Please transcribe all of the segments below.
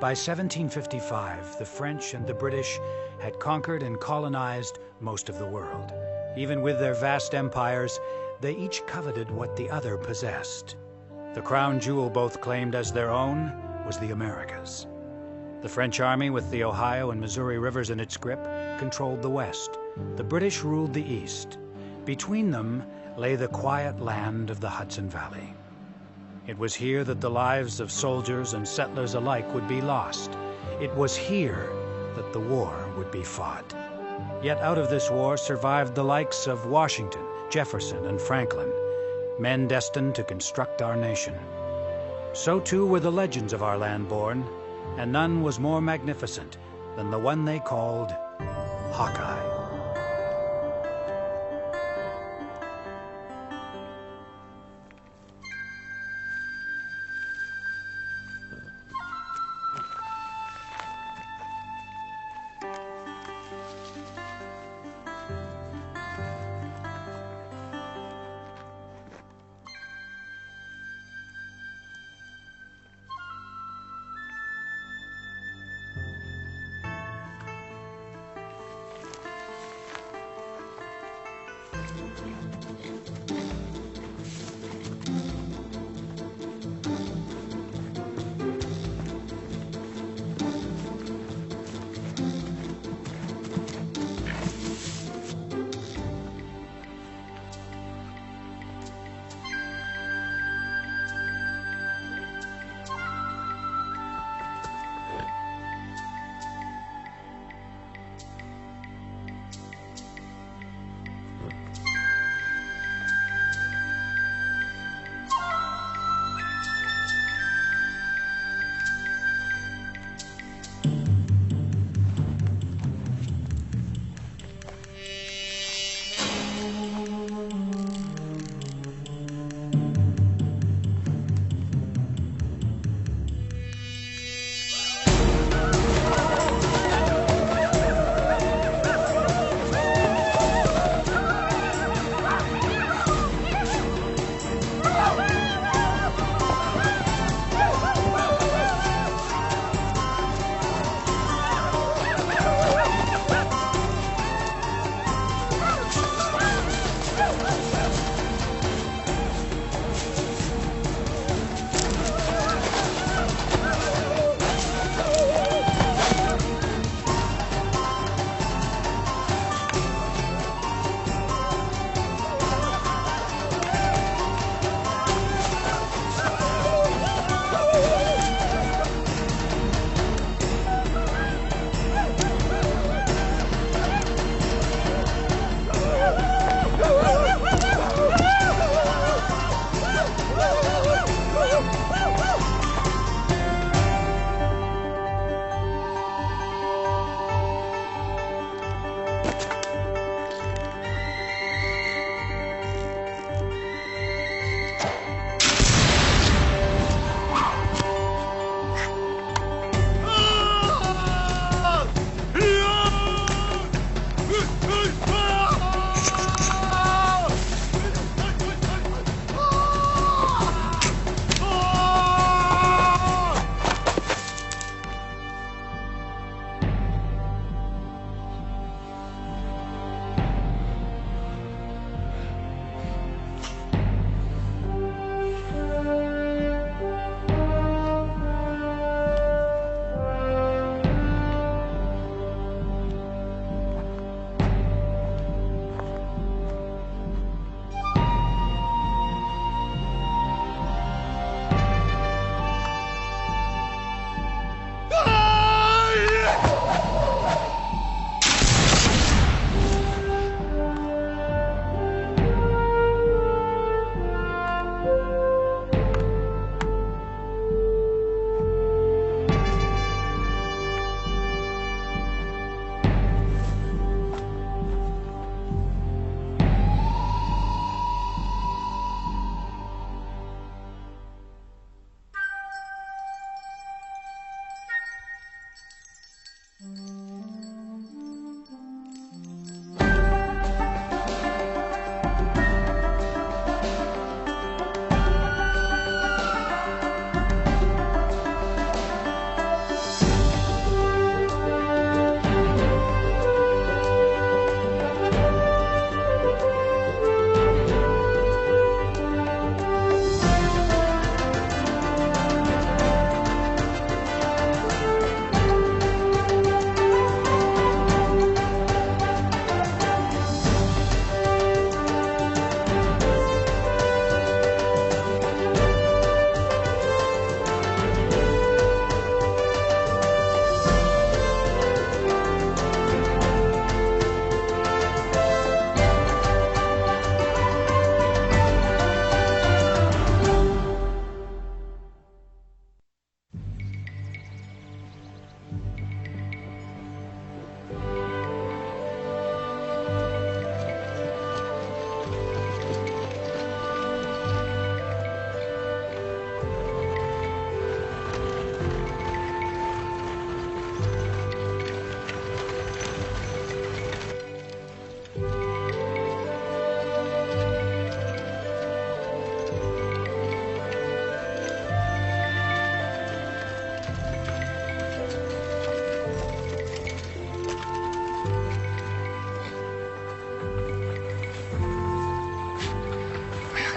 By 1755, the French and the British had conquered and colonized most of the world. Even with their vast empires, they each coveted what the other possessed. The crown jewel both claimed as their own was the Americas. The French army, with the Ohio and Missouri rivers in its grip, controlled the West. The British ruled the East. Between them lay the quiet land of the Hudson Valley. It was here that the lives of soldiers and settlers alike would be lost. It was here that the war would be fought. Yet out of this war survived the likes of Washington, Jefferson, and Franklin, men destined to construct our nation. So too were the legends of our land born, and none was more magnificent than the one they called Hawkeye.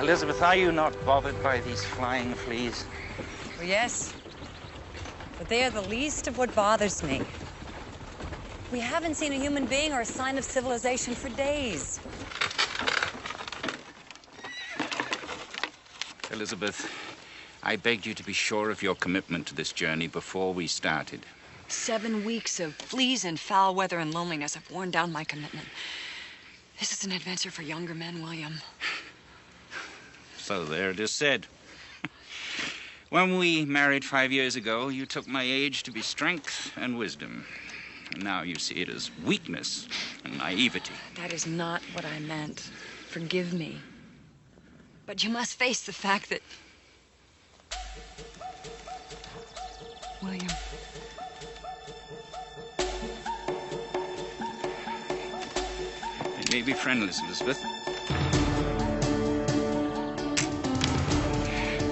Elizabeth, are you not bothered by these flying fleas? Well, yes. But they are the least of what bothers me. We haven't seen a human being or a sign of civilization for days. Elizabeth, I begged you to be sure of your commitment to this journey before we started. 7 weeks of fleas and foul weather and loneliness have worn down my commitment. This is an adventure for younger men, William. So there it is said. When we married 5 years ago, you took my age to be strength and wisdom. And now you see it as weakness and naivety. That is not what I meant. Forgive me. But you must face the fact that... William... They may be friendless, Elizabeth.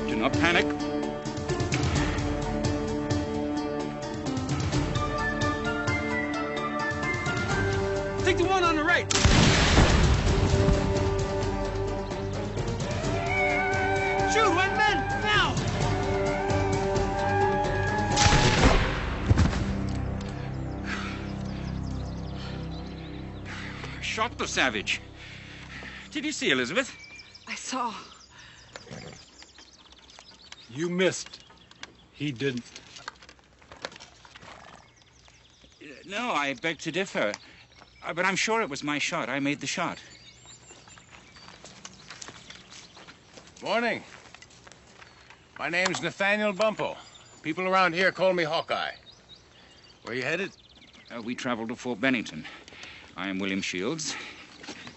Do not panic. Take the one on the right. Shoot, white men, now! Shot the savage. Did you see, Elizabeth? I saw. You missed. He didn't. No, I beg to differ. But I'm sure it was my shot. I made the shot. Morning. My name's Natty Bumppo. People around here call me Hawkeye. Where you headed? We traveled to Fort Bennington. I am William Shields,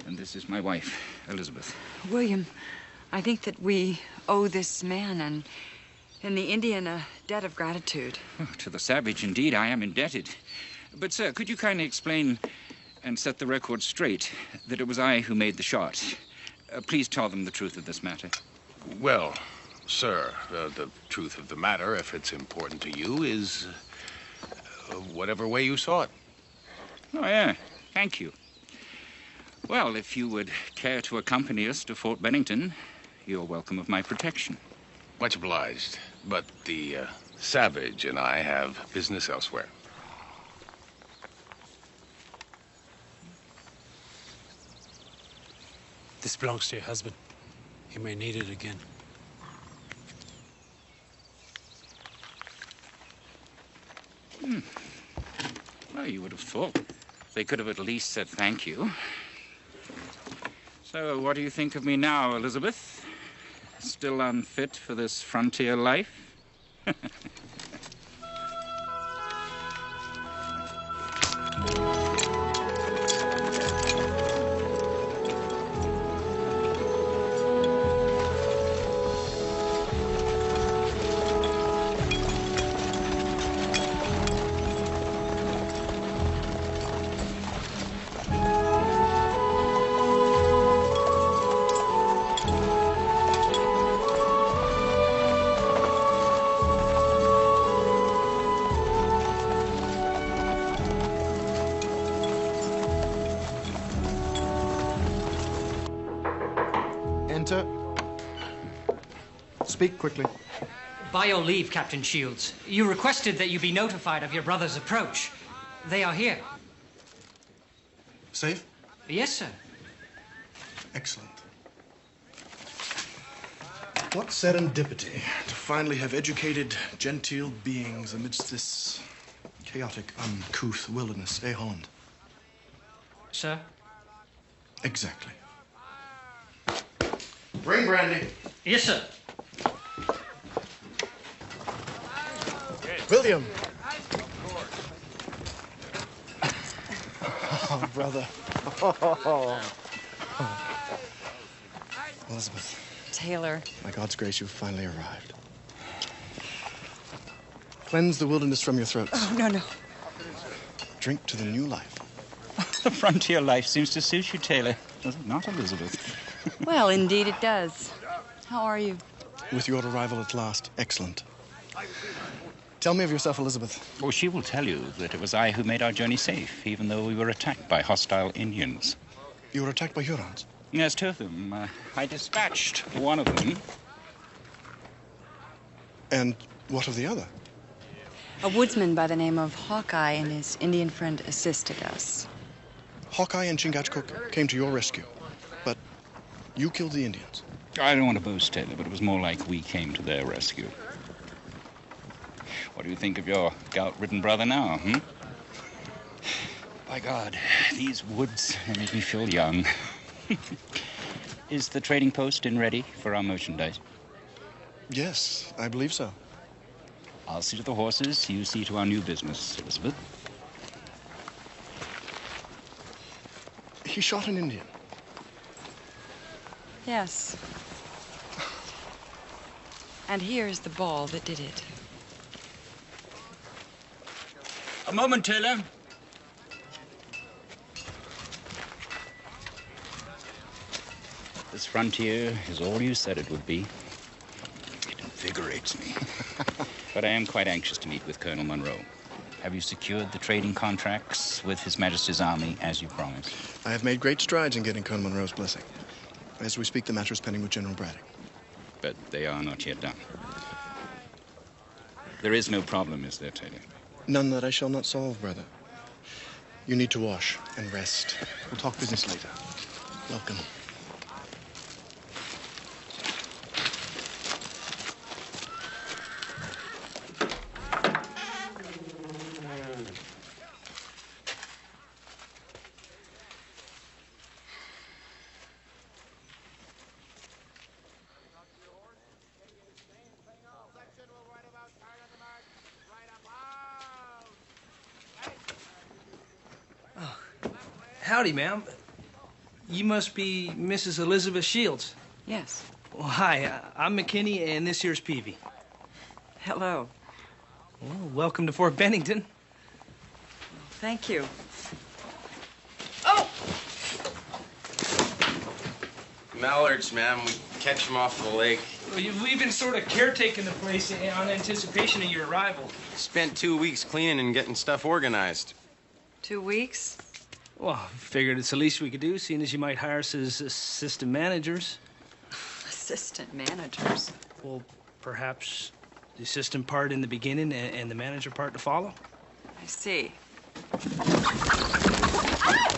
and this is my wife, Elizabeth. William, I think that we owe this man and the Indian a debt of gratitude. Oh, to the savage, indeed, I am indebted. But, sir, could you kindly explain and set the record straight that it was I who made the shot? Please tell them the truth of this matter. Well, sir, the truth of the matter, if it's important to you, is whatever way you saw it. Oh, yeah. Thank you. Well, if you would care to accompany us to Fort Bennington, you're welcome of my protection. Much obliged. But the savage and I have business elsewhere. This belongs to your husband. He may need it again. Well, you would have thought they could have at least said thank you. So, what do you think of me now, Elizabeth? Still unfit for this frontier life? Enter. Speak quickly. By your leave, Captain Shields. You requested that you be notified of your brother's approach. They are here. Safe? Yes, sir. Excellent. What serendipity to finally have educated, genteel beings amidst this chaotic, uncouth wilderness, eh, Holland? Sir? Exactly. Bring brandy. Yes, sir. William. Oh, brother. Elizabeth. Taylor. By God's grace, you've finally arrived. Cleanse the wilderness from your throats. Oh, no. Drink to the new life. The frontier life seems to suit you, Taylor. Does it not, Elizabeth? Well, indeed it does. How are you? With your arrival at last, excellent. Tell me of yourself, Elizabeth. Oh, she will tell you that it was I who made our journey safe, even though we were attacked by hostile Indians. You were attacked by Hurons? Yes, 2 of them. I dispatched one of them. And what of the other? A woodsman by the name of Hawkeye and his Indian friend assisted us. Hawkeye and Chingachgook came to your rescue, but you killed the Indians. I don't want to boast, Taylor, but it was more like we came to their rescue. What do you think of your gout-ridden brother now, By God, these woods make me feel young. Is the trading post in ready for our merchandise? Yes, I believe so. I'll see to the horses. You see to our new business, Elizabeth. He shot an Indian. Yes. And here's the ball that did it. A moment, Taylor. This frontier is all you said it would be. It invigorates me. But I am quite anxious to meet with Colonel Monroe. Have you secured the trading contracts with His Majesty's Army, as you promised? I have made great strides in getting Colonel Monroe's blessing. As we speak, the matter is pending with General Braddock. But they are not yet done. There is no problem, is there, Taylor? None that I shall not solve, brother. You need to wash and rest. We'll talk business later. Welcome. Howdy, ma'am. You must be Mrs. Elizabeth Shields. Yes. Well, hi, I'm McKinney, and this here's Peavy. Hello. Well, welcome to Fort Bennington. Thank you. Oh! Mallards, ma'am. We catch them off the lake. Well, we've been sort of caretaking the place on anticipation of your arrival. Spent 2 weeks cleaning and getting stuff organized. 2 weeks? Well, figured it's the least we could do, seeing as you might hire us as assistant managers. Assistant managers? Well, perhaps the assistant part in the beginning and the manager part to follow. I see.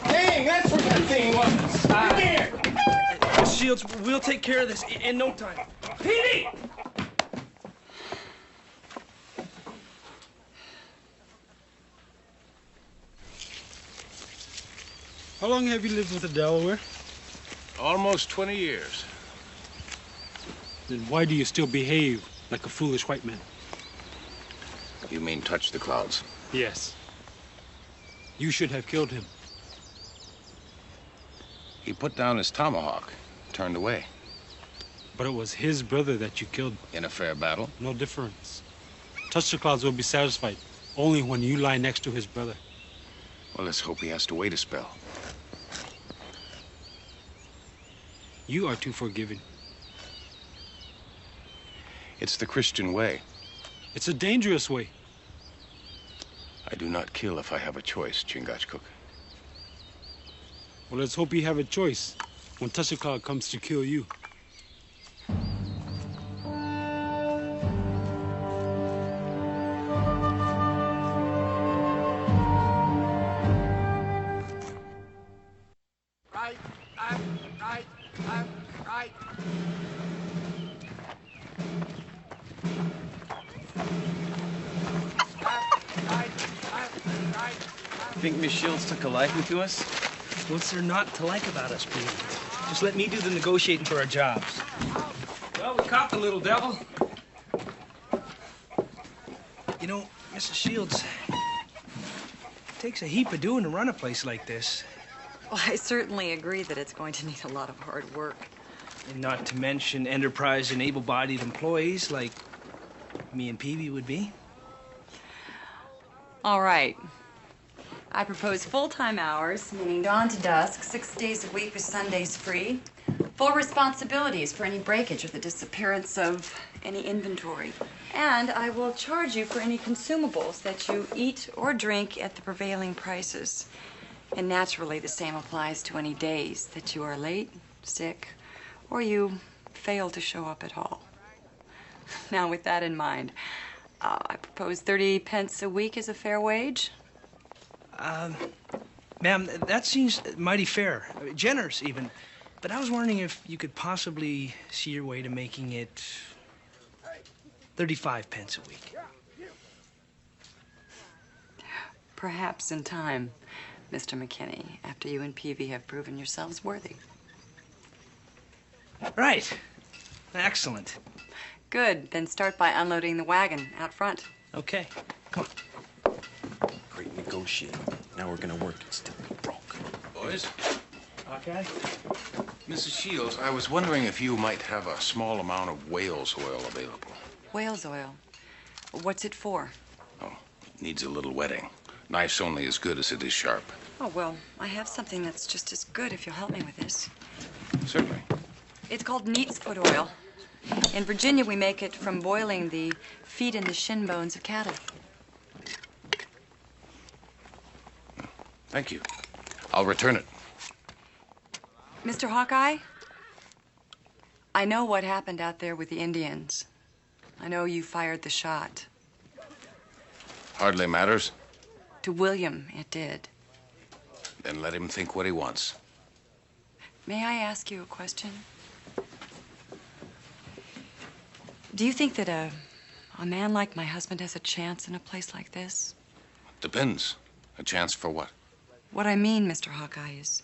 Hey, that's what that thing was. Come here. Miss Shields, we'll take care of this in no time. Petey! How long have you lived with the Delaware? Almost 20 years. Then why do you still behave like a foolish white man? You mean touch the clouds? Yes. You should have killed him. He put down his tomahawk, turned away. But it was his brother that you killed. In a fair battle? No difference. Touch the clouds will be satisfied only when you lie next to his brother. Well, let's hope he has to wait a spell. You are too forgiving. It's the Christian way. It's a dangerous way. I do not kill if I have a choice, Chingachgook. Well, let's hope you have a choice when Touch the Cloud comes to kill you. Think Miss Shields took a liking to us? What's there not to like about us, Pete? Just let me do the negotiating for our jobs. Well, we caught the little devil. You know, Mrs. Shields, it takes a heap of doing to run a place like this. Well, I certainly agree that it's going to need a lot of hard work. And not to mention enterprise and able-bodied employees like me and Peavy would be. All right. I propose full-time hours, meaning dawn to dusk, 6 days a week with Sundays free. Full responsibilities for any breakage or the disappearance of any inventory. And I will charge you for any consumables that you eat or drink at the prevailing prices. And naturally, the same applies to any days that you are late sick, or you fail to show up at all. Now, with that in mind, I propose 30 pence a week as a fair wage. Ma'am, that seems mighty fair, generous even. But I was wondering if you could possibly see your way to making it 35 pence a week. Perhaps in time, Mr. McKinney, after you and Peavy have proven yourselves worthy. Right. Excellent. Good. Then start by unloading the wagon out front. Okay. Come on. Great negotiating. Now we're gonna work it still be broke. Boys? Hawkeye? Mrs. Shields, I was wondering if you might have a small amount of whale's oil available. Whale's oil. What's it for? Oh, it needs a little wetting. Knife's only as good as it is sharp. Oh, well, I have something that's just as good if you'll help me with this. Certainly. It's called neat's foot oil. In Virginia, we make it from boiling the feet and the shin bones of cattle. Thank you. I'll return it. Mr. Hawkeye, I know what happened out there with the Indians. I know you fired the shot. Hardly matters. To William, it did. Then let him think what he wants. May I ask you a question? Do you think that a man like my husband has a chance in a place like this? Depends. A chance for what? What I mean, Mr. Hawkeye, is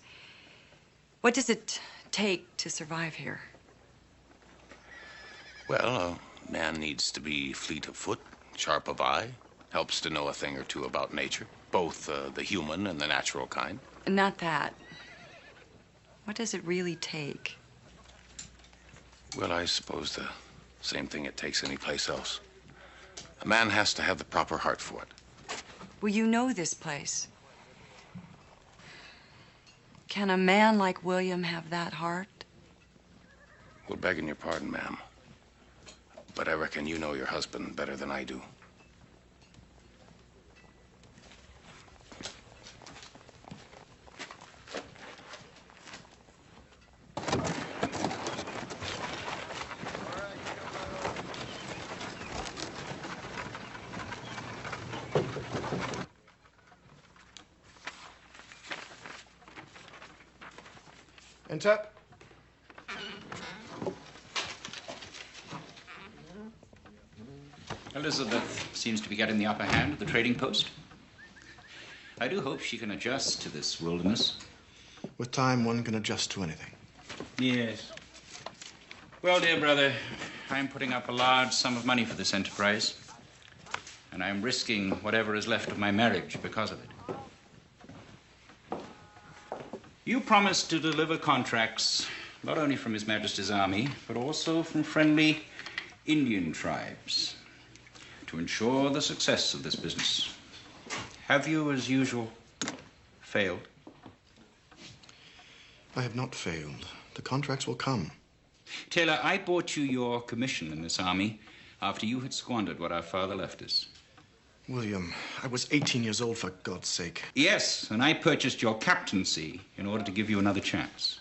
what does it take to survive here? Well, a man needs to be fleet of foot, sharp of eye, helps to know a thing or two about nature, both the human and the natural kind. Not that. What does it really take? Well, I suppose the same thing it takes anyplace else. A man has to have the proper heart for it. Well, you know this place. Can a man like William have that heart? Well, begging your pardon, ma'am, but I reckon you know your husband better than I do. Enter. Elizabeth seems to be getting the upper hand at the trading post. I do hope she can adjust to this wilderness. With time, one can adjust to anything. Yes. Well, dear brother, I'm putting up a large sum of money for this enterprise, and I'm risking whatever is left of my marriage because of it. You promised to deliver contracts not only from His Majesty's army, but also from friendly Indian tribes to ensure the success of this business. Have you, as usual, failed? I have not failed. The contracts will come. Taylor, I bought you your commission in this army after you had squandered what our father left us. William, I was 18 years old, for God's sake. Yes, and I purchased your captaincy in order to give you another chance.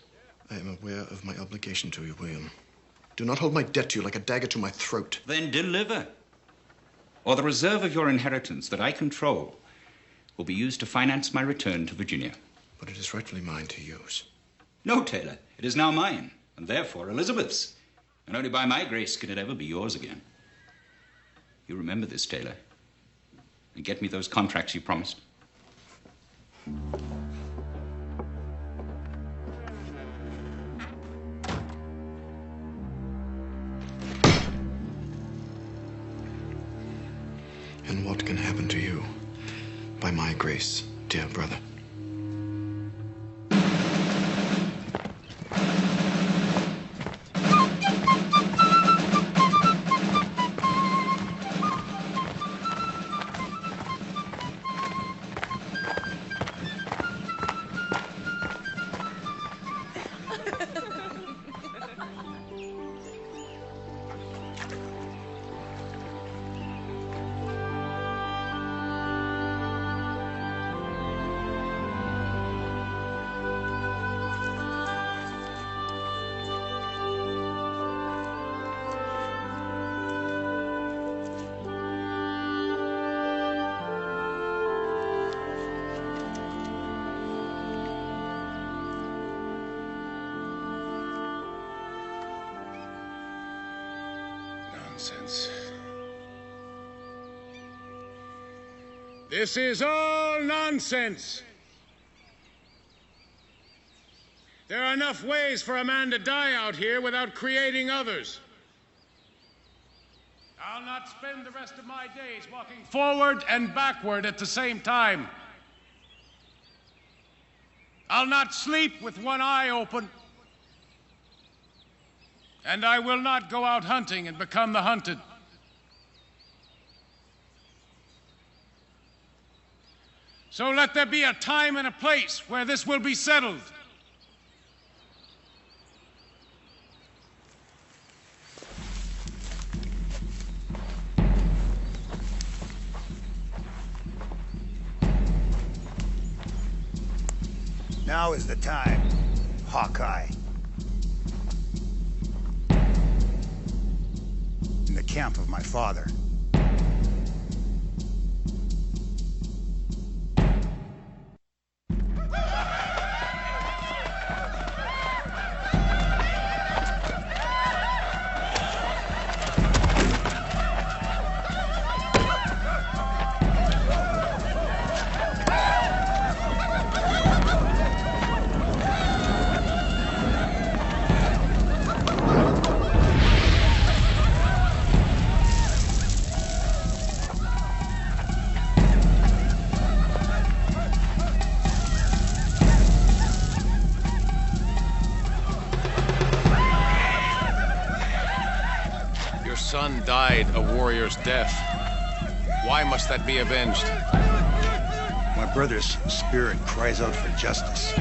I am aware of my obligation to you, William. Do not hold my debt to you like a dagger to my throat. Then deliver. Or the reserve of your inheritance that I control will be used to finance my return to Virginia. But it is rightfully mine to use. No, Taylor, it is now mine, and therefore Elizabeth's. And only by my grace can it ever be yours again. You remember this, Taylor, and get me those contracts you promised. And what can happen to you? By my grace, dear brother. nonsense. This is all nonsense. There are enough ways for a man to die out here without creating others. I'll not spend the rest of my days walking forward and backward at the same time. I'll not sleep with one eye open. And I will not go out hunting and become the hunted. So let there be a time and a place where this will be settled. Now is the time, Hawkeye. In the camp of my father. Son died a warrior's death. Why must that be avenged? My brother's spirit cries out for justice.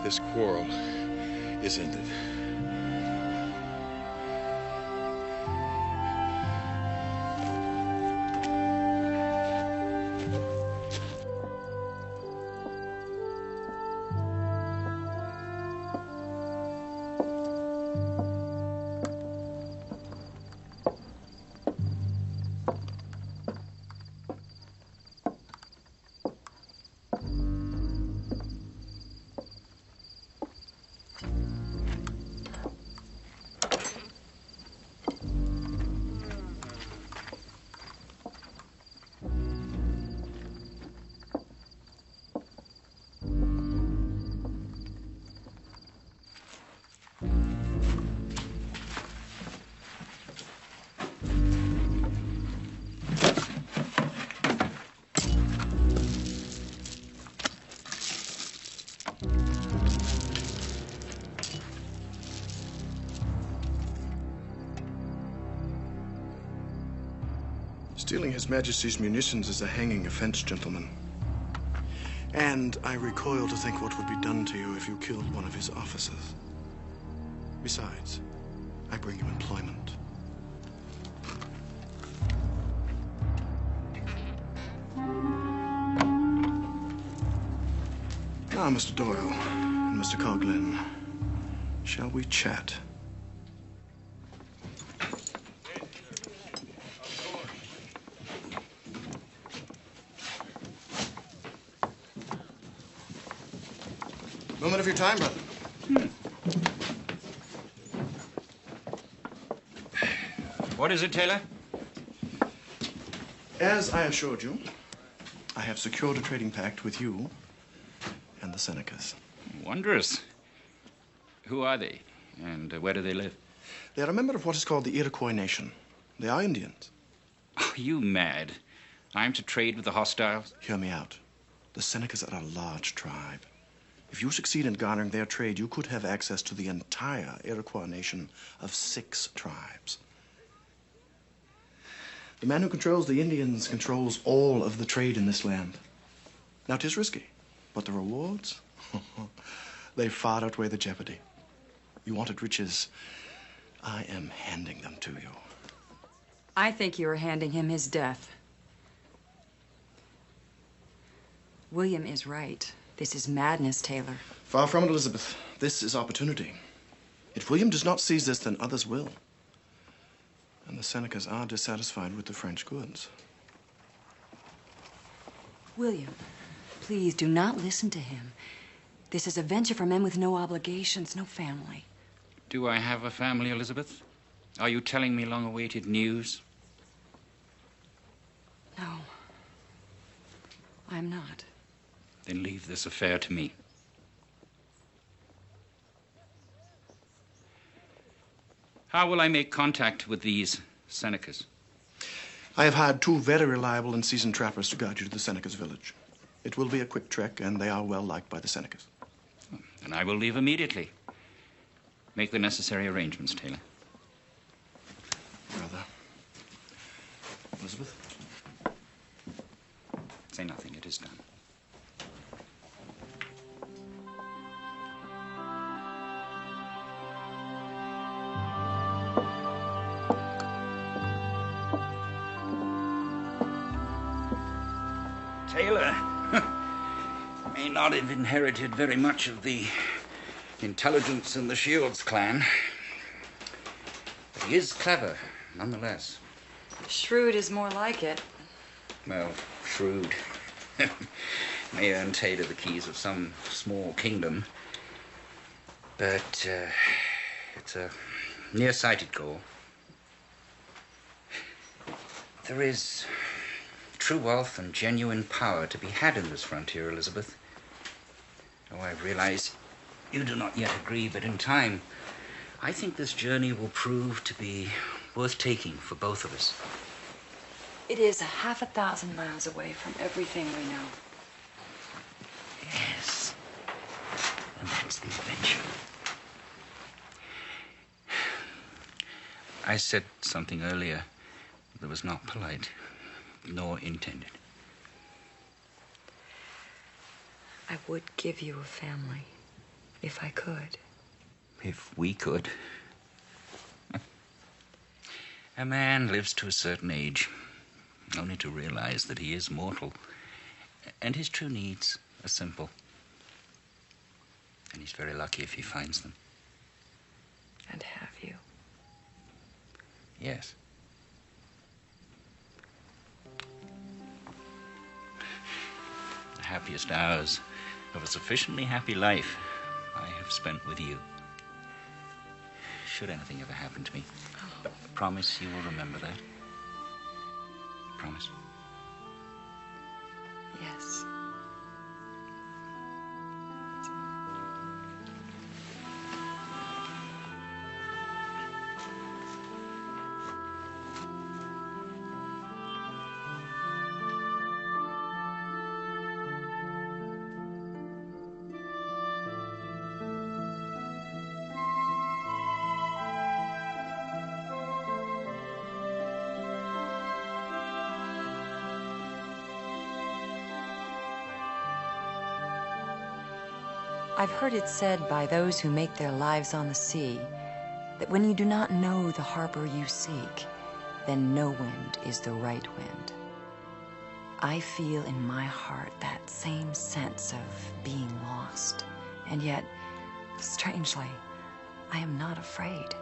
This quarrel is ended. Stealing His Majesty's munitions is a hanging offense, gentlemen. And I recoil to think what would be done to you if you killed one of his officers. Besides, I bring you employment. Now, Mr. Doyle and Mr. Coughlin, shall we chat? Moment of your time, brother. What is it, Taylor? As I assured you, I have secured a trading pact with you and the Senecas. Wondrous. Who are they, and where do they live? They are a member of what is called the Iroquois Nation. They are Indians. Are you mad? I'm to trade with the hostiles? Hear me out. The Senecas are a large tribe. If you succeed in garnering their trade, you could have access to the entire Iroquois nation of 6 tribes. The man who controls the Indians controls all of the trade in this land. Now, 'tis risky, but the rewards, they far outweigh the jeopardy. You wanted riches, I am handing them to you. I think you are handing him his death. William is right. This is madness, Taylor. Far from it, Elizabeth. This is opportunity. If William does not seize this, then others will. And the Senecas are dissatisfied with the French goods. William, please do not listen to him. This is a venture for men with no obligations, no family. Do I have a family, Elizabeth? Are you telling me long-awaited news? No, I'm not. Then leave this affair to me. How will I make contact with these Senecas? I have hired 2 very reliable and seasoned trappers to guide you to the Senecas' village. It will be a quick trek, and they are well liked by the Senecas. Then I will leave immediately. Make the necessary arrangements, Taylor. Brother. Elizabeth? Say nothing. It is done. Taylor may not have inherited very much of the intelligence in the Shields clan, but he is clever, nonetheless. Shrewd is more like it. Well, shrewd. May earn Taylor the keys of some small kingdom, but it's a nearsighted goal. There is true wealth and genuine power to be had in this frontier, Elizabeth. Oh, I realize you do not yet agree, but in time, I think this journey will prove to be worth taking for both of us. It is 1,000 miles away from everything we know. Yes. And that's the adventure. I said something earlier that was not polite, nor intended. I would give you a family, if I could. If we could. A man lives to a certain age, only to realize that he is mortal, and his true needs are simple. And he's very lucky if he finds them. And have you? Yes. The happiest hours of a sufficiently happy life I have spent with you. Should anything ever happen to me, promise you will remember that. Promise. Yes. I've heard it said by those who make their lives on the sea that when you do not know the harbor you seek, then no wind is the right wind. I feel in my heart that same sense of being lost, and yet, strangely, I am not afraid,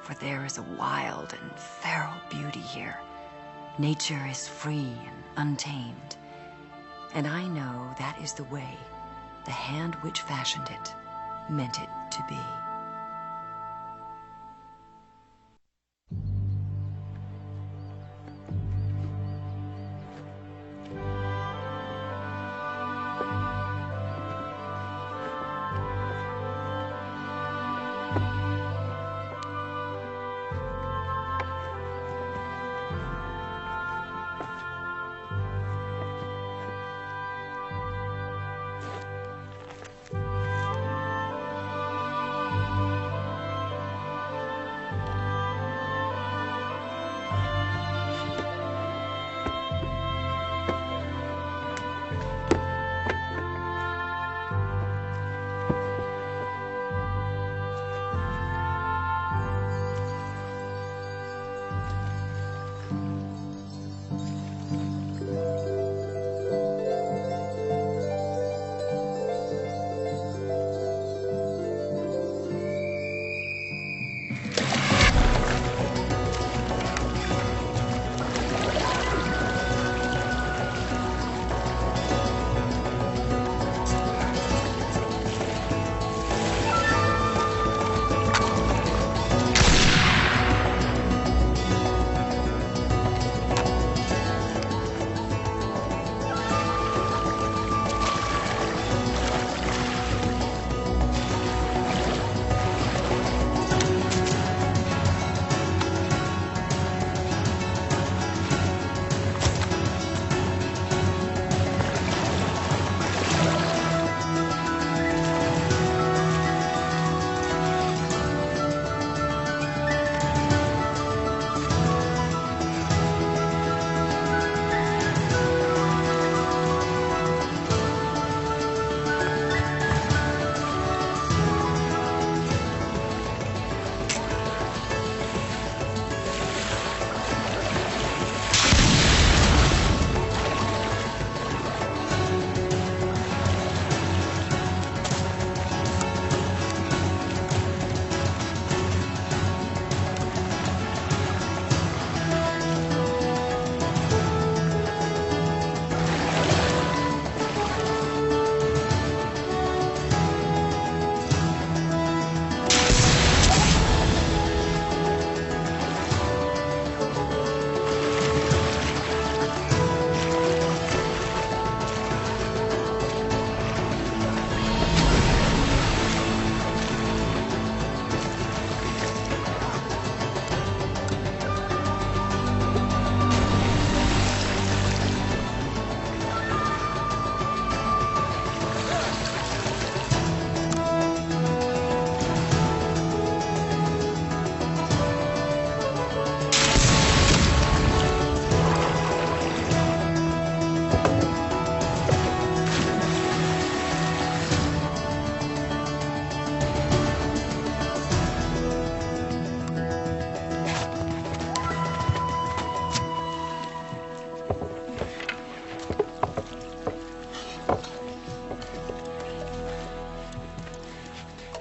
for there is a wild and feral beauty here. Nature is free and untamed, and I know that is the way the hand which fashioned it meant it to be.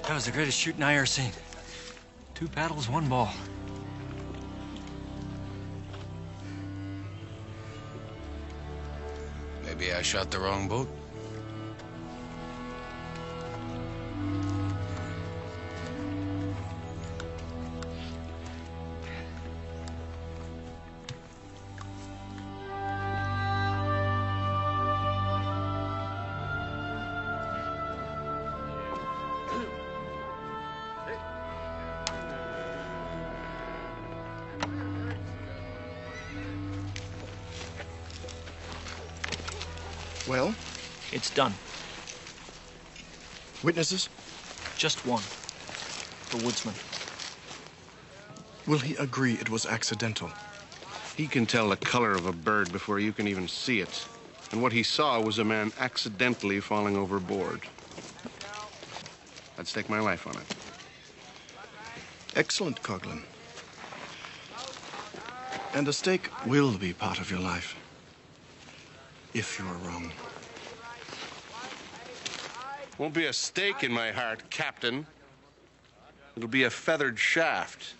That was the greatest shooting I ever seen. 2 paddles, 1 ball. Maybe I shot the wrong boat. Well? It's done. Witnesses? Just one. The woodsman. Will he agree it was accidental? He can tell the color of a bird before you can even see it. And what he saw was a man accidentally falling overboard. I'd stake my life on it. Excellent, Coghlan. And a stake will be part of your life. If you are wrong. Won't be a stake in my heart, Captain. It'll be a feathered shaft.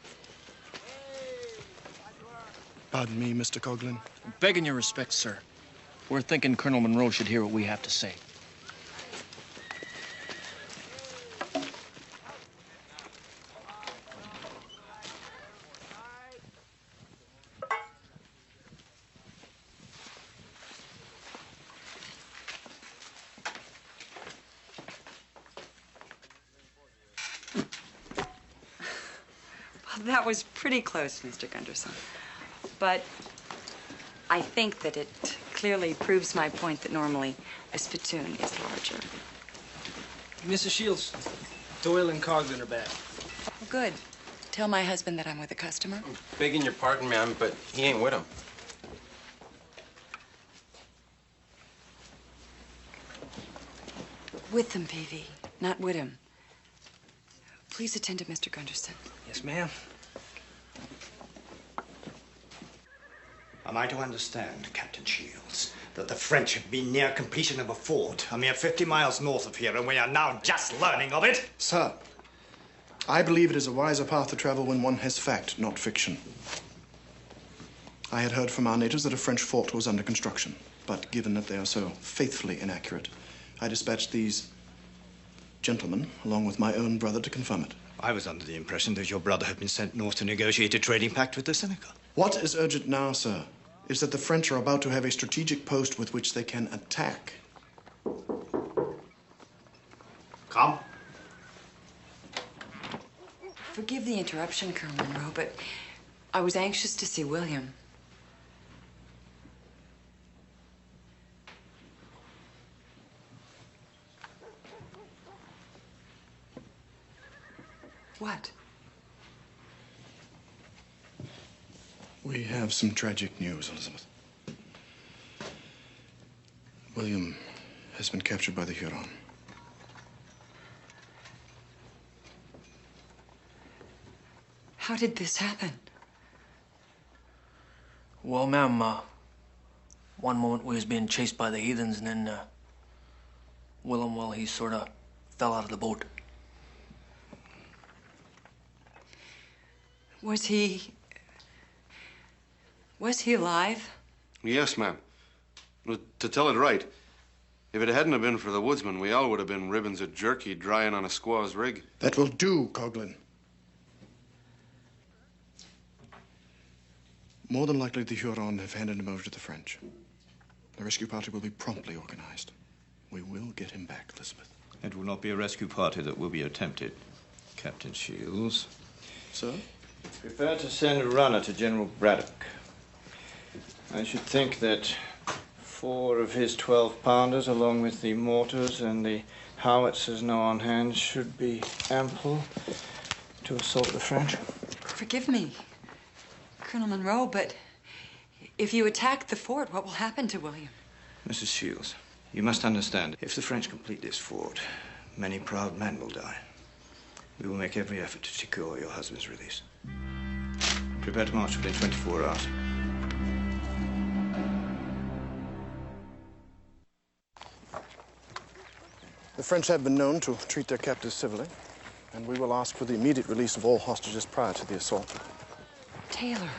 Pardon me, Mr. Coghlan. Begging your respect, sir. We're thinking Colonel Monroe should hear what we have to say. That was pretty close, Mr. Gunderson. But I think that it clearly proves my point that normally a spittoon is larger. Mrs. Shields, Doyle and Coghlan are back. Oh, good. Tell my husband that I'm with a customer. Begging your pardon, ma'am, but he ain't with him. With them, Peavy, not with him. Please attend to Mr. Gunderson. Yes, ma'am. Am I to understand, Captain Shields, that the French have been near completion of a fort a mere 50 miles north of here, and we are now just learning of it? Sir, I believe it is a wiser path to travel when one has fact, not fiction. I had heard from our natives that a French fort was under construction, but given that they are so faithfully inaccurate, I dispatched these gentlemen, along with my own brother, to confirm it. I was under the impression that your brother had been sent north to negotiate a trading pact with the Seneca. What is urgent now, sir, is that the French are about to have a strategic post with which they can attack. Come. Forgive the interruption, Colonel Monroe, but I was anxious to see William. What? We have some tragic news, Elizabeth. William has been captured by the Huron. How did this happen? Well, ma'am, one moment we was being chased by the heathens, and then, Willem, well, he sort of fell out of the boat. Was he alive? Yes, ma'am. To tell it right, if it hadn't have been for the woodsman, we all would have been ribbons of jerky drying on a squaw's rig. That will do, Coghlan. More than likely, the Huron have handed him over to the French. The rescue party will be promptly organized. We will get him back, Elizabeth. It will not be a rescue party that will be attempted, Captain Shields. Sir? Prepare to send a runner to General Braddock. I should think that 4 of his 12-pounders, along with the mortars and the howitzers now on hand, should be ample to assault the French. Forgive me, Colonel Monroe, but if you attack the fort, what will happen to William? Mrs. Shields, you must understand, if the French complete this fort, many proud men will die. We will make every effort to secure your husband's release. Prepare to march within 24 hours. The French have been known to treat their captives civilly, and we will ask for the immediate release of all hostages prior to the assault. Taylor,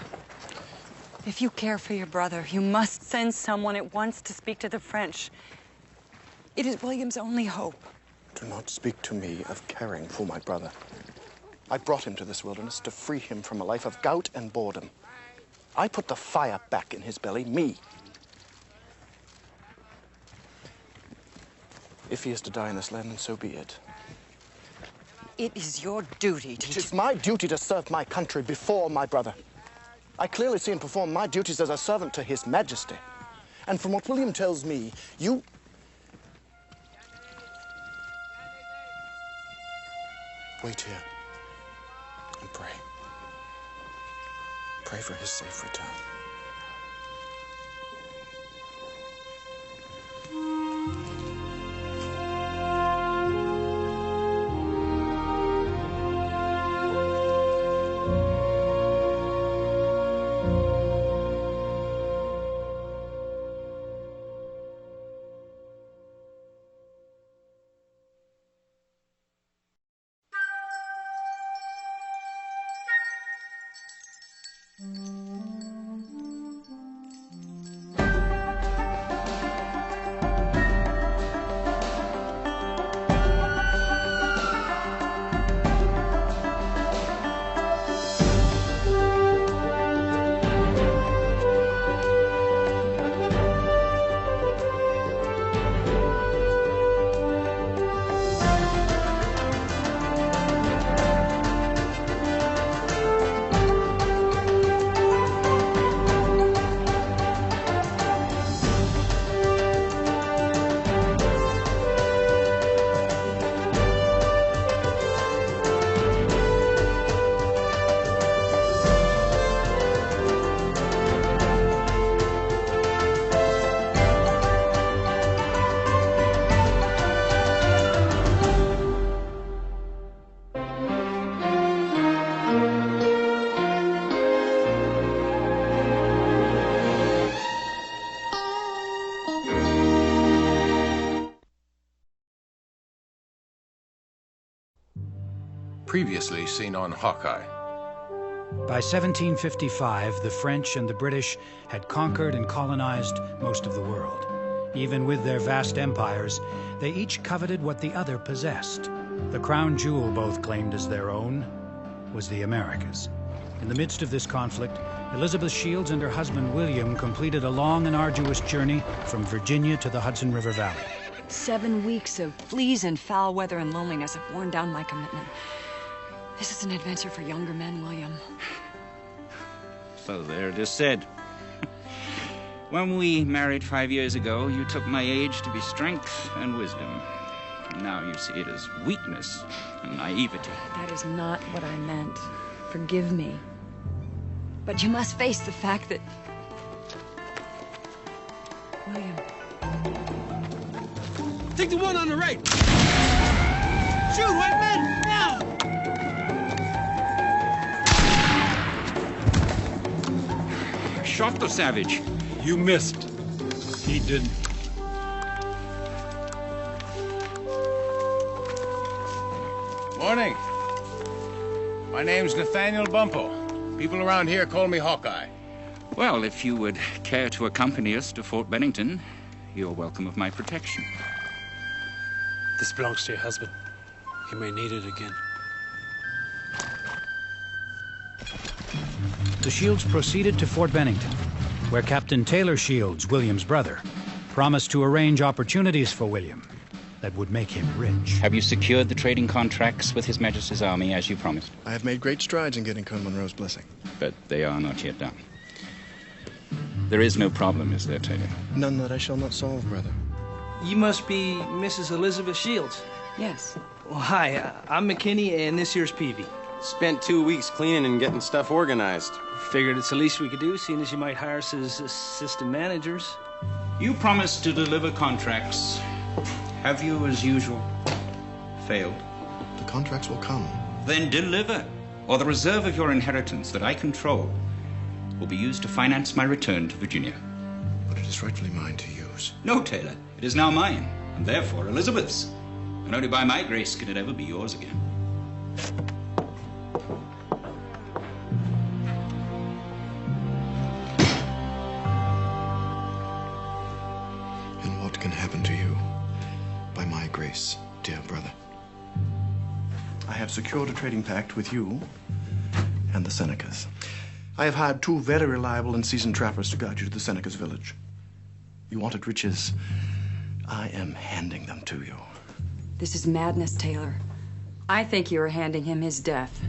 if you care for your brother, you must send someone at once to speak to the French. It is William's only hope. Do not speak to me of caring for my brother. I brought him to this wilderness to free him from a life of gout and boredom. I put the fire back in his belly, me. If he is to die in this land, then so be it. It is your duty to... It is my duty to serve my country before my brother. I clearly see him perform my duties as a servant to His Majesty. And from what William tells me, you... Wait here and pray. Pray for his safe return. Previously seen on Hawkeye. By 1755, the French and the British had conquered and colonized most of the world. Even with their vast empires, they each coveted what the other possessed. The crown jewel both claimed as their own was the Americas. In the midst of this conflict, Elizabeth Shields and her husband William completed a long and arduous journey from Virginia to the Hudson River Valley. 7 weeks of fleas and foul weather and loneliness have worn down my commitment. This is an adventure for younger men, William. So there it is said. When we married 5 years ago, you took my age to be strength and wisdom. Now you see it as weakness and naivety. That is not what I meant. Forgive me. But you must face the fact that... William. Take the one on the right! Shoot, white men! Now! Shot the savage. You missed. He didn't. Morning. My name's Nathaniel Bumppo. People around here call me Hawkeye. Well, if you would care to accompany us to Fort Bennington, you're welcome of my protection. This belongs to your husband. He may need it again. The Shields proceeded to Fort Bennington, where Captain Taylor Shields, William's brother, promised to arrange opportunities for William that would make him rich. Have you secured the trading contracts with His Majesty's Army as you promised? I have made great strides in getting Colonel Monroe's blessing. But they are not yet done. There is no problem, is there, Taylor? None that I shall not solve, brother. You must be Mrs. Elizabeth Shields. Yes. Well, hi, I'm McKinney, and this here's Peavy. Spent 2 weeks cleaning and getting stuff organized. Figured it's the least we could do, seeing as you might hire us as assistant managers. You promised to deliver contracts. Have you, as usual, failed? The contracts will come. Then deliver, or the reserve of your inheritance that I control will be used to finance my return to Virginia. But it is rightfully mine to use. No, Taylor. It is now mine, and therefore Elizabeth's. And only by my grace can it ever be yours again. And what can happen to you by my grace, dear brother? I have secured a trading pact with you and the Senecas. I have hired 2 very reliable and seasoned trappers to guide you to the Senecas' village. You wanted riches. I am handing them to you. This is madness, Taylor. I think you are handing him his death.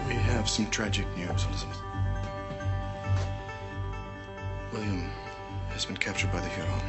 We have some tragic news, Elizabeth. William has been captured by the Huron.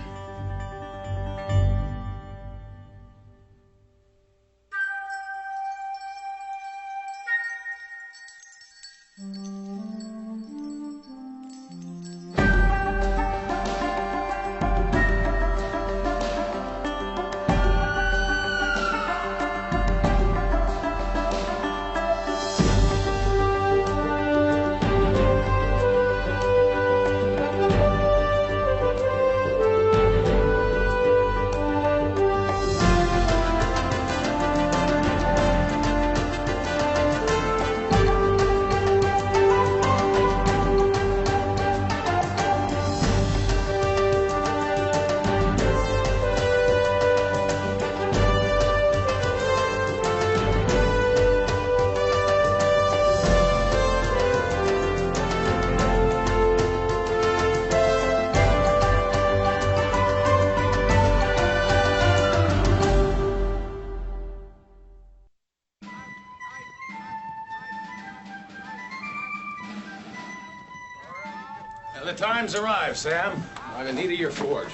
The time's arrived, Sam. I'm in need of your forge.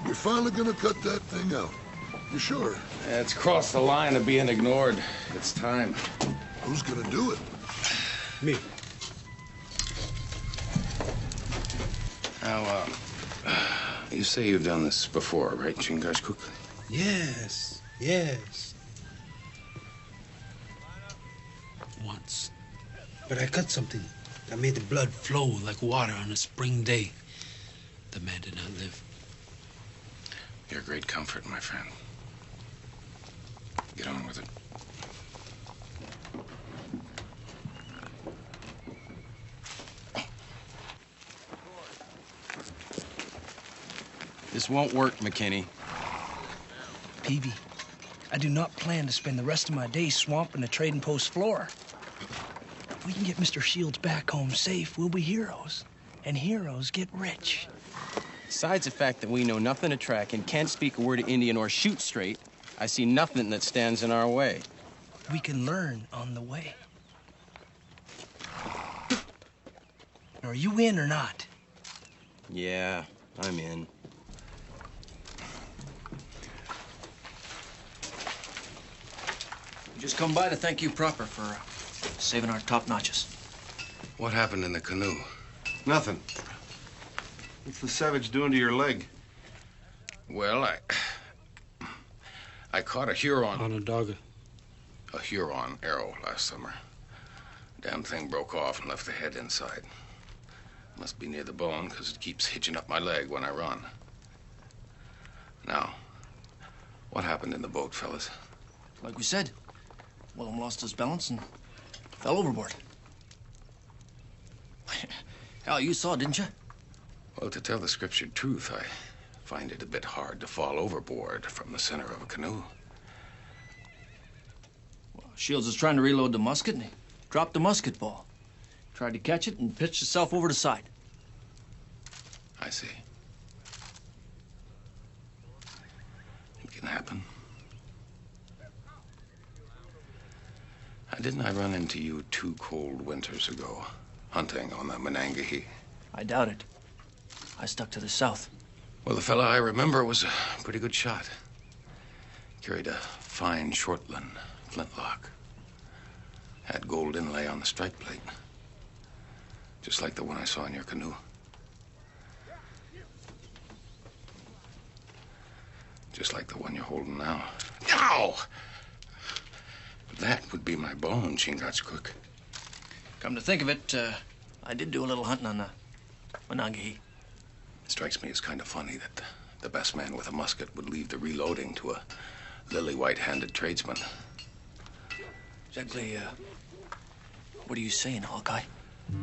You're finally gonna cut that thing out. You sure? It's crossed the line of being ignored. It's time. Who's gonna do it? Me. Now, you say you've done this before, right, Chingachgook? Yes, yes. Once. But I cut something that made the blood flow like water on a spring day. The man did not live. You're a great comfort, my friend. Get on with it. This won't work, McKinney. Peavy, I do not plan to spend the rest of my days swamping the trading post floor. If we can get Mr. Shields back home safe, we'll be heroes. And heroes get rich. Besides the fact that we know nothing to track and can't speak a word of Indian or shoot straight, I see nothing that stands in our way. We can learn on the way. Are you in or not? Yeah, I'm in. We just come by to thank you proper for saving our top notches. What happened in the canoe? Nothing. What's the savage doing to your leg? Well, I caught a Huron. Onondaga. A Huron arrow last summer. Damn thing broke off and left the head inside. Must be near the bone, because it keeps hitching up my leg when I run. Now, what happened in the boat, fellas? Like we said, Willem lost his balance and fell overboard. Hell, you saw, didn't you? Well, to tell the scriptured truth, I find it a bit hard to fall overboard from the center of a canoe. Well, Shields was trying to reload the musket, and he dropped the musket ball. Tried to catch it and pitched himself over the side. I see. It can happen. Didn't I run into you 2 cold winters ago, hunting on the Monongahela? I doubt it. I stuck to the south. Well, the fella I remember was a pretty good shot. Carried a fine Shortland flintlock. Had gold inlay on the strike plate. Just like the one I saw in your canoe. Just like the one you're holding now. Ow! That would be my bone, Chingachgook. Come to think of it, I did do a little hunting on the Monongahela. It strikes me as kind of funny that the best man with a musket would leave the reloading to a lily-white-handed tradesman. Exactly, what are you saying, Hawkeye?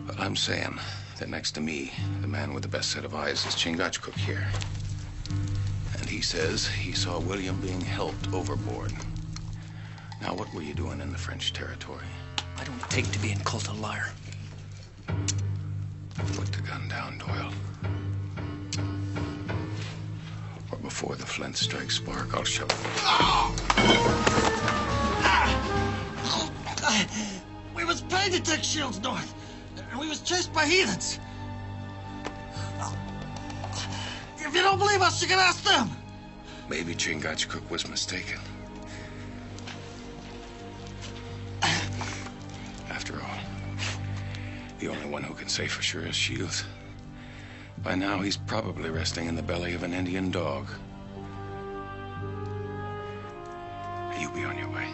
Well, I'm saying that next to me, the man with the best set of eyes is Chingachgook here. And he says he saw William being helped overboard. Now, what were you doing in the French territory? I don't take to being called a liar. Put the gun down, Doyle. Or before the flint strikes spark, I'll shove it. We was paid to take Shields north, and we was chased by heathens. If you don't believe us, you can ask them. Maybe Chingachgook was mistaken. After all, the only one who can say for sure is Shields. By now, he's probably resting in the belly of an Indian dog. You be on your way.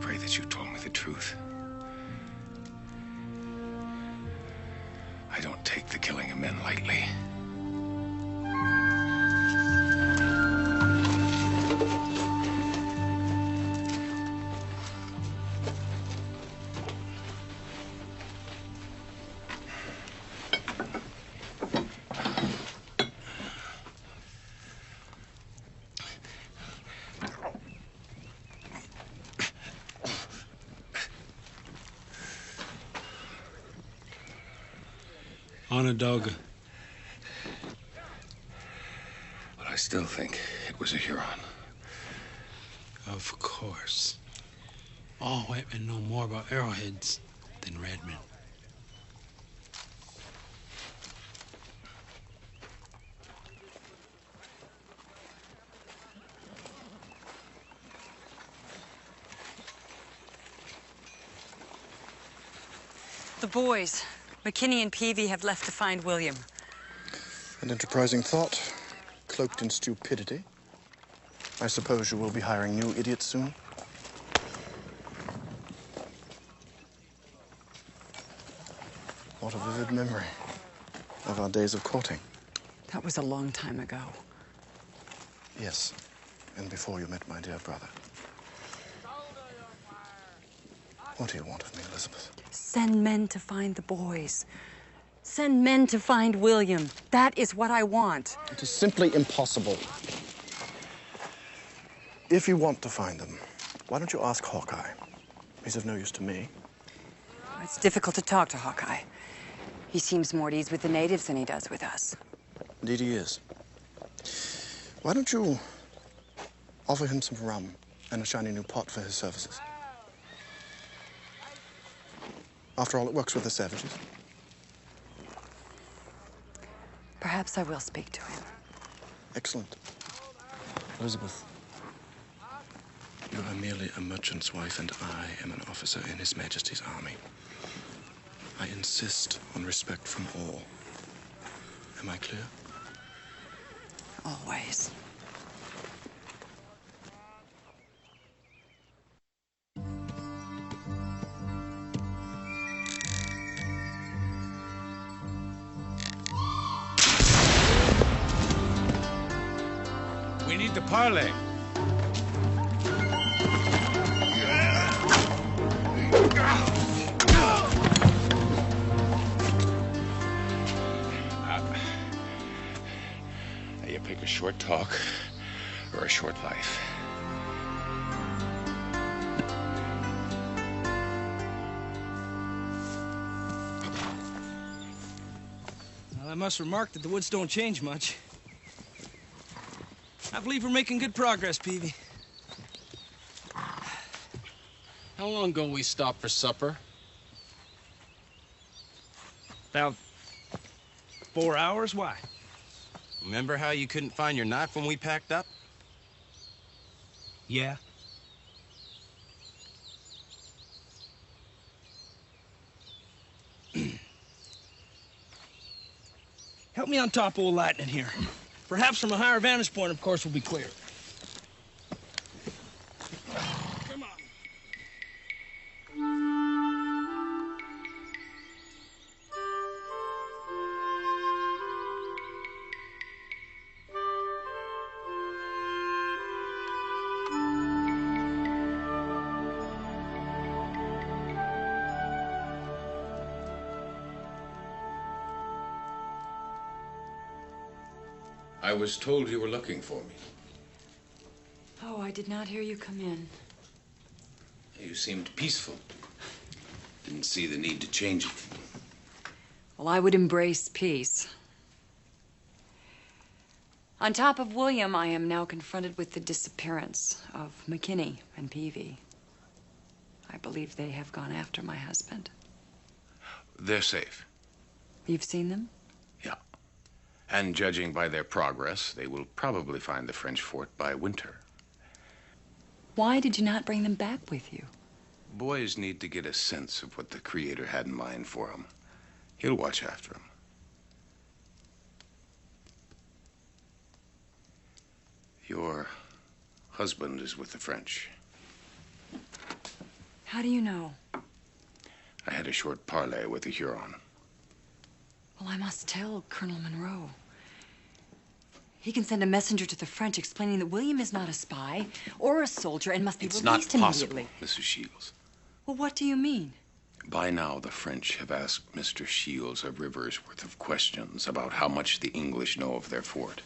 Pray that you told me the truth. I don't take the killing of men lightly. Onondaga. But I still think it was a Huron. Of course. All white men know more about arrowheads than red men. The boys. McKinney and Peavy have left to find William. An enterprising thought, cloaked in stupidity. I suppose you will be hiring new idiots soon? What a vivid memory of our days of courting. That was a long time ago. Yes, and before you met my dear brother. What do you want of me, Elizabeth? Send men to find the boys. Send men to find William. That is what I want. It is simply impossible. If you want to find them, why don't you ask Hawkeye? He's of no use to me. It's difficult to talk to Hawkeye. He seems more at ease with the natives than he does with us. Indeed he is. Why don't you offer him some rum and a shiny new pot for his services? After all, it works with the savages. Perhaps I will speak to him. Excellent. Elizabeth, you are merely a merchant's wife, and I am an officer in His Majesty's army. I insist on respect from all. Am I clear? Always. We need to parley. You pick a short talk or a short life. Well, I must remark that the woods don't change much. I believe we're making good progress, Peavy. How long ago we stopped for supper? About 4 hours. Why? Remember how you couldn't find your knife when we packed up? Yeah. Help me on top old lightning here. Perhaps from a higher vantage point, of course, we'll be clear. Come on. I was told you were looking for me. Oh, I did not hear you come in. You seemed peaceful. Didn't see the need to change it. Well, I would embrace peace. On top of William, I am now confronted with the disappearance of McKinney and Peavy. I believe they have gone after my husband. They're safe. You've seen them? Yeah. And judging by their progress, they will probably find the French fort by winter. Why did you not bring them back with you? Boys need to get a sense of what the Creator had in mind for them. He'll watch after them. Your husband is with the French. How do you know? I had a short parley with the Huron. Well, I must tell Colonel Monroe. He can send a messenger to the French explaining that William is not a spy or a soldier and must be It's released not possible, immediately. Mrs. Shields. Well, what do you mean? By now, the French have asked Mr. Shields a river's worth of questions about how much the English know of their fort.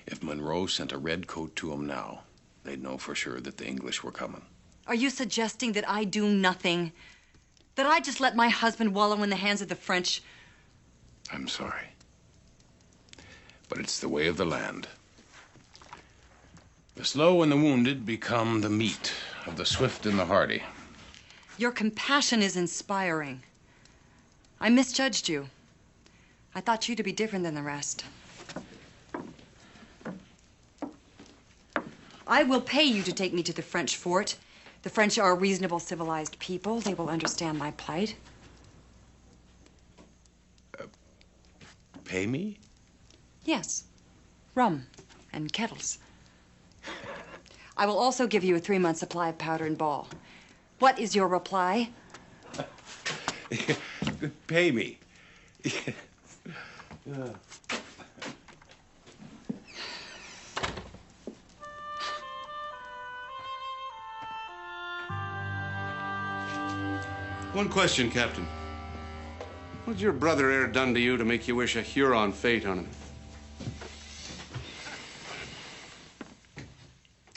If Monroe sent a red coat to them now, they'd know for sure that the English were coming. Are you suggesting that I do nothing? That I just let my husband wallow in the hands of the French? I'm sorry. But it's the way of the land. The slow and the wounded become the meat of the swift and the hardy. Your compassion is inspiring. I misjudged you. I thought you to be different than the rest. I will pay you to take me to the French fort. The French are a reasonable, civilized people. They will understand my plight. pay me? Yes. Rum and kettles. I will also give you a 3-month supply of powder and ball. What is your reply? Pay me. One question, Captain. What's your brother e'er done to you to make you wish a Huron fate on him?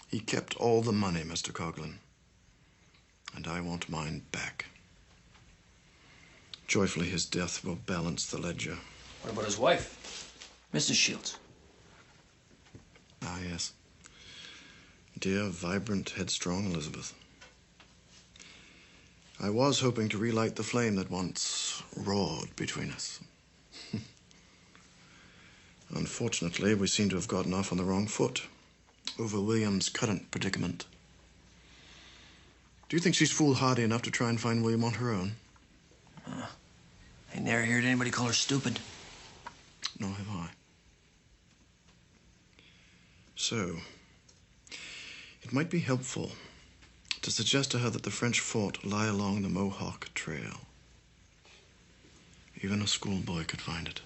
He kept all the money, Mr. Coughlin. And I want mine back. Joyfully, his death will balance the ledger. What about his wife, Mrs. Shields? Ah, yes. Dear, vibrant, headstrong Elizabeth. I was hoping to relight the flame that once roared between us. Unfortunately, we seem to have gotten off on the wrong foot over William's current predicament. Do you think she's foolhardy enough to try and find William on her own? I never heard anybody call her stupid. Nor have I. So, it might be helpful to suggest to her that the French fort lie along the Mohawk Trail. Even a schoolboy could find it.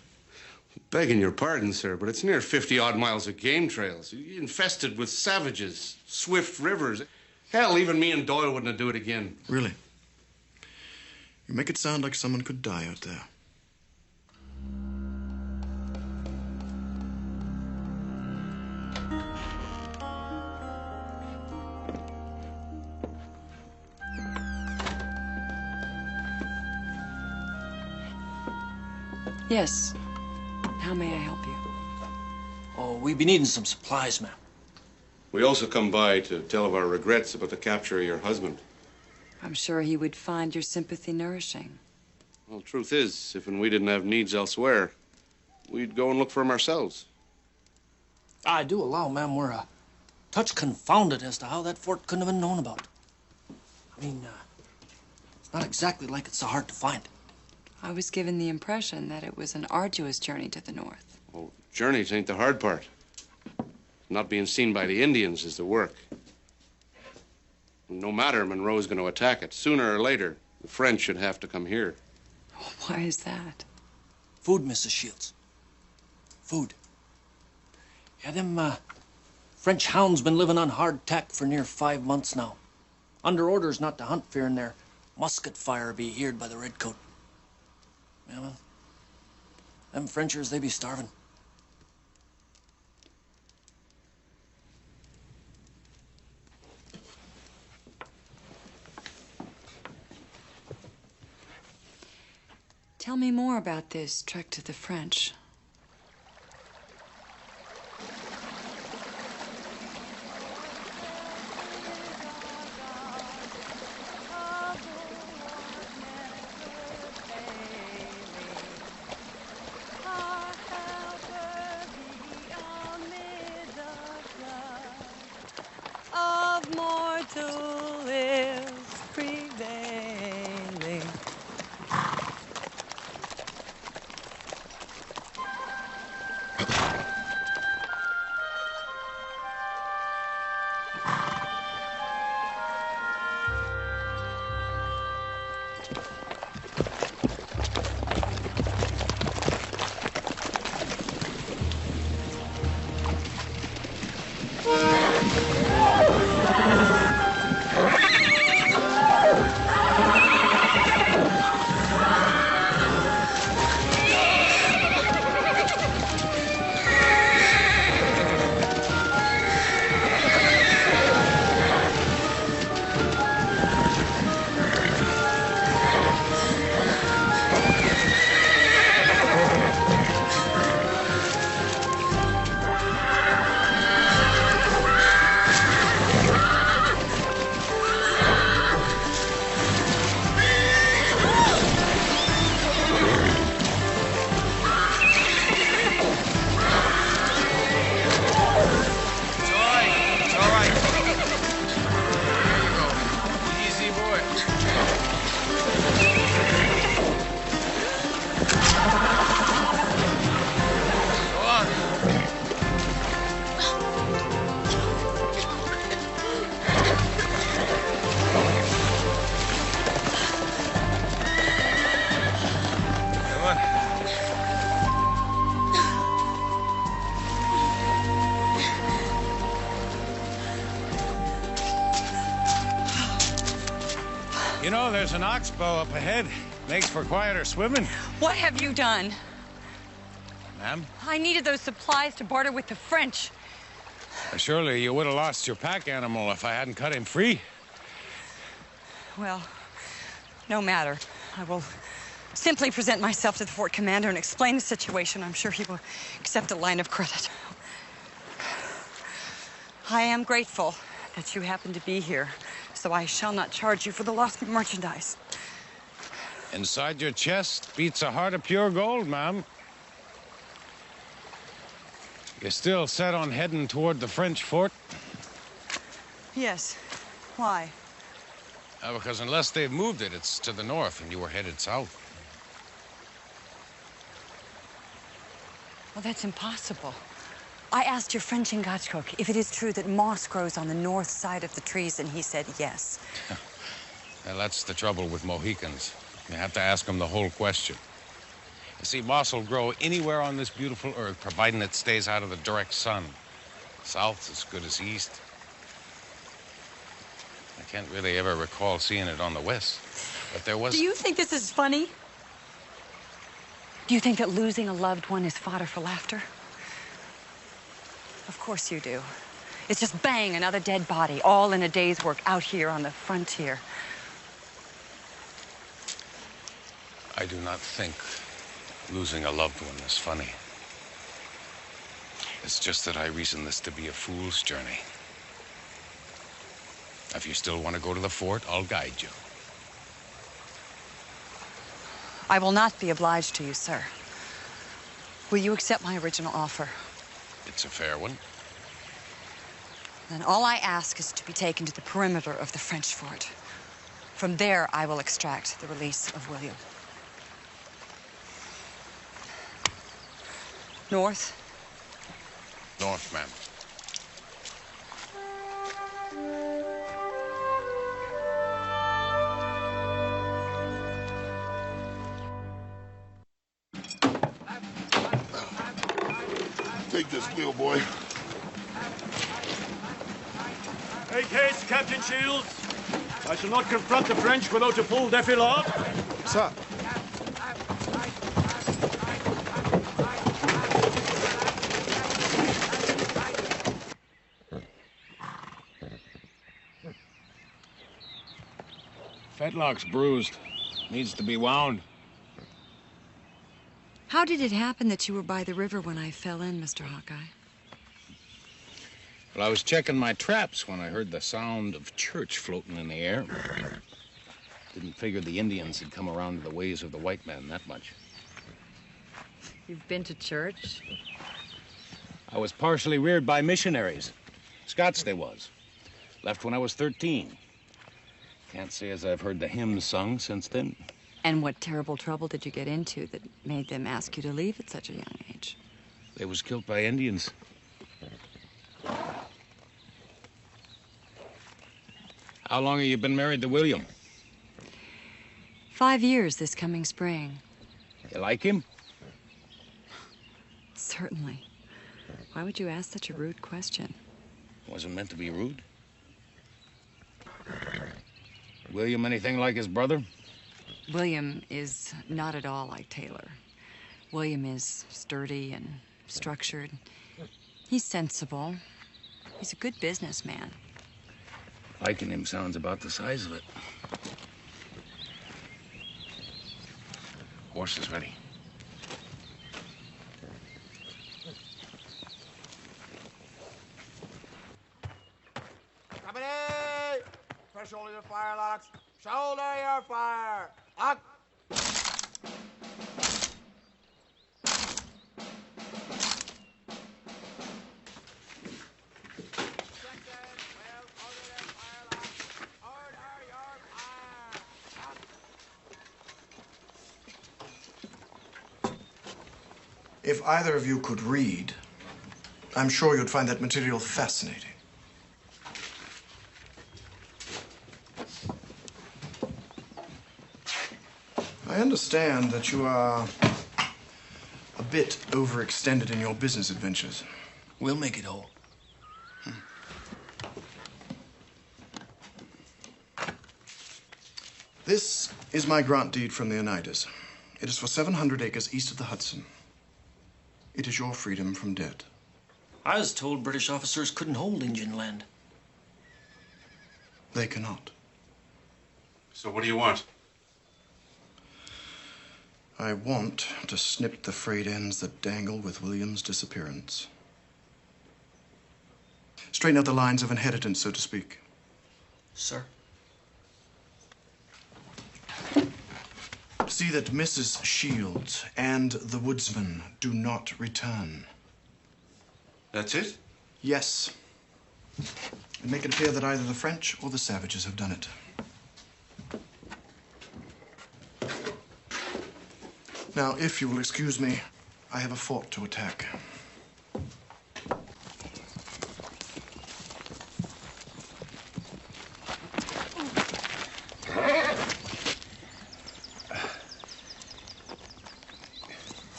Begging your pardon, sir, but it's near 50-odd miles of game trails. Infested with savages, swift rivers. Hell, even me and Doyle wouldn't do it again. Really? You make it sound like someone could die out there. Yes. How may I help you? Oh, we be needing some supplies, ma'am. We also come by to tell of our regrets about the capture of your husband. I'm sure he would find your sympathy nourishing. Well, the truth is, if we didn't have needs elsewhere, we'd go and look for him ourselves. I do allow, ma'am, we're a touch confounded as to how that fort couldn't have been known about. I mean, it's not exactly like it's so hard to find. I was given the impression that it was an arduous journey to the north. Well, journeys ain't the hard part. Not being seen by the Indians is the work. No matter, Monroe's going to attack it. Sooner or later, the French should have to come here. Why is that? Food, Mrs. Shields. Food. Yeah, them French hounds been living on hard tack for near 5 months now. Under orders not to hunt, fearing their musket fire be heard by the redcoat. Yeah, well, them Frenchers, they be starving. Tell me more about this trek to the French. Of mortal ills prevailing. You know, there's an oxbow up ahead. Makes for quieter swimming. What have you done? Ma'am? I needed those supplies to barter with the French. Surely you would have lost your pack animal if I hadn't cut him free. Well, no matter. I will simply present myself to the fort commander and explain the situation. I'm sure he will accept a line of credit. I am grateful that you happen to be here, so I shall not charge you for the lost merchandise. Inside your chest beats a heart of pure gold, ma'am. You're still set on heading toward the French fort? Yes. Why? Because unless they've moved it, it's to the north, and you were headed south. Well, that's impossible. I asked your French Ingachcook if it is true that moss grows on the north side of the trees, and he said yes. Well, that's the trouble with Mohicans. You have to ask them the whole question. You see, moss will grow anywhere on this beautiful earth, providing it stays out of the direct sun. South's as good as east. I can't really ever recall seeing it on the west, but there was... Do you think this is funny? Do you think that losing a loved one is fodder for laughter? Of course you do. It's just bang, another dead body, all in a day's work out here on the frontier. I do not think losing a loved one is funny. It's just that I reason this to be a fool's journey. If you still want to go to the fort, I'll guide you. I will not be obliged to you, sir. Will you accept my original offer? It's a fair one. Then all I ask is to be taken to the perimeter of the French fort. From there, I will extract the release of William. North? North, ma'am. Take this wheel, boy. Make haste, Captain Shields. I shall not confront the French without a full defilade. Sir. Fetlock's bruised. Needs to be wound. How did it happen that you were by the river when I fell in, Mr. Hawkeye? Well, I was checking my traps when I heard the sound of church floating in the air. Didn't figure the Indians had come around to the ways of the white man that much. You've been to church? I was partially reared by missionaries. Scots they was. Left when I was 13. Can't say as I've heard the hymns sung since then. And what terrible trouble did you get into that made them ask you to leave at such a young age? They was killed by Indians. How long have you been married to William? 5 years this coming spring. You like him? Certainly. Why would you ask such a rude question? Wasn't meant to be rude. William anything like his brother? William is not at all like Taylor. William is sturdy and structured. He's sensible. He's a good businessman. Liking him sounds about the size of it. Horse is ready. Company! Press shoulder your firelocks. Shoulder your fire. Lock. If either of you could read, I'm sure you'd find that material fascinating. I understand that you are a bit overextended in your business adventures. We'll make it whole. This is my grant deed from the Oneidas. It is for 700 acres east of the Hudson. It is your freedom from debt. I was told British officers couldn't hold Indian land. They cannot. So what do you want? I want to snip the frayed ends that dangle with William's disappearance. Straighten out the lines of inheritance, so to speak. Sir? See that Mrs. Shields and the woodsman do not return. That's it? Yes. And make it appear that either the French or the savages have done it. Now, if you will excuse me, I have a fort to attack.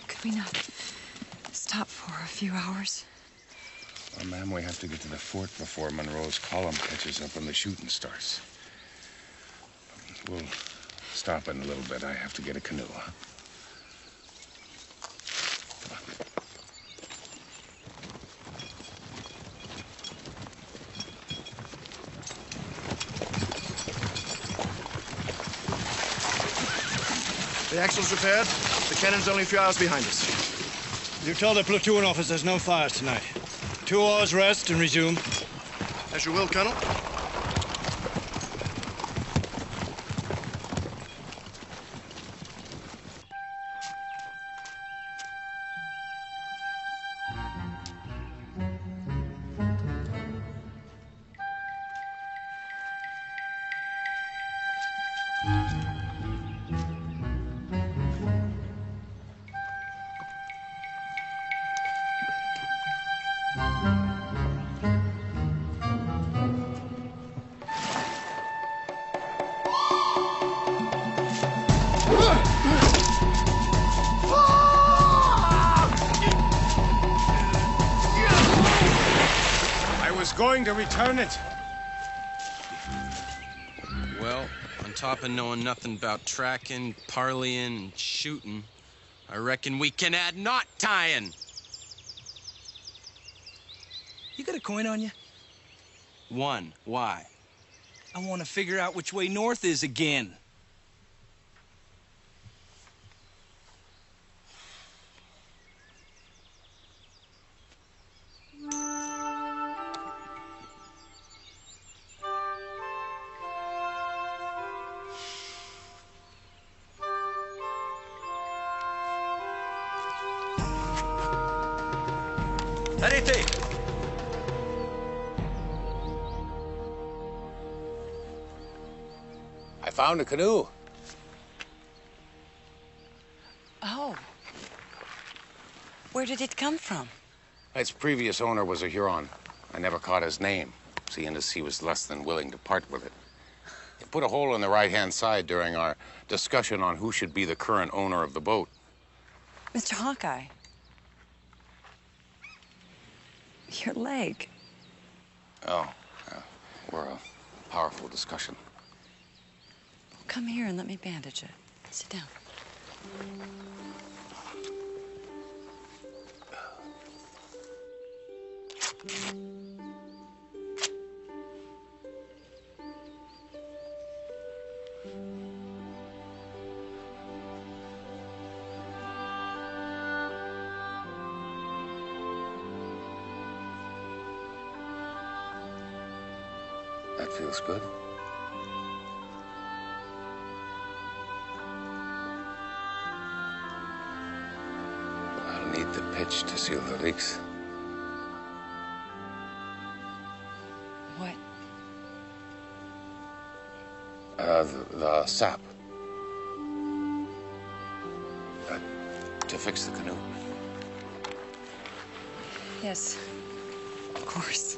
Could we not stop for a few hours? Well, ma'am, we have to get to the fort before Monroe's column catches up and the shooting starts. We'll stop in a little bit. I have to get a canoe. The axle's repaired. The cannon's only a few hours behind us. You tell the platoon officers no fires tonight. 2 hours rest and resume. As you will, Colonel. Going to return it. Well, on top of knowing nothing about tracking, parleying, and shooting, I reckon we can add knot tying. You got a coin on you? One. Why? I want to figure out which way north is again. I found a canoe. Oh. Where did it come from? Its previous owner was a Huron. I never caught his name, seeing as he was less than willing to part with it. It put a hole in the right-hand side during our discussion on who should be the current owner of the boat. Mr. Hawkeye. Your leg. Oh, we're a powerful discussion. Come here and let me bandage it. Sit down. That feels good. I'll need the pitch to seal the leaks. What? The sap. To fix the canoe. Yes, of course.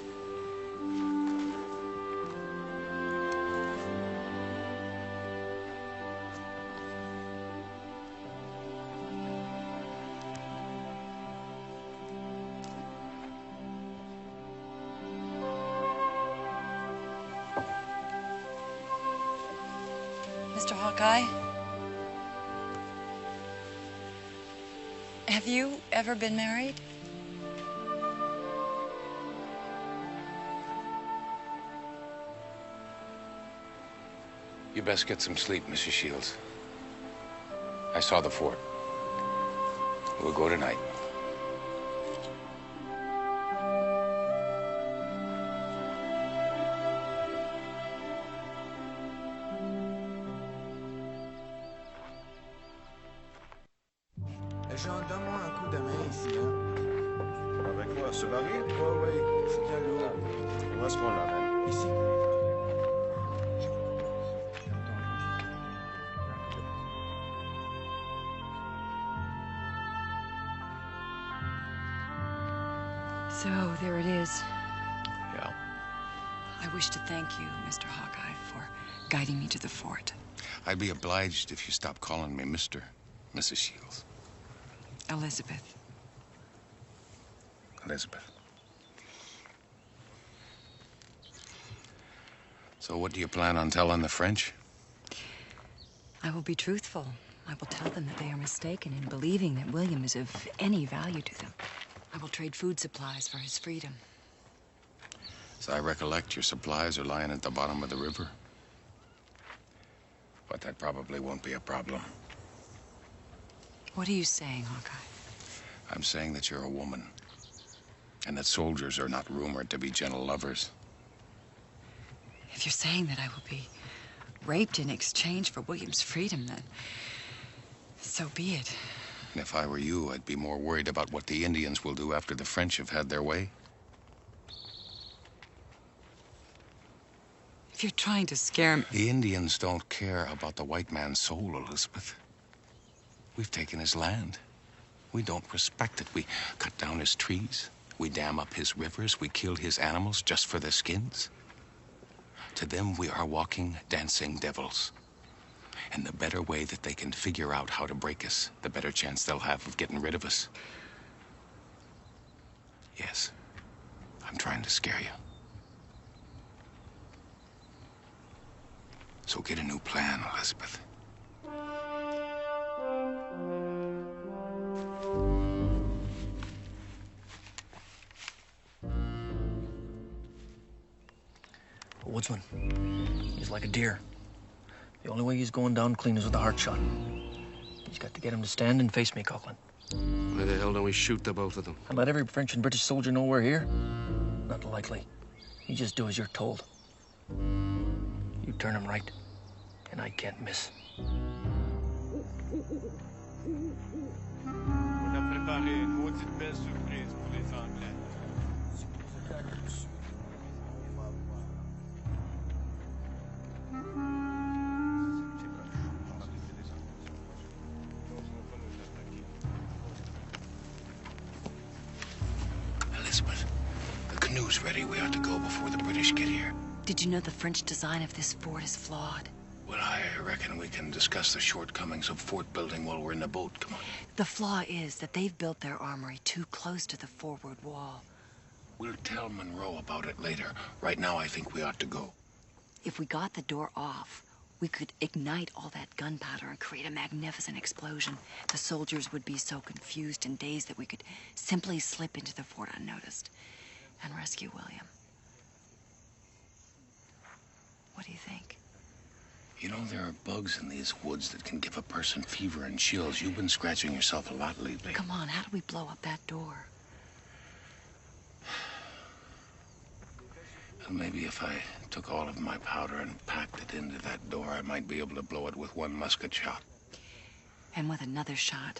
Mr. Hawkeye, have you ever been married? You best get some sleep, Mrs. Shields. I saw the fort. We'll go tonight. Jean, donne-moi un coup de main ici, hein. Avec moi, ce baril? Oui, oui, c'est bien lourd. Où est-ce qu'on l'amène? Ici. So, there it is. Yeah. I wish to thank you, Mr. Hawkeye, for guiding me to the fort. I'd be obliged if you stopped calling me Mr. Mrs. Shields. Elizabeth. Elizabeth. So what do you plan on telling the French? I will be truthful. I will tell them that they are mistaken in believing that William is of any value to them. I will trade food supplies for his freedom. As I recollect, your supplies are lying at the bottom of the river. But that probably won't be a problem. What are you saying, Hawkeye? I'm saying that you're a woman, and that soldiers are not rumored to be gentle lovers. If you're saying that I will be raped in exchange for William's freedom, then so be it. And if I were you, I'd be more worried about what the Indians will do after the French have had their way. If you're trying to scare me... The Indians don't care about the white man's soul, Elizabeth. We've taken his land. We don't respect it. We cut down his trees. We dam up his rivers. We kill his animals just for their skins. To them, we are walking, dancing devils. And the better way that they can figure out how to break us, the better chance they'll have of getting rid of us. Yes, I'm trying to scare you. So get a new plan, Elizabeth. A woodsman. He's like a deer. The only way he's going down clean is with a heart shot. He's got to get him to stand and face me, Coughlin. Why the hell don't we shoot the both of them? And let every French and British soldier know we're here? Not likely. You just do as you're told. You turn him right, and I can't miss. On a préparé une maudite belle surprise pour les Anglais. Elizabeth, the canoe's ready. We ought to go before the British get here. Did you know the French design of this fort is flawed? Well, I reckon we can discuss the shortcomings of fort building while we're in the boat. Come on. The flaw is that they've built their armory too close to the forward wall. We'll tell Monroe about it later. Right now, I think we ought to go. If we got the door off, we could ignite all that gunpowder and create a magnificent explosion. The soldiers would be so confused and dazed that we could simply slip into the fort unnoticed and rescue William. What do you think? You know, there are bugs in these woods that can give a person fever and chills. You've been scratching yourself a lot lately. Come on, how do we blow up that door? Well, maybe if I took all of my powder and packed it into that door, I might be able to blow it with one musket shot. And with another shot,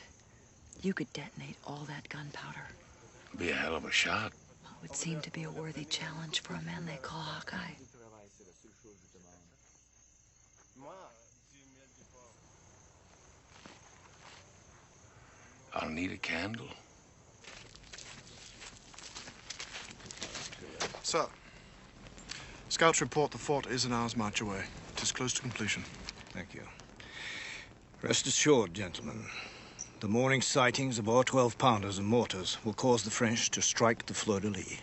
you could detonate all that gunpowder. Be a hell of a shot. It would seem to be a worthy challenge for a man they call Hawkeye. I'll need a candle. Sir, scouts report the fort is an hour's march away. It is close to completion. Thank you. Rest assured, gentlemen, the morning sightings of our 12-pounders and mortars will cause the French to strike the fleur-de-lis.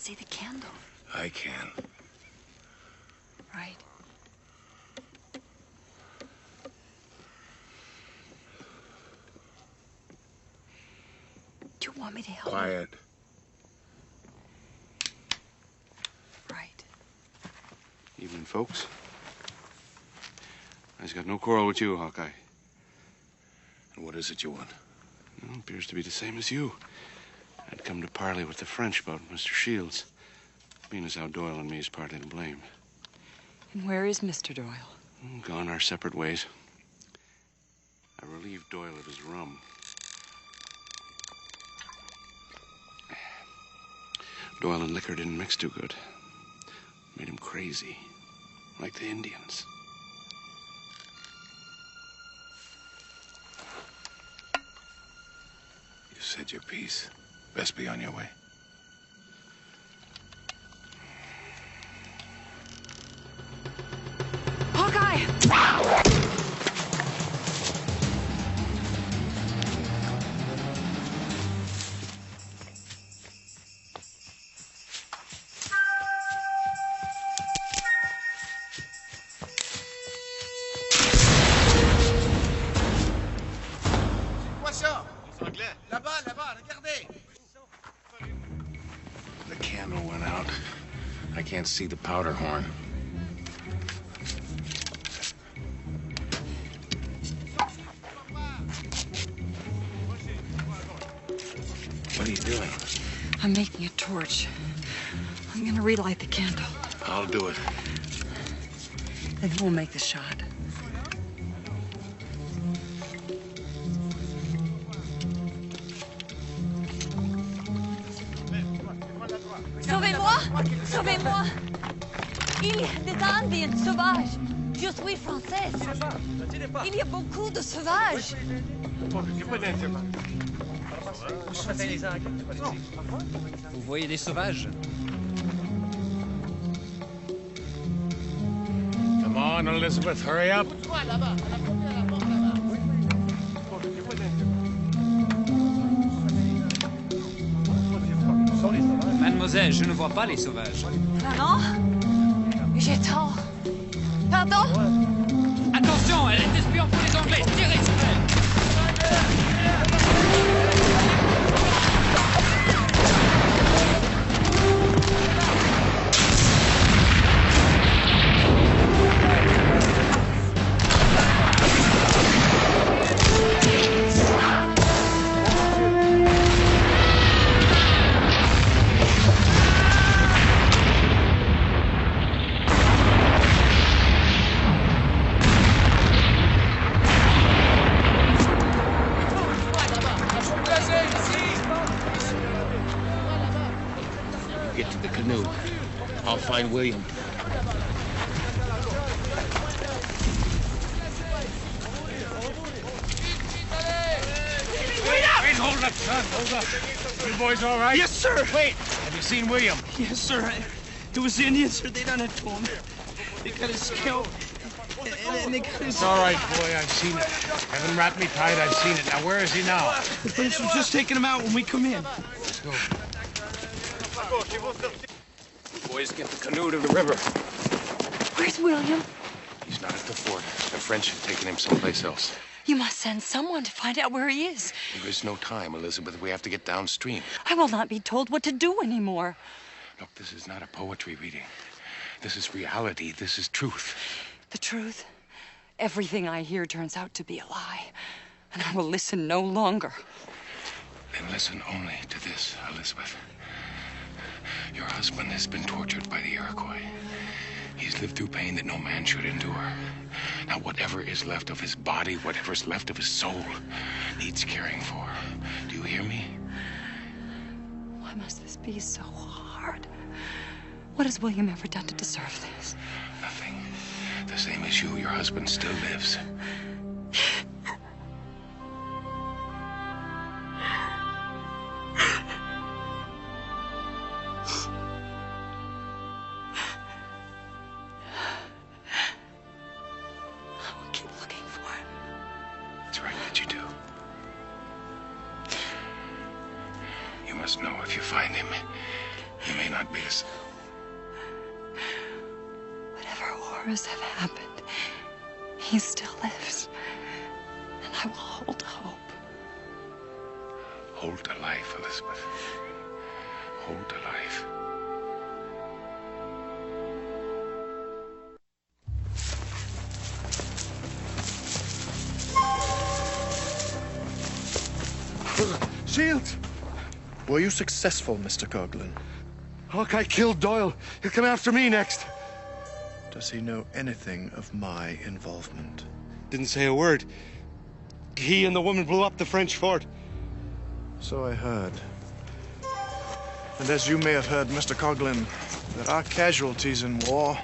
see the candle. I can. Right. Do you want me to help? Quiet. Right. Evening, folks. I've got no quarrel with you, Hawkeye. And what is it you want? Well, appears to be the same as you. I'd come to parley with the French about Mr. Shields. Being as how Doyle and me is partly to blame. And where is Mr. Doyle? Gone our separate ways. I relieved Doyle of his rum. Doyle and liquor didn't mix too good. Made him crazy, like the Indians. You said your piece. Best be on your way. Hawkeye! Quoi ça? Là-bas, là-bas, regardez! The candle went out. I can't see the powder horn. What are you doing? I'm making a torch. I'm gonna relight the candle. I'll do it. Then we'll make the shot. Sauvez-moi! Sauvez-moi! Il y a des Indiens sauvages. Je suis française. Il y a beaucoup de sauvages. Vous voyez des sauvages? Come on, Elizabeth, hurry up. Mademoiselle, je ne vois pas les sauvages. Pardon? J'ai tort. Pardon? Attention, elle est espion pour les Anglais. Tirez sur elle. Get to the canoe. I'll find William. Wait, hold up, son, hold up. You boys all right? Yes, sir. Wait, have you seen William? Yes, sir. It was the Indians, sir. They done it to him. They cut his scalp. And they cut his... It's all right, boy, I've seen it. Have him wrap me tight, I've seen it. Now, where is he now? The police were just taking him out when we come in. Let's go. Boys, get the canoe to the river. Where's William? He's not at the fort. The French have taken him someplace else. You must send someone to find out where he is. There is no time, Elizabeth. We have to get downstream. I will not be told what to do anymore. Look, this is not a poetry reading. This is reality. This is truth. The truth? Everything I hear turns out to be a lie. And I will listen no longer. Then listen only to this, Elizabeth. Your husband has been tortured by the Iroquois. He's lived through pain that no man should endure. Now, whatever is left of his body, whatever's left of his soul, needs caring for. Do you hear me? Why must this be so hard? What has William ever done to deserve this? Nothing. The same as you, your husband still lives. He may not be as... Whatever horrors have happened, he still lives. And I will hold hope. Hold to life, Elizabeth. Hold to life. Shields! Were you successful, Mr. Coughlin? Hawkeye killed Doyle. He'll come after me next. Does he know anything of my involvement? Didn't say a word. He and the woman blew up the French fort. So I heard. And as you may have heard, Mr. Coughlin, there are casualties in war.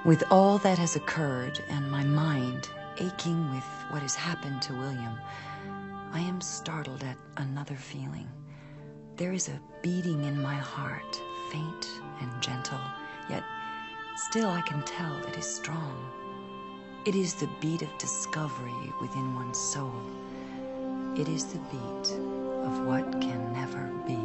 With all that has occurred and my mind aching with what has happened to William, I am startled at another feeling. There is a beating in my heart, faint and gentle, yet still I can tell it is strong. It is the beat of discovery within one's soul. It is the beat of what can never be.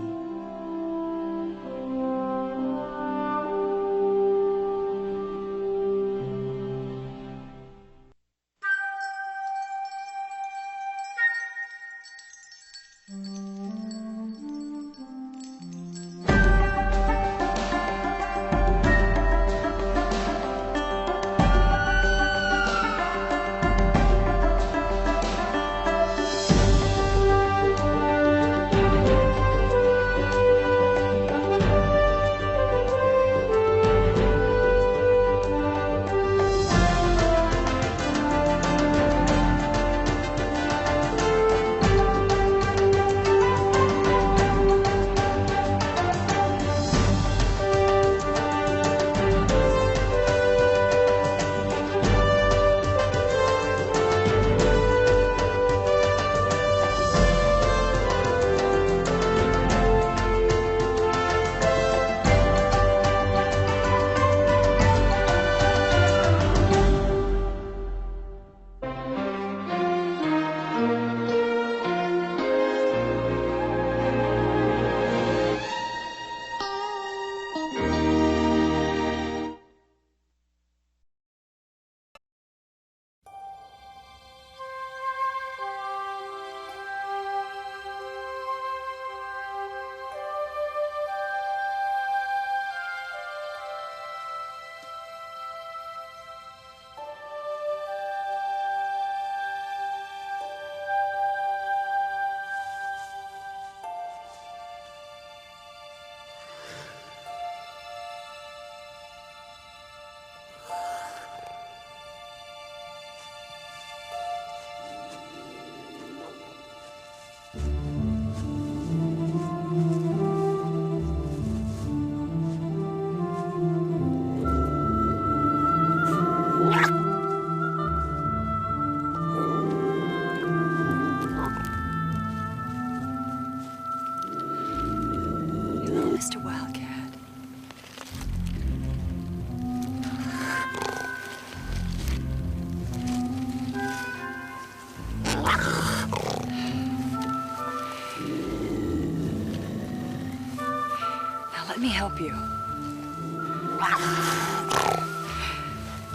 Let me help you.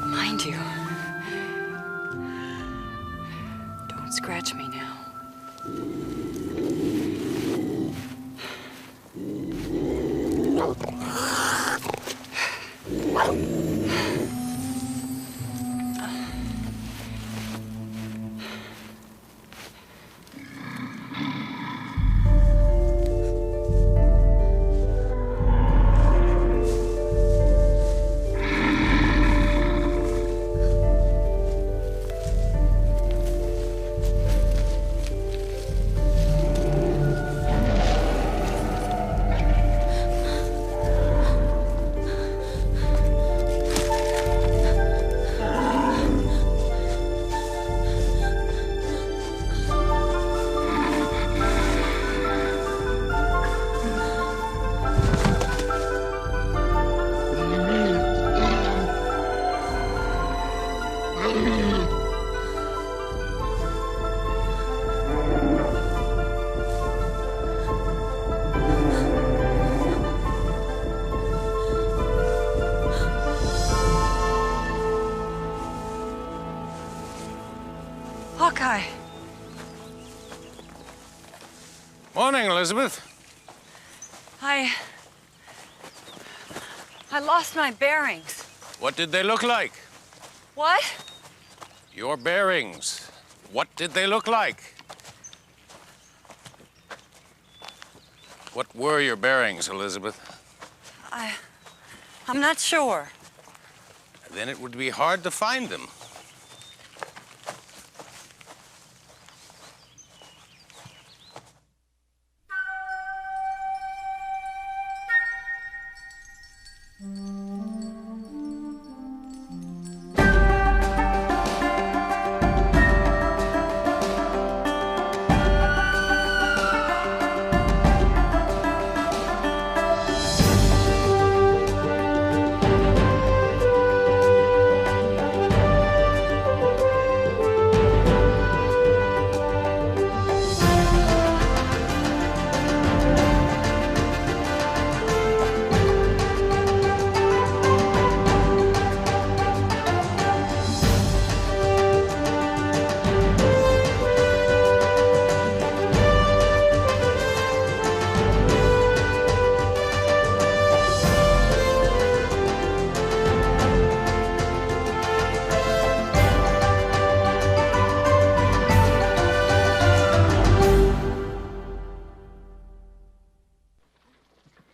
Mind you, don't scratch me now. Hawkeye. Morning, Elizabeth. I lost my bearings. What did they look like? What? Your bearings. What did they look like? What were your bearings, Elizabeth? I'm not sure. Then it would be hard to find them.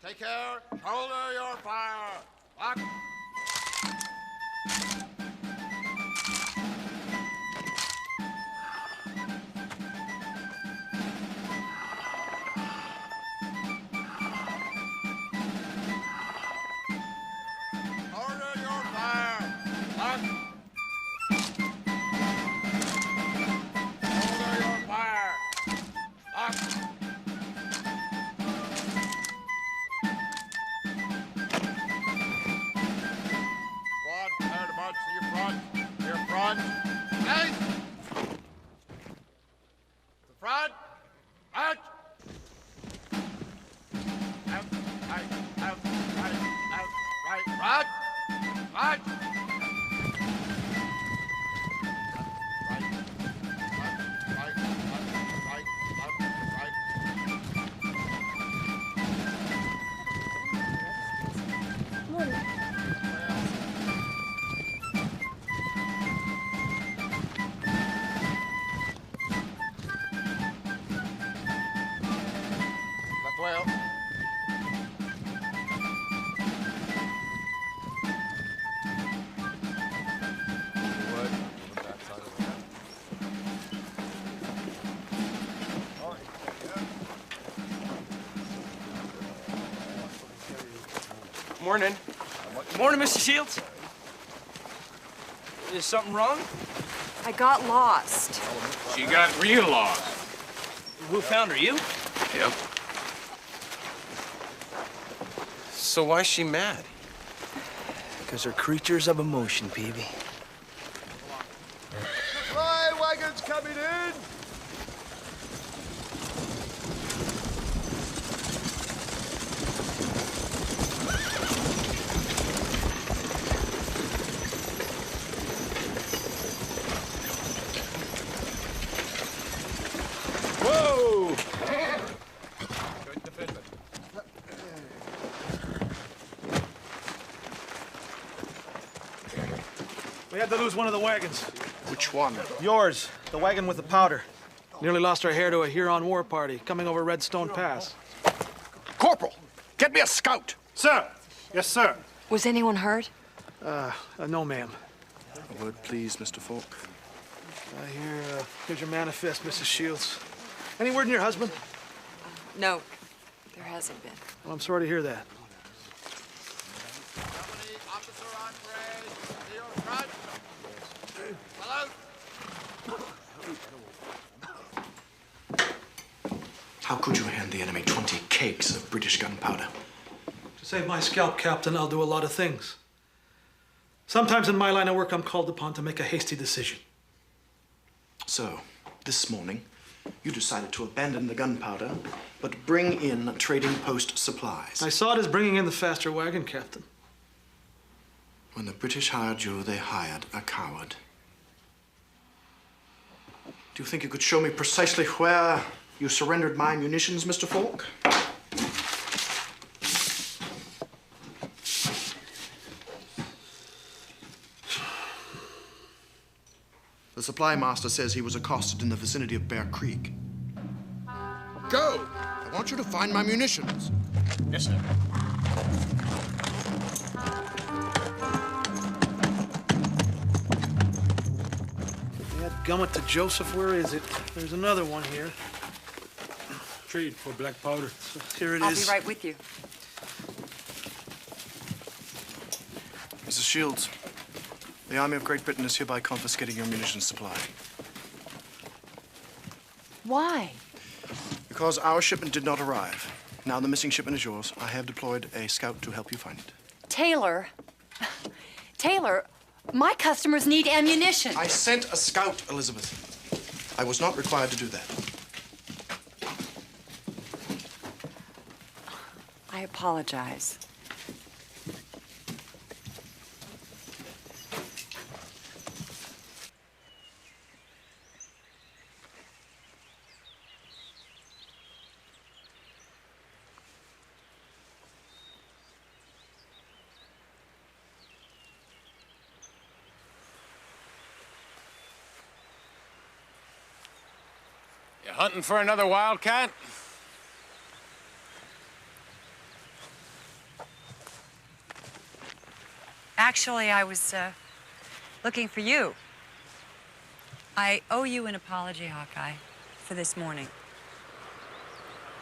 Take care. Shoulder your fire. Lock. Shoulder your fire. Lock. Shoulder your fire. Lock. To your front. Hey! The front. Out. Out. Right. Out. Right. Out. Right. Front. Front. Well. Morning. Morning, Mr. Shields. Is something wrong? I got lost. She got real lost. Who found her, you? Yep. So why's she mad? Because they're creatures of emotion, Peavy. Supply wagons coming in. Whoa! We had to lose one of the wagons. Which one? Yours, the wagon with the powder. Nearly lost our hair to a Huron war party coming over Redstone Pass. Corporal, get me a scout. Sir. Yes, sir. Was anyone hurt? No, ma'am. A word, please, Mr. Falk. Here's your manifest, Mrs. Shields. Any word in your husband? No, there hasn't been. Well, I'm sorry to hear that. How could you hand the enemy 20 kegs of British gunpowder? To save my scalp, Captain, I'll do a lot of things. Sometimes in my line of work, I'm called upon to make a hasty decision. So, this morning, you decided to abandon the gunpowder, but bring in trading post supplies. I saw it as bringing in the faster wagon, Captain. When the British hired you, they hired a coward. Do you think you could show me precisely where you surrendered my munitions, Mr. Falk? The supply master says he was accosted in the vicinity of Bear Creek. Go! I want you to find my munitions. Yes, sir. Gummit to Joseph, where is it? There's another one here. Trade for black powder. So here it I'll is. be right with you. Mrs. Shields, the Army of Great Britain is hereby confiscating your munitions supply. Why? Because our shipment did not arrive. Now the missing shipment is yours. I have deployed a scout to help you find it. Taylor. Taylor, my customers need ammunition. I sent a scout, Elizabeth. I was not required to do that. I apologize. You hunting for another wildcat? Actually, I was looking for you. I owe you an apology, Hawkeye, for this morning.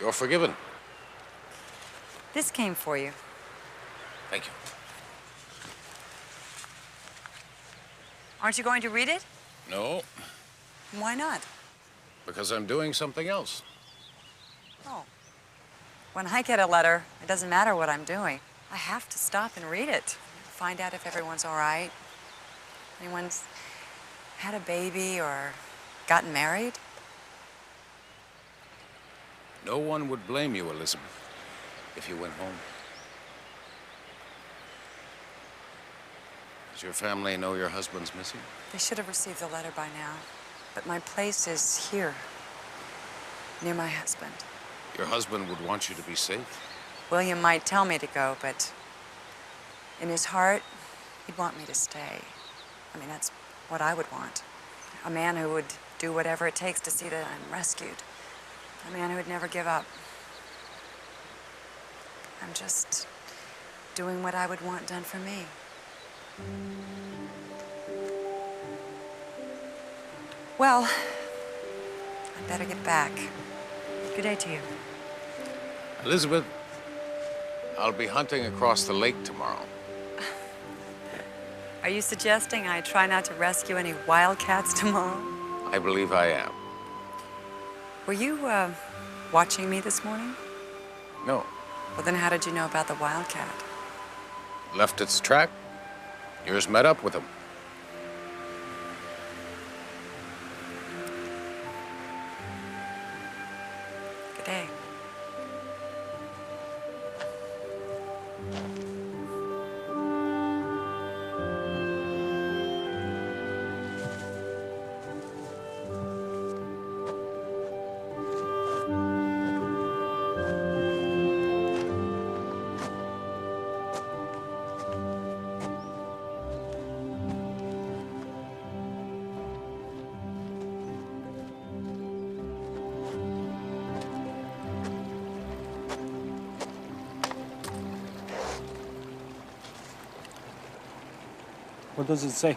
You're forgiven. This came for you. Thank you. Aren't you going to read it? No, Why not? because I'm doing something else. Oh. When I get a letter, it doesn't matter what I'm doing. I have to stop and read it. Find out if everyone's all right. Anyone's had a baby or gotten married. No one would blame you, Elizabeth, if you went home. Does your family know your husband's missing? They should have received the letter by now. But my place is here, near my husband. Your husband would want you to be safe. William might tell me to go, but in his heart, he'd want me to stay. I mean, that's what I would want. A man who would do whatever it takes to see that I'm rescued. A man who would never give up. I'm just doing what I would want done for me. Well, I'd better get back. Good day to you. Elizabeth, I'll be hunting across the lake tomorrow. Are you suggesting I try not to rescue any wildcats tomorrow? I believe I am. Were you, watching me this morning? No. Well, then how did you know about the wildcat? Left its track. Yours met up with him. Good day. What does it say?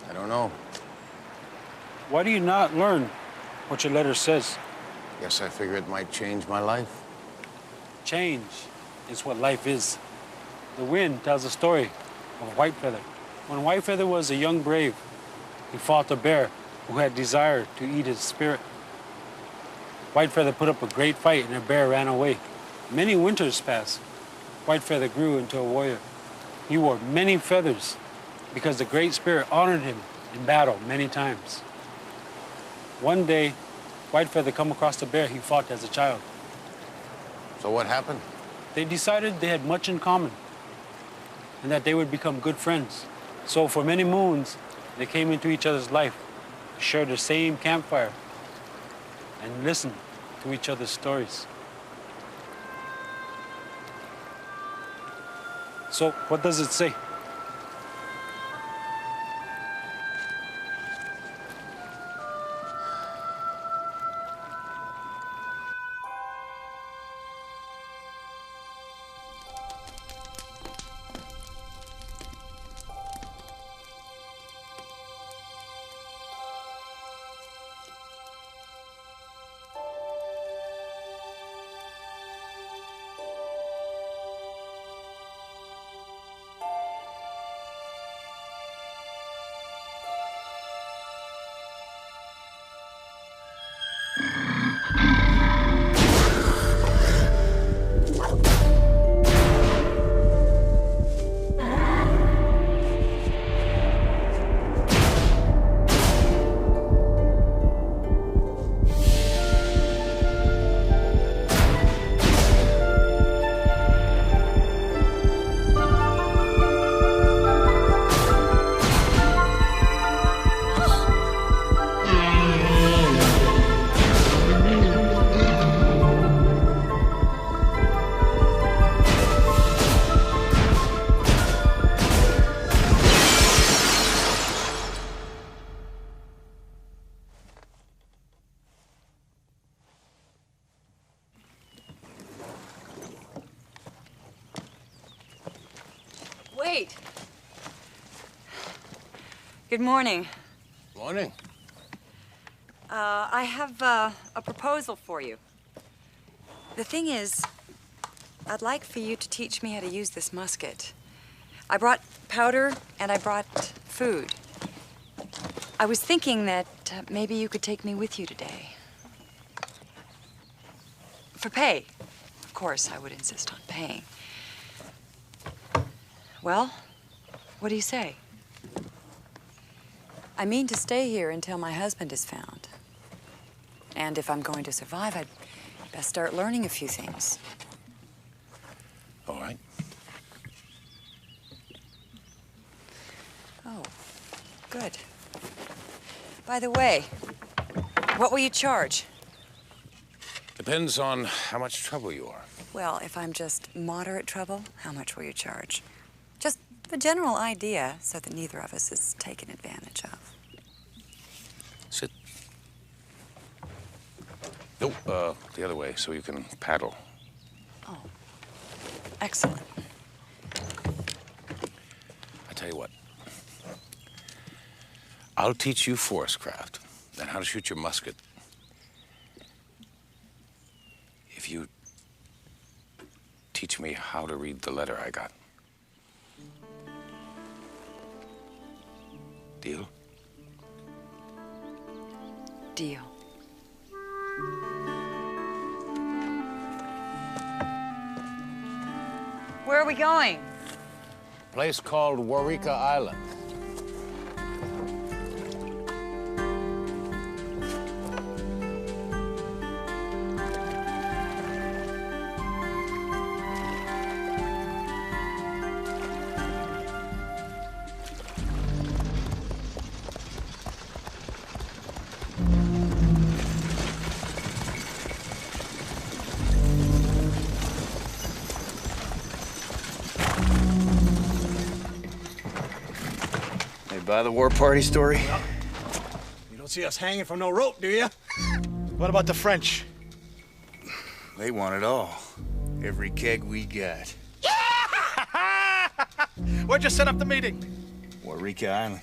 I don't know. Why do you not learn what your letter says? Guess I figure it might change my life. Change is what life is. The wind tells a story of Whitefeather. When Whitefeather was a young brave, he fought a bear who had desire to eat his spirit. Whitefeather put up a great fight and the bear ran away. Many winters passed. Whitefeather grew into a warrior. He wore many feathers because the Great Spirit honored him in battle many times. One day, Whitefeather come across the bear he fought as a child. So what happened? They decided they had much in common and that they would become good friends. So for many moons, they came into each other's life share the same campfire, and listen to each other's stories. So, what does it say? Wait. Good morning. Morning. I have a proposal for you. The thing is, I'd like for you to teach me how to use this musket. I brought powder and I brought food. I was thinking that maybe you could take me with you today. For pay. Of course, I would insist on paying. Well, what do you say? I mean to stay here until my husband is found. And if I'm going to survive, I'd best start learning a few things. All right. Oh, good. By the way, what will you charge? Depends on how much trouble you are. Well, if I'm just moderate trouble, how much will you charge? Just a general idea so that neither of us is taken advantage of. Sit. No, the other way, so you can paddle. Oh, excellent. I tell you what. I'll teach you forest craft and how to shoot your musket. If you teach me how to read the letter I got. Deal? Deal. Where are we going? Place called Waurika Island. Buy the war party story? You don't see us hanging from no rope, do you? What about the French? They want it all. Every keg we got. Where'd you set up the meeting? Waurika Island.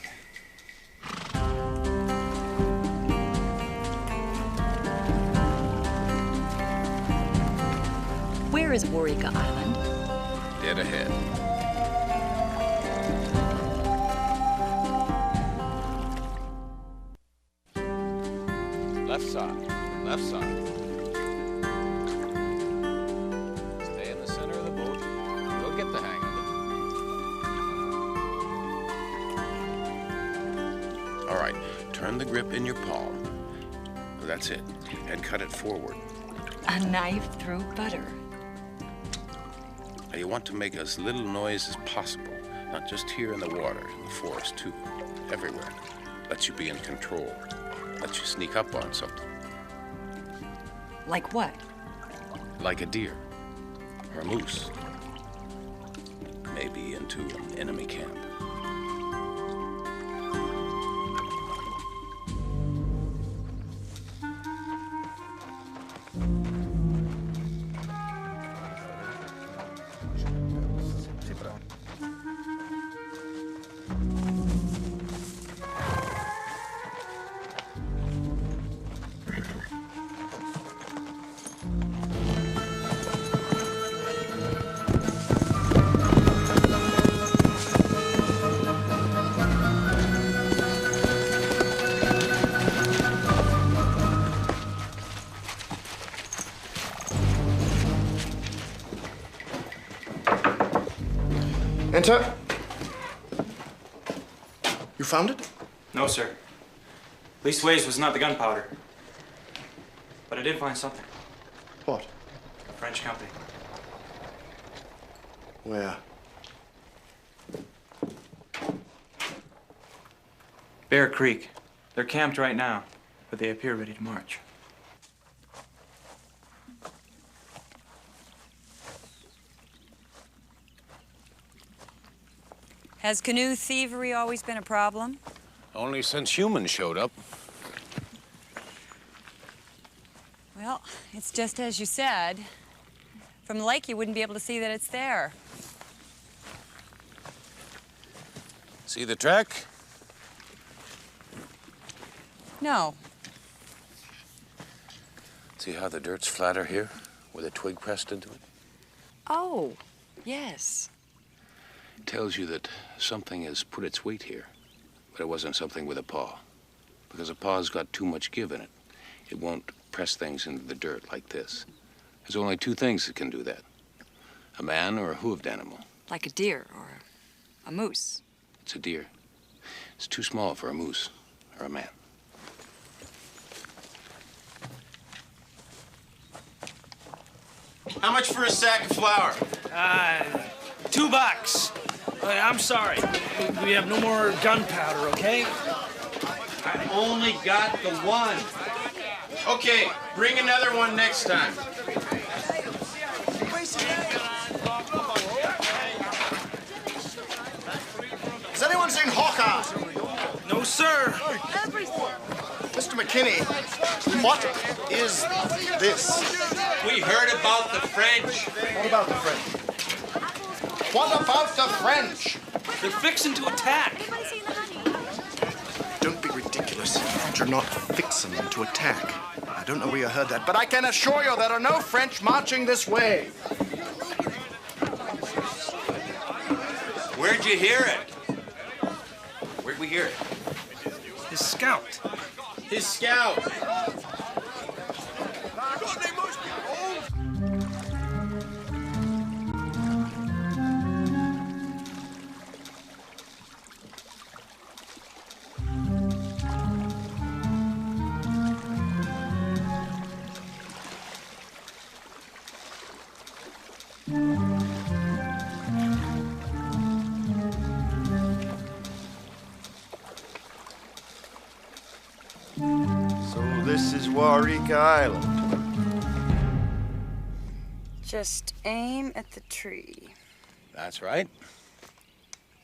Where is Waurika Island? Dead ahead. Left side, left side. Stay in the center of the boat. You'll get the hang of it. All right, turn the grip in your palm. That's it, and cut it forward. A knife through butter. Now you want to make as little noise as possible, not just here in the water, in the forest too, everywhere. Lets you be in control. Let you sneak up on something. Like what? Like a deer or a moose. Maybe into an enemy camp. Enter. You found it? No, sir. Leastways was not the gunpowder. But I did find something. What? A French company. Where? Bear Creek. They're camped right now, but they appear ready to march. Has canoe thievery always been a problem? Only since humans showed up. Well, it's just as you said. From the lake, you wouldn't be able to see that it's there. See the track? No. See how the dirt's flatter here, with a twig pressed into it? Oh, yes. It tells you that something has put its weight here, but it wasn't something with a paw. Because a paw's got too much give in it. It won't press things into the dirt like this. There's only two things that can do that. A man or a hooved animal. Like a deer or a moose. It's a deer. It's too small for a moose or a man. How much for a sack of flour? $2. I'm sorry. We have no more gunpowder, okay? I only got the one. Okay, bring another one next time. Has anyone seen Hawkeye? No, sir. Mr. McKinney, what is this? We heard about the French. What about the French? What about the French? They're fixing to attack. Don't be ridiculous. You're not fixing them to attack. I don't know where you heard that, but I can assure you there are no French marching this way. Where'd you hear it? Where'd we hear it? His scout. His scout. Eureka Island. Just aim at the tree. That's right.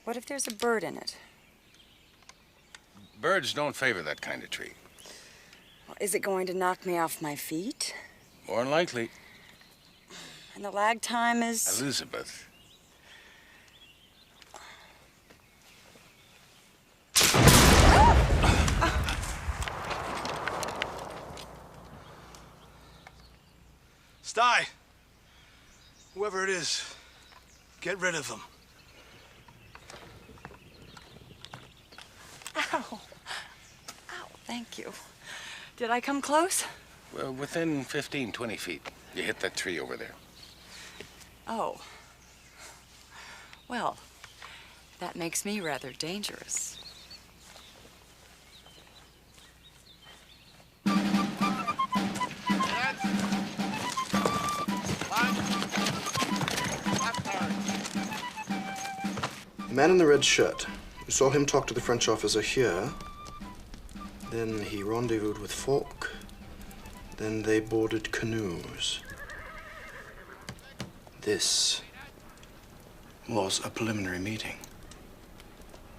What if there's a bird in it? Birds don't favor that kind of tree. Well, is it going to knock me off my feet? More than likely. And the lag time is... Elizabeth. Sty! Whoever it is, get rid of them. Ow. Ow, thank you. Did I come close? Well, within 15, 20 feet. You hit that tree over there. Oh. Well, that makes me rather dangerous. The man in the red shirt. You saw him talk to the French officer here. Then he rendezvoused with Falk. Then they boarded canoes. This was a preliminary meeting.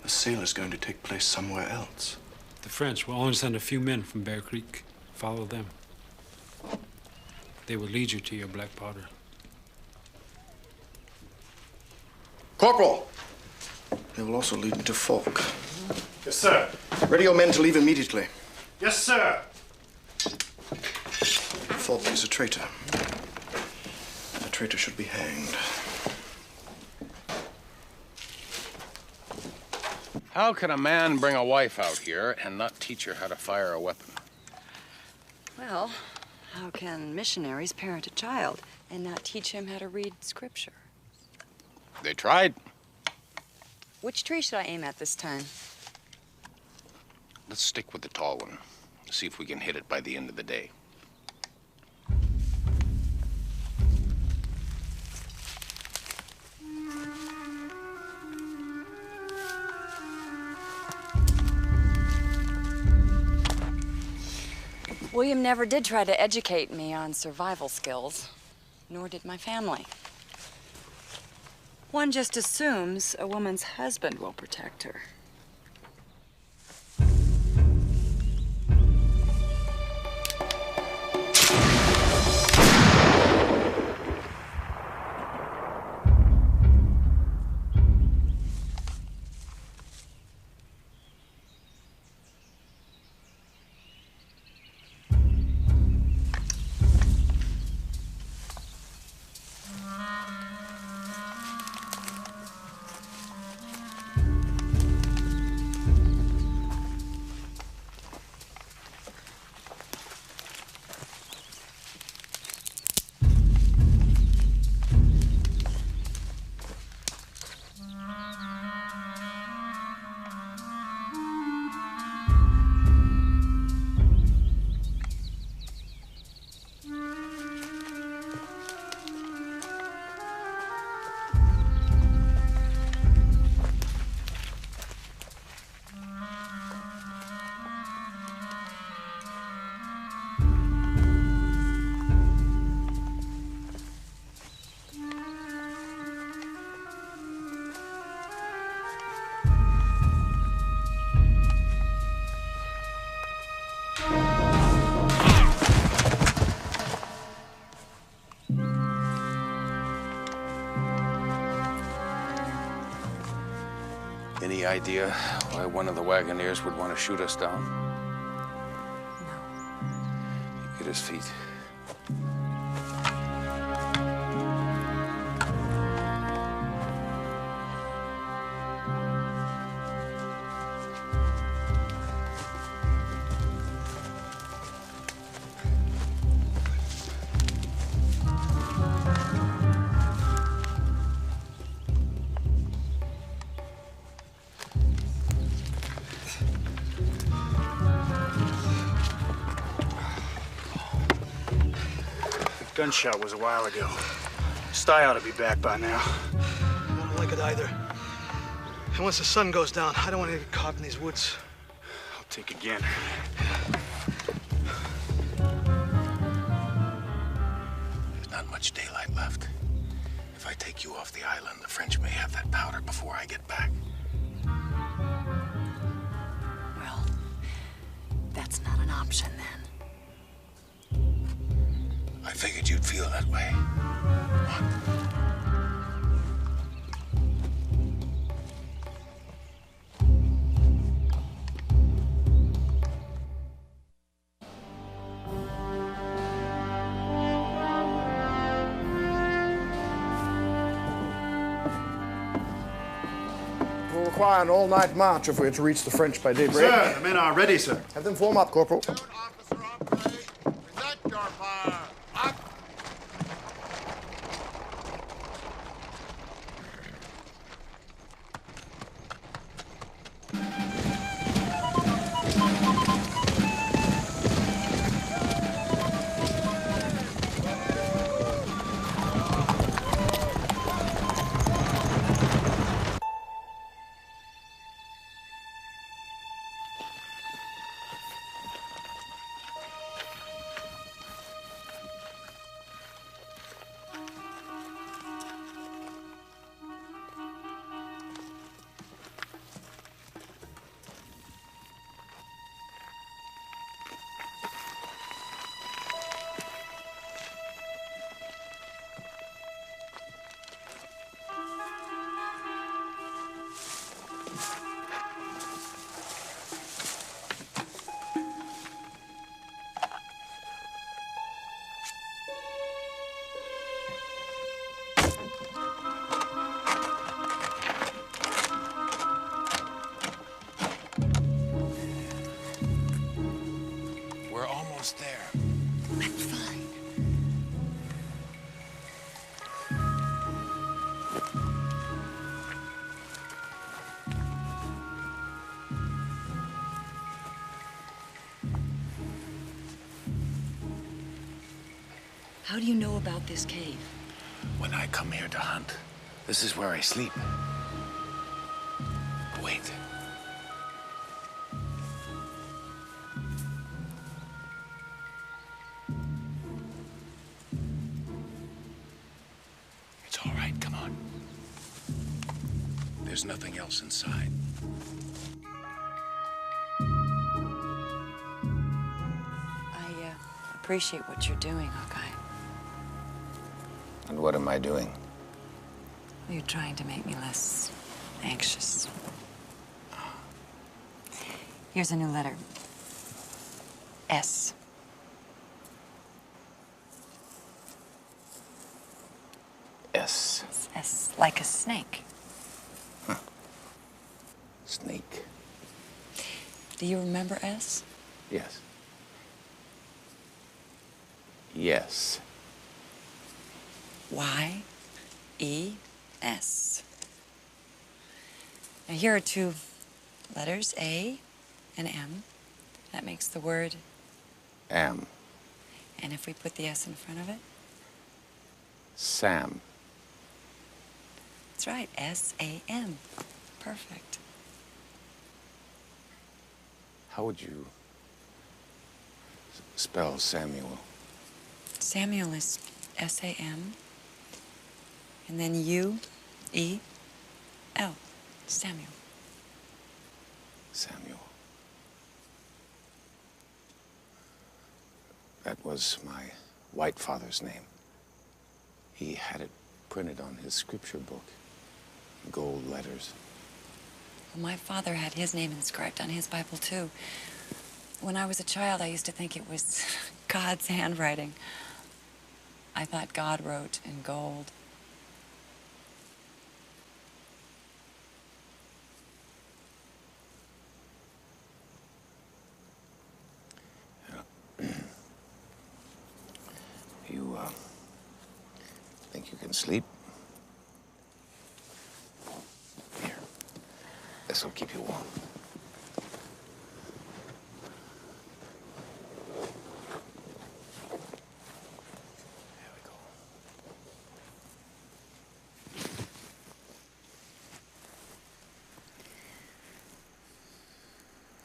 The sale is going to take place somewhere else. The French will only send a few men from Bear Creek. Follow them. They will lead you to your black powder. Corporal! They will also lead me to Falk. Yes, sir. Ready your men to leave immediately. Yes, sir. Falk is a traitor. A traitor should be hanged. How can a man bring a wife out here and not teach her how to fire a weapon? Well, how can missionaries parent a child and not teach him how to read scripture? They tried. Which tree should I aim at this time? Let's stick with the tall one. See if we can hit it by the end of the day. William never did try to educate me on survival skills, nor did my family. One just assumes a woman's husband will protect her. Any idea why one of the wagoneers would want to shoot us down? No. Get his feet. Gunshot was a while ago. Sty ought to be back by now. I don't like it either. And once the sun goes down, I don't want to get caught in these woods. I'll take again. There's not much daylight left. If I take you off the island, the French may have that powder before I get back. Well, that's not an option then. I figured you'd feel that way. We'll require an all-night march if we're to reach the French by daybreak. Sir, the men are ready, sir. Have them form up, Corporal. We're almost there. I'm fine. How do you know about this cave? When I come here to hunt, this is where I sleep. Wait. It's all right, come on. There's nothing else inside. I appreciate what you're doing, Hawkeye. And what am I doing? You're trying to make me less anxious. Here's a new letter. S. S. S, like a snake. Huh. Snake. Do you remember S? Yes. Yes. Y-E-S. Now here are two letters, A and M. That makes the word Am. And if we put the S in front of it? Sam. That's right, S-A-M. Perfect. How would you spell Samuel? Samuel is S-A-M. And then U-E-L. Samuel. Samuel. That was my white father's name. He had it printed on his scripture book, in gold letters. Well, my father had his name inscribed on his Bible, too. When I was a child, I used to think it was God's handwriting. I thought God wrote in gold. You, think you can sleep? Here. This'll keep you warm. There we go.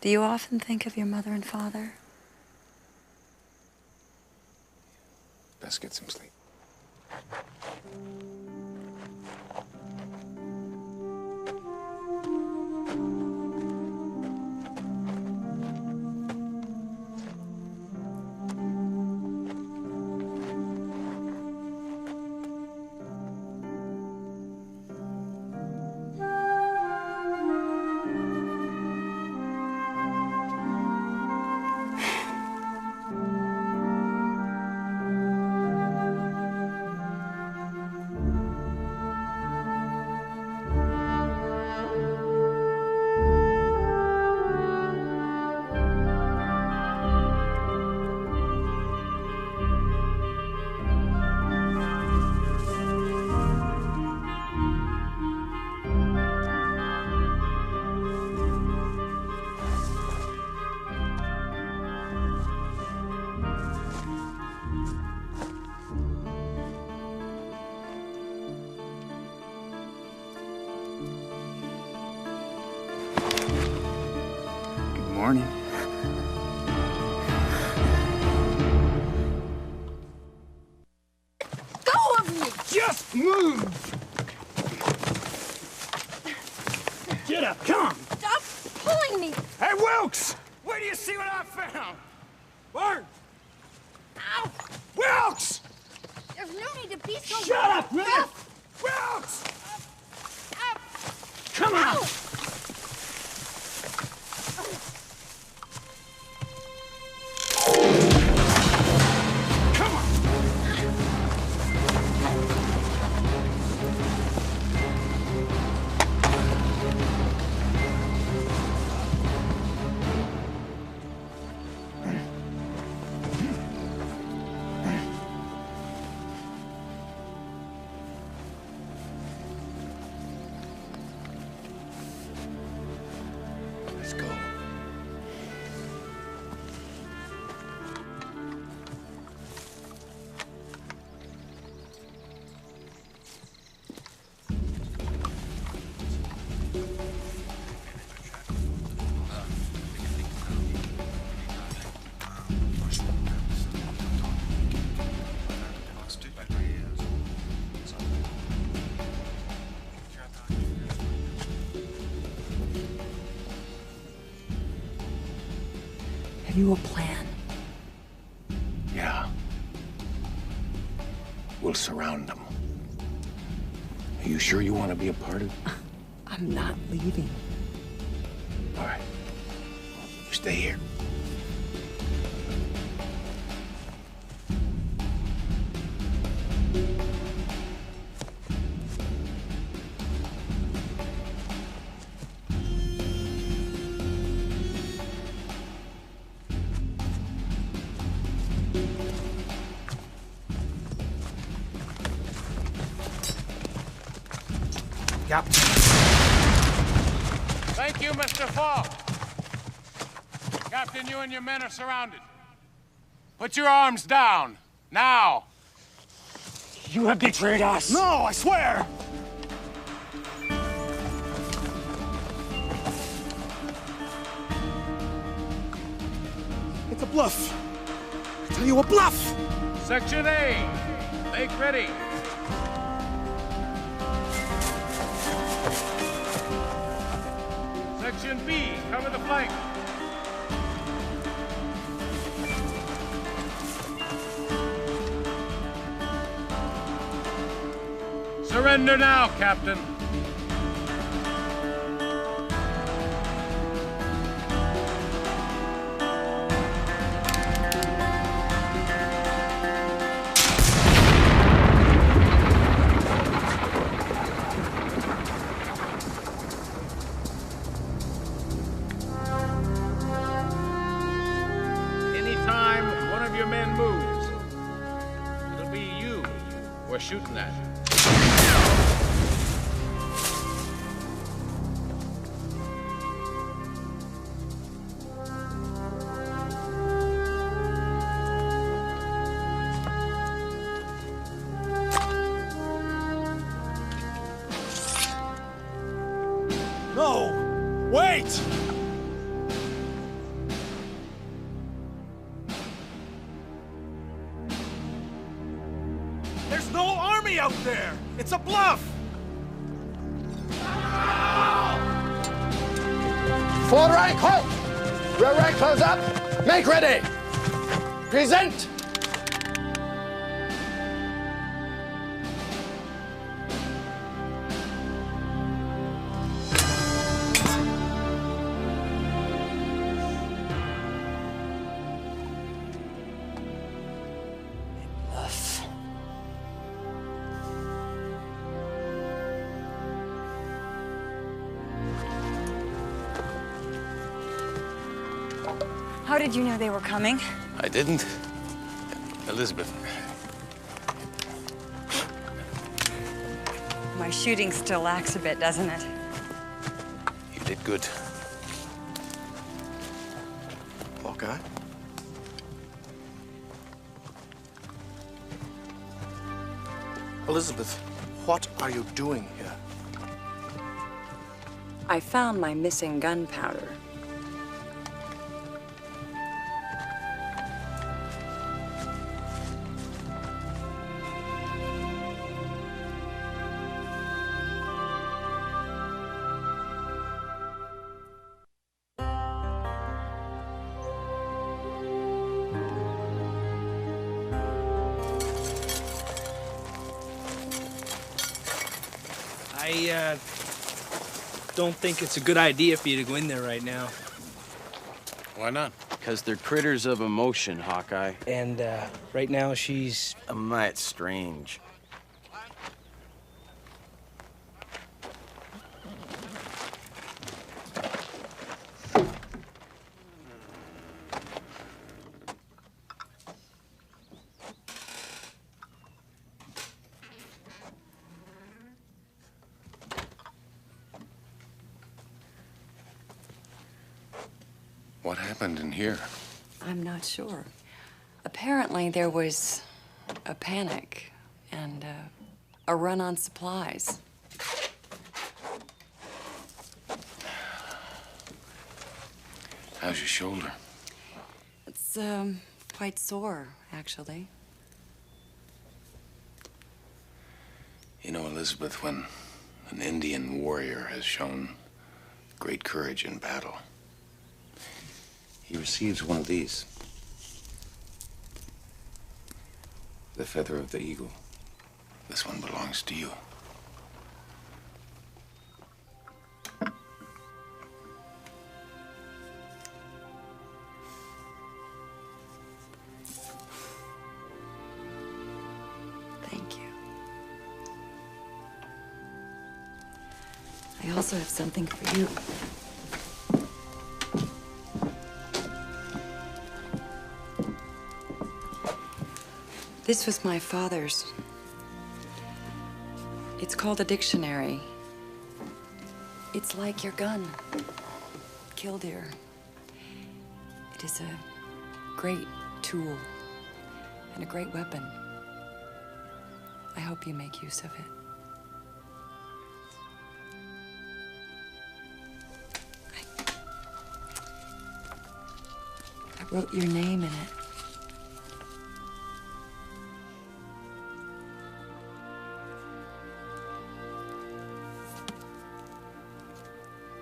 Do you often think of your mother and father? Best get some sleep. Morning. Go of me! Just move! Get up, come on! Stop pulling me! Hey, Wilkes! Where do you see what I found? Where? Ow! Wilkes! There's no need to be so Shut up, will you? rough. Wilkes! Ow! Come on! Ow! you a plan? Yeah. We'll surround them. Are you sure you want to be a part of it? I'm not leaving. All right. You stay here. Captain. Thank you, Mr. Falk. Captain, you and your men are surrounded. Put your arms down, now. You have betrayed us. No, I swear. It's a bluff. I tell you, a bluff. Section A, make ready. Section B, cover the flank. Surrender now, Captain. Anytime one of your men moves, it'll be you we're shooting at. No! Wait! There's no army out there! It's a bluff! Full rank, halt! Rear rank, close up! Make ready! Present! How did you know they were coming? I didn't. Elizabeth. My shooting still lacks a bit, doesn't it? You did good. Hawkeye? Elizabeth, what are you doing here? I found my missing gunpowder. I don't think it's a good idea for you to go in there right now. Why not? Because they're critters of emotion, Hawkeye. And right now she's... A mite strange. What happened in here? I'm not sure. Apparently there was a panic and a run on supplies. How's your shoulder? It's quite sore, actually. You know, Elizabeth, when an Indian warrior has shown great courage in battle, he receives one of these. The feather of the eagle. This one belongs to you. Thank you. I also have something for you. This was my father's. It's called a dictionary. It's like your gun, killdeer. It is a great tool and a great weapon. I hope you make use of it. I wrote your name in it.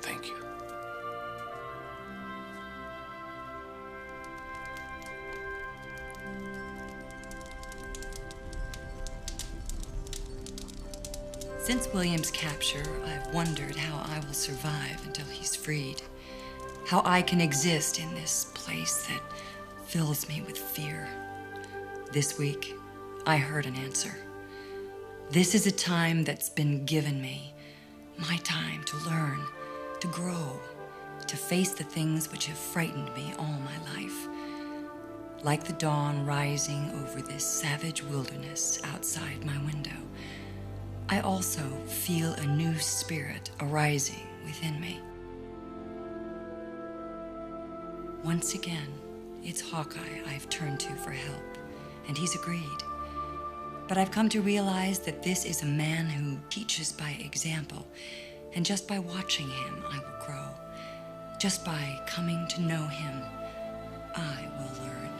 Thank you. Since William's capture, I've wondered how I will survive until he's freed. How I can exist in this place that fills me with fear. This week, I heard an answer. This is a time that's been given me. My time to learn, to grow, to face the things which have frightened me all my life. Like the dawn rising over this savage wilderness outside my window, I also feel a new spirit arising within me. Once again, it's Hawkeye I've turned to for help, and he's agreed. But I've come to realize that this is a man who teaches by example, and just by watching him, I will grow. Just by coming to know him, I will learn.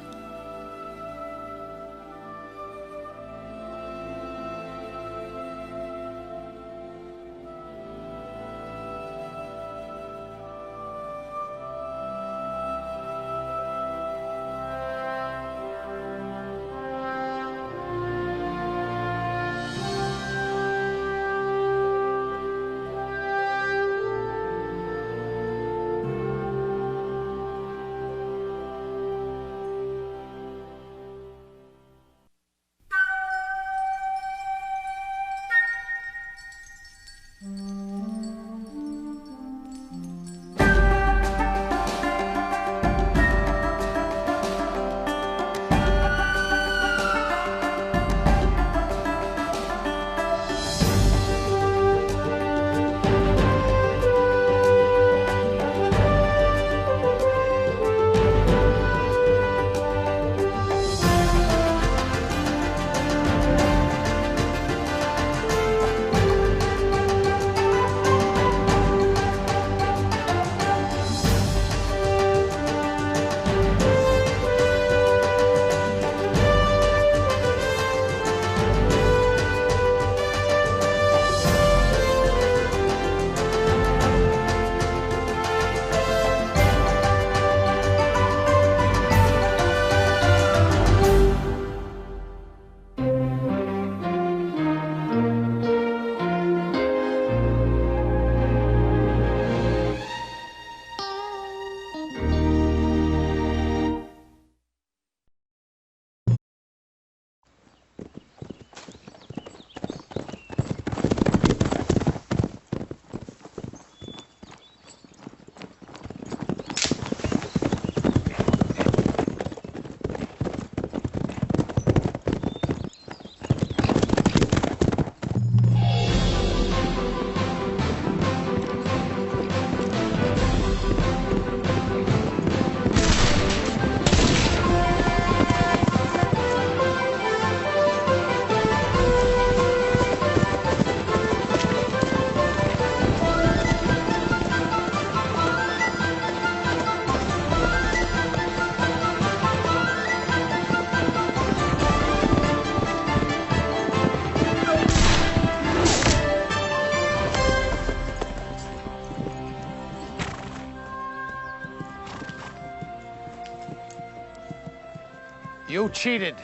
You cheated.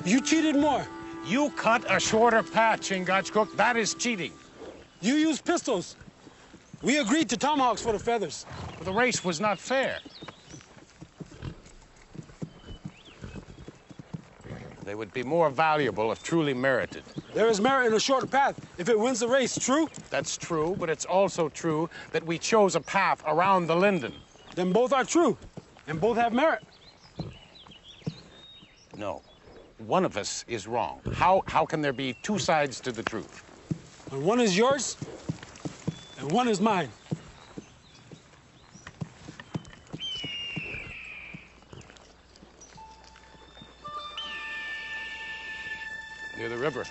You cheated more. You cut a shorter path, Chingachgook. That is cheating. You used pistols. We agreed to tomahawks for the feathers. But the race was not fair. They would be more valuable if truly merited. There is merit in a shorter path if it wins the race, true? That's true, but it's also true that we chose a path around the linden. Then both are true, and both have merit. No. One of us is wrong. How can there be two sides to the truth? And one is yours, and one is mine. Near the river.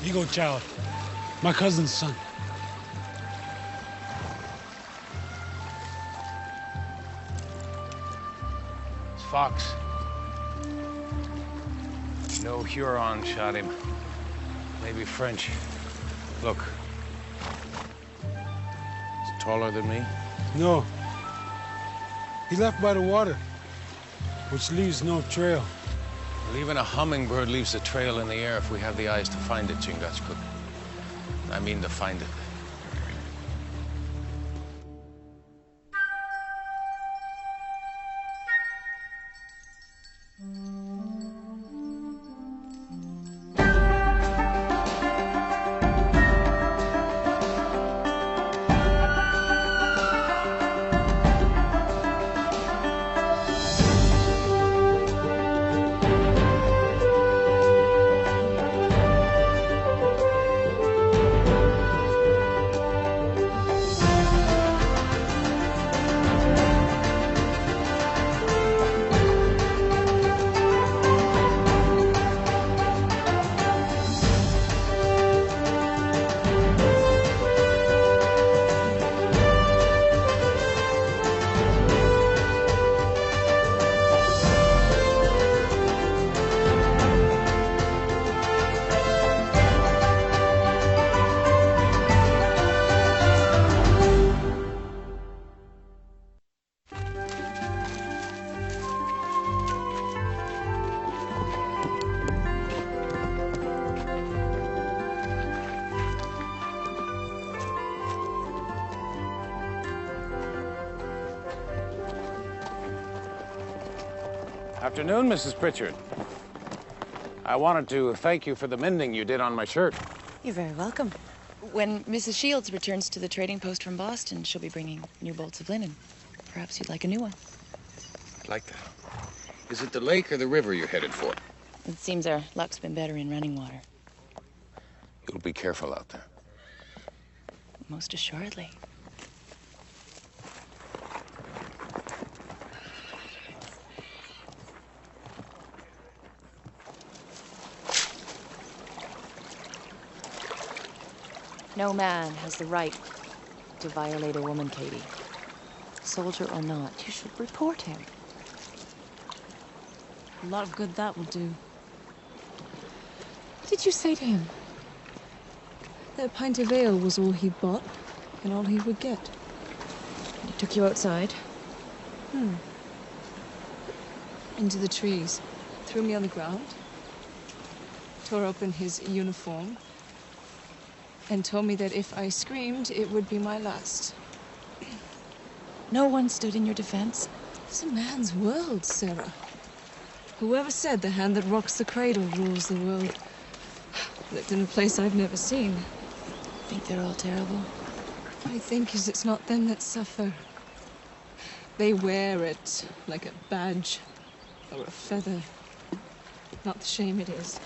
Ego Child, my cousin's son. It's Fox. No Huron shot him. Maybe French. Look. He's taller than me. No. He left by the water, which leaves no trail. Well, even a hummingbird leaves a trail in the air if we have the eyes to find it, Chingachgook. I mean to find it. Afternoon, Mrs. Pritchard. I wanted to thank you for the mending you did on my shirt. You're very welcome. When Mrs. Shields returns to the trading post from Boston, she'll be bringing new bolts of linen. Perhaps you'd like a new one. I'd like that. Is it the lake or the river you're headed for? It seems our luck's been better in running water. You'll be careful out there. Most assuredly. No man has the right to violate a woman, Katie. Soldier or not, you should report him. A lot of good that will do. What did you say to him? That a pint of ale was all he'd bought, and all he would get. He took you outside? Into the trees. Threw me on the ground. Tore open his uniform. And told me that if I screamed, it would be my last. No one stood in your defense? It's a man's world, Sarah. Whoever said the hand that rocks the cradle rules the world? Lived in a place I've never seen. Think they're all terrible? I think it's not them that suffer. They wear it like a badge or a feather. Not the shame it is.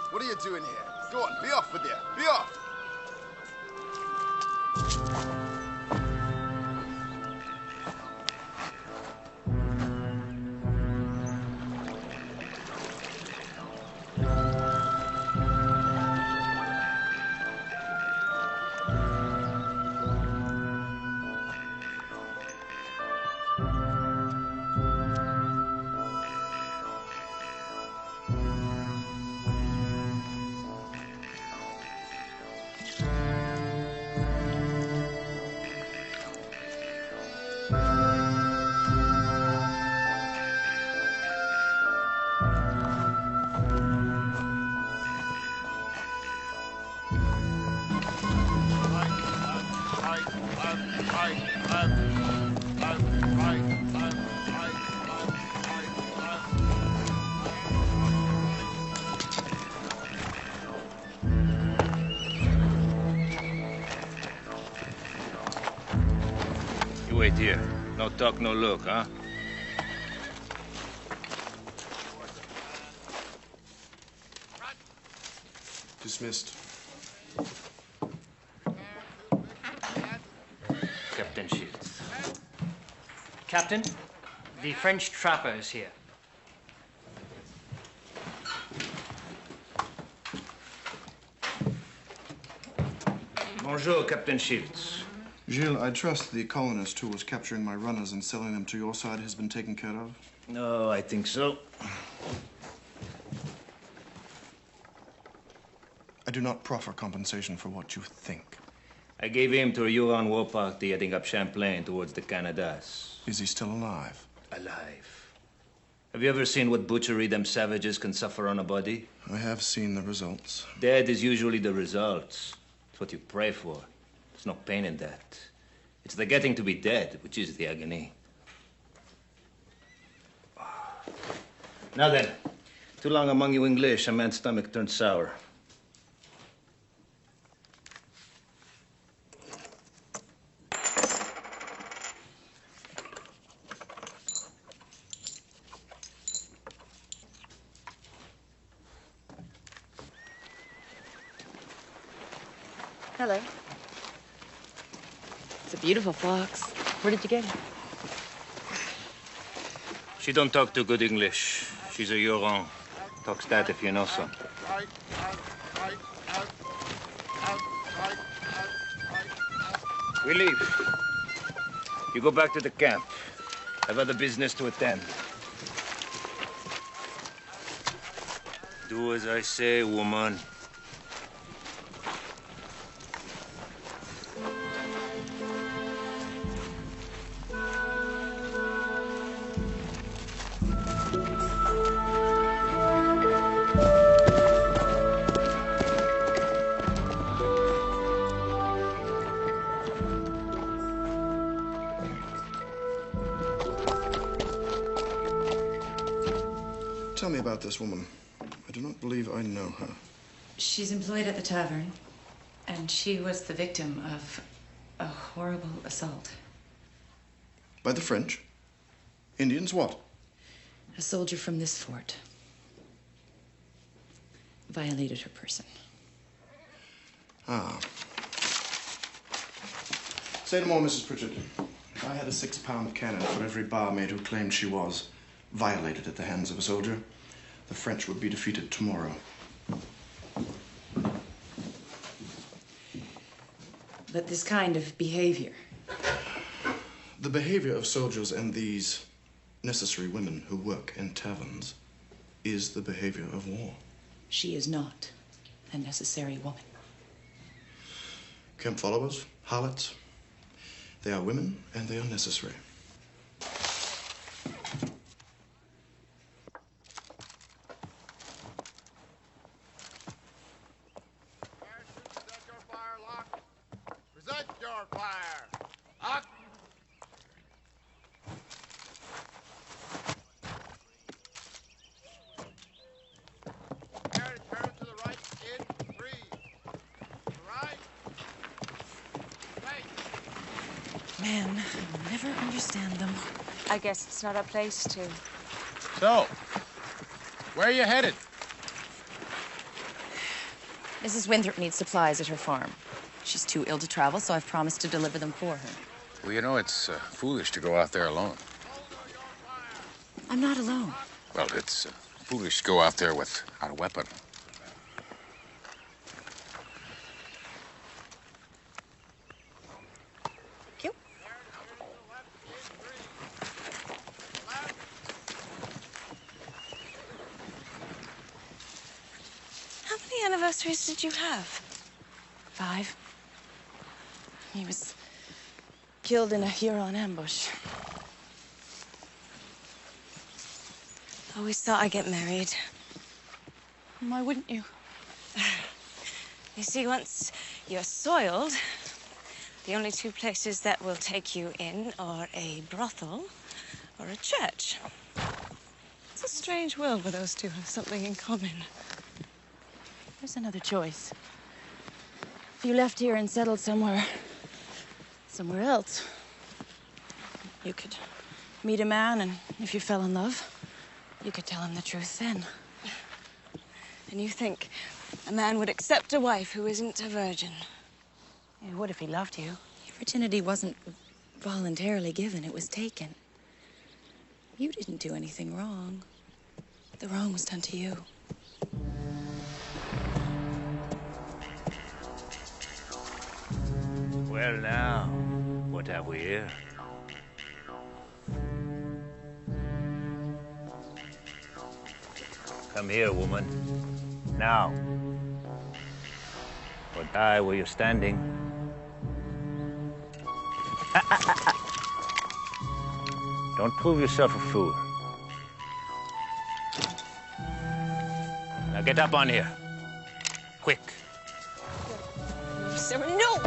What are you doing here? Go on, be off with you. Be off! here. No talk, no look, huh? Dismissed. Captain Shields. Captain, the French trapper is here. Bonjour, Captain Shields. Gilles, I trust the colonist who was capturing my runners and selling them to your side has been taken care of? No, I think so. I do not proffer compensation for what you think. I gave him to a Huron war party heading up Champlain towards the Canadas. Is he still alive? Alive. Have you ever seen what butchery them savages can suffer on a body? I have seen the results. Dead is usually the results. It's what you pray for. There's no pain in that. It's the getting to be dead, which is the agony. Now then, too long among you English, a man's stomach turns sour. Hello. It's a beautiful fox. Where did you get it? She don't talk too good English. She's a Huron. Talks that if you know some. We leave. You go back to the camp. Have other business to attend. Do as I say, woman. Tell me about this woman. I do not believe I know her. She's employed at the tavern, and she was the victim of a horrible assault. By the French? Indians what? A soldier from this fort violated her person. Ah. Say no more, Mrs. Pritchard. If I had a 6-pound cannon for every barmaid who claimed she was violated at the hands of a soldier, the French would be defeated tomorrow. But this kind of behavior. The behavior of soldiers and these necessary women who work in taverns is the behavior of war. She is not a necessary woman. Camp followers, harlots, they are women and they are necessary. Present your fire. Lock. Turn to the right in 3. Right. Man, I'll never understand them. I guess it's not our place to. So, where are you headed? Mrs. Winthrop needs supplies at her farm. She's too ill to travel, so I've promised to deliver them for her. Well, you know, it's foolish to go out there alone. I'm not alone. Well, it's foolish to go out there without a weapon. You? How many anniversaries did you have? 5. He was killed in a Huron ambush. Always thought I'd get married. Why wouldn't you? You see, once you're soiled, the only 2 places that will take you in are a brothel or a church. It's a strange world where those 2 have something in common. There's another choice. If you left here and settled somewhere else, You could meet a man, and if you fell in love, you could tell him the truth then. And you think a man would accept a wife who isn't a virgin? Yeah, what if he loved you? Your virginity wasn't voluntarily given, it was taken. You didn't do anything wrong. The wrong was done to you. Well, now, what have we here? Come here, woman. Now. Or die where you're standing. Don't prove yourself a fool. Now get up on here. Quick. Sarah, no!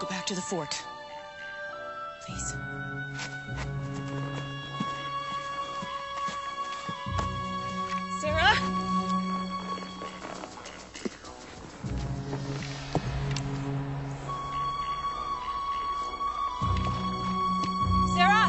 Go back to the fort. Please. Sarah? Sarah?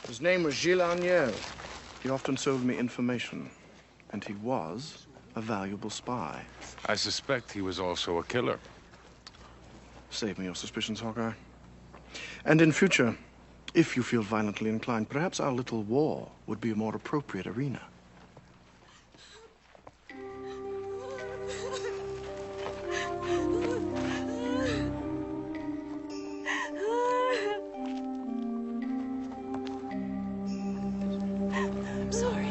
His name was Gilles Agneau. He often sold me information, and he was a valuable spy. I suspect he was also a killer. Save me your suspicions, Hawkeye. And in future, if you feel violently inclined, perhaps our little war would be a more appropriate arena. I'm sorry.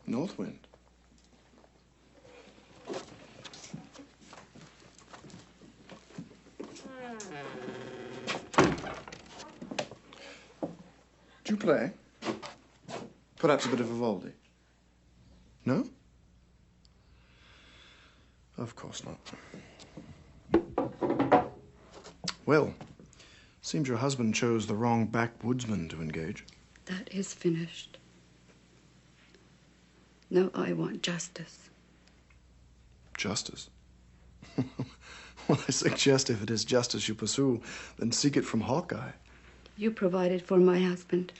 Northwind. Do you play? Perhaps a bit of Vivaldi? No? Of course not. Well, seems your husband chose the wrong backwoodsman to engage. That is finished. Now I want justice. Justice? Well, I suggest if it is justice you pursue, then seek it from Hawkeye. You provided for my husband.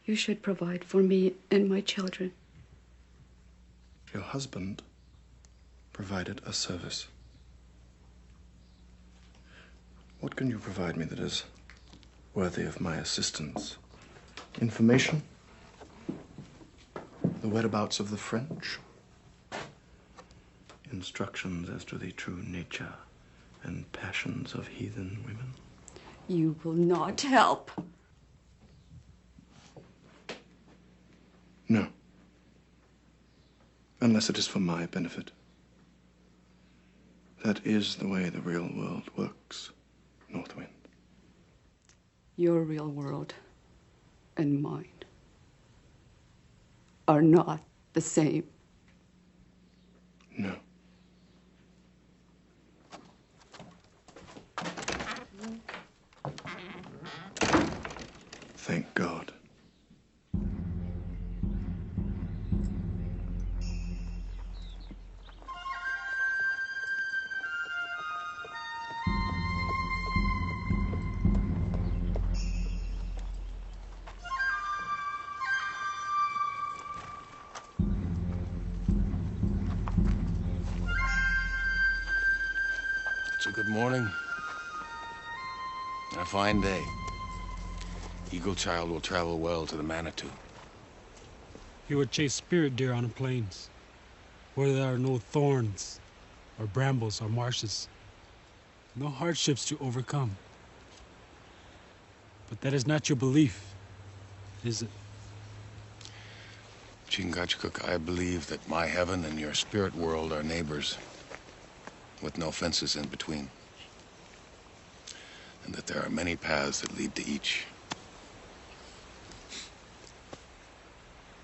You should provide for me and my children. Your husband provided a service. What can you provide me that is worthy of my assistance? Information? The whereabouts of the French? Instructions as to the true nature and passions of heathen women? You will not help. No. unless it is for my benefit. That is the way the real world works, North Wind. Your real world and mine are not the same. No. Thank God. It's a good morning. And a fine day. Eagle Child will travel well to the Manitou. He would chase spirit deer on the plains, where there are no thorns, or brambles, or marshes. No hardships to overcome. But that is not your belief, is it? Chingachgook, I believe that my heaven and your spirit world are neighbors, with no fences in between. And that there are many paths that lead to each.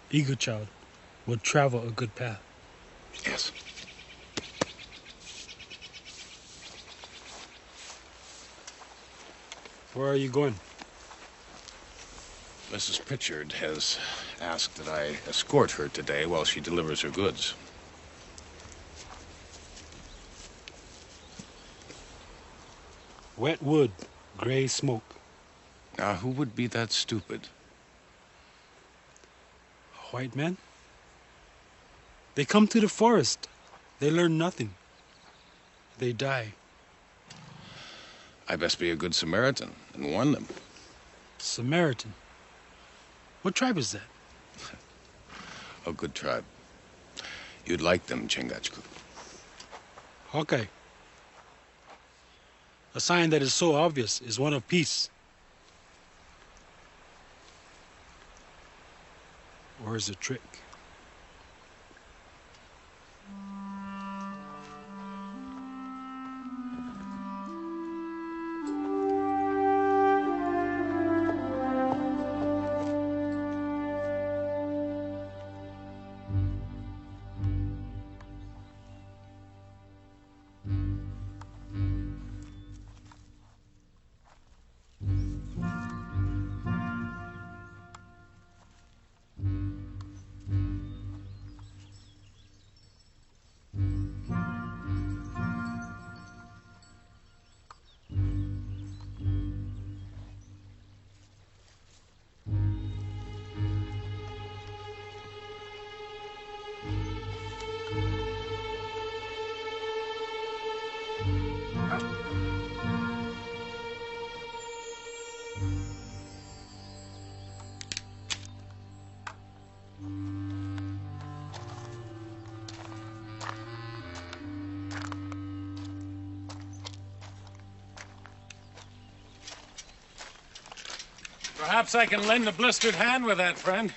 Eagle Child will travel a good path. Yes. Where are you going? Mrs. Pritchard has asked that I escort her today while she delivers her goods. Wet wood, gray smoke. Now, who would be that stupid? White men? They come to the forest. They learn nothing. They die. I best be a good Samaritan and warn them. Samaritan? What tribe is that? A good tribe. You'd like them, Chingachgook. Hawkeye. A sign that is so obvious is one of peace. Or is it a trick? Perhaps I can lend a blistered hand with that, friend.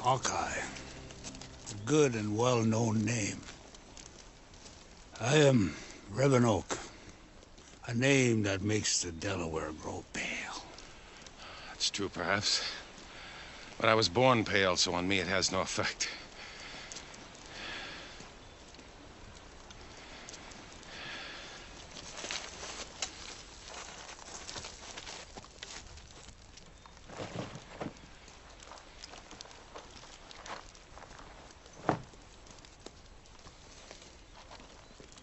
Hawkeye. A good and well-known name. I am Reverend Oak. A name that makes the Delaware grow pale. That's true, perhaps. But I was born pale, so on me it has no effect.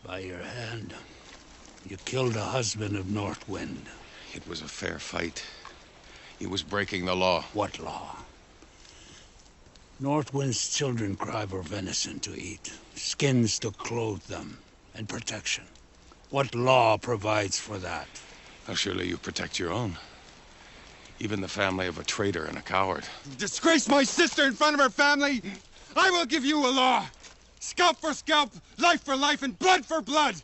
By your hand, you killed the husband of North Wind. It was a fair fight. He was breaking the law. What law? Northwind's children cry for venison to eat, skins to clothe them, and protection. What law provides for that? Well, surely you protect your own. Even the family of a traitor and a coward. Disgrace my sister in front of her family? I will give you a law. Scalp for scalp, life for life, and blood for blood.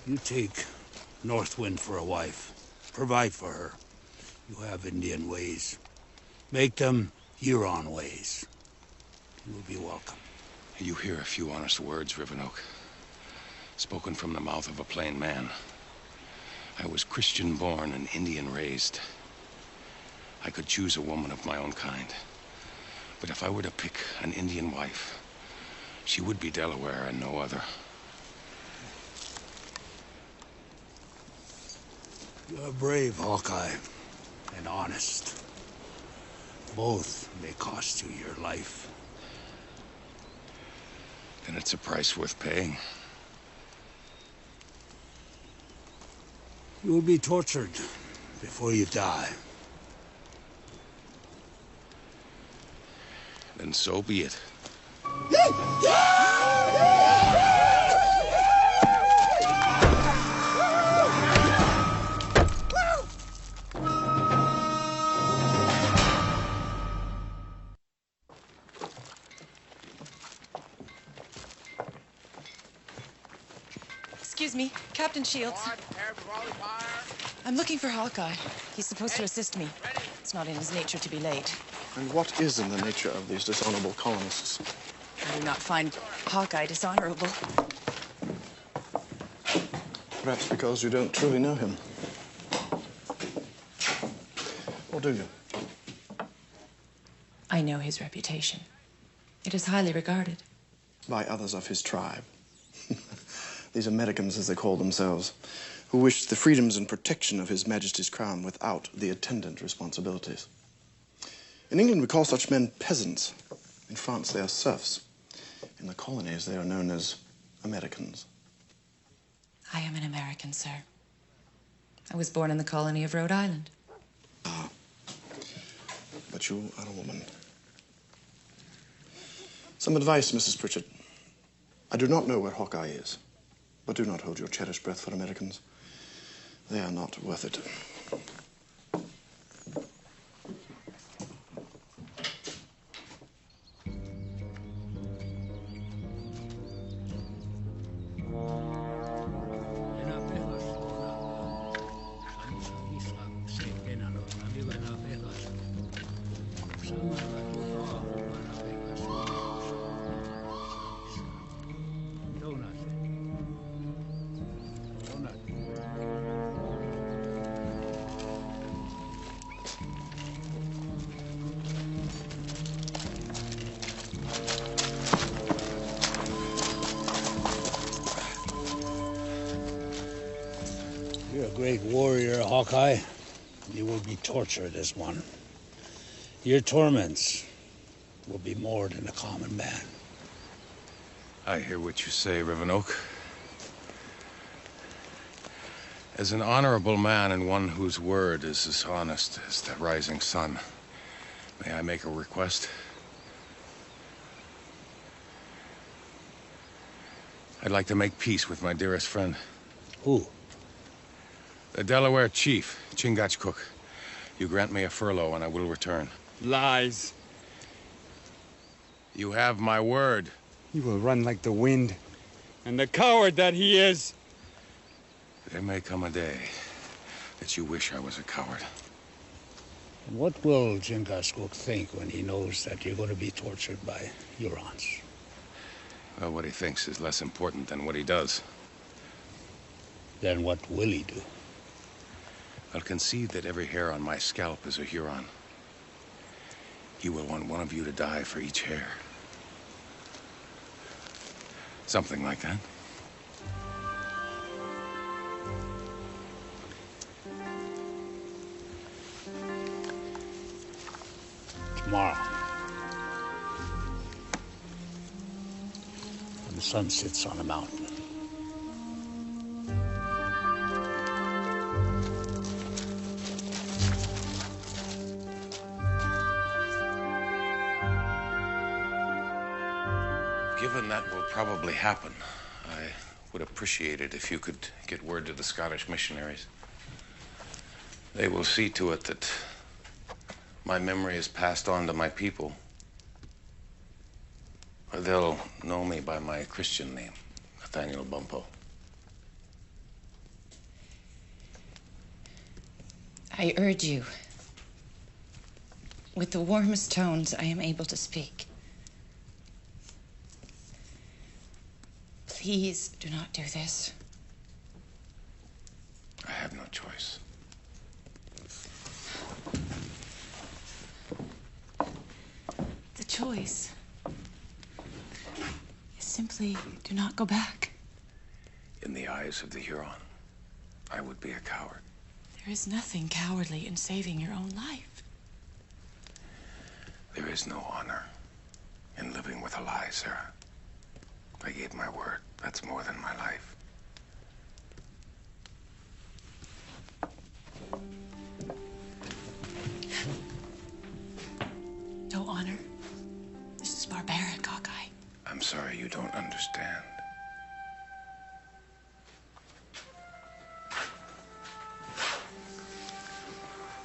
You take Northwind for a wife. Provide for her. You have Indian ways. Make them Huron ways. You will be welcome. You hear a few honest words, Rivenoak. Spoken from the mouth of a plain man. I was Christian born and Indian raised. I could choose a woman of my own kind. But if I were to pick an Indian wife, she would be Delaware and no other. You are brave, Hawkeye, and honest. Both may cost you your life. Then it's a price worth paying. You will be tortured before you die. Then so be it. Excuse me, Captain Shields. I'm looking for Hawkeye. He's supposed to assist me. It's not in his nature to be late. And what is in the nature of these dishonorable colonists? I do not find Hawkeye dishonorable. Perhaps because you don't truly know him. Or do you? I know his reputation. It is highly regarded. By others of his tribe. These Americans, as they call themselves, who wish the freedoms and protection of His Majesty's crown without the attendant responsibilities. In England, we call such men peasants. In France, they are serfs. In the colonies, they are known as Americans. I am an American, sir. I was born in the colony of Rhode Island. Ah. But you are a woman. Some advice, Mrs. Pritchard. I do not know where Hawkeye is. But do not hold your cherished breath for Americans. They are not worth it. You're a great warrior, Hawkeye. You will be tortured as one. Your torments will be more than a common man. I hear what you say, Rivenoak. As an honorable man and one whose word is as honest as the rising sun, may I make a request? I'd like to make peace with my dearest friend. Who? The Delaware chief, Chingachgook. You grant me a furlough and I will return. Lies. You have my word. He will run like the wind. And the coward that he is. There may come a day that you wish I was a coward. And what will Chingachgook think when he knows that you're going to be tortured by Hurons? Well, what he thinks is less important than what he does. Then what will he do? I'll concede that every hair on my scalp is a Huron. He will want one of you to die for each hair. Something like that. Tomorrow. The sun sits on a mountain. Given that will probably happen, I would appreciate it if you could get word to the Scottish missionaries. They will see to it that my memory is passed on to my people. They'll know me by my Christian name, Natty Bumppo. I urge you, with the warmest tones I am able to speak, please do not do this. I have no choice. The choice is simply do not go back. In the eyes of the Huron, I would be a coward. There is nothing cowardly in saving your own life. There is no honor in living with a lie, Sarah. I gave my word. That's more than my life. No honor. This is barbaric, Hawkeye. I'm sorry you don't understand.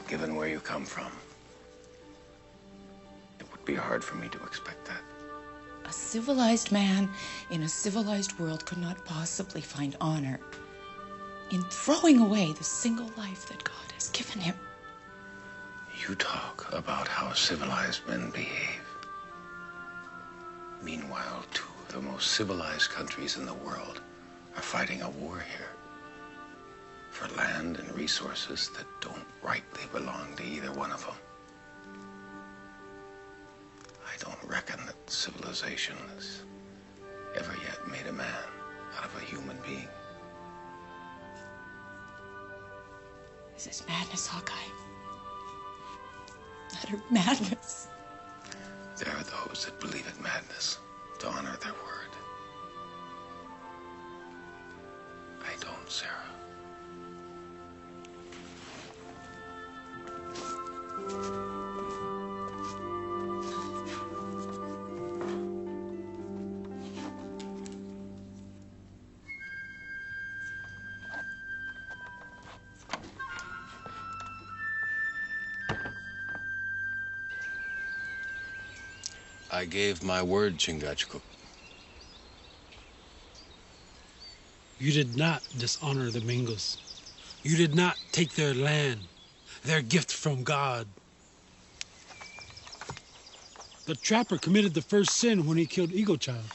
Given where you come from, it would be hard for me to expect that. A civilized man in a civilized world could not possibly find honor in throwing away the single life that God has given him. You talk about how civilized men behave. Meanwhile, two of the most civilized countries in the world are fighting a war here for land and resources that don't rightly belong to either one of them. I don't reckon that civilization has ever yet made a man out of a human being. This is madness, Hawkeye. Utter madness. There are those that believe it madness to honor their word. I don't, Sarah. I gave my word, Chingachgook. You did not dishonor the Mingos. You did not take their land, their gift from God. The trapper committed the first sin when he killed Eagle Child.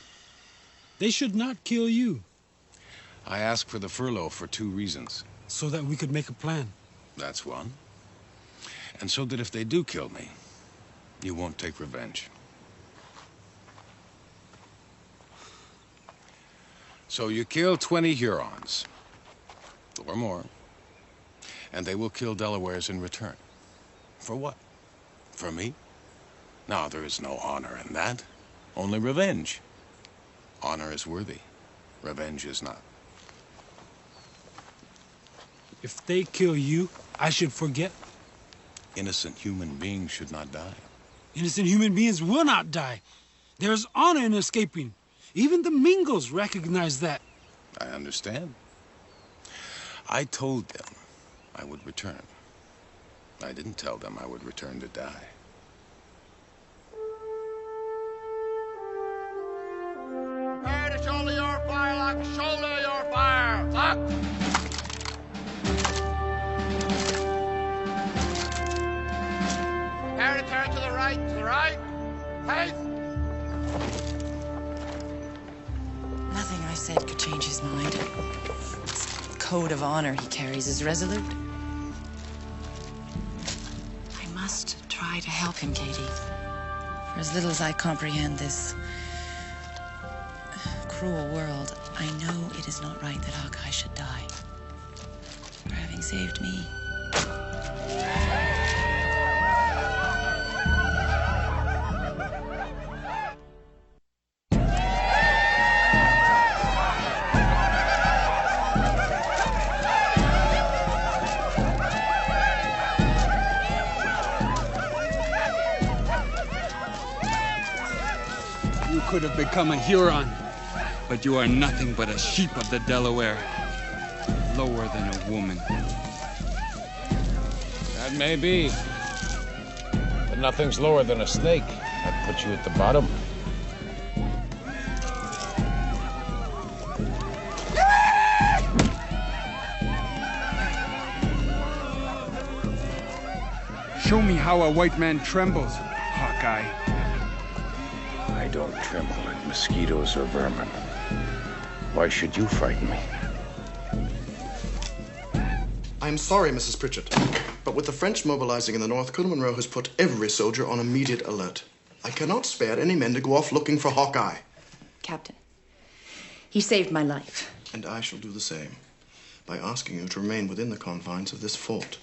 They should not kill you. I asked for the furlough for two reasons. So that we could make a plan. That's one. And so that if they do kill me, you won't take revenge. So you kill 20 Hurons, or more, and they will kill Delawares in return. For what? For me? No, there is no honor in that. Only revenge. Honor is worthy. Revenge is not. If they kill you, I should forget. Innocent human beings should not die. Innocent human beings will not die. There's honor in escaping. Even the Mingos recognize that. I understand. I told them I would return. I didn't tell them I would return to die. Prepare to shoulder your fire, lock. Shoulder your fire, lock. Prepare to turn to the right, Face. Nothing I said could change his mind. This code of honor he carries is resolute. I must try to help him, Katie. For as little as I comprehend this cruel world, I know it is not right that Hawkeye should die for having saved me. could have become a Huron. But you are nothing but a sheep of the Delaware. Lower than a woman. That may be. But nothing's lower than a snake. That puts you at the bottom. Show me how a white man trembles, Hawkeye. I don't tremble like mosquitoes or vermin. Why should you frighten me? I'm sorry, Mrs. Pritchard, but with the French mobilizing in the north, Colonel Monroe has put every soldier on immediate alert. I cannot spare any men to go off looking for Hawkeye. Captain, he saved my life. And I shall do the same by asking you to remain within the confines of this fort.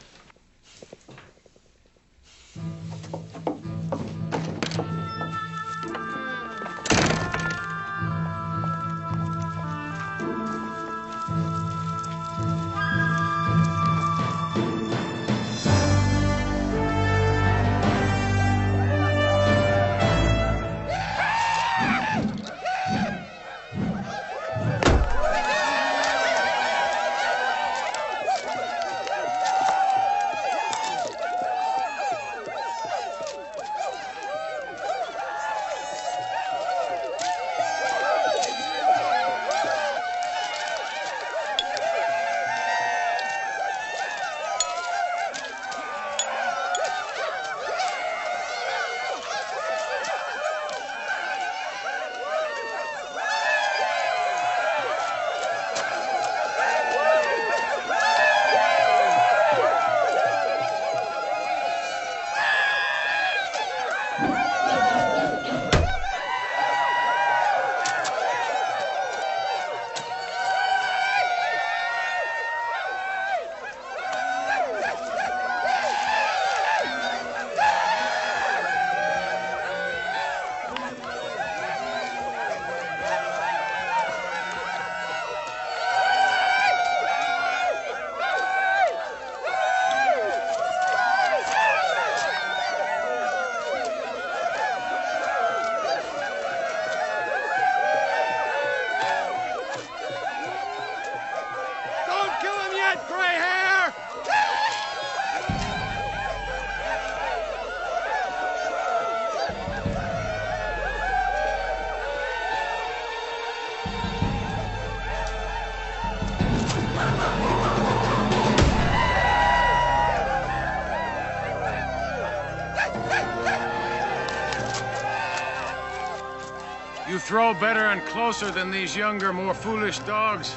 You throw better and closer than these younger, more foolish dogs.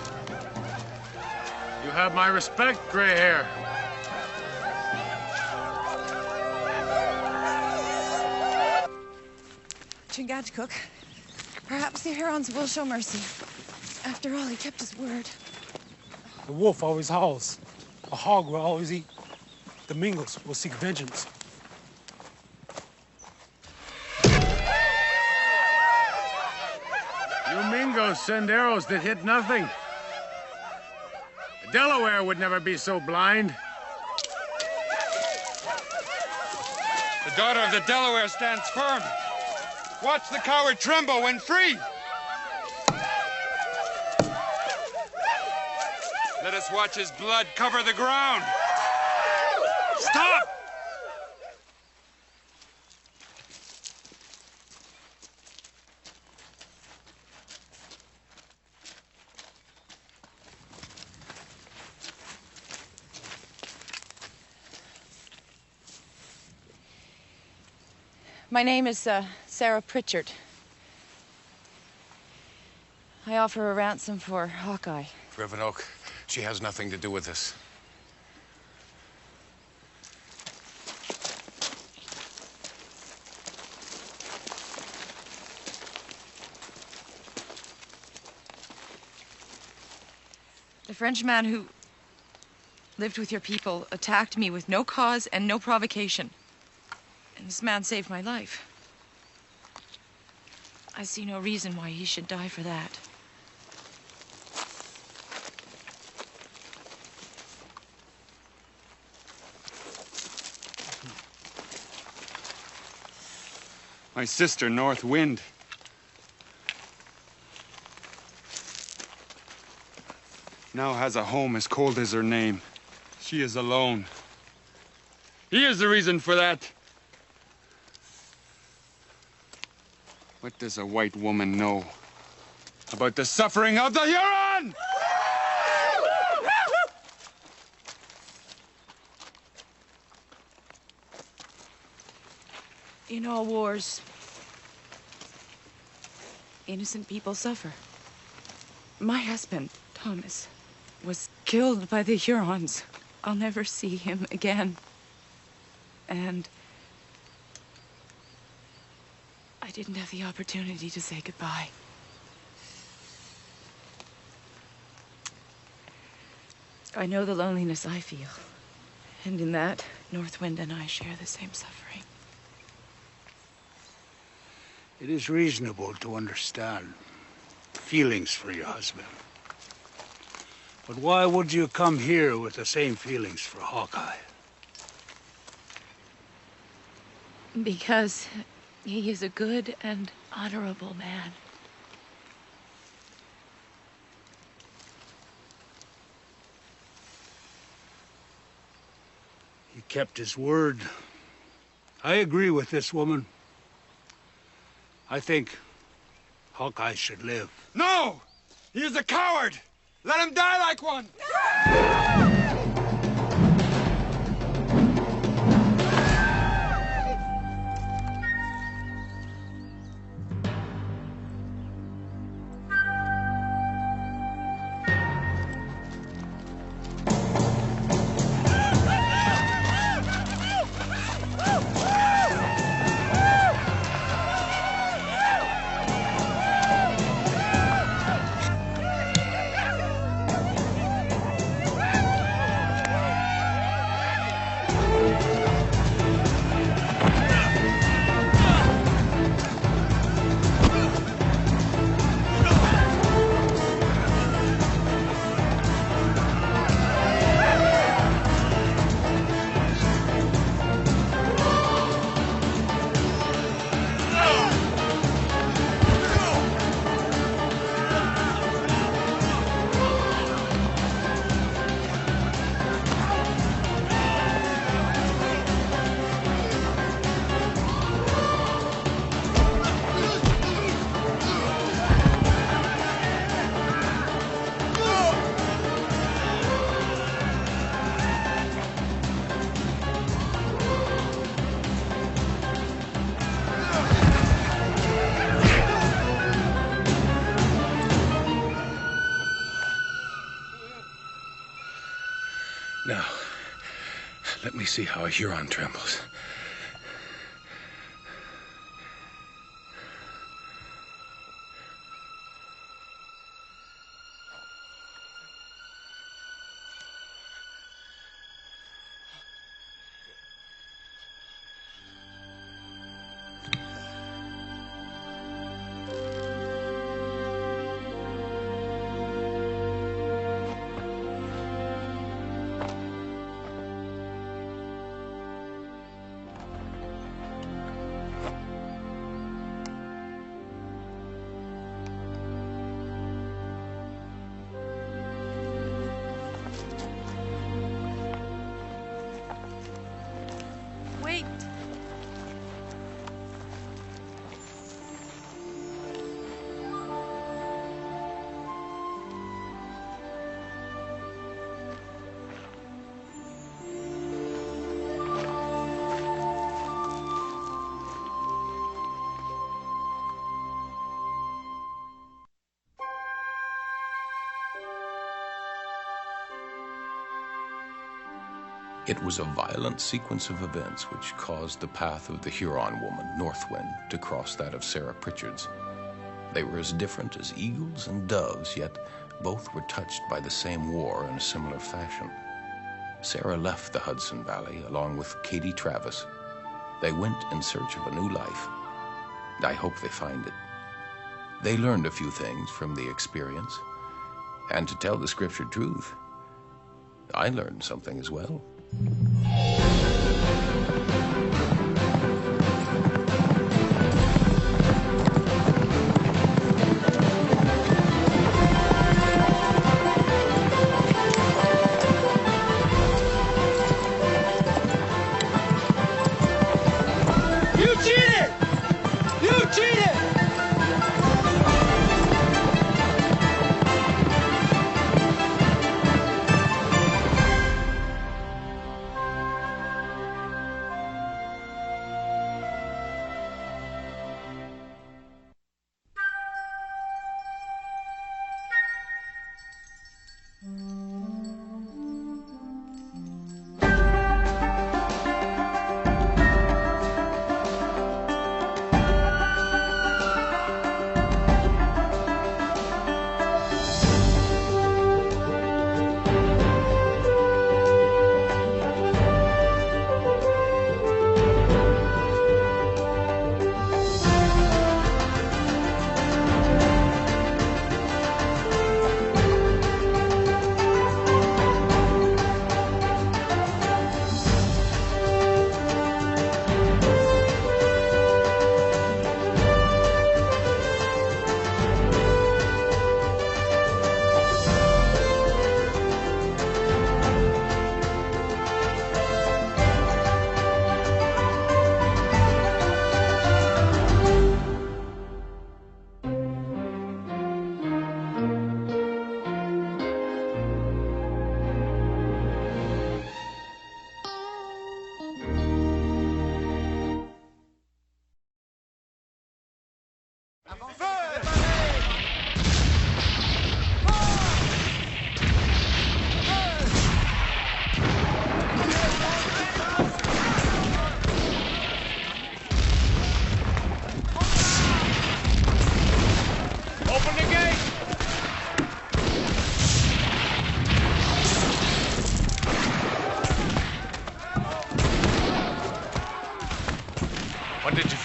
You have my respect, gray hair. Chingachgook, perhaps the Hurons will show mercy. After all, he kept his word. The wolf always howls. A hog will always eat. The Mingos will seek vengeance. You Mingos send arrows that hit nothing. The Delaware would never be so blind. The daughter of the Delaware stands firm. Watch the coward tremble when free. Let us watch his blood cover the ground. Stop! My name is Sarah Pritchard. I offer a ransom for Hawkeye. Reverend Oak, she has nothing to do with this. The Frenchman who lived with your people attacked me with no cause and no provocation. And this man saved my life. I see no reason why he should die for that. My sister, North Wind. now has a home as cold as her name. She is alone. He is the reason for that. What does a white woman know about the suffering of the Huron? In all wars, innocent people suffer. My husband, Thomas, was killed by the Hurons. I'll never see him again. And I didn't have the opportunity to say goodbye. I know the loneliness I feel. And in that, North Wind and I share the same suffering. It is reasonable to understand feelings for your husband. But why would you come here with the same feelings for Hawkeye? Because he is a good and honorable man. He kept his word. I agree with this woman. I think Hawkeye should live. No! He is a coward! Let him die like one! Now, let me see how a Huron trembles. Wait. It was a violent sequence of events which caused the path of the Huron woman, Northwind, to cross that of Sarah Pritchard's. They were as different as eagles and doves, yet both were touched by the same war in a similar fashion. Sarah left the Hudson Valley along with Katie Travis. They went in search of a new life. I hope they find it. They learned a few things from the experience. And to tell the scripture truth, I learned something as well.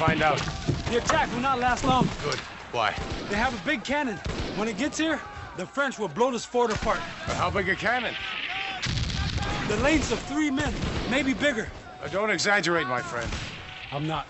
find out? The attack will not last long. Good. Why? They have a big cannon. When it gets here, the French will blow this fort apart. But how big a cannon? The lengths of 3 men, maybe bigger. Don't exaggerate, my friend. I'm not.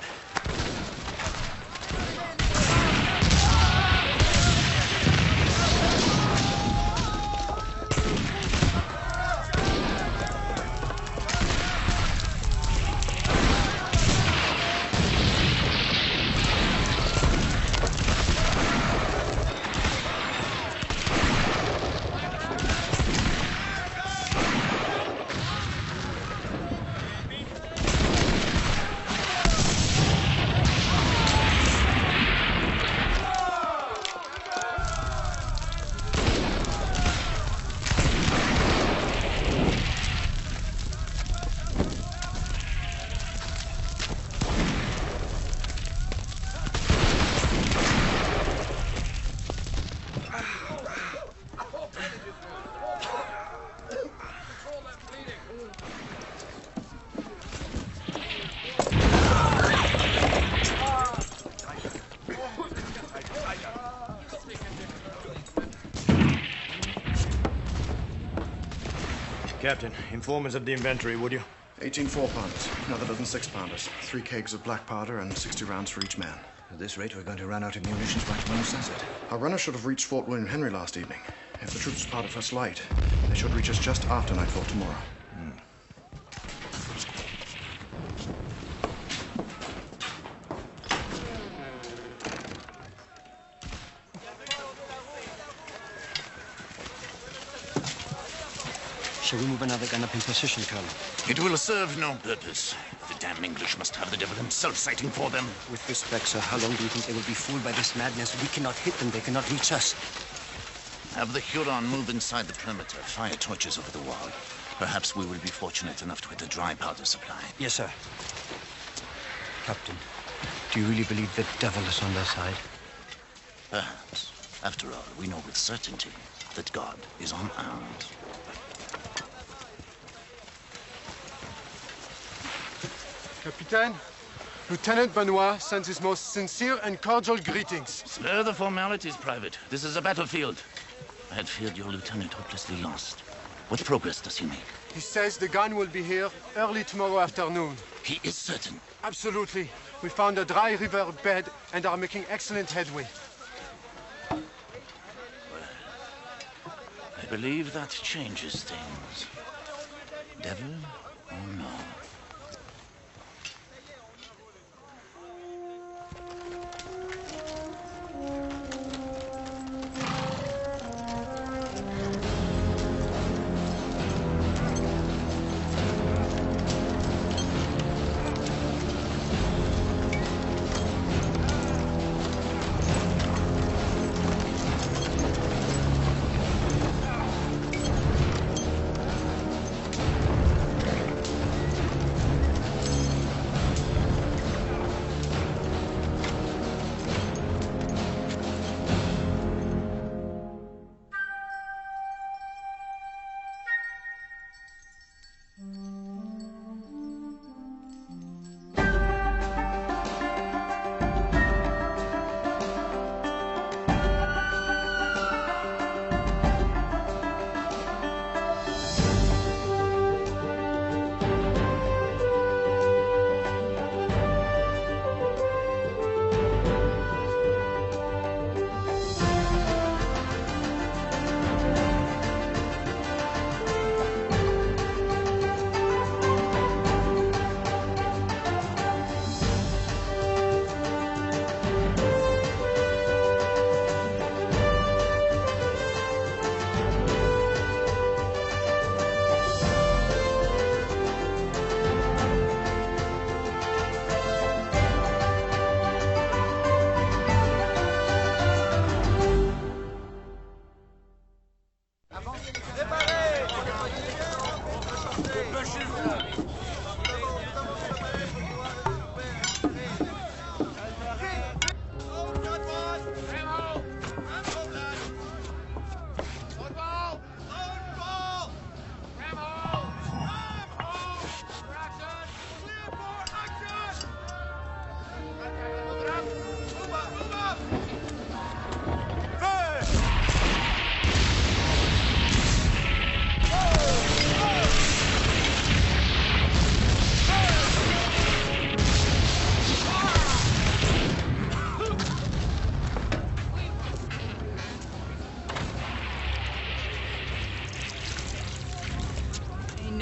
Captain, inform us of the inventory, would you? 18 4-pounders, another dozen 6-pounders, 3 kegs of black powder, and 60 rounds for each man. At this rate, we're going to run out of munitions by tomorrow sunset. Our runner should have reached Fort William Henry last evening. If the troops part at first light, they should reach us just after nightfall tomorrow. Shall we move another gun up in position, Colonel? It will serve no purpose. The damn English must have the devil himself fighting for them. With respect, sir, how long do you think they will be fooled by this madness? We cannot hit them. They cannot reach us. Have the Huron move inside the perimeter. Fire torches over the wall. Perhaps we will be fortunate enough to hit a dry powder supply. Yes, sir. Captain, do you really believe the devil is on their side? Perhaps. After all, we know with certainty that God is on ours. Capitaine, Lieutenant Benoit sends his most sincere and cordial greetings. Spare the formalities, Private. This is a battlefield. I had feared your lieutenant hopelessly lost. What progress does he make? He says the gun will be here early tomorrow afternoon. He is certain? Absolutely. We found a dry river bed and are making excellent headway. Well, I believe that changes things. Devil or no?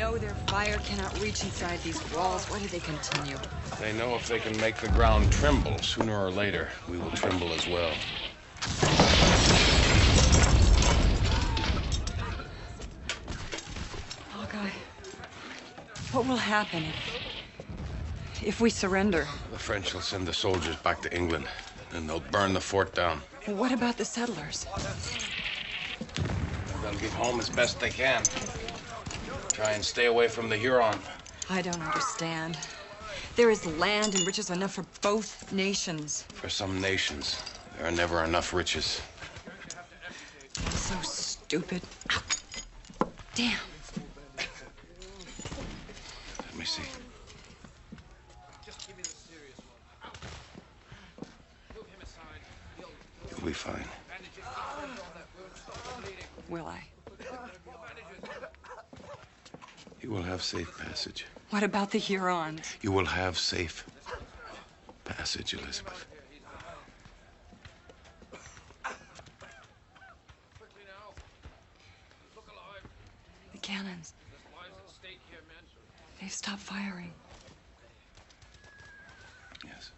know their fire cannot reach inside these walls, why do they continue? They know if they can make the ground tremble, sooner or later, we will tremble as well. Hawkeye, what will happen if we surrender? The French will send the soldiers back to England, and they'll burn the fort down. Well, what about the settlers? They'll get home as best they can. Try and stay away from the Huron. I don't understand. There is land and riches enough for both nations. For some nations, there are never enough riches. So stupid. Ow. Damn. Let me see. You'll be fine. Will I? You will have safe passage. What about the Hurons? You will have safe passage, Elizabeth. The cannons. They've stopped firing. Yes.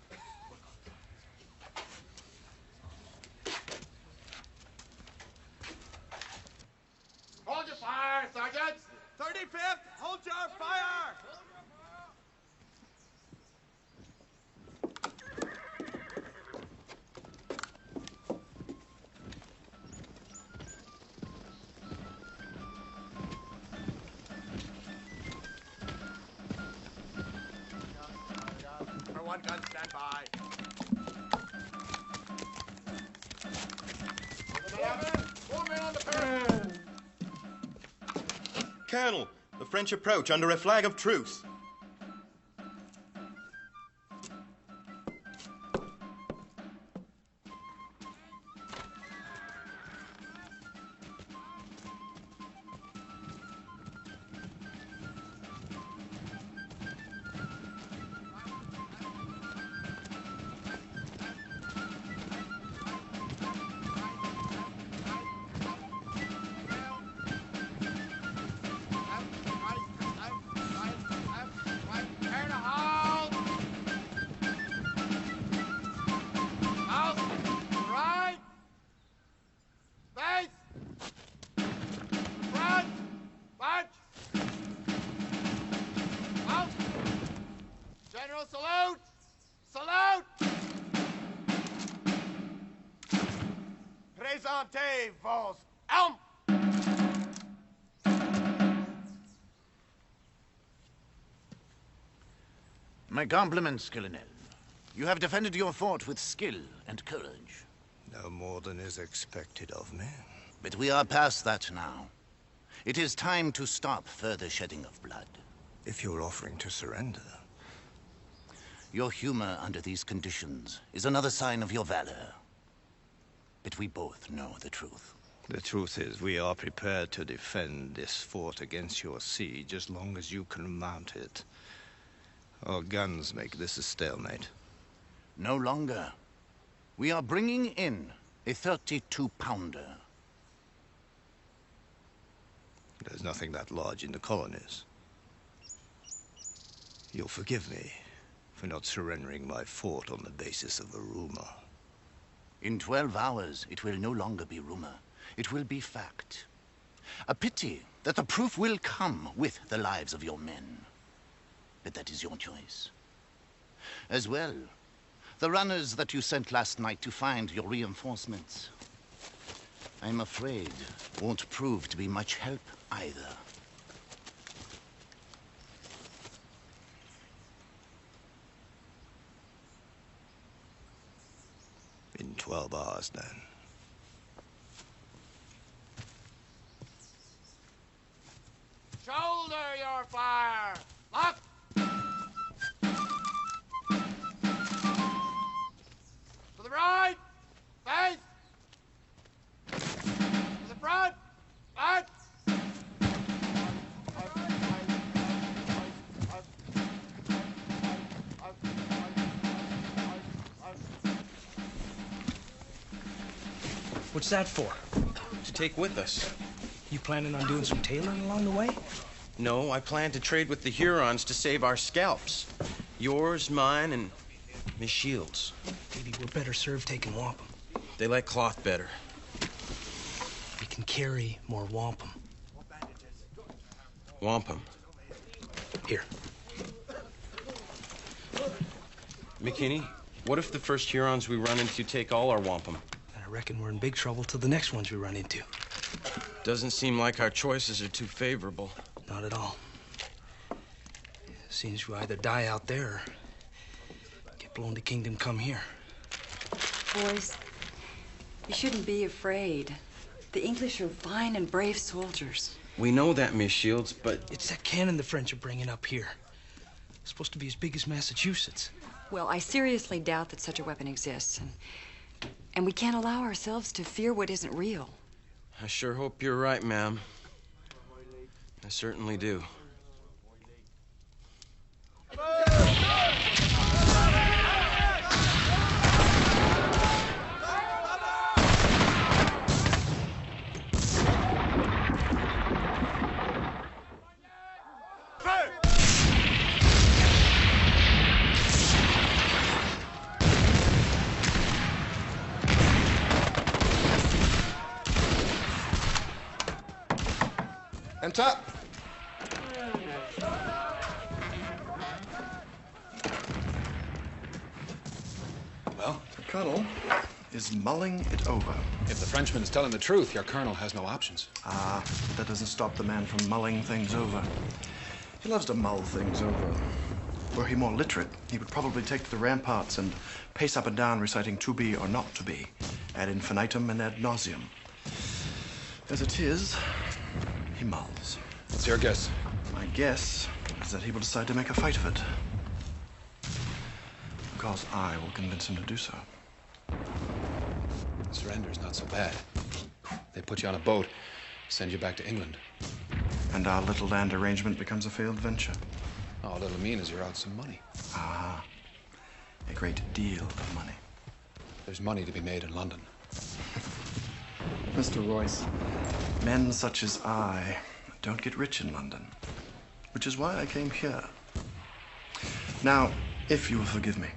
Hold your fire, sergeants! 35th, hold your fire! For one gun, stand by. Four men on the parapet. Colonel, the French approach under a flag of truce. Salute! Salute! Présentez vos armes! My compliments, Colonel. You have defended your fort with skill and courage. No more than is expected of me. But we are past that now. It is time to stop further shedding of blood. If you're offering to surrender. Your humor under these conditions is another sign of your valor. But we both know the truth. The truth is, we are prepared to defend this fort against your siege as long as you can mount it. Our guns make this a stalemate. No longer. We are bringing in a 32-pounder. There's nothing that large in the colonies. You'll forgive me for not surrendering my fort on the basis of a rumor. In 12 hours, it will no longer be rumor. It will be fact. A pity that the proof will come with the lives of your men. But that is your choice. As well, the runners that you sent last night to find your reinforcements, I'm afraid, won't prove to be much help either. In 12 hours, then. Shoulder your fire! Lock! To the right! Face! To the front! Back! What's that for? To take with us. You planning on doing some tailoring along the way? No, I plan to trade with the Hurons to save our scalps. Yours, mine, and Miss Shields. Maybe we're better served taking wampum. They like cloth better. We can carry more wampum. Wampum. Here. McKinney, what if the first Hurons we run into take all our wampum? And I reckon we're in big trouble till the next ones we run into. Doesn't seem like our choices are too favorable. Not at all. Seems we either die out there or get blown to kingdom come here. Boys, you shouldn't be afraid. The English are fine and brave soldiers. We know that, Miss Shields, but... It's that cannon the French are bringing up here. It's supposed to be as big as Massachusetts. Well, I seriously doubt that such a weapon exists, and we can't allow ourselves to fear what isn't real. I sure hope you're right, ma'am. I certainly do. Enter. Well? The Colonel is mulling it over. If the Frenchman is telling the truth, your colonel has no options. Ah, but that doesn't stop the man from mulling things over. He loves to mull things over. Were he more literate, he would probably take to the ramparts and pace up and down reciting to be or not to be, ad infinitum and ad nauseum. As it is, he mulls. What's your guess? My guess is that he will decide to make a fight of it. Because I will convince him to do so. Surrender's not so bad. They put you on a boat, send you back to England. And our little land arrangement becomes a failed venture. All it'll mean is you're out some money. Ah, a great deal of money. There's money to be made in London. Mr. Royce, men such as I don't get rich in London, which is why I came here. Now, if you will forgive me,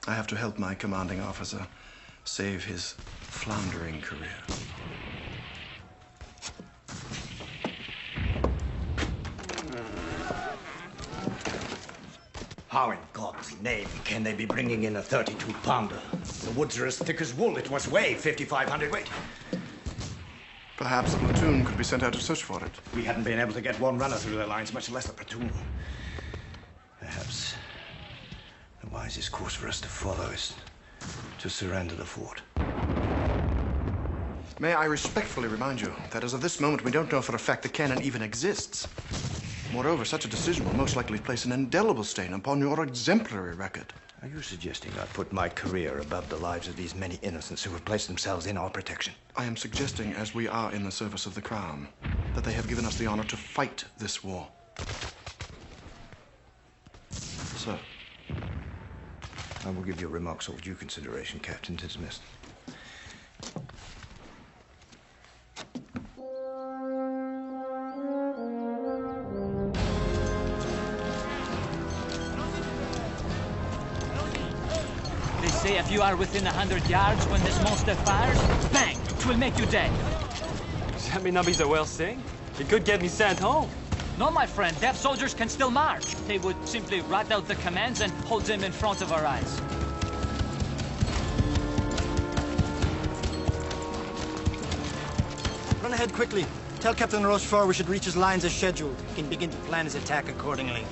I have to help my commanding officer save his floundering career. How in God's name can they be bringing in a 32-pounder? The woods are as thick as wool. It must weigh 5,500 weight. Perhaps a platoon could be sent out to search for it. We hadn't been able to get one runner through their lines, much less a platoon. Perhaps the wisest course for us to follow is to surrender the fort. May I respectfully remind you that as of this moment, we don't know for a fact the cannon even exists. Moreover, such a decision will most likely place an indelible stain upon your exemplary record. Are you suggesting I put my career above the lives of these many innocents who have placed themselves in our protection? I am suggesting, as we are in the service of the Crown, that they have given us the honor to fight this war. Sir. I will give your remarks all due consideration, Captain. Dismissed. They say if you are within 100 yards when this monster fires, bang, it will make you dead. Does that mean nubbies are well sing? It could get me sent home. No, my friend, deaf soldiers can still march. They would simply write out the commands and hold them in front of our eyes. Run ahead quickly. Tell Captain Rochefort we should reach his lines as scheduled. He can begin to plan his attack accordingly.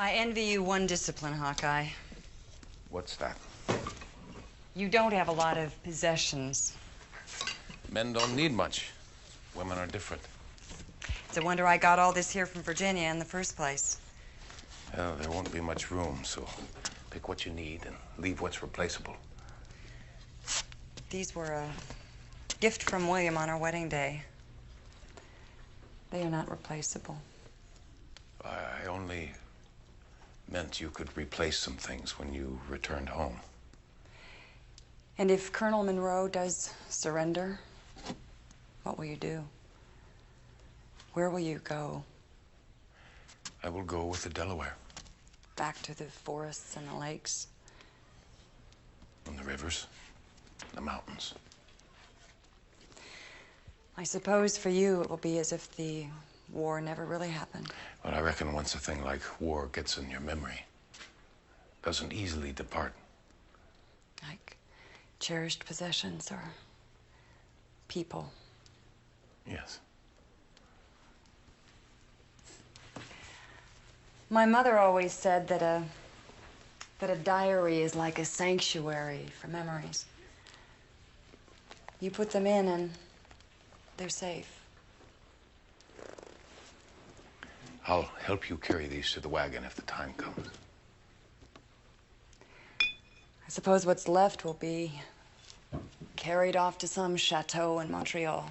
I envy you one discipline, Hawkeye. What's that? You don't have a lot of possessions. Men don't need much. Women are different. It's a wonder I got all this here from Virginia in the first place. Well, there won't be much room, so pick what you need and leave what's replaceable. These were a gift from William on our wedding day. They are not replaceable. I only meant you could replace some things when you returned home. And if Colonel Monroe does surrender, what will you do? Where will you go? I will go with the Delaware. Back to the forests and the lakes? And the rivers, the mountains. I suppose for you it will be as if the war never really happened. But I reckon once a thing like war gets in your memory, it doesn't easily depart. Like cherished possessions or people. Yes. My mother always said that a diary is like a sanctuary for memories. You put them in and they're safe. I'll help you carry these to the wagon if the time comes. I suppose what's left will be carried off to some chateau in Montreal.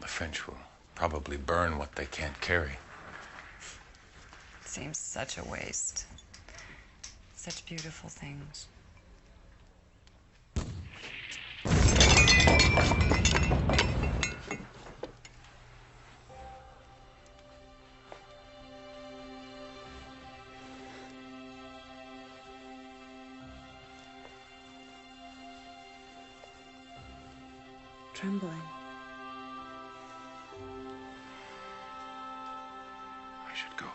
The French will probably burn what they can't carry. It seems such a waste. Such beautiful things. Trembling. I should go.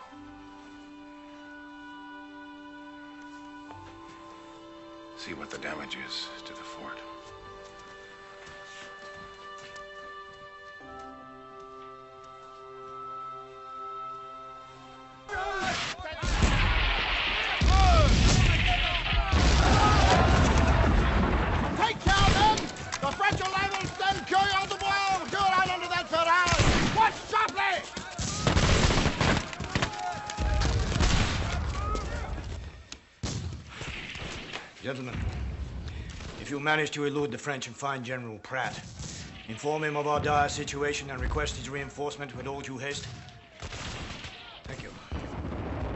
See what the damage is to the fort. Take care, men! The French will land and stand carry on the wall! Go right under that ferrage! Watch sharply! Gentlemen, if you manage to elude the French and find General Pratt, inform him of our dire situation and request his reinforcement with all due haste. Thank you.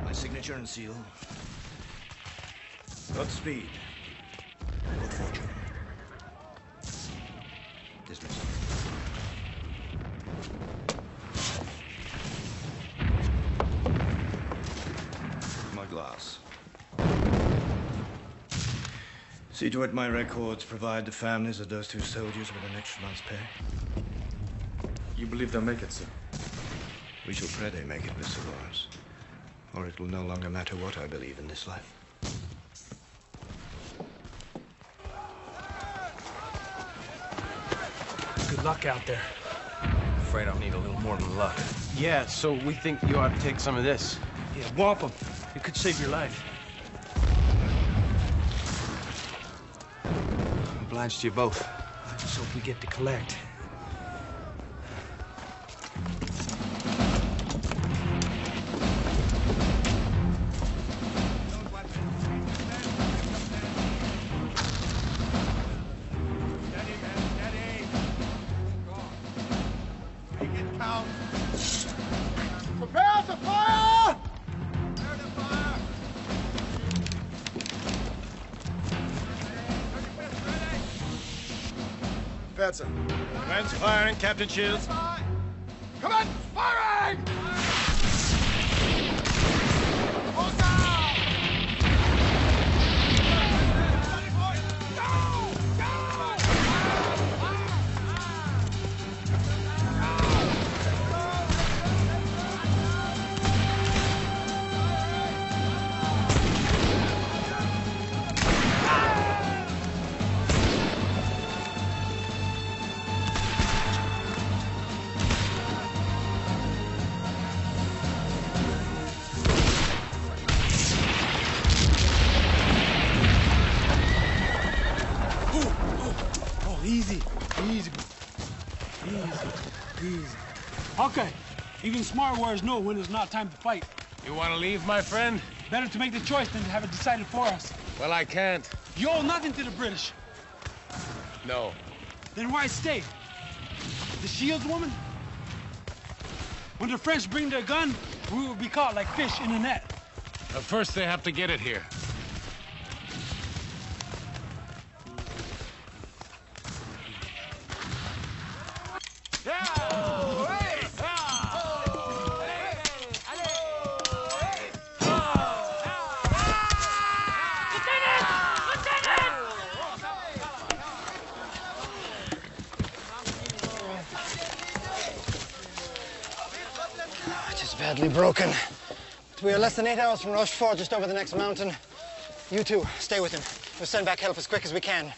My signature and seal. Godspeed. Good fortune. Dismissed. My glass. See to it my records provide the families of those two soldiers with an extra month's pay. You believe they'll make it, sir? We shall pray they make it, Mr. Lawrence. Or it will no longer matter what I believe in this life. Good luck out there. Afraid I'll need a little more than luck. Yeah, so we think you ought to take some of this. Yeah, whomp 'em. It could save your life. I'm obliged to you both. I just hope we get to collect. Prepare to fire! Benson. Commence firing, Captain Shields. Commence firing! Easy. Hawkeye, even smart warriors know when it's not time to fight. You want to leave, my friend? Better to make the choice than to have it decided for us. Well, I can't. You owe nothing to the British. No. Then why stay? The Shields woman? When the French bring their gun, we will be caught like fish in a net. But first they have to get it here. Badly broken. But we are less than 8 hours from Rochefort, just over the next mountain. You two, stay with him. We'll send back help as quick as we can.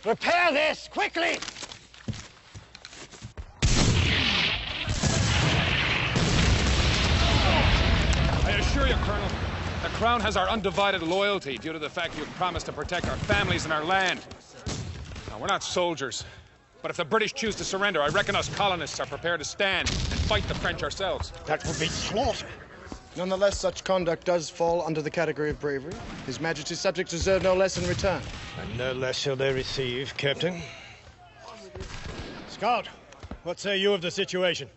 Repair this, quickly! I assure you, Colonel, the Crown has our undivided loyalty due to the fact you've promised to protect our families and our land. Now, we're not soldiers, but if the British choose to surrender, I reckon us colonists are prepared to stand and fight the French ourselves. That would be slaughter. Nonetheless, such conduct does fall under the category of bravery. His Majesty's subjects deserve no less in return. And no less shall they receive, Captain. Scout, what say you of the situation?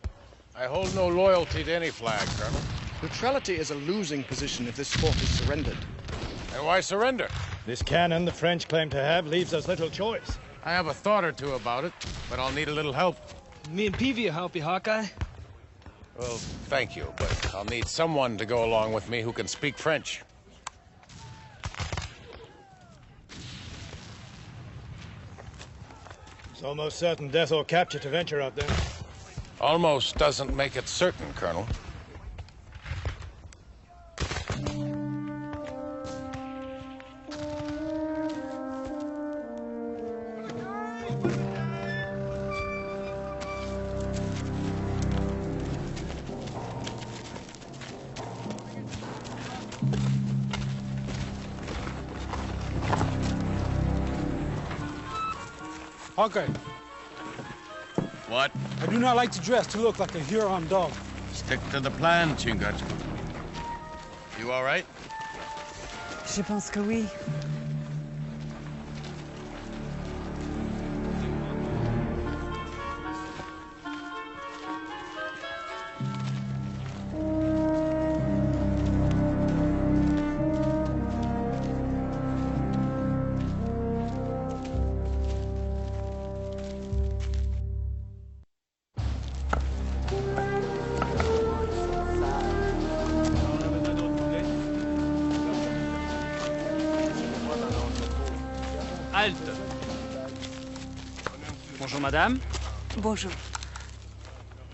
I hold no loyalty to any flag, Colonel. Neutrality is a losing position if this fort is surrendered. And why surrender? This cannon the French claim to have leaves us little choice. I have a thought or two about it, but I'll need a little help. Me and Peavy will help you, Hawkeye. Well, thank you, but I'll need someone to go along with me who can speak French. It's almost certain death or capture to venture out there. Almost doesn't make it certain, Colonel. Hawkeye. What? I do not like to dress to look like a Huron dog. Stick to the plan, Chingachgook. You all right? Je pense que oui. Halte. Bonjour, madame. Bonjour.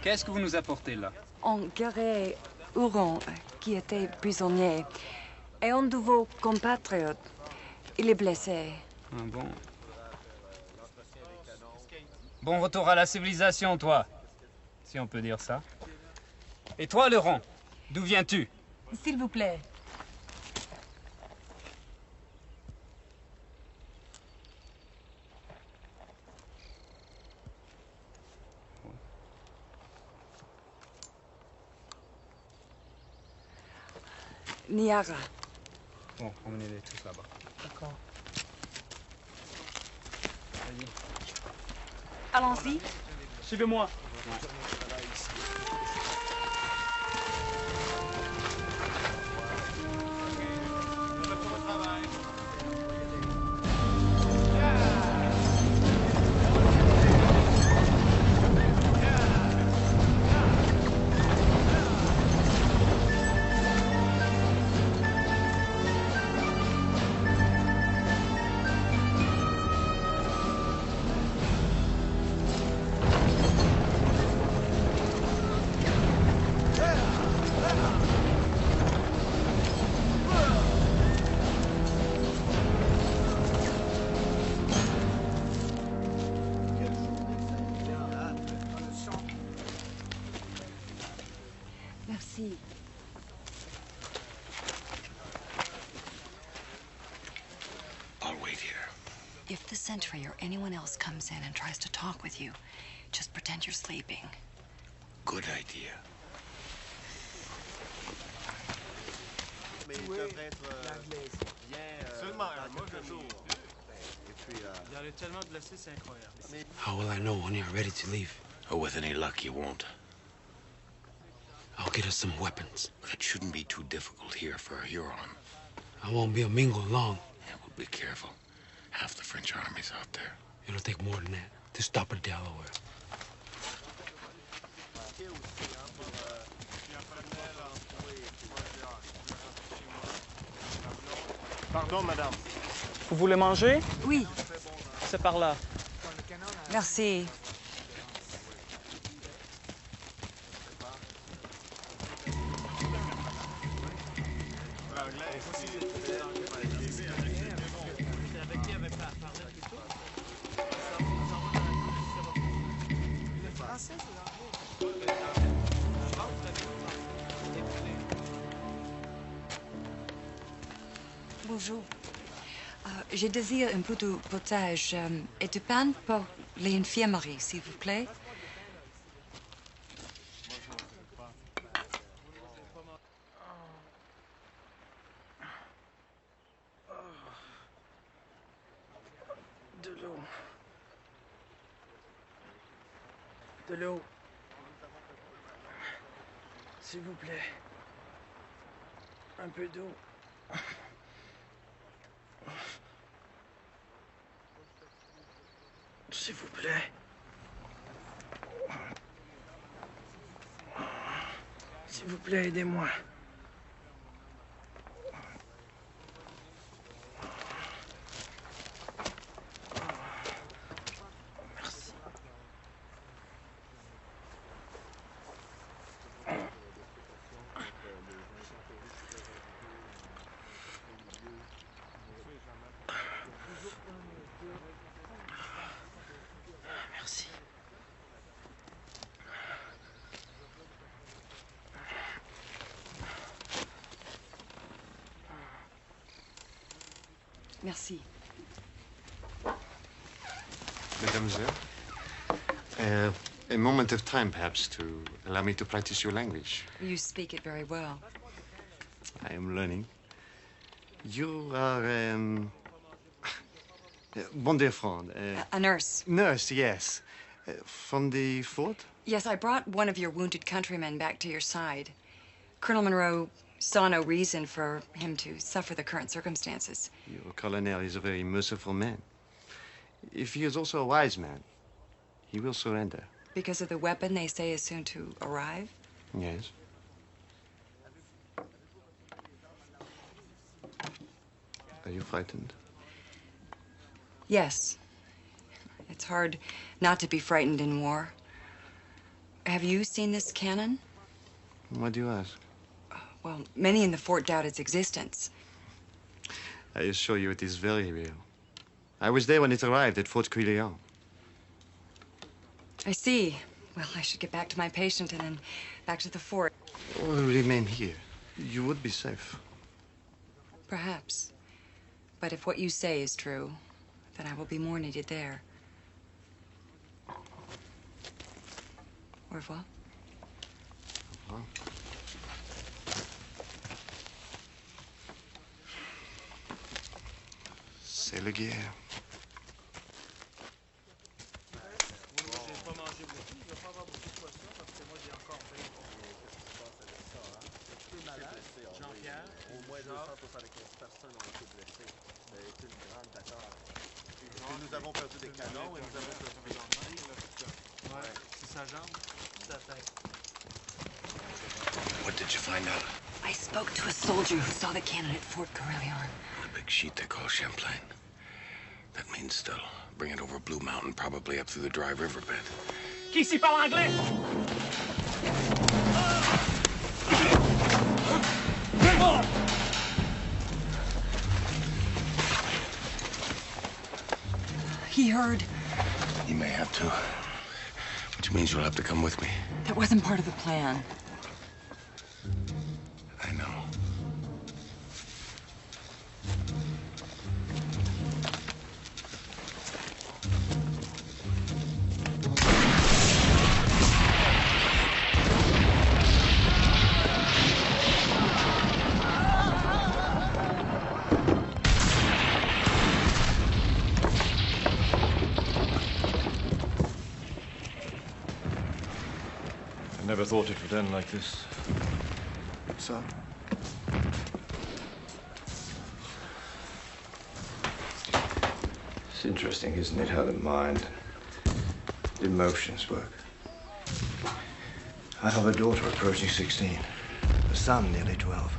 Qu'est-ce que vous nous apportez là? Un guerrier Huron qui était prisonnier et un de vos compatriotes. Il est blessé. Ah bon. Bon retour à la civilisation, toi. Si on peut dire ça. Et toi, Huron, d'où viens-tu? S'il vous plaît. Niagara. Bon, emmenez-les tous là-bas. D'accord. Allons-y. Suivez-moi. Merci. I'll wait here. If the sentry or anyone else comes in and tries to talk with you, just pretend you're sleeping. Good idea. How will I know when you're ready to leave? Oh, with any luck, you won't. I'll get us some weapons. That shouldn't be too difficult here for a Huron. I won't be a Mingo long. Yeah, well, be careful. Half the French army's out there. It'll take more than that to stop a Delaware. Pardon, madame. Vous voulez manger? Oui. C'est par là. Merci. Bonjour. Je désire un peu de potage et de pain pour l'infirmerie, s'il vous plaît. De l'eau. De l'eau. S'il vous plaît. Un peu d'eau. S'il vous plaît. S'il vous plaît, aidez-moi. Merci. Merci. Merci. Mademoiselle, a moment of time, perhaps, to allow me to practice your language. You speak it very well. I am learning. You are, bon dear friend. A nurse. Nurse, yes. From the fort? Yes, I brought one of your wounded countrymen back to your side. Colonel Monroe saw no reason for him to suffer the current circumstances. Your colonel is a very merciful man. If he is also a wise man, he will surrender. Because of the weapon they say is soon to arrive? Yes. Are you frightened? Yes. It's hard not to be frightened in war. Have you seen this cannon? Why do you ask? Well, many in the fort doubt its existence. I assure you it is very real. I was there when it arrived at Fort Quillian. I see. Well, I should get back to my patient and then back to the fort. Or remain here. You would be safe. Perhaps. But if what you say is true, then I will be more needed there. Au revoir. Au revoir. C'est la guerre. Nous avons perdu des canons et nous avons perdu des gens. Ouais, c'est sa jambe, sa tête. What did you find out? I spoke to a soldier who saw the cannon at Fort Carillon. The big sheet they call Champlain. That means still. Bring it over Blue Mountain, probably up through the dry riverbed. Qui ici parle anglais? He heard. You may have to. Which means you'll have to come with me. That wasn't part of the plan. I know. Never thought it would end like this. So? It's interesting, isn't it, how the mind, the emotions work. I have a daughter approaching 16, a son nearly 12.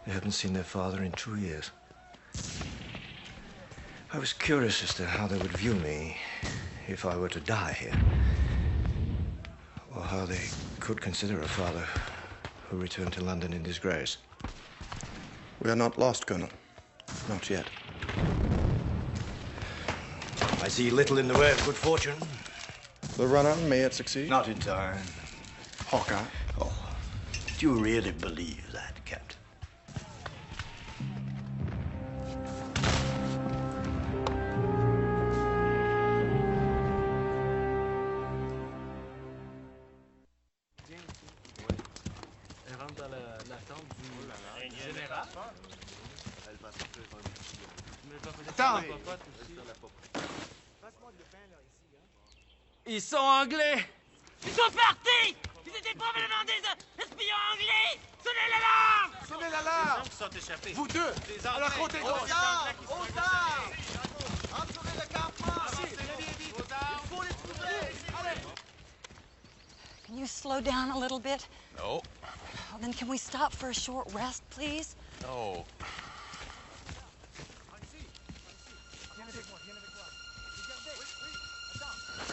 They haven't seen their father in 2 years. I was curious as to how they would view me if I were to die here, or how they could consider a father who returned to London in disgrace. We are not lost, Colonel. Not yet. I see little in the way of good fortune. The run-on, may it succeed? Not in time. Hawkeye. Oh, do you really believe that, Captain? Ils sont anglais! Ils sont partis! Ils étaient probablement des espions anglais! Sonnez l'alarme! Sonnez l'alarme! Ils sont échappés. Vous deux! À la côté gauche! Aux armes! Entourez le campement! Il faut les trouver! Allez! Can you slow down a little bit? No. Well, then can we stop for a short rest, please? No.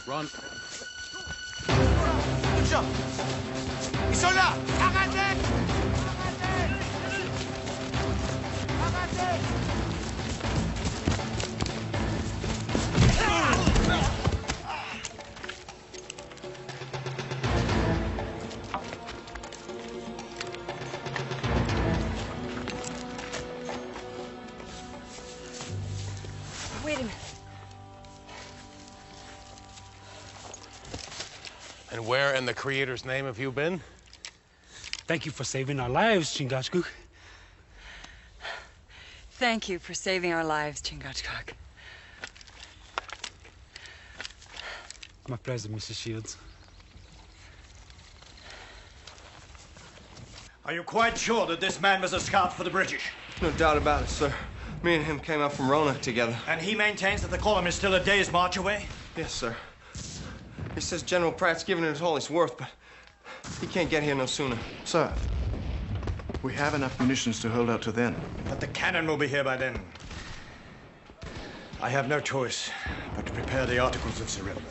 Run. Ils sont là! Arrêtez! Arrêtez! Wait a minute. And where in the Creator's name have you been? Thank you for saving our lives, Chingachgook. Thank you for saving our lives, Chingachgook. My pleasure, Mrs. Shields. Are you quite sure that this man was a scout for the British? No doubt about it, sir. Me and him came up from Rona together. And he maintains that the column is still a day's march away? Yes, sir. He says General Pratt's given it all he's worth, but he can't get here no sooner. Sir, we have enough munitions to hold out to then. But the cannon will be here by then. I have no choice but to prepare the articles of surrender.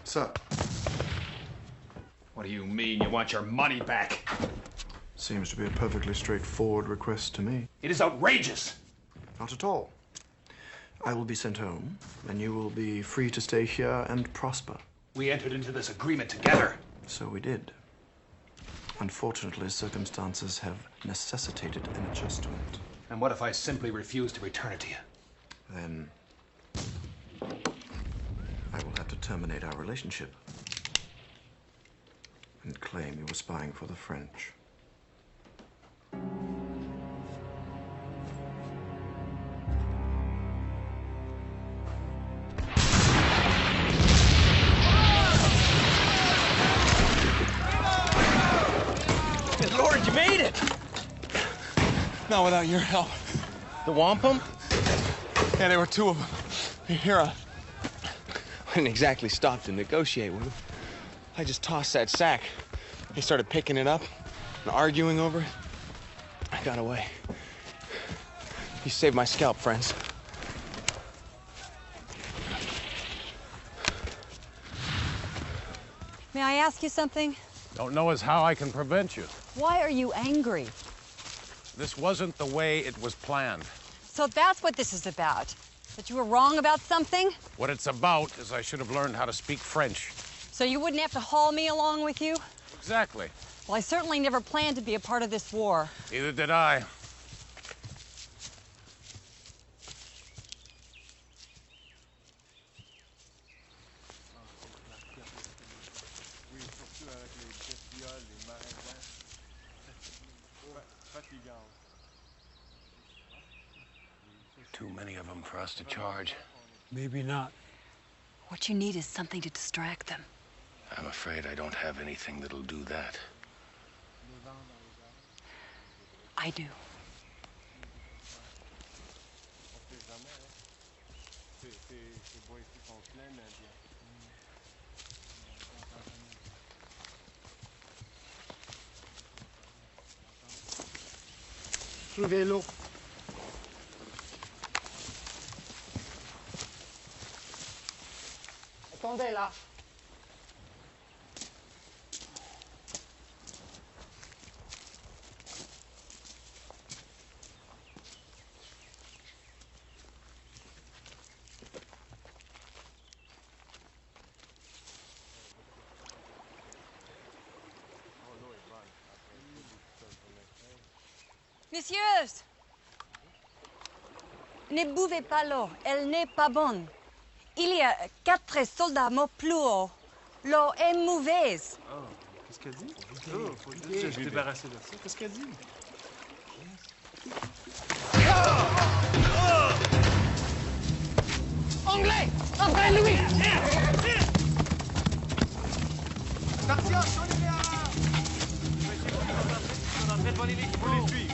Sir. What do you mean you want your money back? Seems to be a perfectly straightforward request to me. It is outrageous. Not at all. I will be sent home, and you will be free to stay here and prosper. We entered into this agreement together. So we did. Unfortunately, circumstances have necessitated an adjustment. And what if I simply refuse to return it to you? Then I will have to terminate our relationship and claim you were spying for the French. Lord, you made it! Not without your help. The wampum? Yeah, there were two of them. Here, I didn't exactly stop to negotiate with them. I just tossed that sack. They started picking it up and arguing over it. I got away. You saved my scalp, friends. May I ask you something? Don't know as how I can prevent you. Why are you angry? This wasn't the way it was planned. So that's what this is about? That you were wrong about something? What it's about is I should have learned how to speak French. So you wouldn't have to haul me along with you? Exactly. Well, I certainly never planned to be a part of this war. Neither did I. Too many of them for us to charge. Maybe not. What you need is something to distract them. I'm afraid I don't have anything that'll do that. I do. Soulevez l'eau. Attendez là. Messieurs, ne buvez pas l'eau, elle n'est pas bonne. Il y a 4 soldats morts plus haut. L'eau est mauvaise. Oh, qu'est-ce qu'elle dit? Oh, faut juste se débarrasser de ça. Qu'est-ce qu'elle dit? Anglais, après Louis. Attention, sur les gars! On est en train de voler l'équipe, faut les suivre.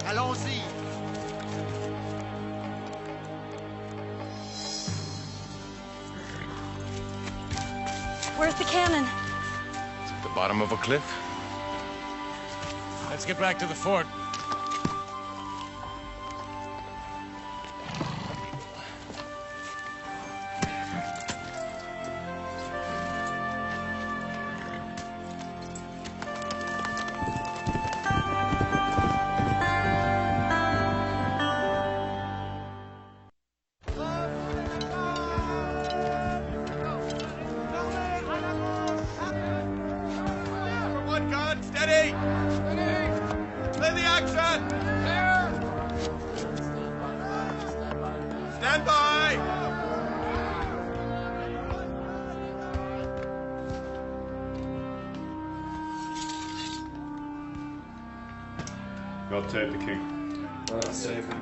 Allons-y. Where's the cannon? It's at the bottom of a cliff. Let's get back to the fort. God save the king. God save him.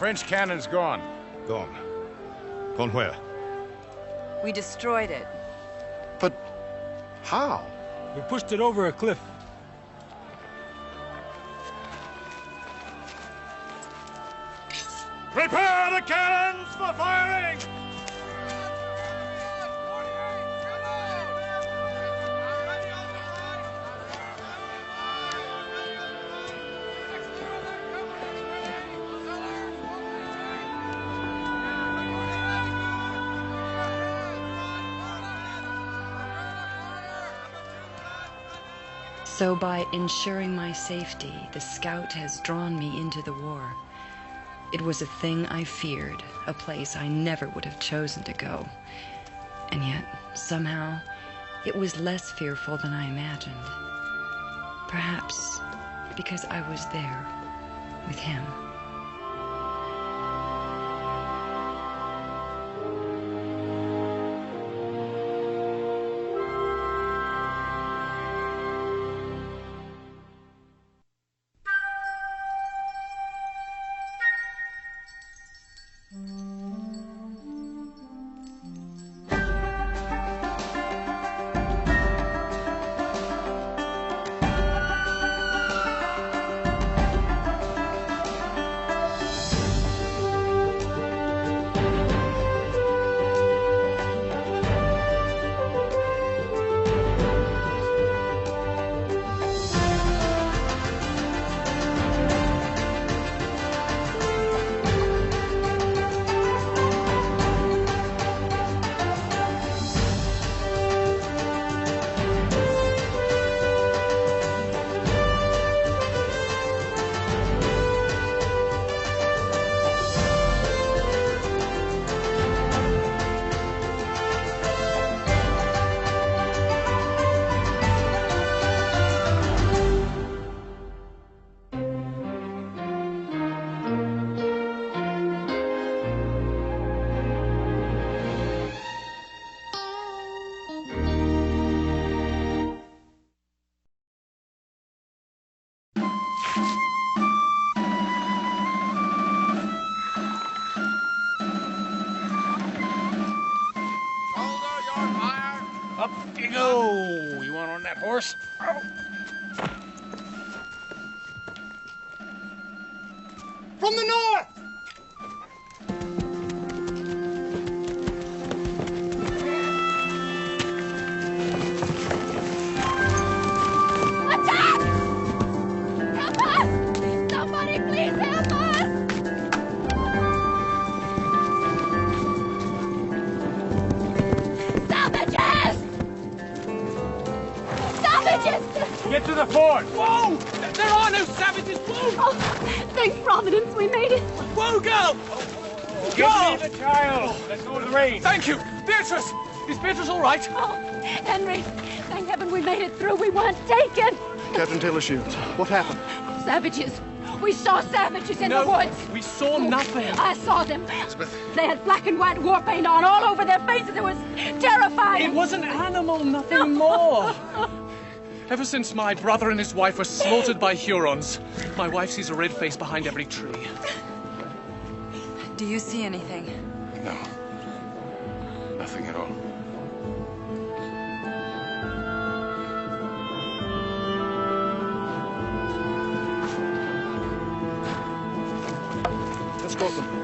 French cannon's gone. Gone. Gone where? We destroyed it. But how? We pushed it over a cliff. Prepare the cannons for firing! So by ensuring my safety, the scout has drawn me into the war. It was a thing I feared, a place I never would have chosen to go. And yet, somehow, it was less fearful than I imagined. Perhaps because I was there with him. Go! You want on that horse? From the north! Attack! Help us! Somebody please help us! Savages! Savages! Get to the fort! Whoa! There are no savages! Whoa! Oh, thank Providence we made it. Whoa, girl! Give me the child! Let's go to the range. Thank you! Beatrice! Is Beatrice all right? Oh, Henry, thank heaven we made it through. We weren't taken. Captain Taylor Shields, what happened? Savages. We saw savages in the woods. We saw nothing. I saw them. Elizabeth. They had black and white war paint on all over their faces. It was terrifying. It was an animal, nothing more. Ever since my brother and his wife were slaughtered by Hurons, my wife sees a red face behind every tree. Do you see anything? No. Nothing at all. Let's go them.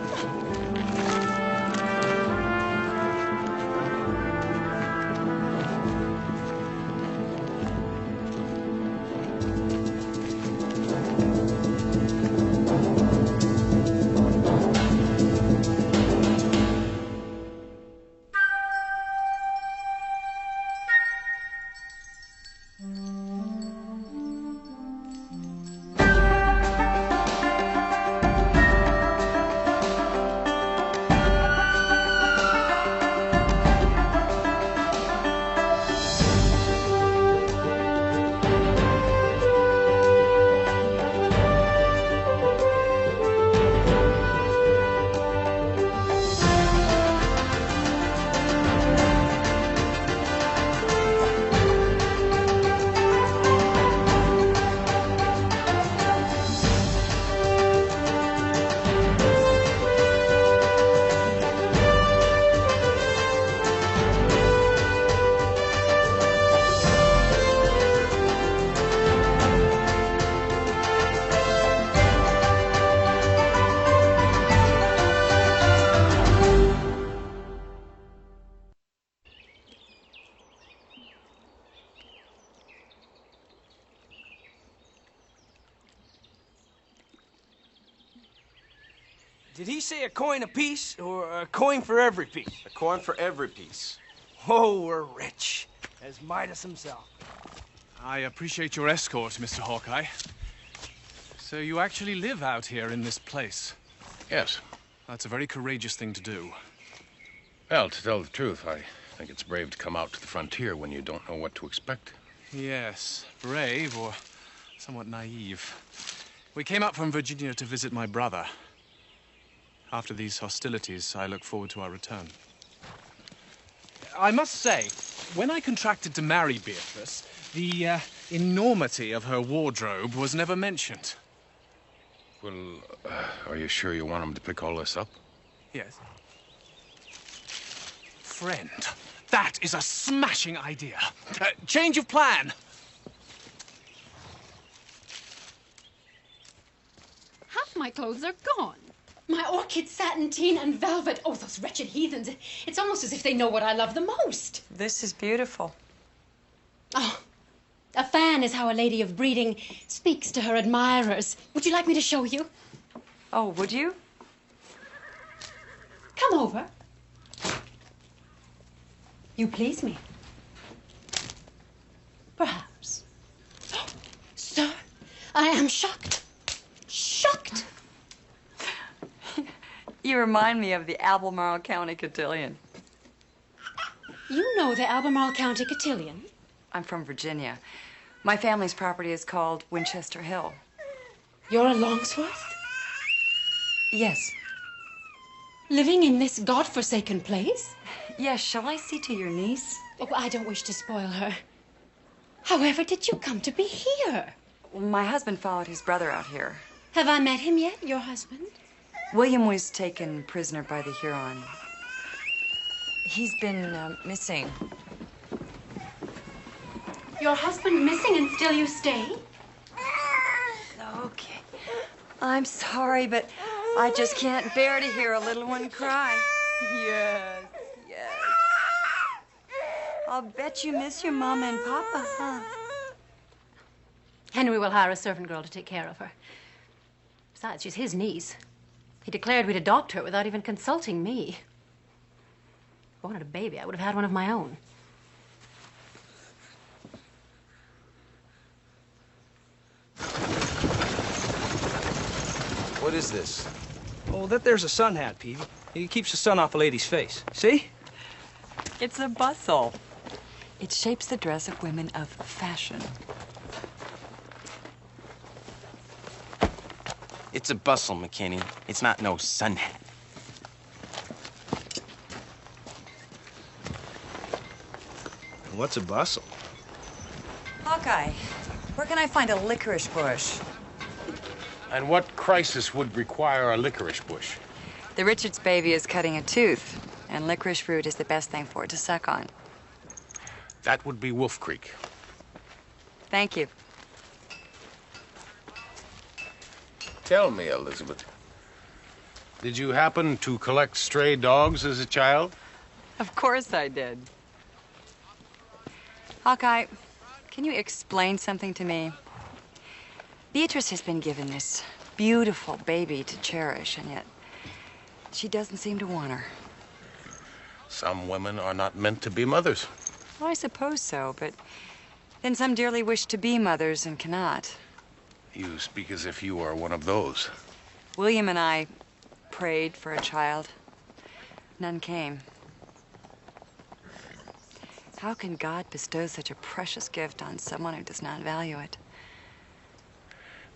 Did he say a coin apiece or a coin for every piece? A coin for every piece. Oh, we're rich, as Midas himself. I appreciate your escort, Mr. Hawkeye. So you actually live out here in this place? Yes. That's a very courageous thing to do. Well, to tell the truth, I think it's brave to come out to the frontier when you don't know what to expect. Yes, brave or somewhat naive. We came up from Virginia to visit my brother. After these hostilities, I look forward to our return. I must say, when I contracted to marry Beatrice, the enormity of her wardrobe was never mentioned. Well, are you sure you want him to pick all this up? Yes. Friend, that is a smashing idea. Change of plan. Half my clothes are gone. My orchid, satinteen, and velvet. Oh, those wretched heathens. It's almost as if they know what I love the most. This is beautiful. Oh, a fan is how a lady of breeding speaks to her admirers. Would you like me to show you? Oh, would you? Come over. You please me. Perhaps. Sir, I am shocked. Shocked. You remind me of the Albemarle County Cotillion. You know the Albemarle County Cotillion? I'm from Virginia. My family's property is called Winchester Hill. You're a Longsworth? Yes. Living in this godforsaken place? Yes, shall I see to your niece? Oh, I don't wish to spoil her. However did you come to be here? Well, my husband followed his brother out here. Have I met him yet, your husband? William was taken prisoner by the Huron. He's been missing. Your husband missing and still you stay? Okay. I'm sorry, but I just can't bear to hear a little one cry. Yes, yes. I'll bet you miss your mama and papa, huh? Henry will hire a servant girl to take care of her. Besides, she's his niece. He declared we'd adopt her without even consulting me. If I wanted a baby, I would have had one of my own. What is this? Oh, that there's a sun hat, Peavy. It keeps the sun off a lady's face. See? It's a bustle. It shapes the dress of women of fashion. It's a bustle, McKinney. It's not no sun hat. What's a bustle? Hawkeye, where can I find a licorice bush? And what crisis would require a licorice bush? The Richards baby is cutting a tooth, and licorice root is the best thing for it to suck on. That would be Wolf Creek. Thank you. Tell me, Elizabeth, did you happen to collect stray dogs as a child? Of course I did. Hawkeye, can you explain something to me? Beatrice has been given this beautiful baby to cherish, and yet she doesn't seem to want her. Some women are not meant to be mothers. Well, I suppose so, but then some dearly wish to be mothers and cannot. You speak as if you are one of those. William and I prayed for a child. None came. How can God bestow such a precious gift on someone who does not value it?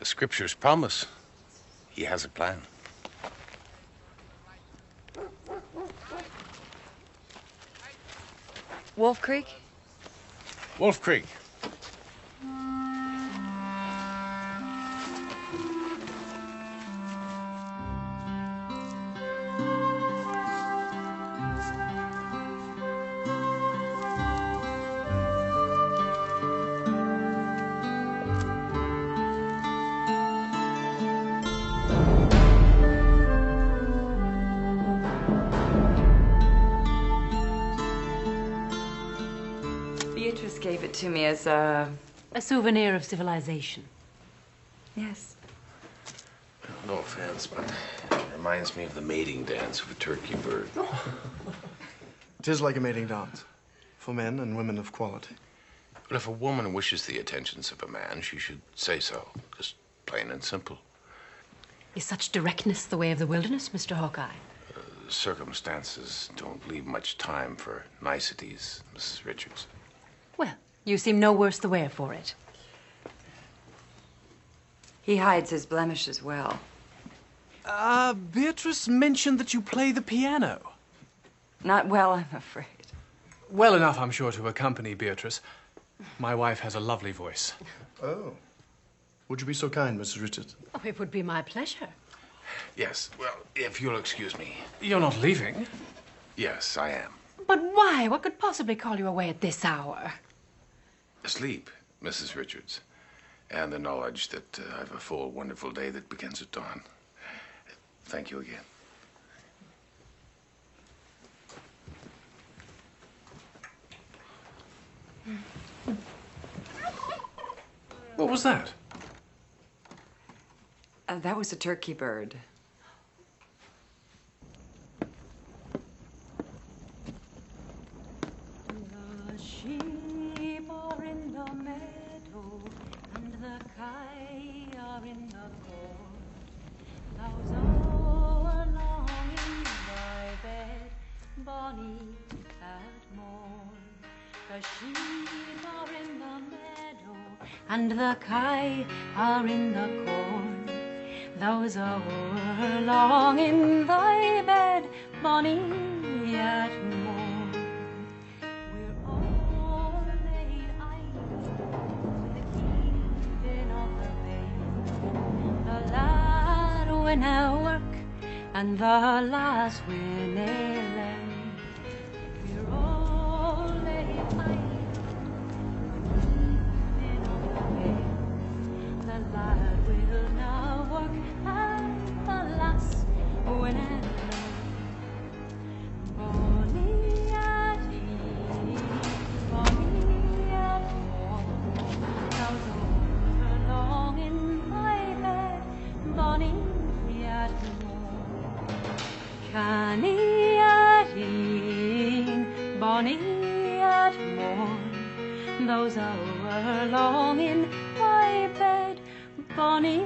The scriptures promise he has a plan. Wolf Creek? Wolf Creek. Beatrice gave it to me as a souvenir of civilization. Yes. No offense, but it reminds me of the mating dance of a turkey bird. It is like a mating dance, for men and women of quality. But if a woman wishes the attentions of a man, she should say so. Just plain and simple. Is such directness the way of the wilderness, Mr. Hawkeye? Circumstances don't leave much time for niceties, Mrs. Richards. Well, you seem no worse the wear for it. He hides his blemishes well. Beatrice mentioned that you play the piano. Not well, I'm afraid. Well enough, I'm sure, to accompany Beatrice. My wife has a lovely voice. Oh. Would you be so kind, Mrs. Richards? Oh, it would be my pleasure. Yes, well, if you'll excuse me. You're not leaving? Yes, I am. But why? What could possibly call you away at this hour? Sleep, Mrs. Richards. And the knowledge that I've a full, wonderful day that begins at dawn. Thank you again. What was that? That was a turkey bird. The sheep are in the meadow, and the kye are in the court. Those are long in thy bed, bonny at morn. The sheep are in the meadow, and the kye are in the corn. Those are long in thy bed, bonny at morn. We're all laid idle with the keeping of the babe. The lad when I work, and the lass when they lay. We're all laid idle with the keeping of the babe. The lad will now work, and the lass when I lay. Bonny at eve, bonny at morn. Thou's overlong in thy bed, bonny at morn. Canny at e'en, bonny at morn. Those overlong in thy bed, bonny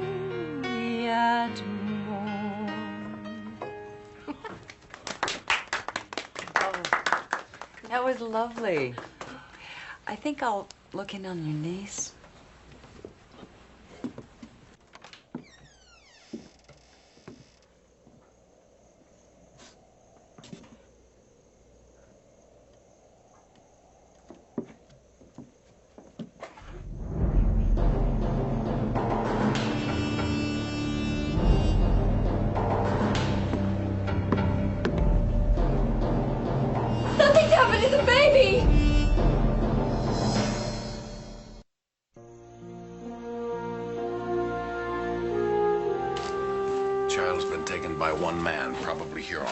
at morn. That was lovely. I think I'll look in on your niece. Nothing's happened to the baby! Child's been taken by one man, probably Huron.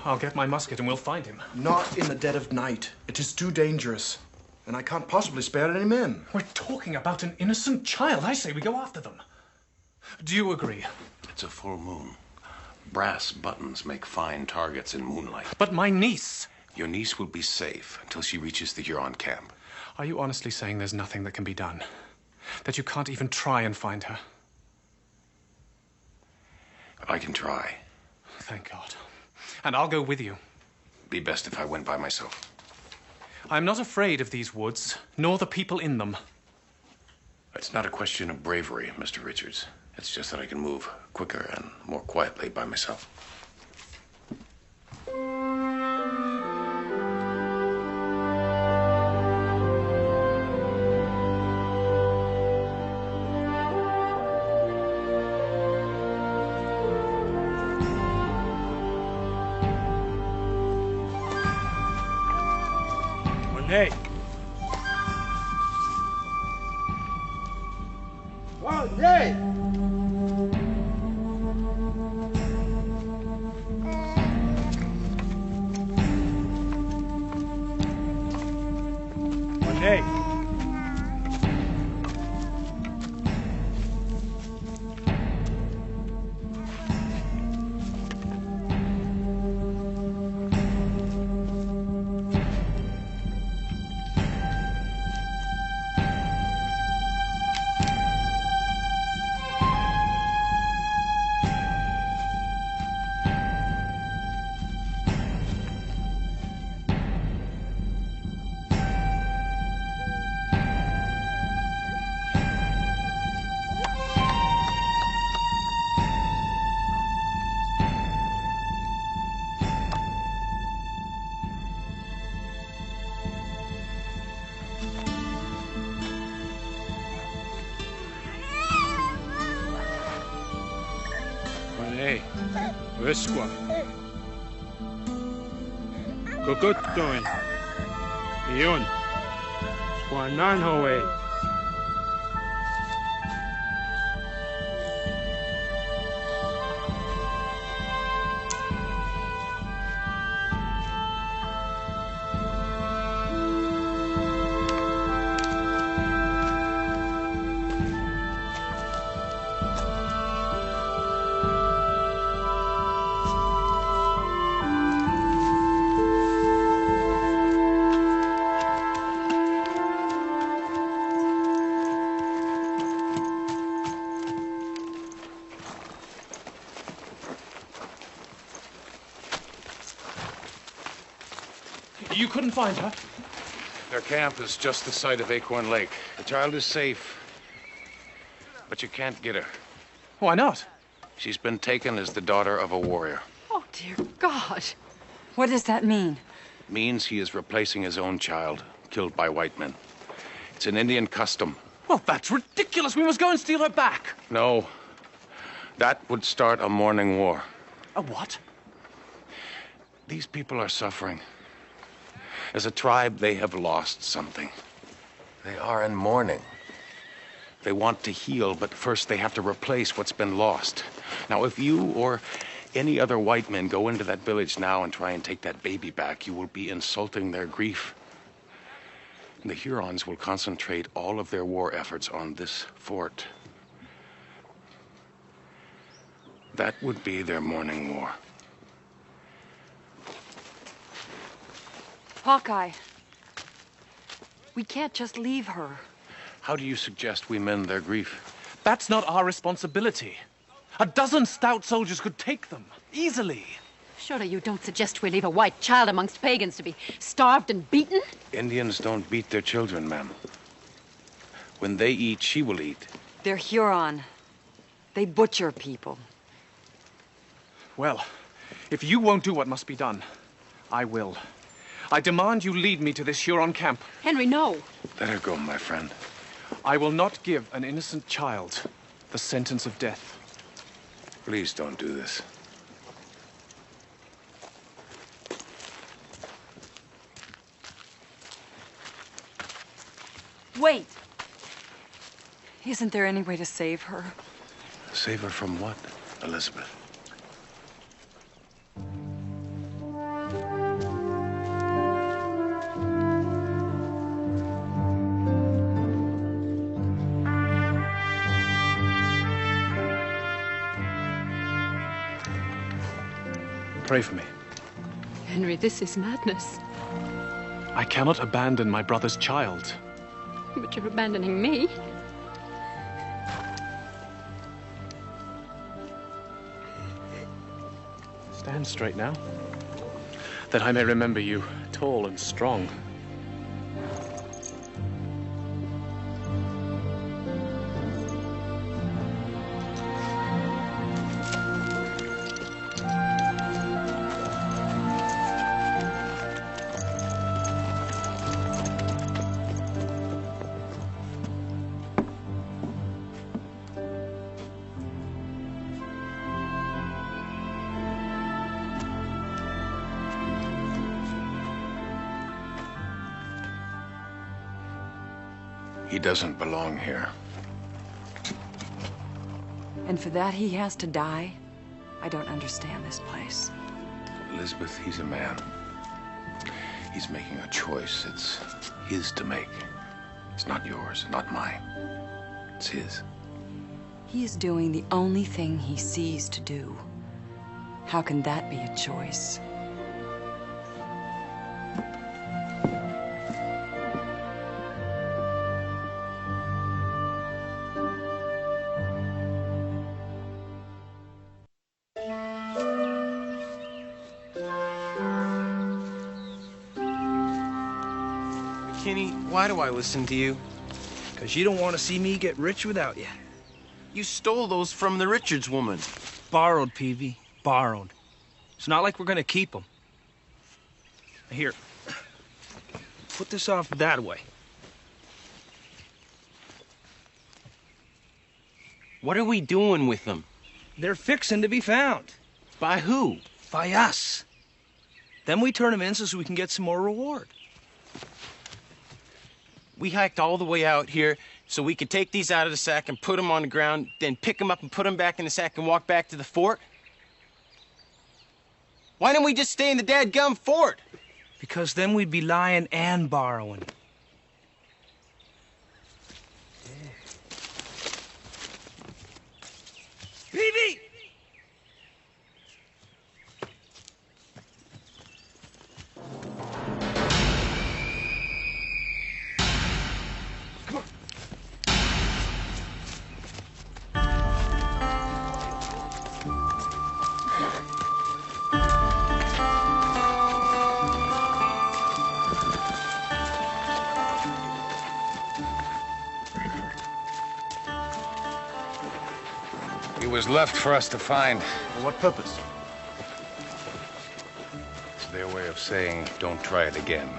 I'll get my musket and we'll find him. Not in the dead of night. It is too dangerous. And I can't possibly spare any men. We're talking about an innocent child. I say we go after them. Do you agree? It's a full moon. Brass buttons make fine targets in moonlight. But my niece. Your niece will be safe until she reaches the Huron camp. Are you honestly saying there's nothing that can be done? That you can't even try and find her? I can try. Thank God. And I'll go with you. Be best if I went by myself. I'm not afraid of these woods, nor the people in them. It's not a question of bravery, Mr. Richards. It's just that I can move quicker and more quietly by myself. Hey. One day. One day. Hey, Wesqua. Kukutoin. Iyon. Squanan Howe. You couldn't find her? Their camp is just the site of Acorn Lake. The child is safe, but you can't get her. Why not? She's been taken as the daughter of a warrior. Oh, dear God. What does that mean? It means he is replacing his own child, killed by white men. It's an Indian custom. Well, that's ridiculous. We must go and steal her back. No. That would start a mourning war. A what? These people are suffering. As a tribe, they have lost something. They are in mourning. They want to heal, but first they have to replace what's been lost. Now, if you or any other white men go into that village now and try and take that baby back, you will be insulting their grief. And the Hurons will concentrate all of their war efforts on this fort. That would be their mourning war. Hawkeye. We can't just leave her. How do you suggest we mend their grief? That's not our responsibility. A dozen stout soldiers could take them, easily. Surely you don't suggest we leave a white child amongst pagans to be starved and beaten? Indians don't beat their children, ma'am. When they eat, she will eat. They're Huron. They butcher people. Well, if you won't do what must be done, I will. I demand you lead me to this Huron camp. Henry, no. Let her go, my friend. I will not give an innocent child the sentence of death. Please don't do this. Wait. Isn't there any way to save her? Save her from what, Elizabeth? Pray for me. Henry, this is madness. I cannot abandon my brother's child. But you're abandoning me. Stand straight now, that I may remember you tall and strong. He doesn't belong here. And for that he has to die? I don't understand this place. Elizabeth, he's a man. He's making a choice. It's his to make. It's not yours, not mine. It's his. He is doing the only thing he sees to do. How can that be a choice? Why do I listen to you? Because you don't want to see me get rich without you. You stole those from the Richards woman. Borrowed, Peavy. Borrowed. It's not like we're going to keep them. Here. Put this off that way. What are we doing with them? They're fixing to be found. By who? By us. Then we turn them in so we can get some more reward. We hiked all the way out here so we could take these out of the sack and put them on the ground, then pick them up and put them back in the sack and walk back to the fort? Why didn't we just stay in the dadgum fort? Because then we'd be lying and borrowing. Peavy! He was left for us to find. For what purpose? It's their way of saying, don't try it again.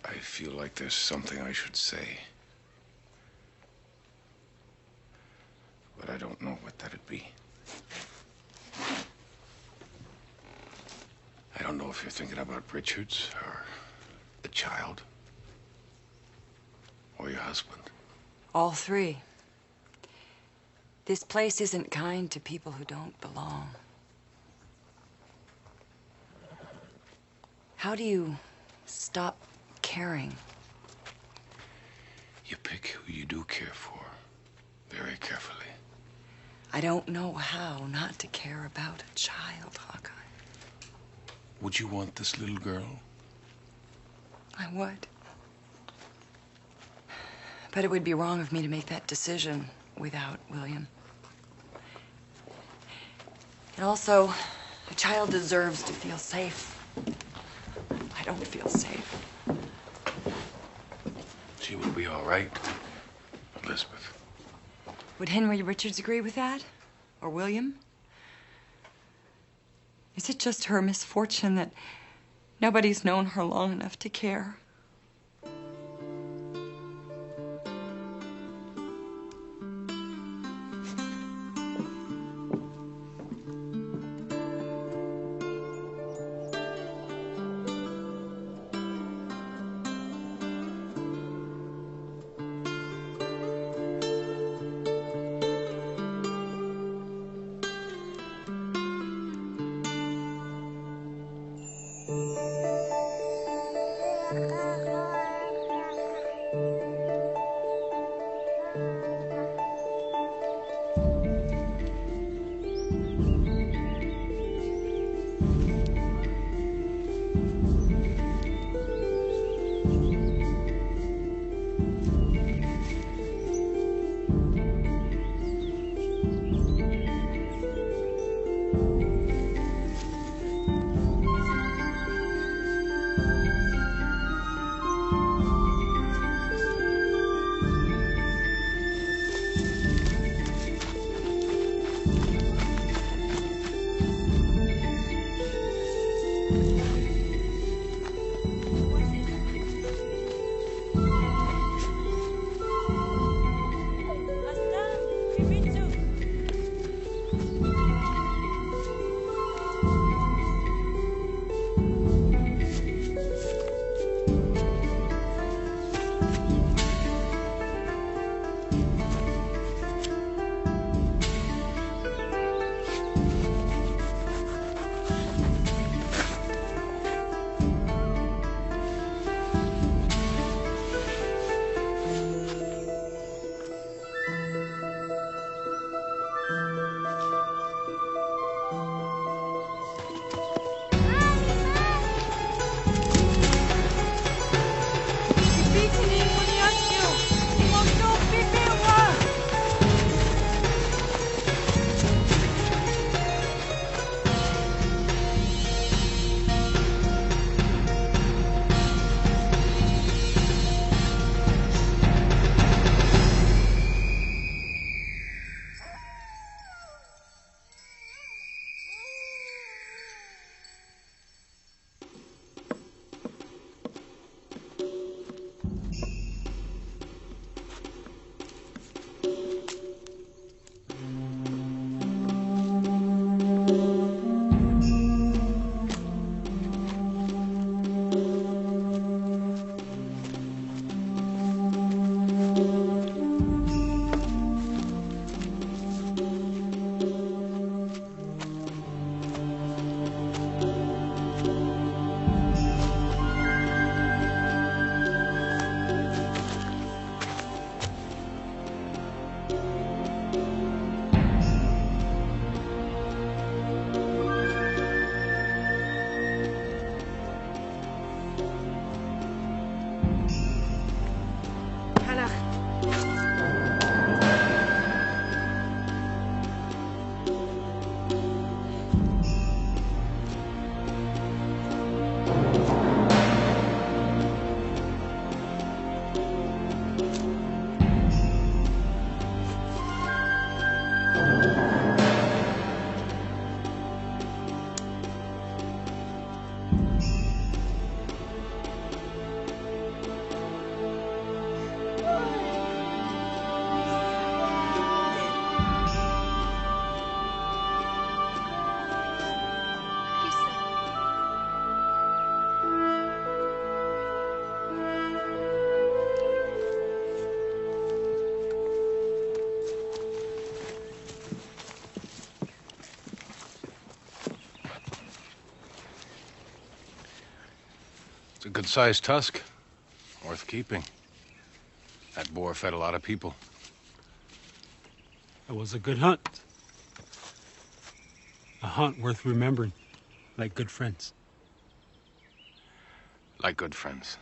I feel like there's something I should say. But I don't know what that'd be. I don't know if you're thinking about Richards or the child or your husband. All three. This place isn't kind to people who don't belong. How do you stop caring? You pick who you do care for, very carefully. I don't know how not to care about a child, Hawkeye. Would you want this little girl? I would. But it would be wrong of me to make that decision without William. And also, a child deserves to feel safe. I don't feel safe. She will be all right, Elizabeth. Would Henry Richards agree with that? Or William? Is it just her misfortune that nobody's known her long enough to care? It's a good-sized tusk. Worth keeping. That boar fed a lot of people. It was a good hunt. A hunt worth remembering, like good friends. Like good friends.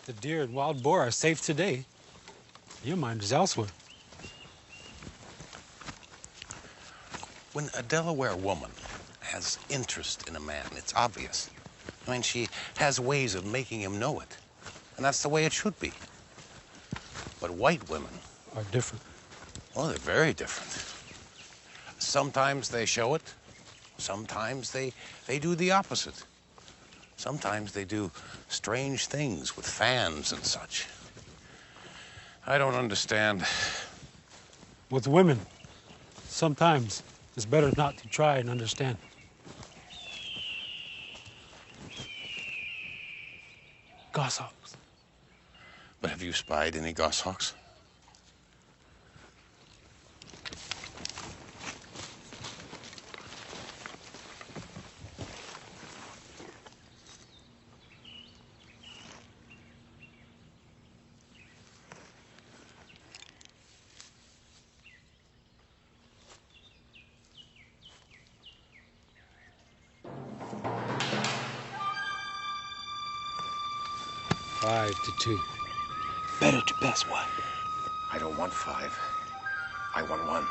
The deer and wild boar are safe today. Your mind is elsewhere. When a Delaware woman has interest in a man, it's obvious. I mean, she has ways of making him know it. And that's the way it should be. But white women are different. Well, they're very different. Sometimes they show it. Sometimes they do the opposite. Sometimes they do strange things with fans and such. I don't understand. With women, sometimes it's better not to try and understand. Goshawks. But have you spied any goshawks? Five to two. Better to pass one. I don't want 5. I want 1.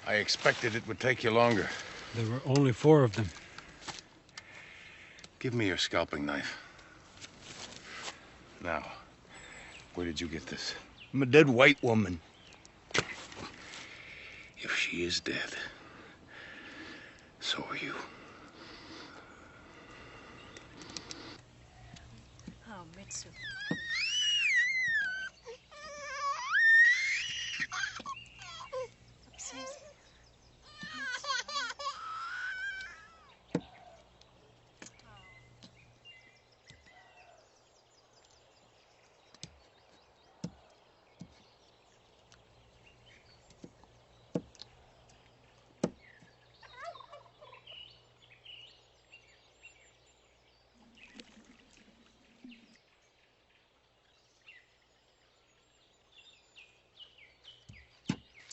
I expected it would take you longer. There were only 4 of them. Give me your scalping knife. Now, where did you get this? I'm a dead white woman. If she is dead, so are you. Oh, Mitsu.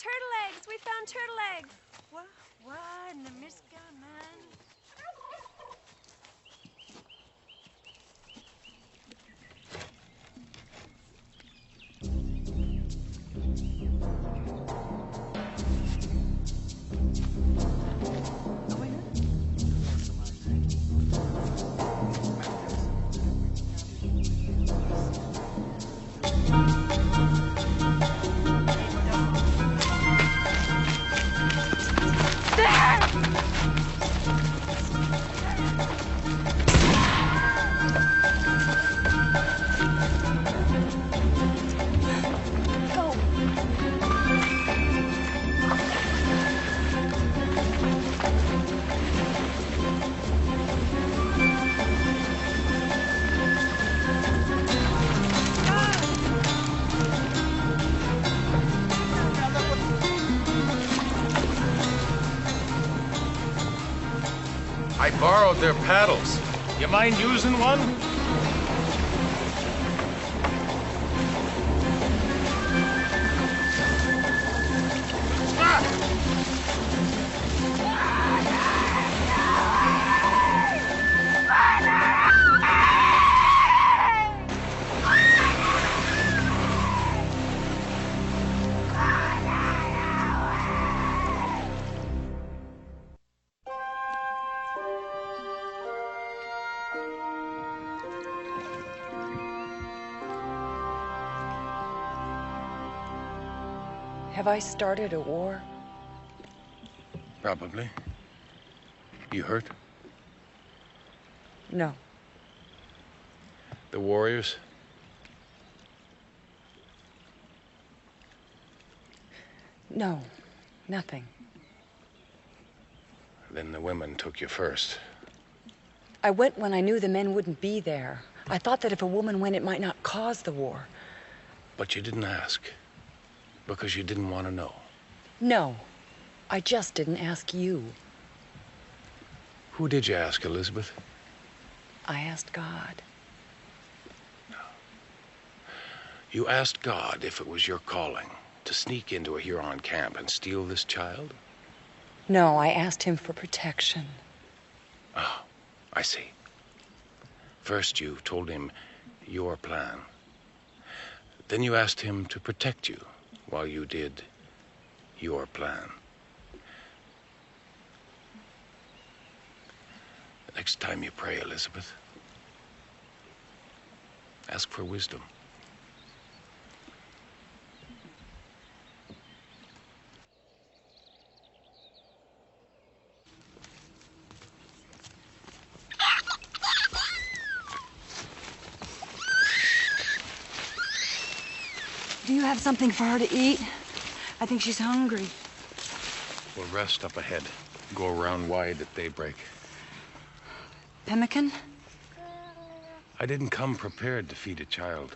Turtle eggs! We found turtle eggs! What in the Miska, man? borrowed their paddles. You mind using one? Have I started a war? Probably. You hurt? No. The warriors? No, nothing. Then the women took you first. I went when I knew the men wouldn't be there. I thought that if a woman went, it might not cause the war. But you didn't ask. Because you didn't want to know. No, I just didn't ask you. Who did you ask, Elizabeth? I asked God. You asked God if it was your calling to sneak into a Huron camp and steal this child? No, I asked him for protection. Oh, I see. First you told him your plan. Then you asked him to protect you while you did your plan. The next time you pray, Elizabeth, ask for wisdom. Do you have something for her to eat? I think she's hungry. We'll rest up ahead. Go around wide at daybreak. Pemmican? I didn't come prepared to feed a child.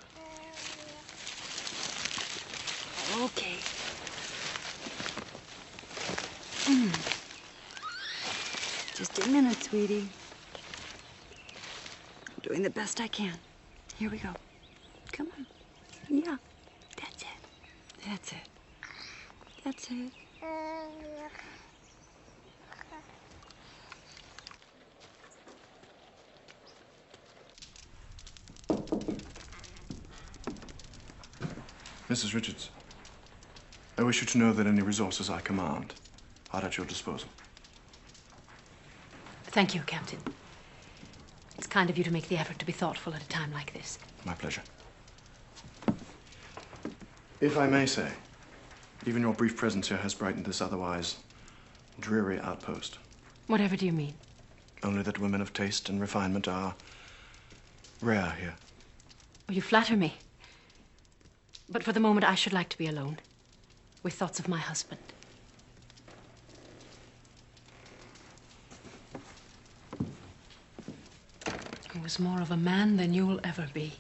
Okay. Just a minute, sweetie. I'm doing the best I can. Here we go. Come on. Yeah. That's it. That's it. That's it. Mrs. Richards, I wish you to know that any resources I command are at your disposal. Thank you, Captain. It's kind of you to make the effort to be thoughtful at a time like this. My pleasure. If I may say, even your brief presence here has brightened this otherwise dreary outpost. Whatever do you mean? Only that women of taste and refinement are rare here. Oh, you flatter me. But for the moment, I should like to be alone, with thoughts of my husband. He was more of a man than you'll ever be.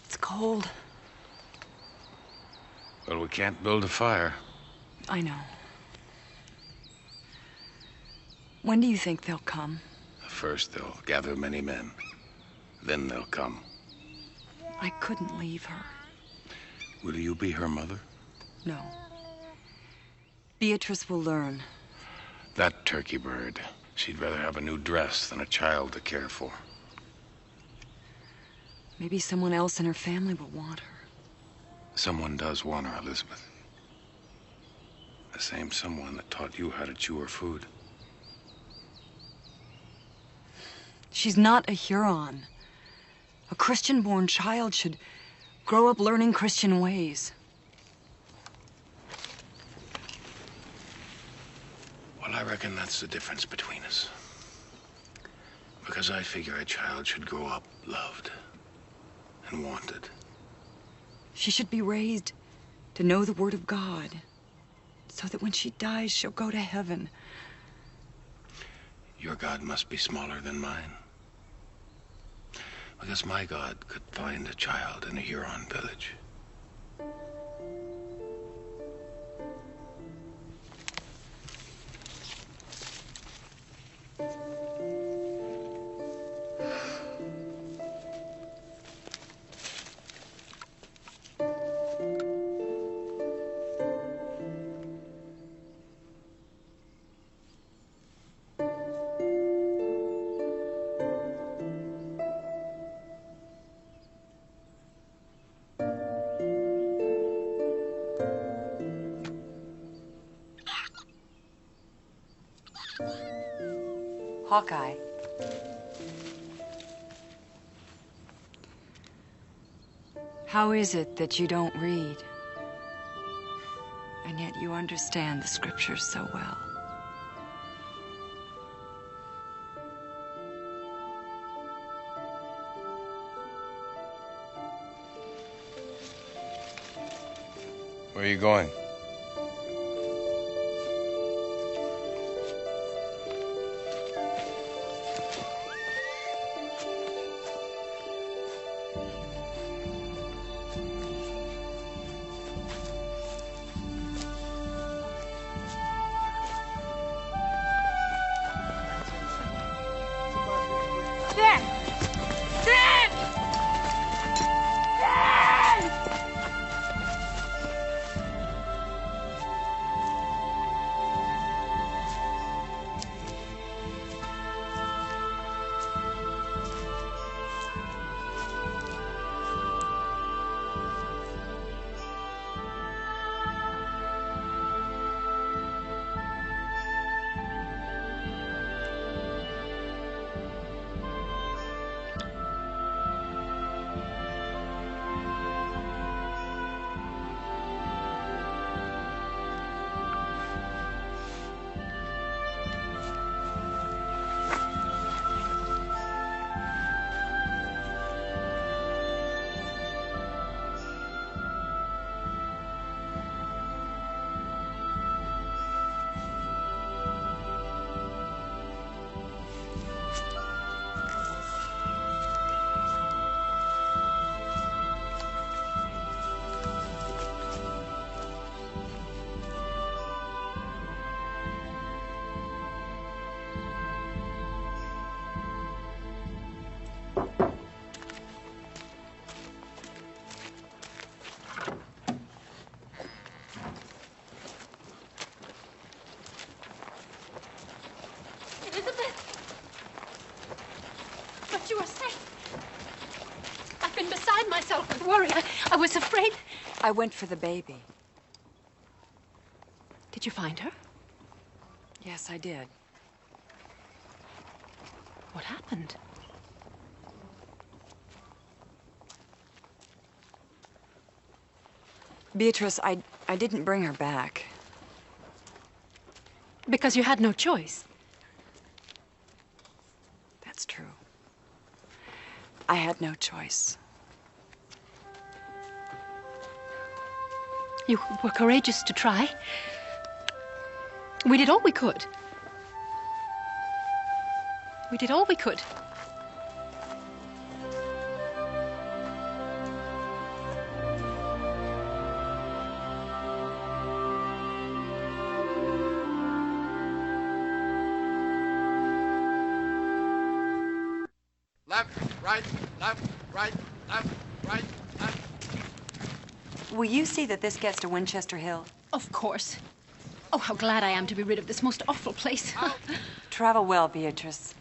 It's cold. Well, we can't build a fire. I know. When do you think they'll come? First, they'll gather many men. Then they'll come. I couldn't leave her. Will you be her mother? No. Beatrice will learn. That turkey bird. She'd rather have a new dress than a child to care for. Maybe someone else in her family will want her. Someone does want her, Elizabeth. The same someone that taught you how to chew her food. She's not a Huron. A Christian-born child should grow up learning Christian ways. Well, I reckon that's the difference between us. Because I figure a child should grow up loved and wanted. She should be raised to know the Word of God, so that when she dies, she'll go to heaven. your God must be smaller than mine. Because my God could find a child in a Huron village. Hawkeye. How is it that you don't read? And yet you understand the scriptures so well. Where are you going? You are safe. I've been beside myself with worry. I was afraid. I went for the baby. Did you find her? Yes, I did. What happened? Beatrice, I didn't bring her back. Because you had no choice. That's true. I had no choice. You were courageous to try. We did all we could. We did all we could. Left, right, left, right, left, right, left. Will you see that this gets to Winchester Hill? Of course. Oh, how glad I am to be rid of this most awful place. Travel well, Beatrice.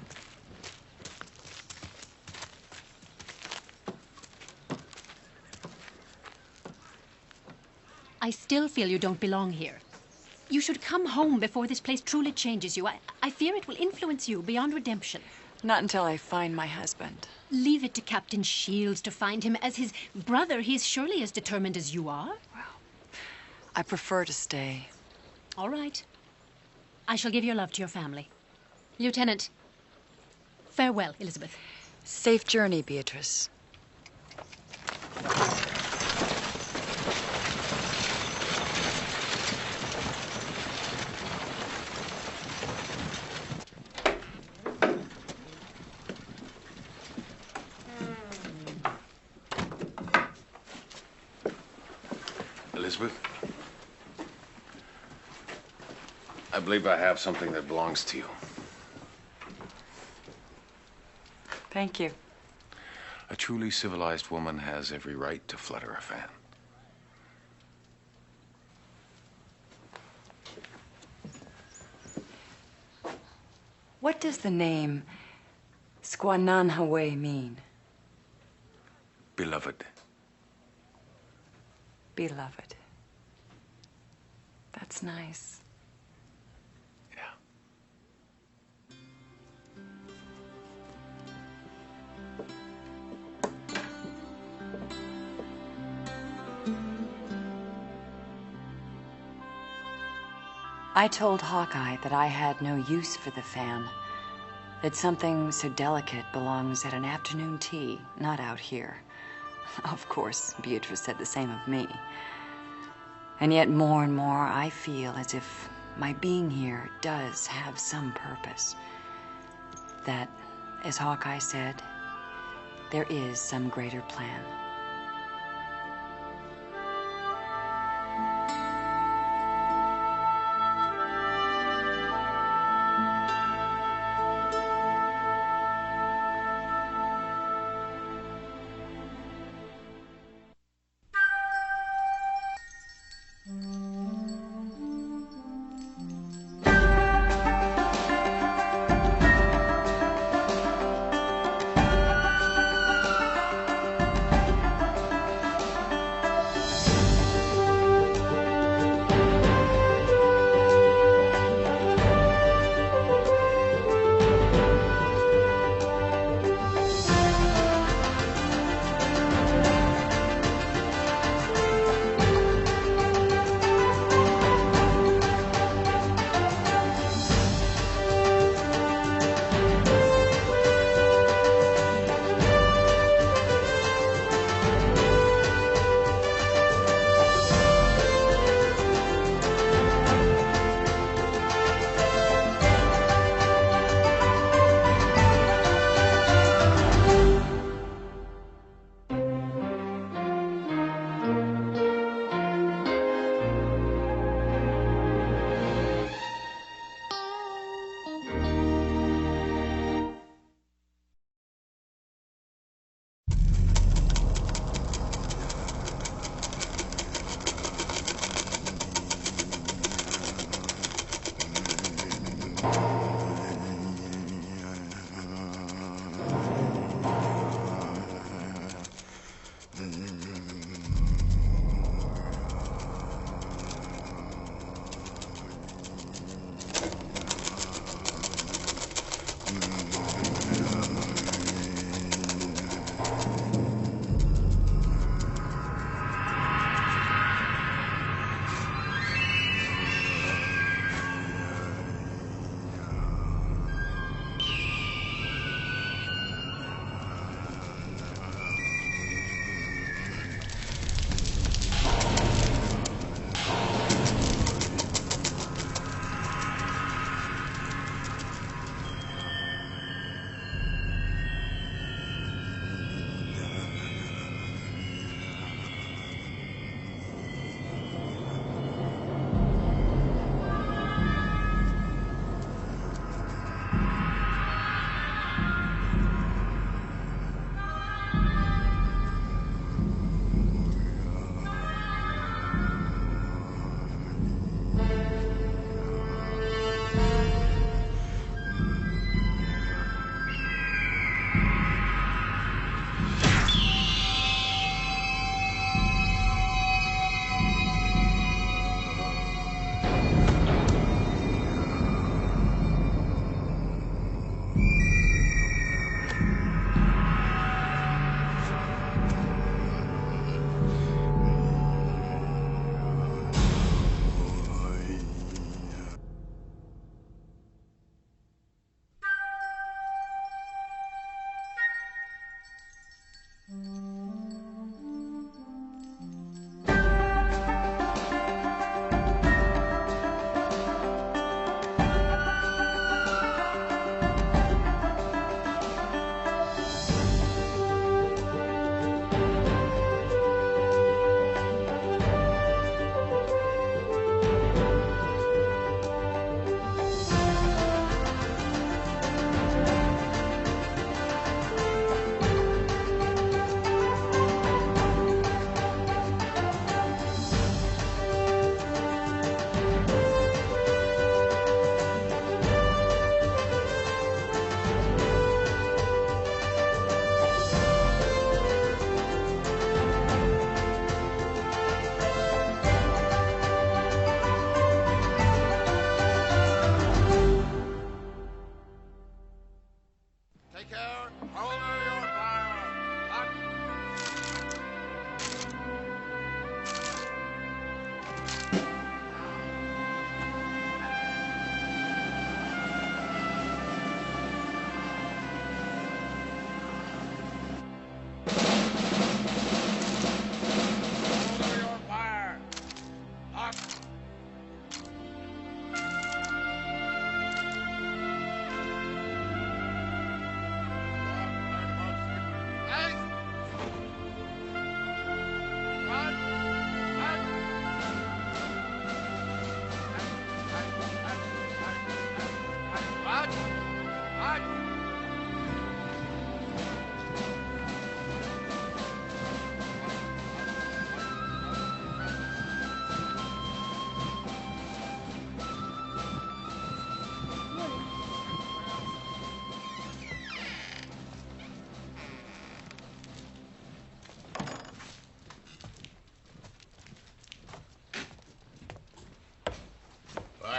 I still feel you don't belong here. You should come home before this place truly changes you. I fear it will influence you beyond redemption. Not until I find my husband. Leave it to Captain Shields to find him. As his brother, he is surely as determined as you are. Well, I prefer to stay. All right. I shall give your love to your family. Lieutenant, farewell, Elizabeth. Safe journey, Beatrice. Elizabeth. I believe I have something that belongs to you. Thank you. A truly civilized woman has every right to flutter a fan. What does the name Squananhawe mean? Beloved. Beloved. That's nice. Yeah. I told Hawkeye that I had no use for the fan, that something so delicate belongs at an afternoon tea, not out here. Of course, Beatrice said the same of me. And yet more and more I feel as if my being here does have some purpose. That, as Hawkeye said, there is some greater plan.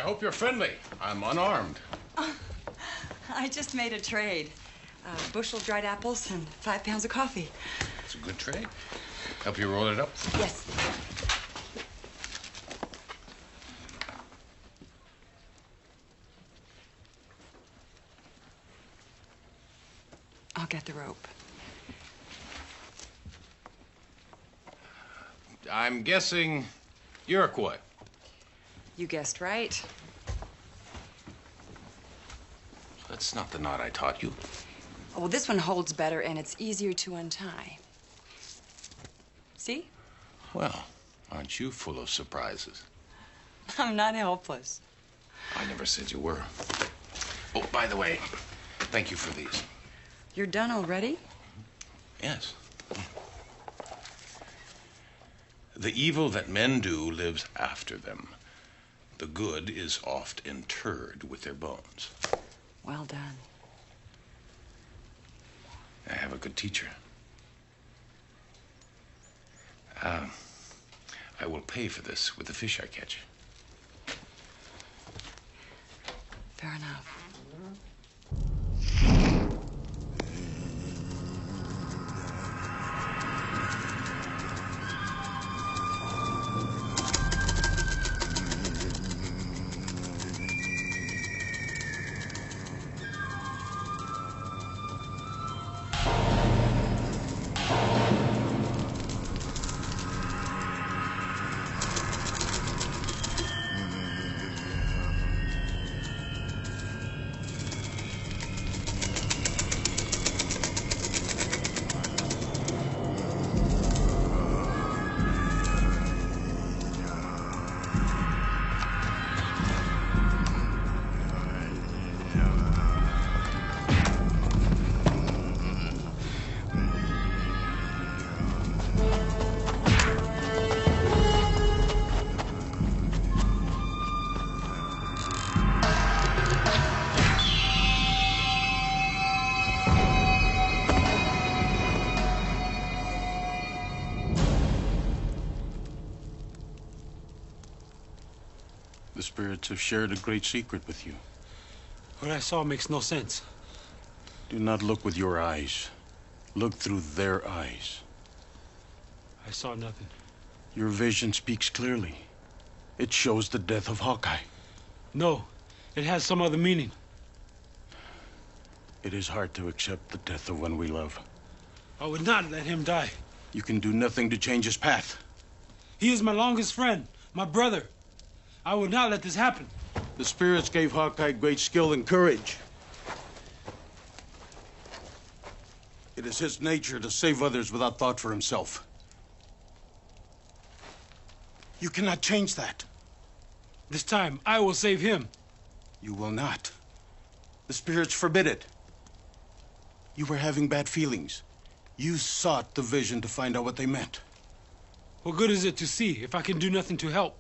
hope you're friendly. I'm unarmed. I just made a trade. A bushel of dried apples and 5 pounds of coffee. It's a good trade. Help you roll it up? Yes. I'll get the rope. I'm guessing Iroquois. You guessed right. That's not the knot I taught you. Oh, well, this one holds better and it's easier to untie. See? Well, aren't you full of surprises? I'm not helpless. I never said you were. Oh, by the way, thank you for these. You're done already? Yes. The evil that men do lives after them. The good is oft interred with their bones. Well done. I have a good teacher. I will pay for this with the fish I catch. Fair enough. The spirits have shared a great secret with you. What I saw makes no sense. Do not look with your eyes. Look through their eyes. I saw nothing. Your vision speaks clearly. It shows the death of Hawkeye. No, it has some other meaning. It is hard to accept the death of one we love. I would not let him die. You can do nothing to change his path. He is my longest friend, my brother. I would not let this happen. The spirits gave Hawkeye great skill and courage. It is his nature to save others without thought for himself. You cannot change that. This time, I will save him. You will not. The spirits forbid it. You were having bad feelings. You sought the vision to find out what they meant. What good is it to see if I can do nothing to help?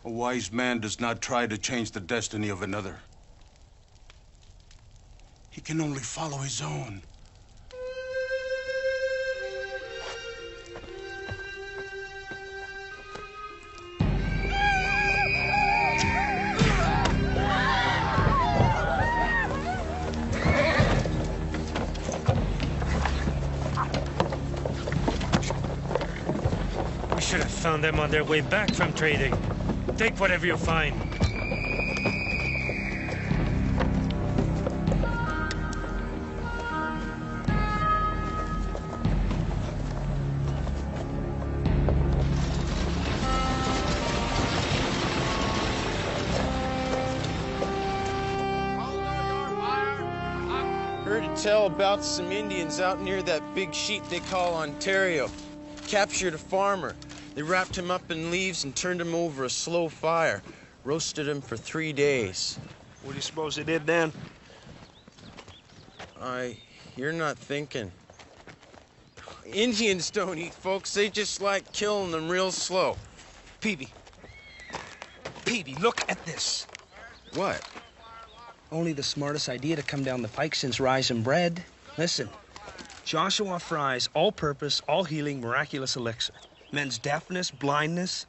A wise man does not try to change the destiny of another. He can only follow his own. We should have found them on their way back from trading. Take whatever you find. Heard tell about some Indians out near that big sheet they call Ontario. Captured a farmer. They wrapped him up in leaves and turned him over a slow fire. Roasted him for 3 days. What do you suppose they did then? You're not thinking. Indians don't eat, folks. They just like killing them real slow. Peavy, look at this. What? Only the smartest idea to come down the pike since rising bread. Listen, Joshua Fry's all-purpose, all-healing, miraculous elixir. Men's deafness, blindness.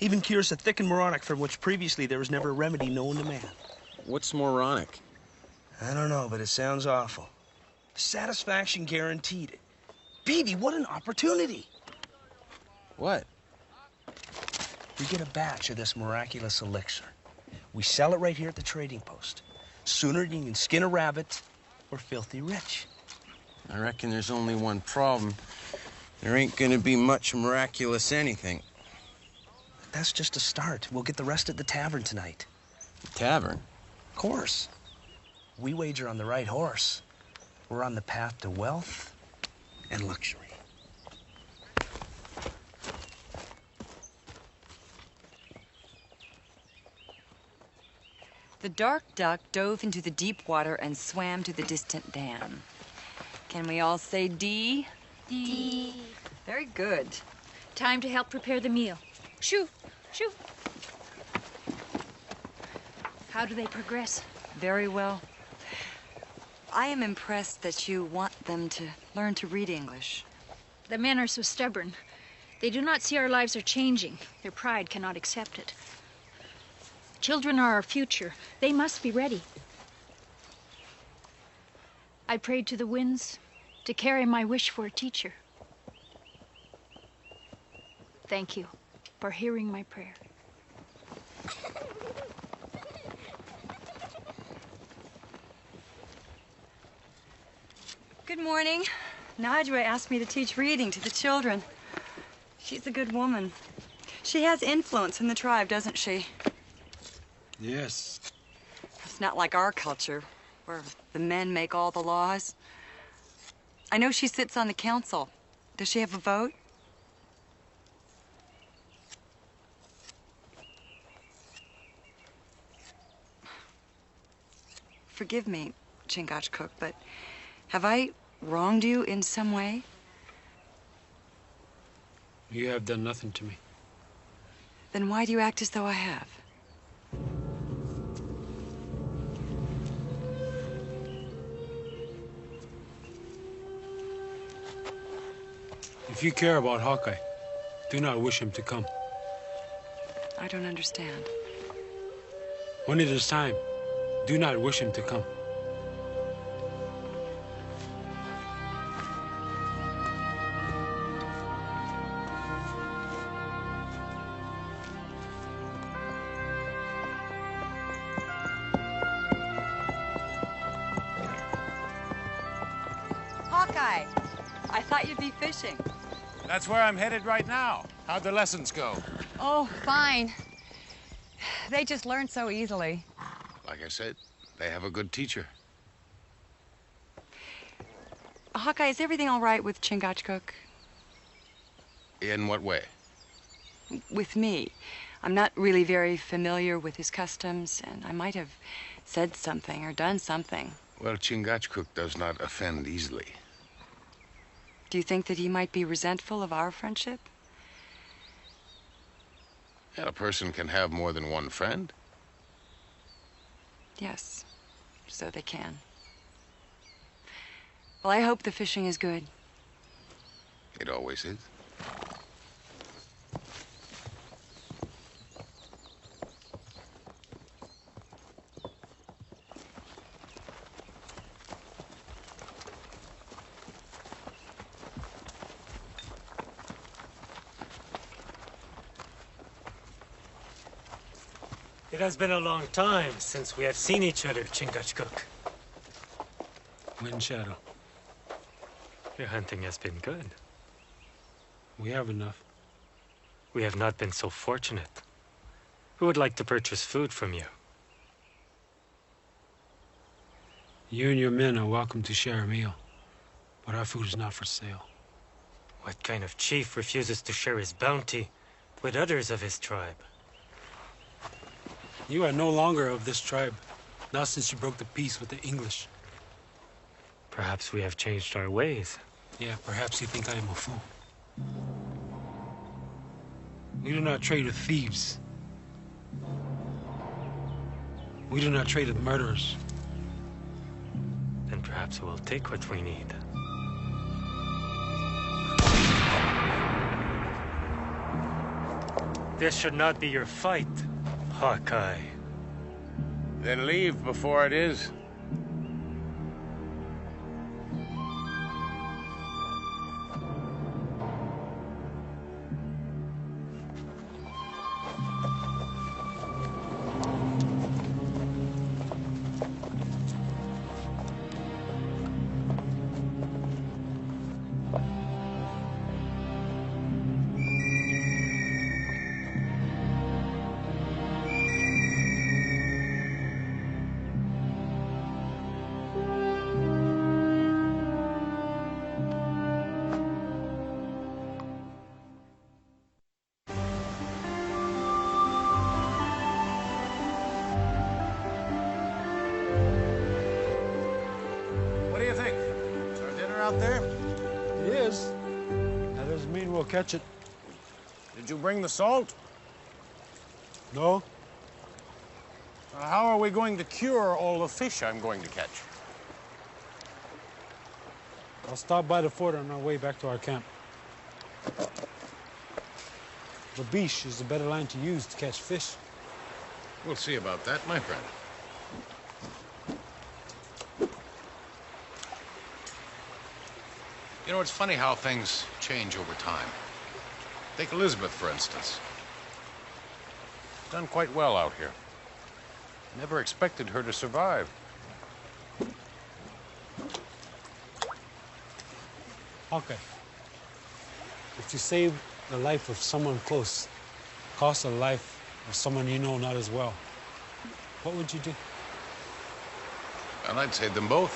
Even cures a thickened moronic for which previously there was never a remedy known to man. What's moronic? I don't know, but it sounds awful. Satisfaction guaranteed. Peavy, what an opportunity! What? We get a batch of this miraculous elixir. We sell it right here at the trading post. Sooner than you can skin a rabbit or filthy rich. I reckon there's only one problem. There ain't gonna be much miraculous anything. That's just a start. We'll get the rest at the tavern tonight. Tavern? Of course. We wager on the right horse. We're on the path to wealth and luxury. The dark duck dove into the deep water and swam to the distant dam. Can we all say D? D. Very good. Time to help prepare the meal. Shoo, shoo. How do they progress? Very well. I am impressed that you want them to learn to read English. The men are so stubborn. They do not see our lives are changing. Their pride cannot accept it. Children are our future. They must be ready. I prayed to the winds to carry my wish for a teacher. Thank you for hearing my prayer. Good morning. Nadja asked me to teach reading to the children. She's a good woman. She has influence in the tribe, doesn't she? Yes. It's not like our culture, where the men make all the laws. I know she sits on the council. Does she have a vote? Forgive me, Chingachgook, but have I wronged you in some way? You have done nothing to me. Then why do you act as though I have? If you care about Hawkeye, do not wish him to come. I don't understand. When it is time, do not wish him to come. Hawkeye, I thought you'd be fishing. That's where I'm headed right now. How'd the lessons go? Oh, fine. They just learn so easily. Like I said, they have a good teacher. Hawkeye, is everything all right with Chingachgook? In what way? With me. I'm not really very familiar with his customs, and I might have said something or done something. Well, Chingachgook does not offend easily. Do you think that he might be resentful of our friendship? Yeah, a person can have more than one friend. Yes, so they can. Well, I hope the fishing is good. It always is. It has been a long time since we have seen each other, Chingachgook. Wind Shadow. Your hunting has been good. We have enough. We have not been so fortunate. We would like to purchase food from you. You and your men are welcome to share a meal, but our food is not for sale. What kind of chief refuses to share his bounty with others of his tribe? You are no longer of this tribe, not since you broke the peace with the English. Perhaps we have changed our ways. Yeah, perhaps you think I am a fool. We do not trade with thieves. We do not trade with murderers. Then perhaps we'll take what we need. This should not be your fight, Hawkeye. Then leave before it is. What do you think? Is our dinner out there? It is. That doesn't mean we'll catch it. Did you bring the salt? No. How are we going to cure all the fish I'm going to catch? I'll stop by the fort on our way back to our camp. The beach is the better line to use to catch fish. We'll see about that, my friend. You know, it's funny how things change over time. Take Elizabeth, for instance. Done quite well out here. Never expected her to survive. Okay. If you save the life of someone close, cost the life of someone you know not as well, what would you do? Well, I'd save them both.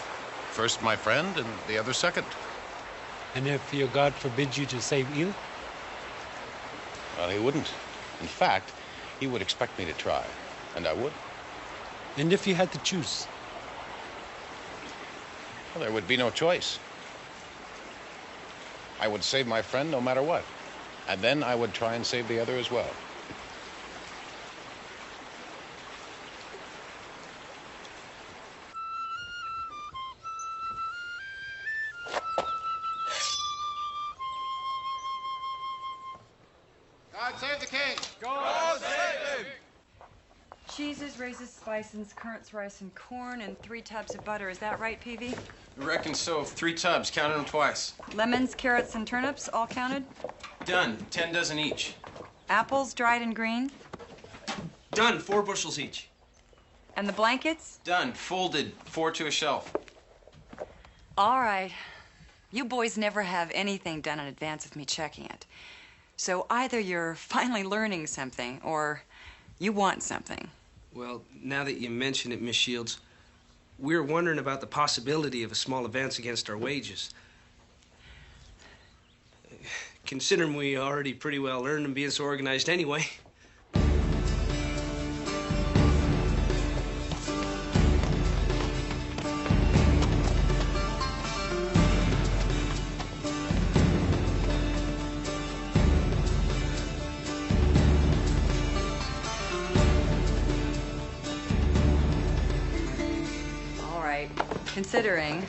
First my friend, and the other second. And if your God forbids you to save either? Well, he wouldn't. In fact, he would expect me to try, and I would. And if you had to choose? Well, there would be no choice. I would save my friend no matter what. And then I would try and save the other as well. God save the king! God save him! Cheeses, raisins, spices, currants, rice, and corn, and 3 tubs of butter. Is that right, PV? I reckon so. 3 tubs. Counted them twice. Lemons, carrots, and turnips, all counted? Done. 10 dozen each. Apples, dried and green? Done. 4 bushels each. And the blankets? Done. Folded. 4 to a shelf. All right. You boys never have anything done in advance of me checking it. So either you're finally learning something, or you want something. Well, now that you mention it, Miss Shields, we're wondering about the possibility of a small advance against our wages. Considering we already pretty well earned them being so organized anyway. Considering.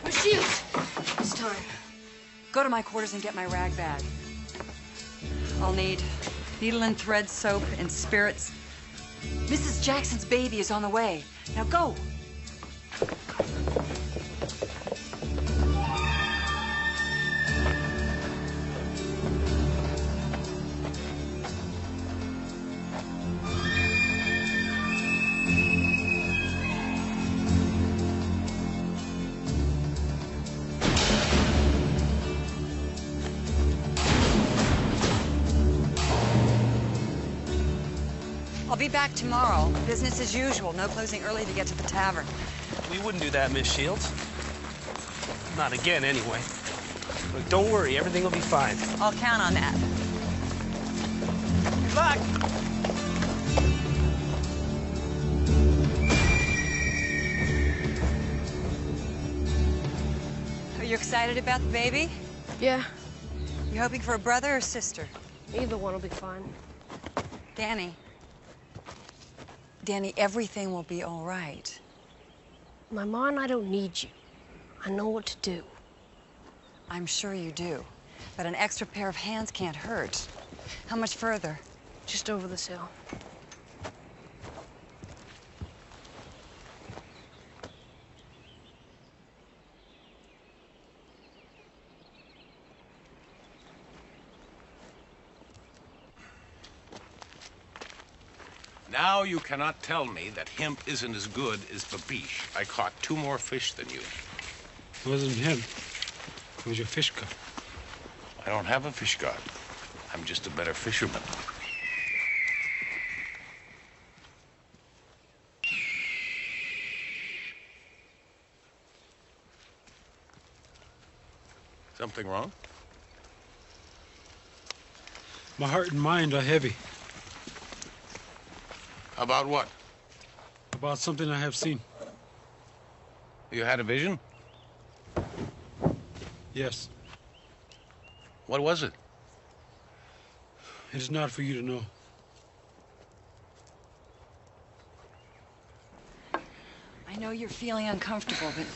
Miss Shields, it's time. Go to my quarters and get my rag bag. I'll need needle and thread, soap, and spirits. Mrs. Jackson's baby is on the way. Now go. I'll be back tomorrow. Business as usual. No closing early to get to the tavern. We wouldn't do that, Miss Shields. Not again, anyway. But don't worry, everything will be fine. I'll count on that. Good luck! Are you excited about the baby? Yeah. You hoping for a brother or sister? Either one will be fine. Danny, everything will be all right. My Ma and I don't need you. I know what to do. I'm sure you do. But an extra pair of hands can't hurt. How much further? Just over this hill. Now you cannot tell me that hemp isn't as good as babiche. I caught 2 more fish than you. It wasn't him. It was your fish god. I don't have a fish god. I'm just a better fisherman. Something wrong? My heart and mind are heavy. About what? About something I have seen. You had a vision? Yes. What was it? It is not for you to know. I know you're feeling uncomfortable, but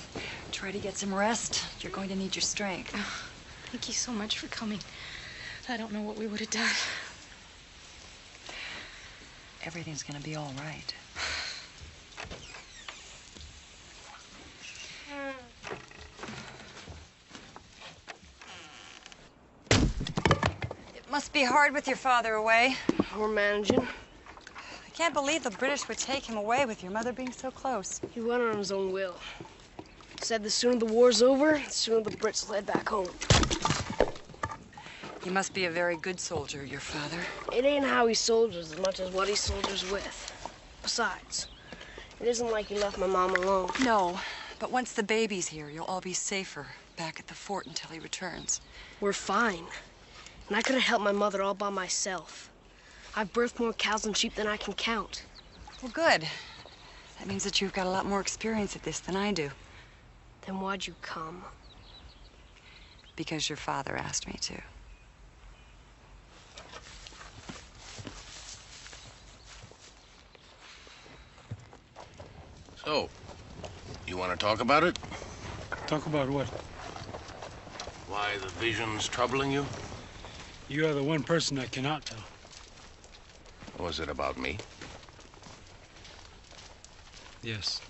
try to get some rest. You're going to need your strength. Thank you so much for coming. I don't know what we would have done. Everything's gonna be all right. It must be hard with your father away. We're managing. I can't believe the British would take him away with your mother being so close. He went on his own will. Said the sooner the war's over, the sooner the Brits will head back home. He must be a very good soldier, your father. It ain't how he soldiers as much as what he soldiers with. Besides, it isn't like he left my mom alone. No, but once the baby's here, you'll all be safer back at the fort until he returns. We're fine. And I could have helped my mother all by myself. I've birthed more cows and sheep than I can count. Well, good. That means that you've got a lot more experience at this than I do. Then why'd you come? Because your father asked me to. So, you want to talk about it? Talk about what? Why the vision's troubling you? You are the one person I cannot tell. Was it about me? Yes.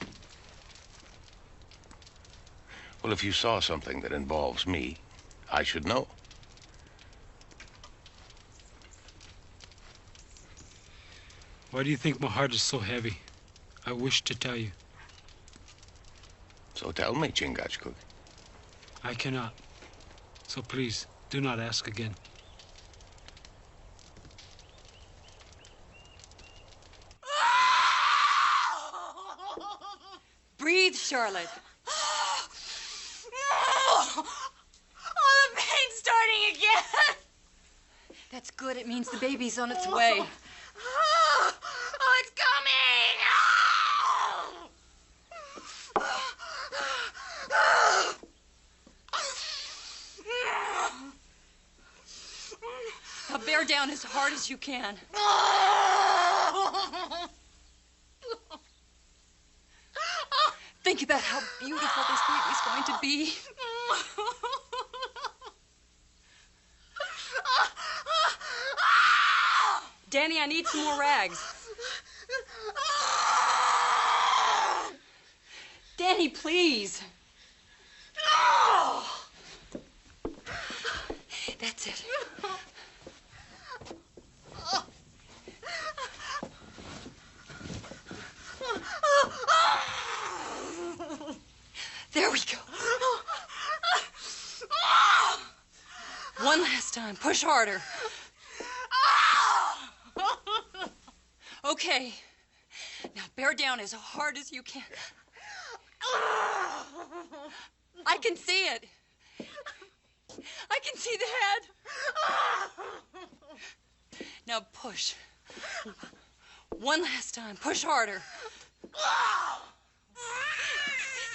Well, if you saw something that involves me, I should know. Why do you think my heart is so heavy? I wish to tell you. So tell me, Chingachgook. I cannot. So please, do not ask again. Breathe, Charlotte. Oh, the pain's starting again. That's good. It means the baby's on its way. Oh, it's coming. Now bear down as hard as you can. Think about how beautiful this baby's going to be. Danny, I need some more rags. Danny, please. That's it. There we go. One last time. Push harder. Okay. Now bear down as hard as you can. I can see it. I can see the head. Now push. One last time. Push harder.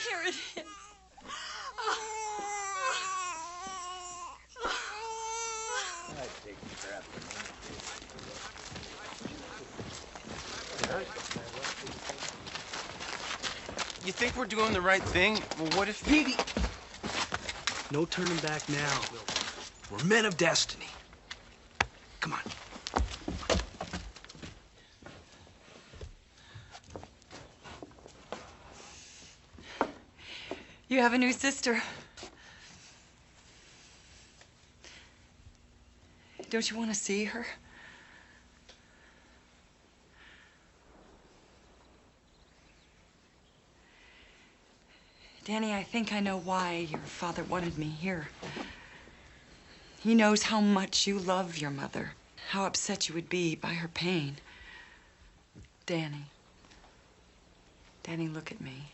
Here it is. You think we're doing the right thing? Well, what if... Peavy! No turning back now. We're men of destiny. Come on. You have a new sister. Don't you want to see her? Danny, I think I know why your father wanted me here. He knows how much you love your mother, how upset you would be by her pain. Danny. Danny, look at me.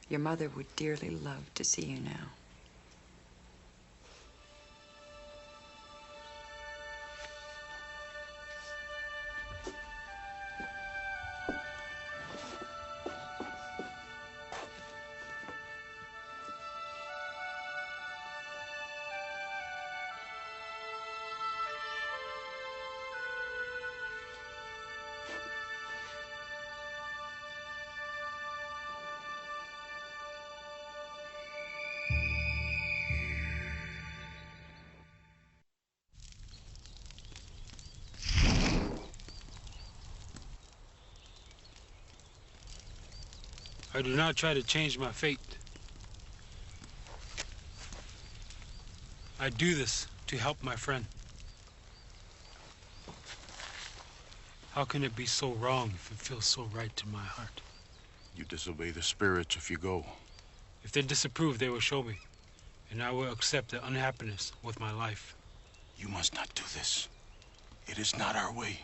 Your mother would dearly love to see you now. I do not try to change my fate. I do this to help my friend. How can it be so wrong if it feels so right to my heart? You disobey the spirits if you go. If they disapprove, they will show me, and I will accept the unhappiness with my life. You must not do this. It is not our way.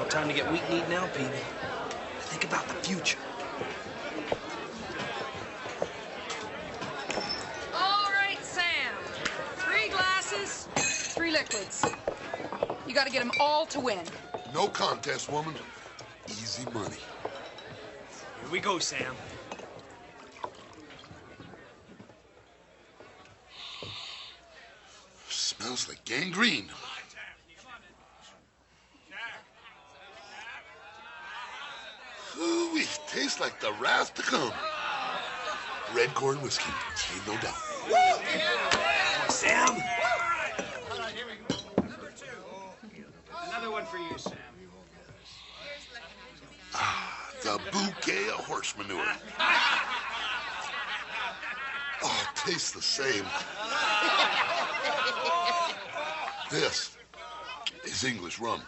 Time to get weak-kneed now, Peavy. Think about the future. All right, Sam. 3 glasses, 3 liquids. You gotta get them all to win. No contest, woman. Easy money. Here we go, Sam. Smells like gangrene. Ooh, it tastes like the wrath to come. Red corn whiskey, ain't no doubt. Sam! All right, here we go. Number 2. Another one for you, Sam. Ah, the bouquet of horse manure. Oh, it tastes the same. This is English rum.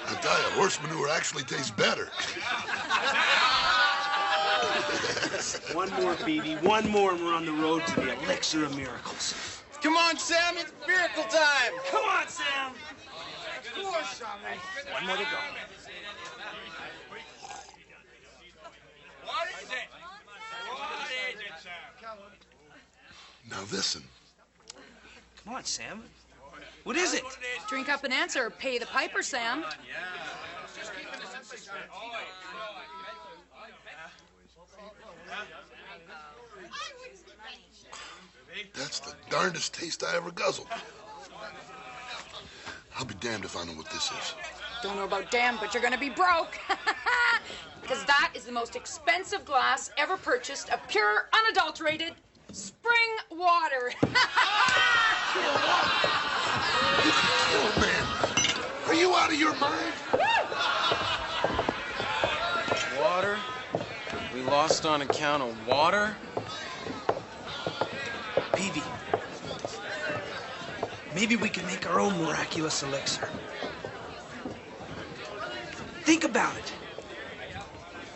I tell you, horse manure actually tastes better. One more, Peavy. One more, and we're on the road to the elixir of miracles. Come on, Sam, it's miracle time. Come on, Sam. One more to go. Now listen. Come on, Sam. What is it? Drink up and answer, or pay the piper, Sam. That's the darndest taste I ever guzzled. I'll be damned if I know what this is. Don't know about damn, but you're gonna be broke. Because that is the most expensive glass ever purchased of pure, unadulterated spring water. Oh, man. Are you out of your mind? Water? We lost on account of water? Peavy. Maybe we can make our own miraculous elixir. Think about it.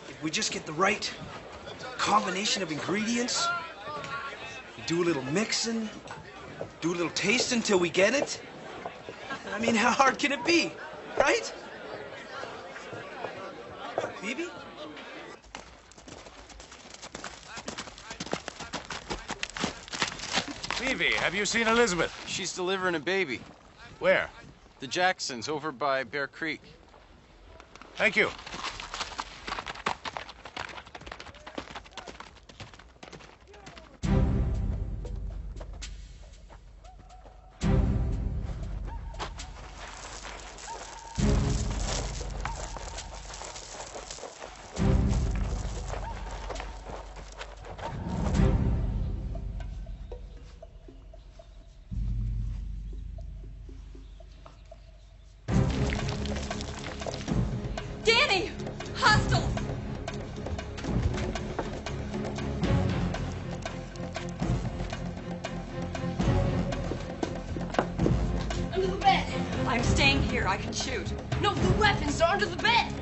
If we just get the right combination of ingredients, we do a little mixing, do a little tasting till we get it. I mean, how hard can it be, right? Phoebe? Phoebe, have you seen Elizabeth? She's delivering a baby. Where? The Jacksons over by Bear Creek. Thank you. Danny! Hostiles! Under the bed. I'm staying here. I can shoot. No, the weapons are under the bed.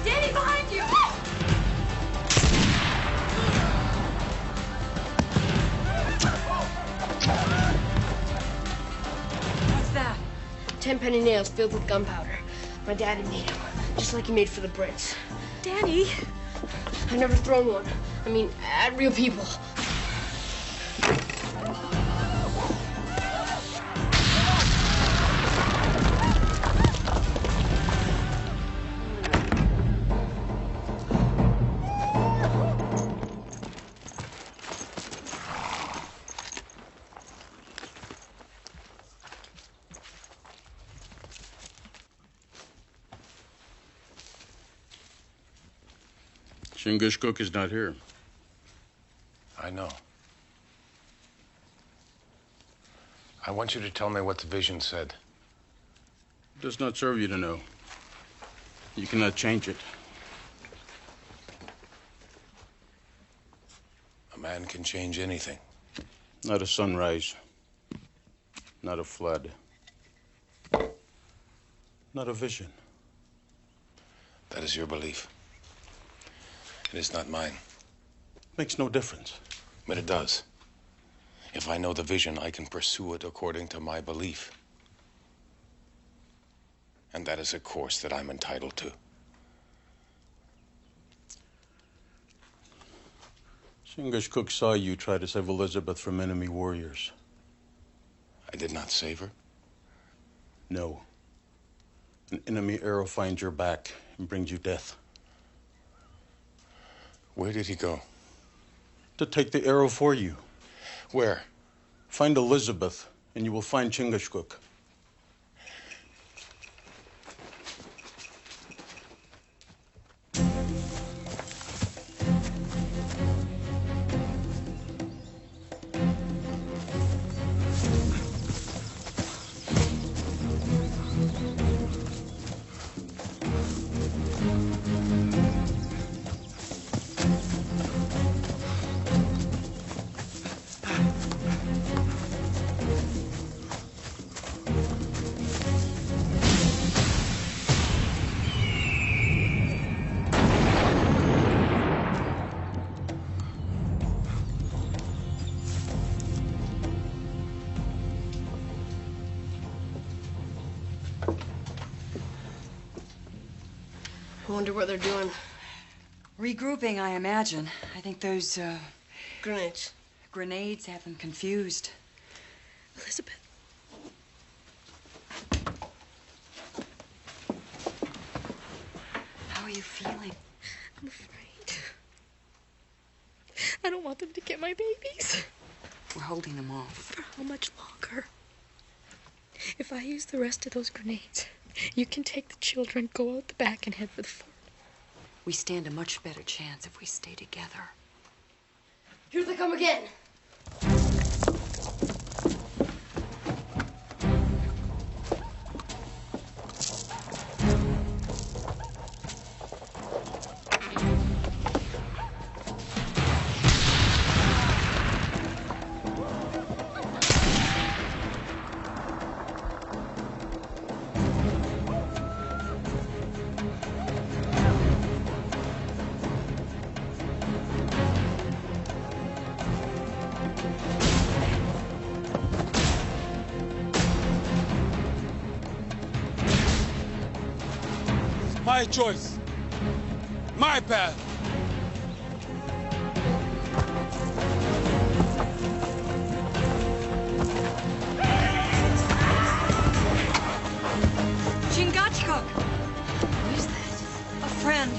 Danny, behind you! What's that? 10 penny nails filled with gunpowder. My daddy made them, just like he made for the Brits. Danny! I've never thrown one. I mean, at real people. Chingachgook is not here. I know. I want you to tell me what the vision said. It does not serve you to know. You cannot change it. A man can change anything. Not a sunrise. Not a flood. Not a vision. That is your belief. It is not mine. Makes no difference. But it does. If I know the vision, I can pursue it according to my belief. And that is a course that I'm entitled to. Chingachgook saw you try to save Elizabeth from enemy warriors. I did not save her? No. An enemy arrow finds your back and brings you death. Where did he go? To take the arrow for you. Where? Find Elizabeth, and you will find Chingachgook. I wonder what they're doing. Regrouping, I imagine. I think those, Grenades. Grenades have them confused. Elizabeth. How are you feeling? I'm afraid. I don't want them to get my babies. We're holding them off. For how much longer? If I use the rest of those grenades, you can take the children, go out the back, and head for the fort. We stand a much better chance if we stay together. Here they come again. My choice. My path. Chingachgook! What is that? A friend.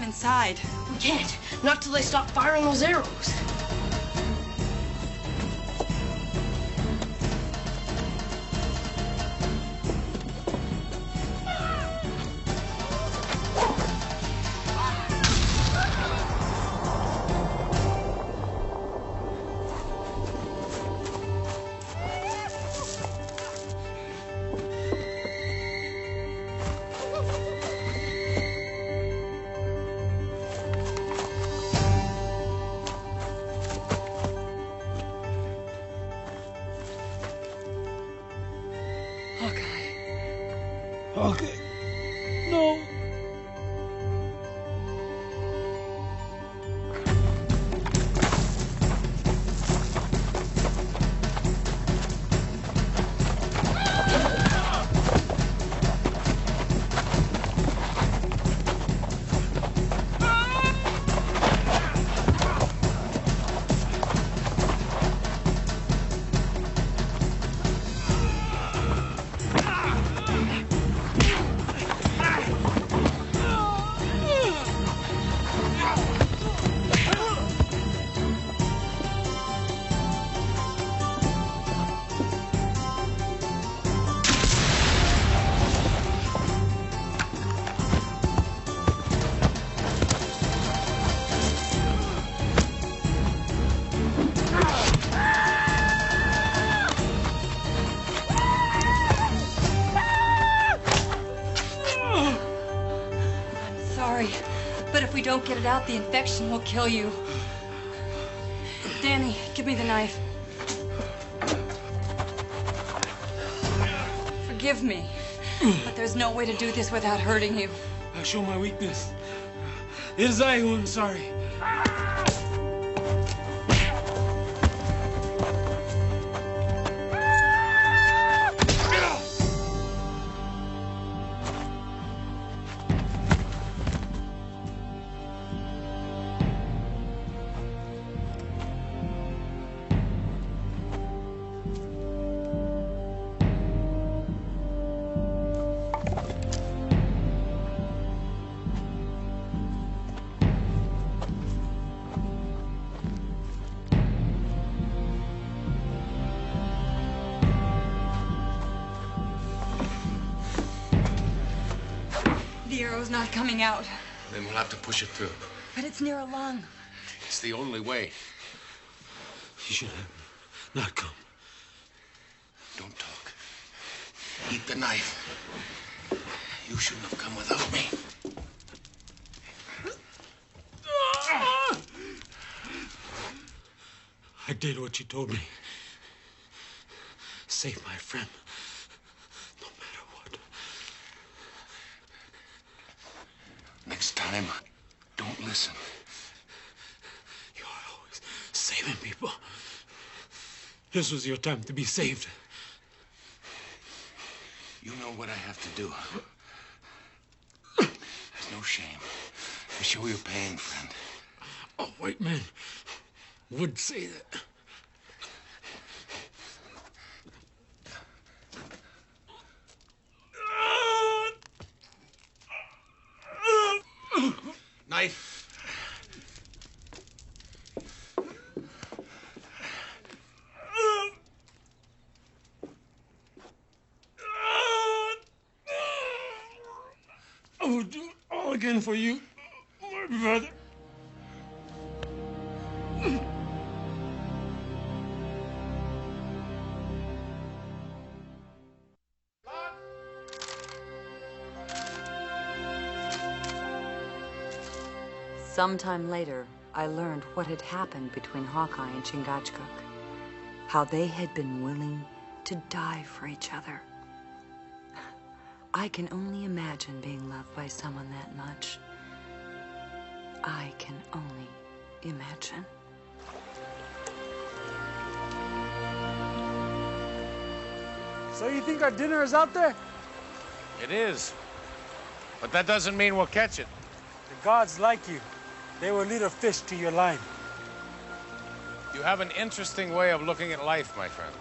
Inside. We can't. Not till they stop firing those arrows. Okay. No. Don't get it out, the infection will kill you. Danny, give me the knife. Forgive me, but there's no way to do this without hurting you. I show my weakness. It is I who am sorry. The arrow's not coming out. Then we'll have to push it through. But it's near a lung. It's the only way. You should have not come. Don't talk. Eat the knife. You shouldn't have come without me. I did what you told me. Save my friend. No time. Don't listen. You're always saving people. This was your time to be saved. You know what I have to do. There's no shame to show your pain, friend. A white man would say that. Knife. I will do it all again for you, my brother. Sometime later, I learned what had happened between Hawkeye and Chingachgook. How they had been willing to die for each other. I can only imagine being loved by someone that much. I can only imagine. So you think our dinner is out there? It is. But that doesn't mean we'll catch it. The gods like you. They will lead a fish to your line. You have an interesting way of looking at life, my friend.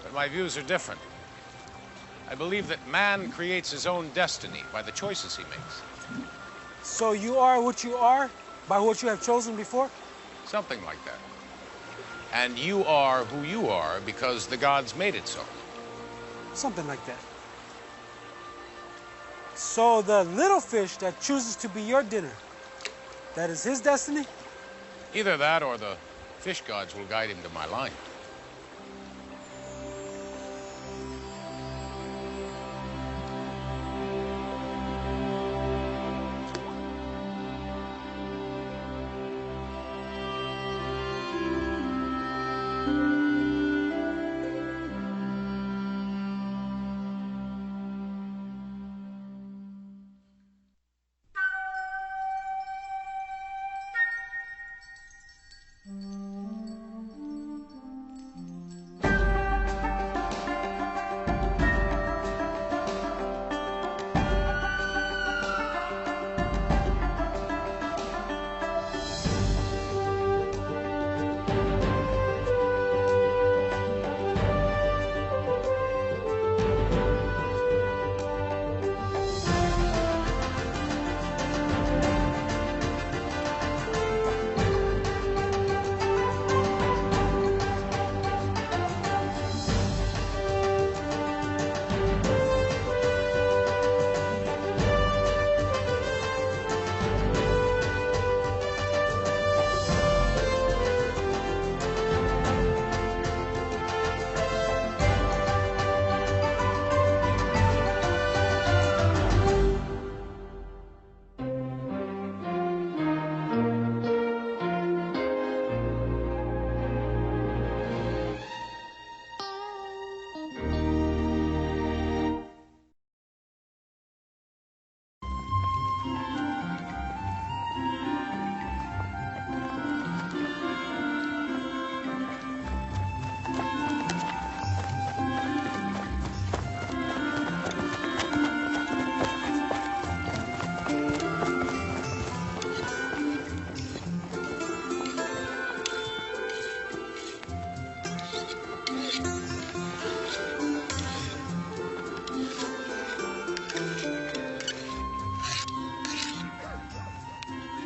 But my views are different. I believe that man creates his own destiny by the choices he makes. So you are what you are by what you have chosen before? Something like that. And you are who you are because the gods made it so. Something like that. So the little fish that chooses to be your dinner, that is his destiny? Either that or the fish gods will guide him to my line.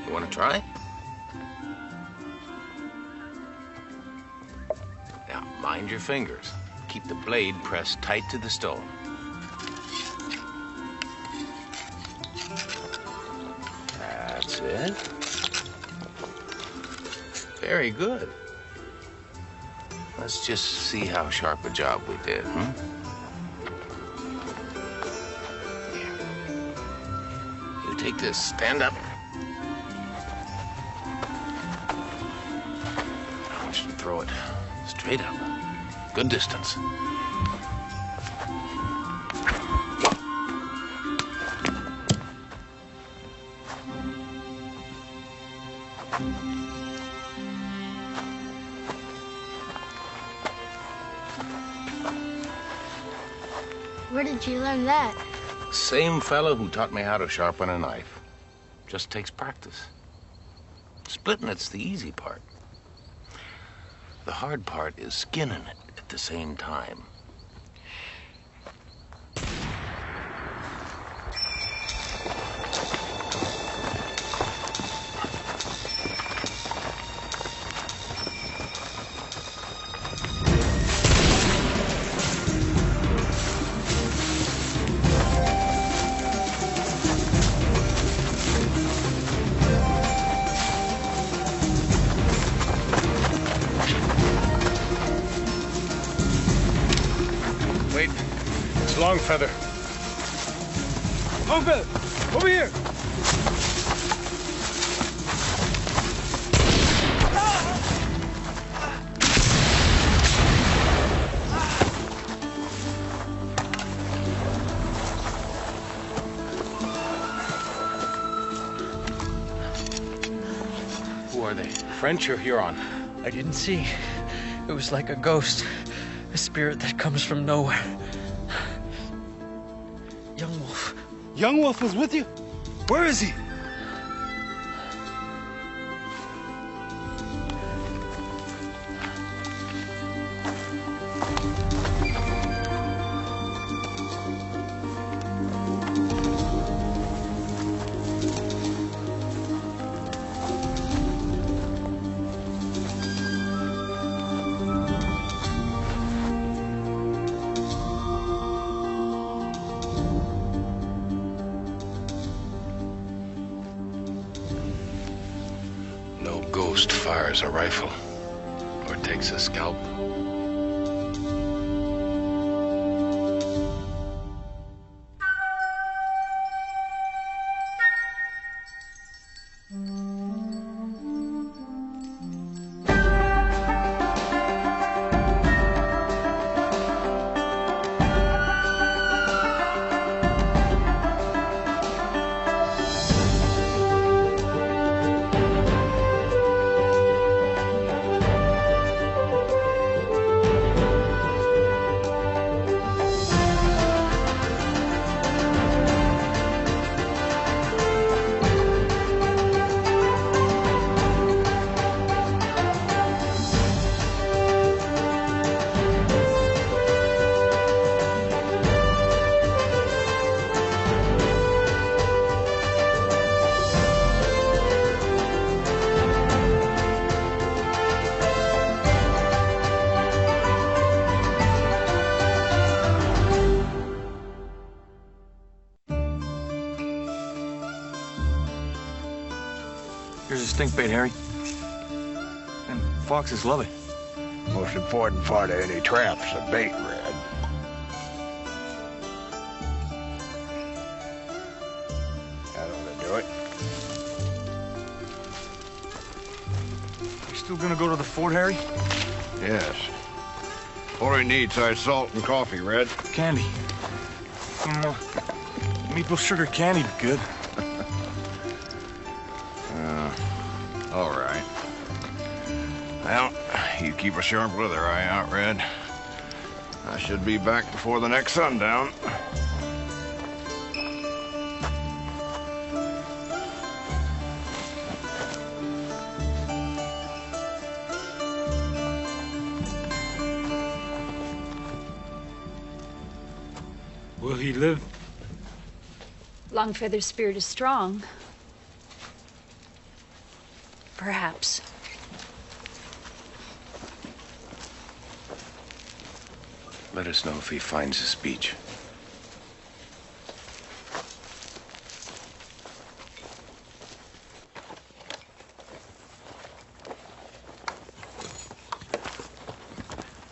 You want to try? Now, mind your fingers. Keep the blade pressed tight to the stone. That's it. Very good. Let's just see how sharp a job we did, hmm? Here. You take this. Stand up. I want you to throw it straight up. Good distance. Where did you learn that? Same fellow who taught me how to sharpen a knife. Just takes practice. Splitting it's the easy part. The hard part is skinning it at the same time. Long feather. Long feather, over here. Who are they? French or Huron? I didn't see. It was like a ghost, a spirit that comes from nowhere. Young Wolf was with you? Where is he? Fires a rifle or takes a scalp. Here's a stink bait, Harry. And foxes love it. Most important part of any trap's the bait, Red. That ought to do it. You still gonna go to the fort, Harry? Yes. All he needs is salt and coffee, Red. Candy. Some more maple sugar candy be good. All right. Well, you keep a sharp weather eye out, Red. I should be back before the next sundown. Will he live? Longfeather's spirit is strong. Perhaps. Let us know if he finds his speech.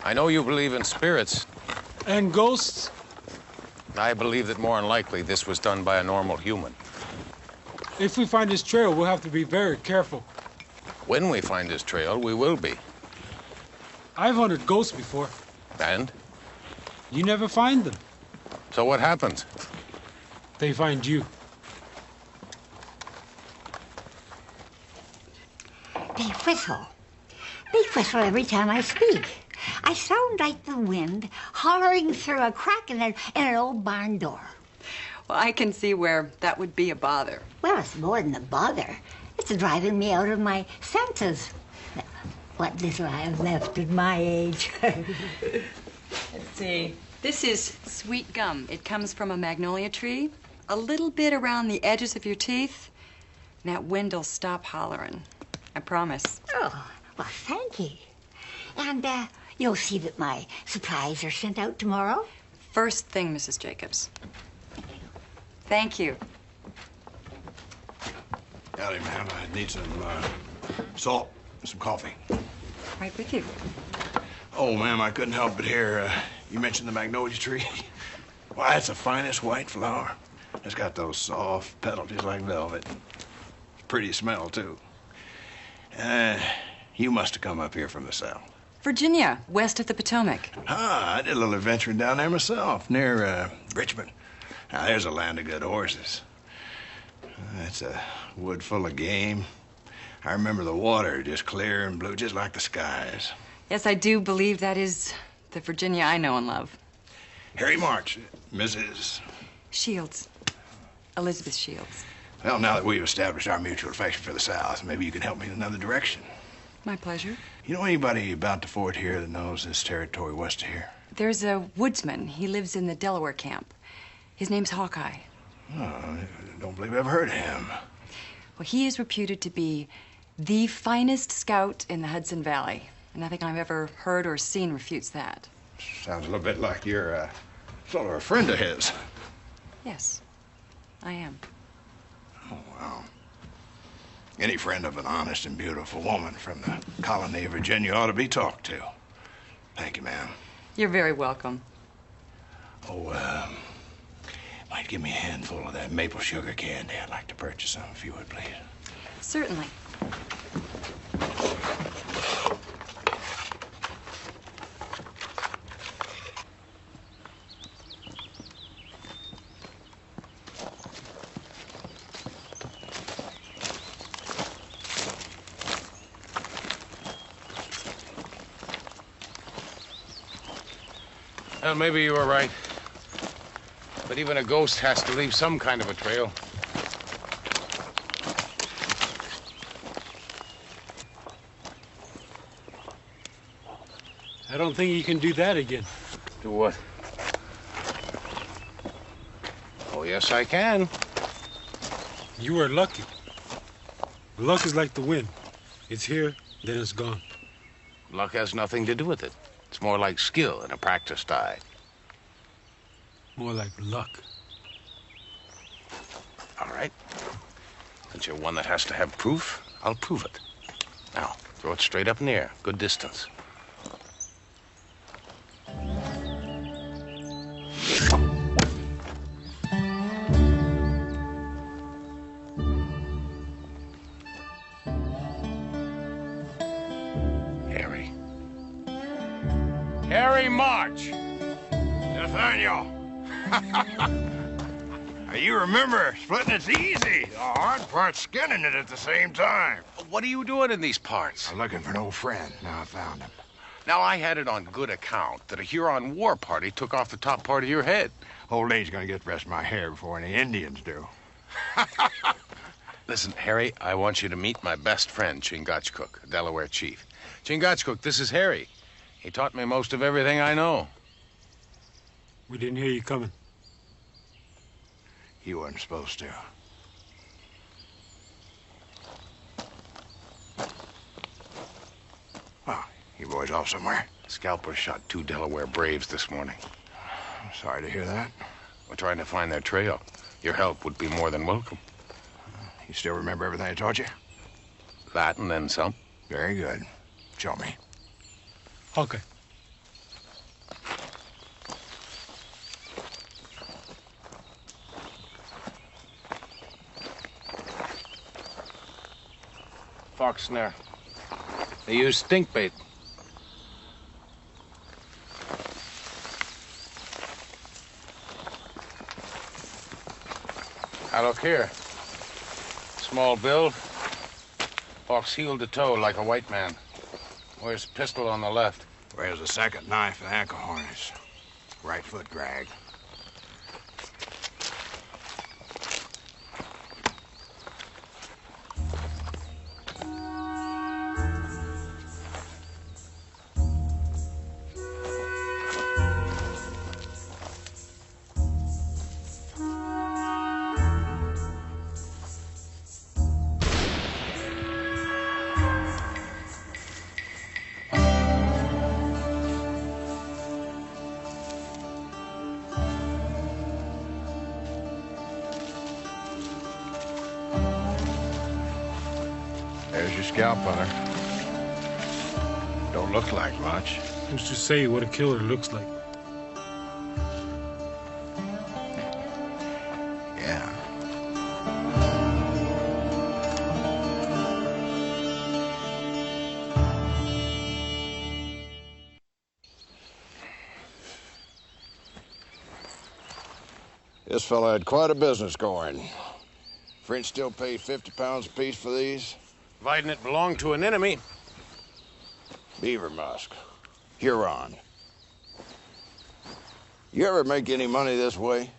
I know you believe in spirits. And ghosts? I believe that more than likely this was done by a normal human. If we find his trail, we'll have to be very careful. When we find his trail, we will be. I've hunted ghosts before. And? You never find them. So what happens? They find you. They whistle. They whistle every time I speak. I sound like the wind hollering through a crack in an old barn door. Well, I can see where that would be a bother. Well, it's more than a bother. It's driving me out of my senses. What little I have left at my age. Let's see. This is sweet gum. It comes from a magnolia tree. A little bit around the edges of your teeth. And that wind'll stop hollering. I promise. Oh, well, thank you. And you'll see that my supplies are sent out tomorrow? First thing, Mrs. Jacobs. Thank you. Howdy, ma'am. I need some salt and some coffee. Right with you. Oh, ma'am, I couldn't help but hear you mentioned the magnolia tree. Why, it's the finest white flower. It's got those soft petals just like velvet. Pretty smell, too. You must have come up here from the south. Virginia, west of the Potomac. Ah, I did a little adventuring down there myself, near Richmond. Now, there's a land of good horses. It's a wood full of game. I remember the water just clear and blue, just like the skies. Yes, I do believe that is the Virginia I know and love. Harry March, Mrs. Shields. Elizabeth Shields. Well, now that we've established our mutual affection for the South, maybe you can help me in another direction. My pleasure. You know anybody about the fort here that knows this territory west of here? There's a woodsman. He lives in the Delaware camp. His name's Hawkeye. Oh, I don't believe I've heard of him. Well, he is reputed to be the finest scout in the Hudson Valley. And nothing I've ever heard or seen refutes that. Sounds a little bit like you're sort of a friend of his. Yes, I am. Oh, wow. Any friend of an honest and beautiful woman from the colony of Virginia ought to be talked to. Thank you, ma'am. You're very welcome. Oh, might give me a handful of that maple sugar candy. I'd like to purchase some, if you would, please. Certainly. Well, maybe you were right. But even a ghost has to leave some kind of a trail. I don't think you can do that again. Do what? Oh, yes, I can. You are lucky. Luck is like the wind. It's here, then it's gone. Luck has nothing to do with it. It's more like skill and a practiced eye. More like luck. All right. Since you're one that has to have proof, I'll prove it. Now, throw it straight up in the air. Good distance. Harry. Harry March! Nathaniel! You remember splitting it's easy. The hard part's skinning it at the same time. What are you doing in these parts? I'm looking for an old friend. Now I found him. Now, I had it on good account that a Huron war party took off the top part of your head. Old age's gonna get the rest of my hair before any Indians do. Listen, Harry, I want you to meet my best friend, Chingachgook, a Delaware chief. Chingachgook, this is Harry. He taught me most of everything I know. We didn't hear you coming. You weren't supposed to. Well, you boys off somewhere? Scalpers shot 2 Delaware Braves this morning. I'm sorry to hear that. We're trying to find their trail. Your help would be more than welcome. You still remember everything I taught you? That and then some. Very good. Show me. Okay. Fox snare. They use stink bait. Now look here. Small build. Walks heel to toe like a white man. Wears a pistol on the left. Where's the second knife and ankle harness? Right foot drag. There's your scalp, hunter. Don't look like much. Who's to say what a killer looks like? Yeah. This fellow had quite a business going. French still pay 50 pounds apiece for these? Providing it belonged to an enemy. Beaver musk. Huron. You ever make any money this way?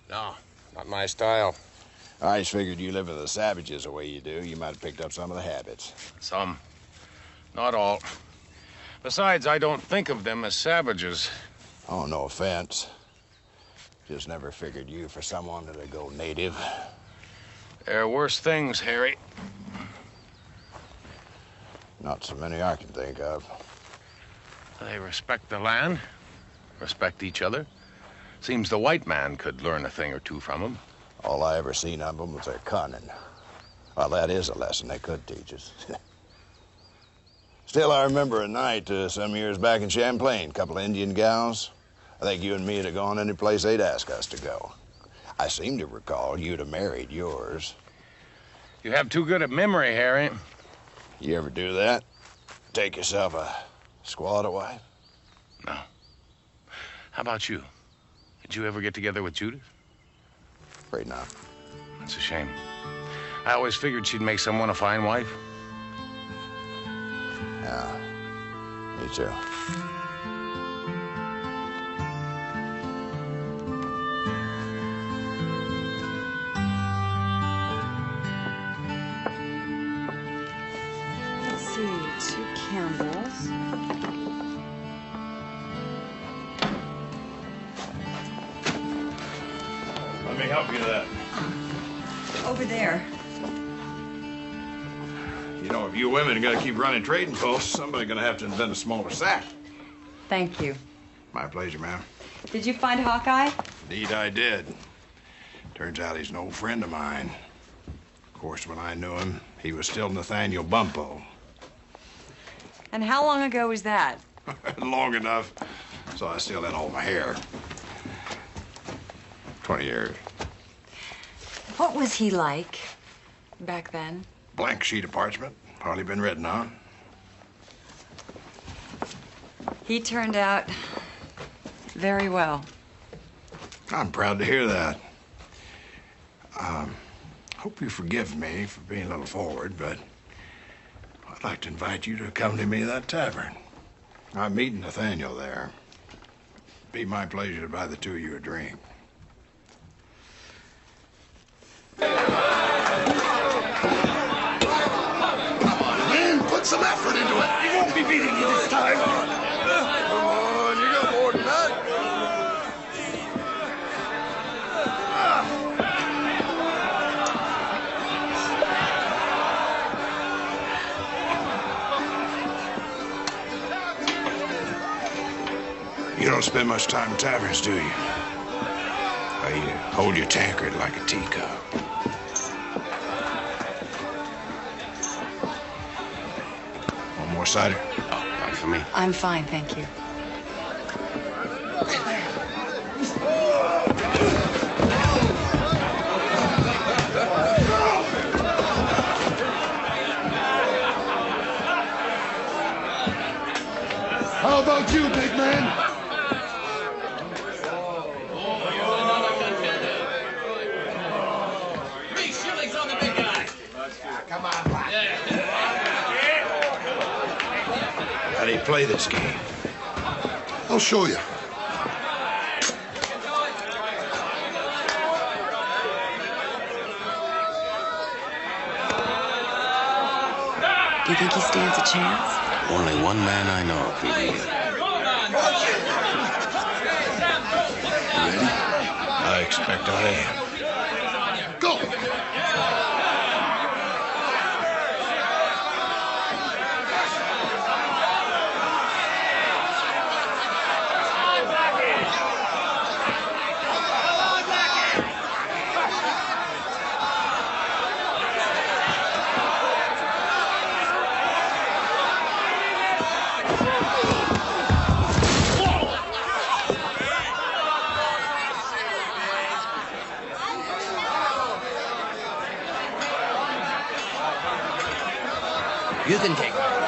No, not my style. I just figured you live with the savages the way you do. You might have picked up some of the habits. Some. Not all. Besides, I don't think of them as savages. Oh, no offense. Just never figured you for someone that'd go native. There are worse things, Harry. Not so many I can think of. They respect the land, respect each other. Seems the white man could learn a thing or two from them. All I ever seen of them was their cunning. Well, that is a lesson they could teach us. Still, I remember a night some years back in Champlain, a couple of Indian gals. I think you and me would have gone any place they'd ask us to go. I seem to recall you'd have married yours. You have too good a memory, Harry. You ever do that? Take yourself a squatter wife? No. How about you? Did you ever get together with Judith? Afraid not. That's a shame. I always figured she'd make someone a fine wife. Yeah, me too. Let's see, 2 Campbells. Let me help you to that. Over there. You know, if you women are gonna keep running trading posts, somebody's gonna have to invent a smaller sack. Thank you. My pleasure, ma'am. Did you find Hawkeye? Indeed, I did. Turns out he's an old friend of mine. Of course, when I knew him, he was still Natty Bumppo. And how long ago was that? Long enough, so I still had all my hair. 20 years. What was he like back then? Blank sheet of parchment, hardly been written on. He turned out very well. I'm proud to hear that. Hope you forgive me for being a little forward, but I'd like to invite you to accompany me to that tavern. I'm meeting Nathaniel there. Be my pleasure to buy the two of you a drink. Man, put some effort into it. He won't be beating you this time. Come on, you got more than that. You don't spend much time in taverns, do you? Or you hold your tankard like a teacup. One more cider? Oh, not for me. I'm fine, thank you. How about you, big man? 3 shillings on the big guy. Come on, How do you play this game? I'll show you. Do you think he stands a chance? Only one man I know can do it. Ready? I expect I am. Go! You can take it.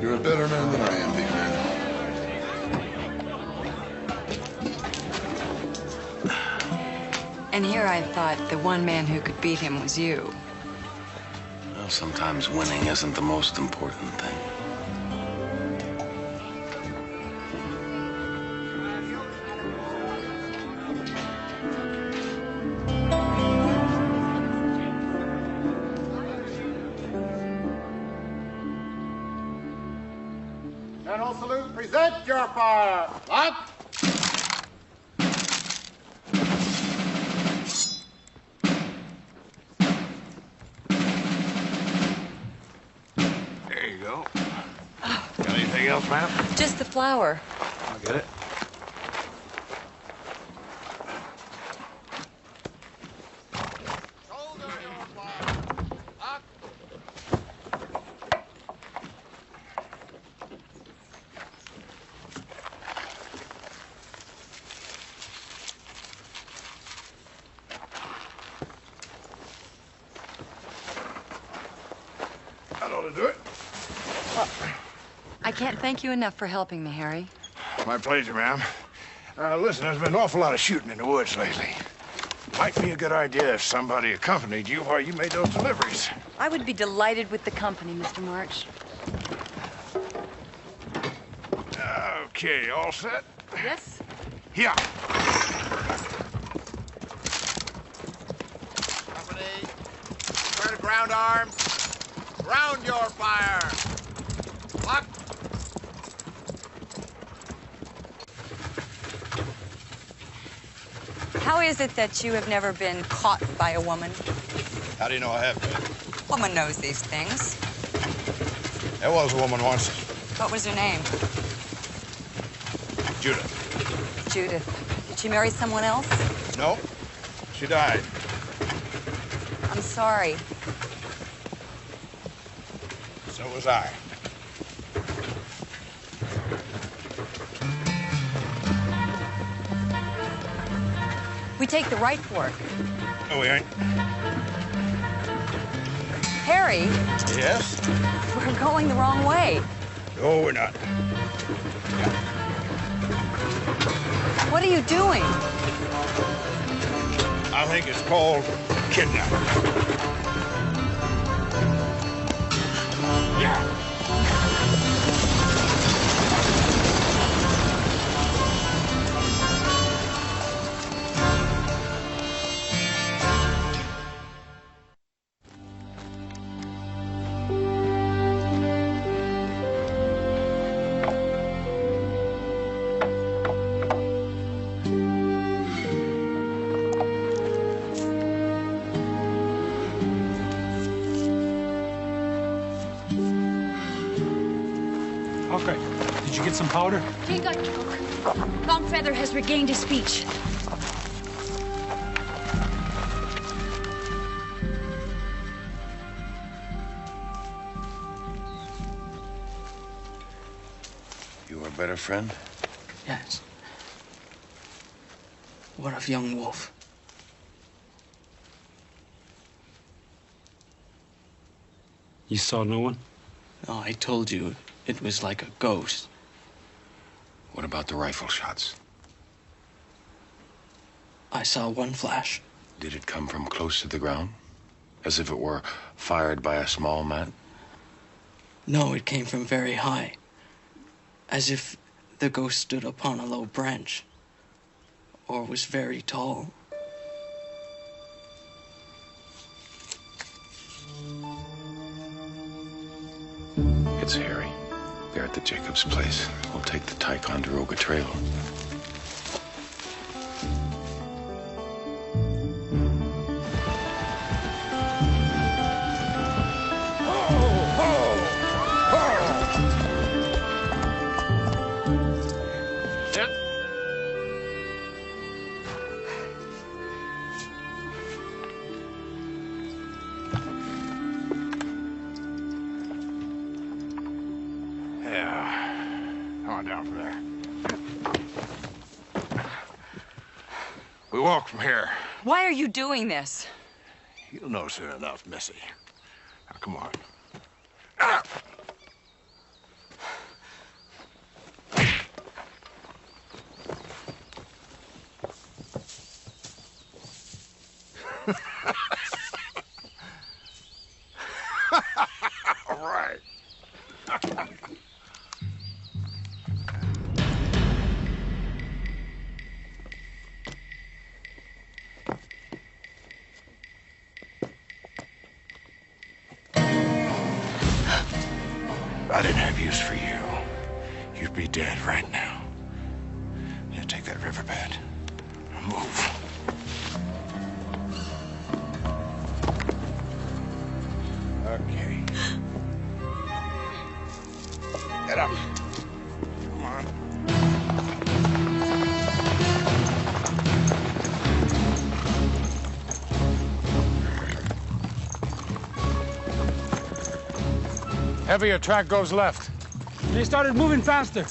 You're a better man than I am, big man. And here I thought the one man who could beat him was you. Well, sometimes winning isn't the most important thing. General salute, present your fire. Lock. There you go. Got anything else, ma'am? Just the flour. I'll get it. That ought to do it. I can't thank you enough for helping me, Harry. My pleasure, ma'am. Listen, there's been an awful lot of shooting in the woods lately. Might be a good idea if somebody accompanied you while you made those deliveries. I would be delighted with the company, Mr. March. Okay, all set? Yes? Here. Company, turn to ground arms. Ground your fire. Lock. How is it that you have never been caught by a woman? How do you know I have been? Woman knows these things. There was a woman once. What was her name? Judith. Judith. Did she marry someone else? No, she died. I'm sorry. So was I. We take the right fork. No, we ain't. Harry, Yes? we're going the wrong way. No, we're not. What are you doing? I think it's called kidnapping. get some powder? He got drunk. Longfeather has regained his speech. You are better, friend? Yes. What of young Wolf? You saw no one? No, I told you it was like a ghost. What about the rifle shots? I saw one flash. Did it come from close to the ground? As if it were fired by a small man? No, it came from very high. As if the ghost stood upon a low branch. Or was very tall. It's Harry. They're at the Jacobs place. We'll take the Ticonderoga Trail. We walk from here. Why are you doing this? You'll know soon enough, Missy. Now, come on. All right. I didn't have use for you. You'd be dead right now. Yeah, take that riverbed. Move. Okay. Get up. Come on. Heavier track goes left. They started moving faster.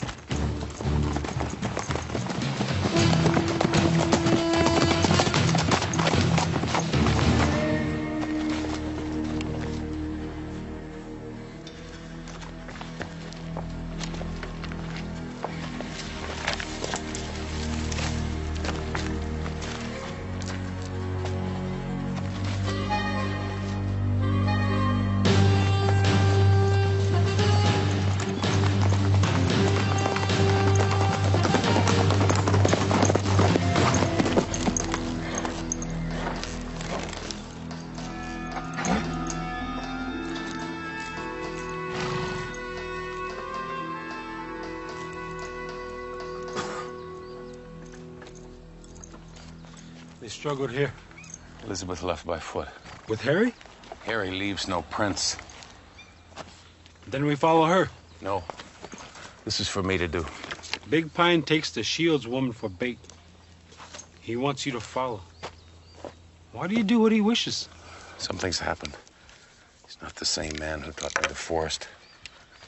They struggled here. Elizabeth left by foot. With Harry? Harry leaves no prints. Then we follow her. No. This is for me to do. Big Pine takes the Shields woman for bait. He wants you to follow. Why do you do what he wishes? Something's happened. He's not the same man who taught me the forest,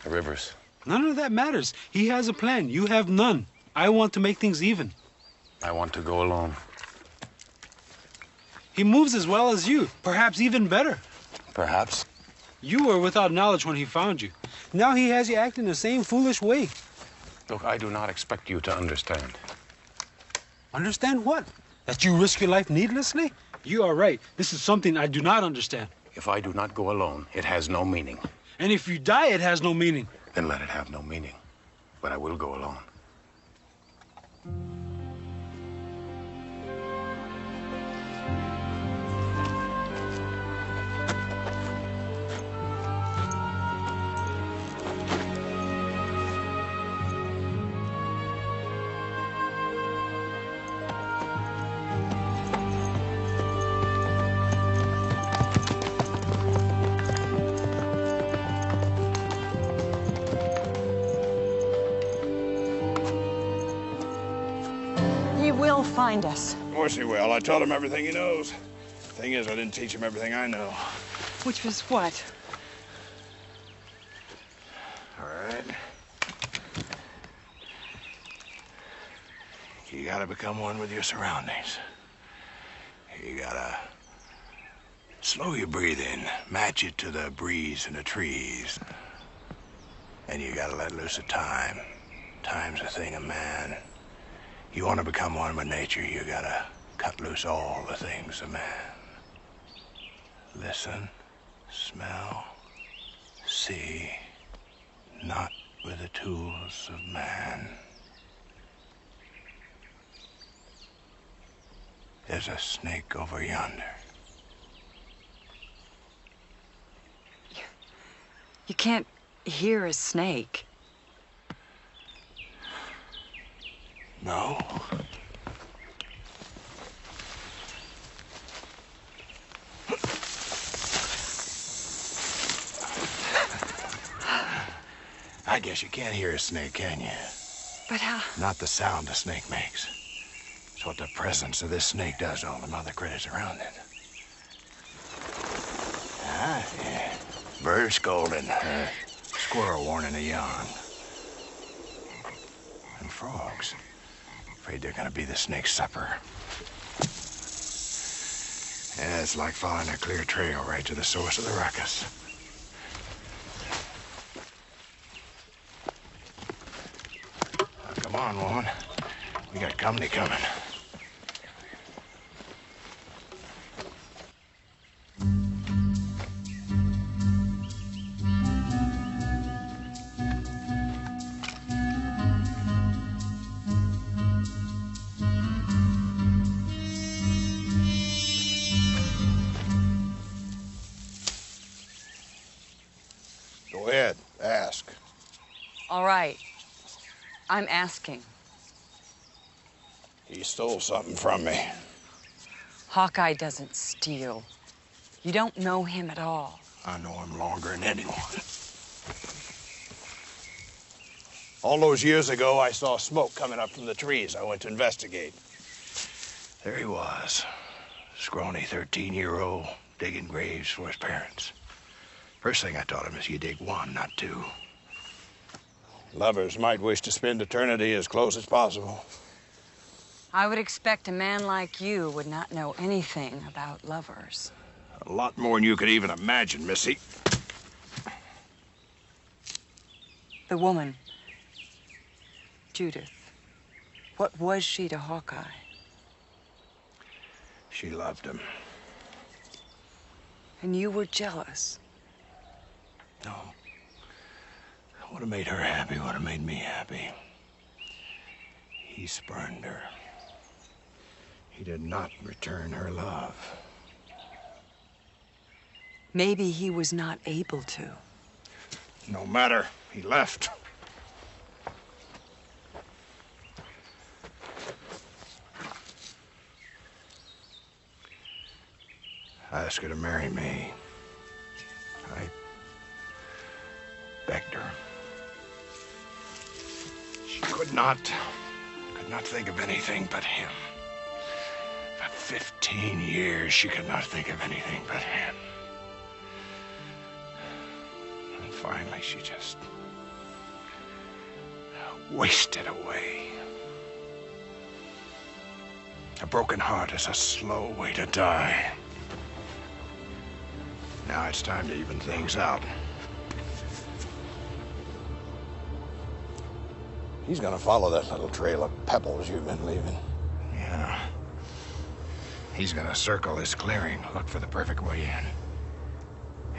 the rivers. None of that matters. He has a plan. You have none. I want to make things even. I want to go alone. He moves as well as you, perhaps even better. Perhaps. You were without knowledge when he found you. Now he has you acting the same foolish way. Look, I do not expect you to understand. Understand what? That you risk your life needlessly? You are right. This is something I do not understand. If I do not go alone, it has no meaning. And if you die, it has no meaning. Then let it have no meaning. But I will go alone. find us. Of course he will. I told him everything he knows. Thing is, I didn't teach him everything I know. Which was what? All right. You gotta become one with your surroundings. You gotta slow your breathing, match it to the breeze in the trees. And you gotta let loose of time. Time's a thing of man. You want to become one with nature, you gotta cut loose all the things of man. Listen, smell, see, not with the tools of man. There's a snake over yonder. You can't hear a snake. No. I guess you can't hear a snake, can you? But how? Not the sound the snake makes. It's what the presence of this snake does to all them other critters around it. Ah, yeah. Bird scolding. Squirrel warning the young. And frogs. Afraid they're gonna be the snake's supper. Yeah, it's like following a clear trail right to the source of the ruckus. Now, come on, woman. We got company coming. Go ahead, ask. All right. I'm asking. He stole something from me. Hawkeye doesn't steal. You don't know him at all. I know him longer than anyone. All those years ago, I saw smoke coming up from the trees. I went to investigate. There he was, scrawny 13-year-old, digging graves for his parents. First thing I taught him is you dig one, not two. Lovers might wish to spend eternity as close as possible. I would expect a man like you would not know anything about lovers. A lot more than you could even imagine, Missy. The woman, Judith, what was she to Hawkeye? She loved him. And you were jealous. No. Would have made her happy, would have made me happy. He spurned her. He did not return her love. Maybe he was not able to. No matter. He left. I asked her to marry me. I begged her. She could not think of anything but him. For 15 years, she could not think of anything but him. And finally, she just wasted away. A broken heart is a slow way to die. Now it's time to even things out. He's gonna follow that little trail of pebbles you've been leaving. Yeah. He's gonna circle this clearing, look for the perfect way in.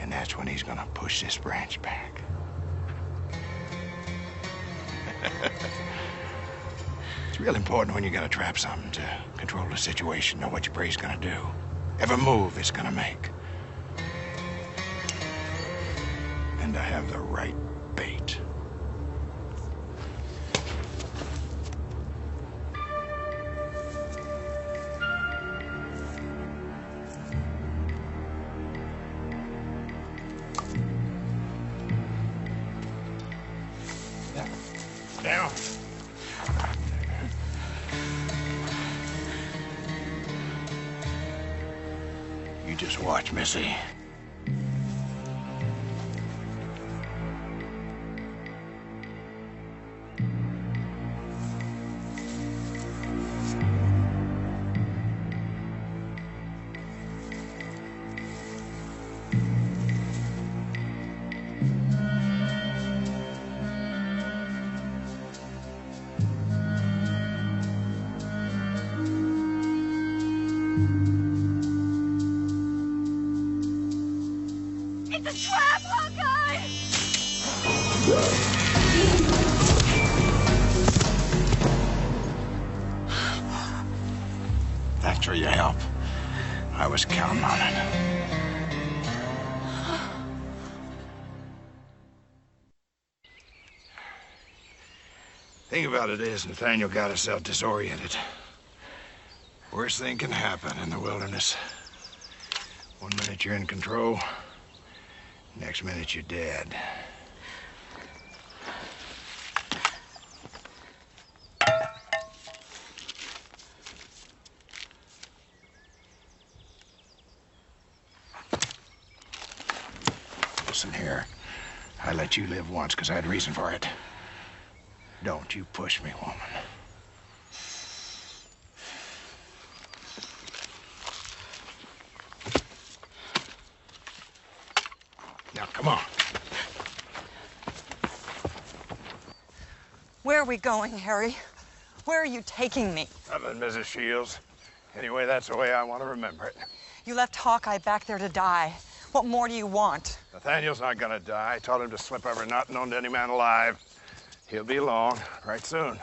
And that's when he's gonna push this branch back. It's real important when you're gonna trap something to control the situation, know what your prey's gonna do. Every move it's gonna make. And to have the right bait. Down. You just watch, Missy. It's a trap, Hawkeye! Thanks for your help. I was counting on it. Thing about it is, Nathaniel got himself disoriented. Worst thing can happen in the wilderness. One minute you're in control, next minute you're dead. Listen here. I let you live once because I had reason for it. Don't you push me, woman. Now, come on. Where are we going, Harry? Where are you taking me? Nothing, Mrs. Shields. Anyway, that's the way I want to remember it. You left Hawkeye back there to die. What more do you want? Nathaniel's not gonna die. I told him to slip every knot known to any man alive. He'll be along right soon.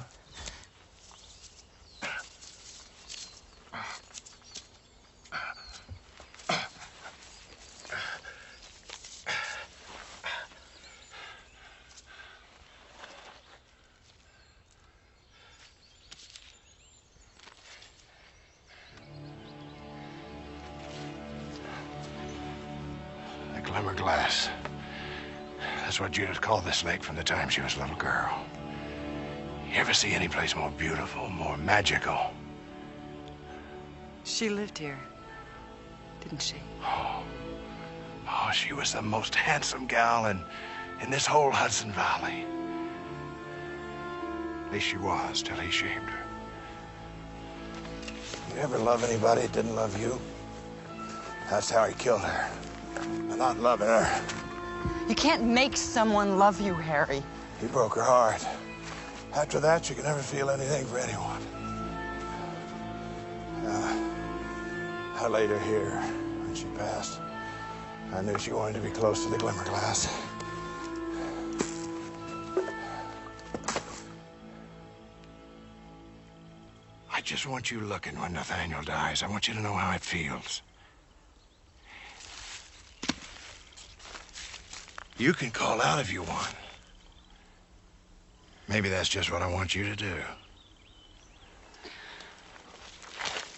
The Glimmer Glass. That's what Judith called this lake from the time she was a little girl. You ever see any place more beautiful, more magical? She lived here, didn't she? Oh, she was the most handsome gal in this whole Hudson Valley. At least she was, till he shamed her. You ever love anybody that didn't love you? That's how he killed her. By not loving her. You can't make someone love you, Harry. He broke her heart. After that, she could never feel anything for anyone. I laid her here when she passed. I knew she wanted to be close to the Glimmer Glass. I just want you looking when Nathaniel dies. I want you to know how it feels. You can call out if you want. Maybe that's just what I want you to do.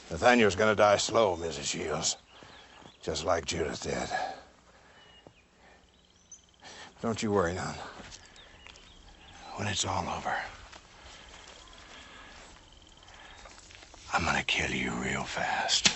Nathaniel's gonna die slow, Mrs. Shields. Just like Judith did. Don't you worry none. When it's all over, I'm gonna kill you real fast.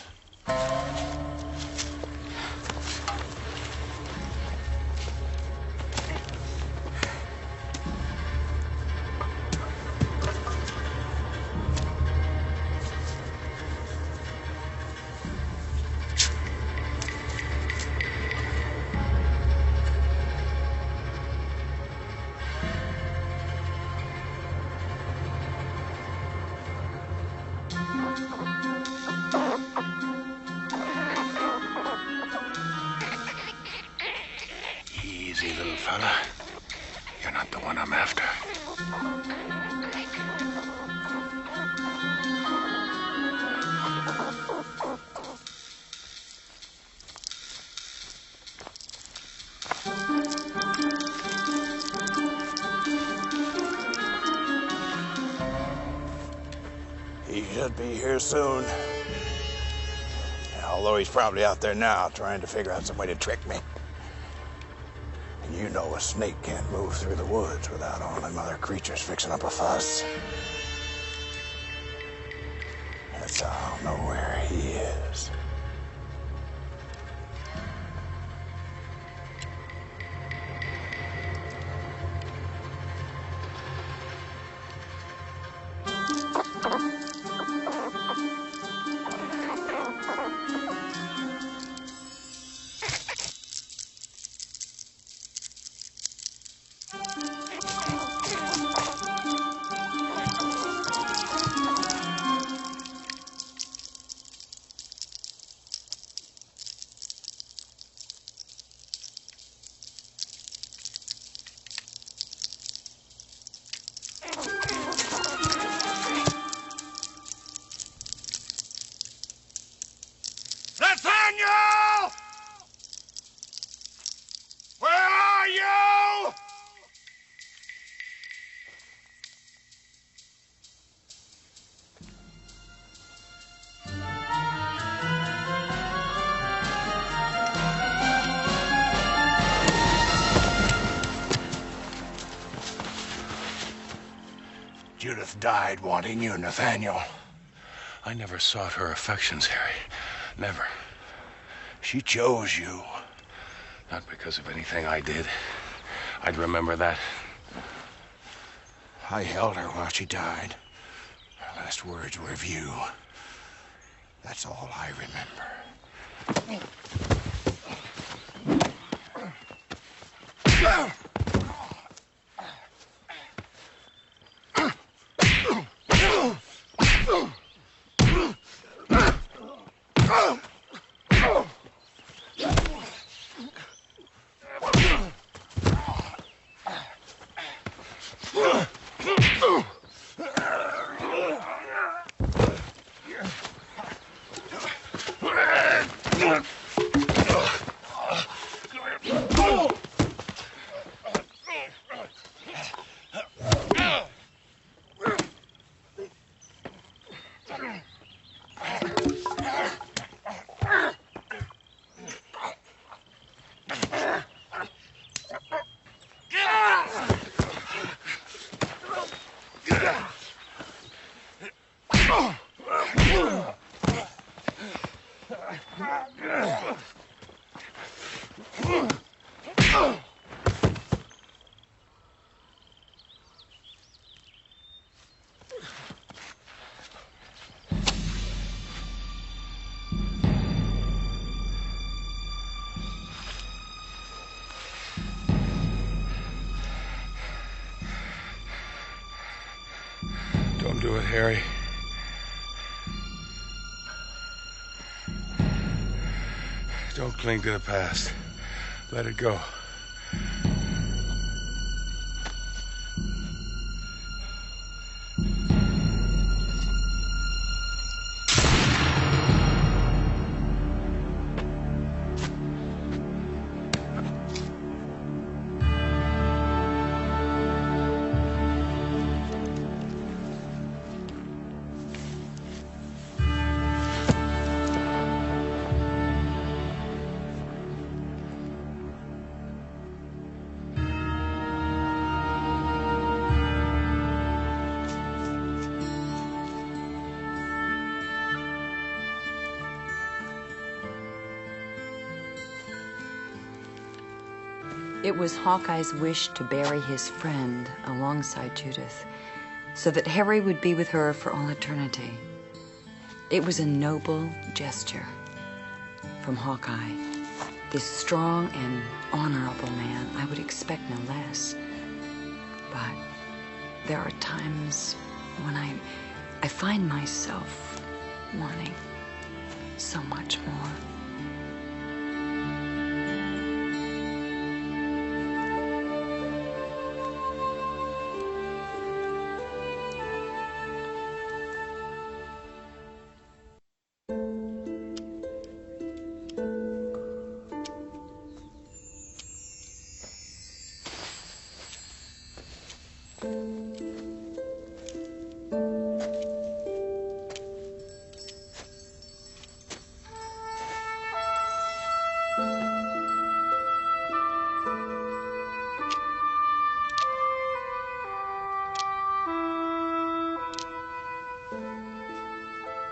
Easy, little fella. You're not the one I'm after. He should be here soon. Although he's probably out there now trying to figure out some way to trick me. And you know a snake can't move through the woods without all them other creatures fixing up a fuss. That's how I'll know where he is. died wanting you, Nathaniel. I never sought her affections, Harry. Never. She chose you. Not because of anything I did. I'd remember that. I held her while she died. Her last words were of you. That's all I remember. Don't do it, Harry. Don't cling to the past. Let it go. It was Hawkeye's wish to bury his friend alongside Judith so that Harry would be with her for all eternity. It was a noble gesture from Hawkeye. This strong and honorable man, I would expect no less. But there are times when I find myself wanting so much more.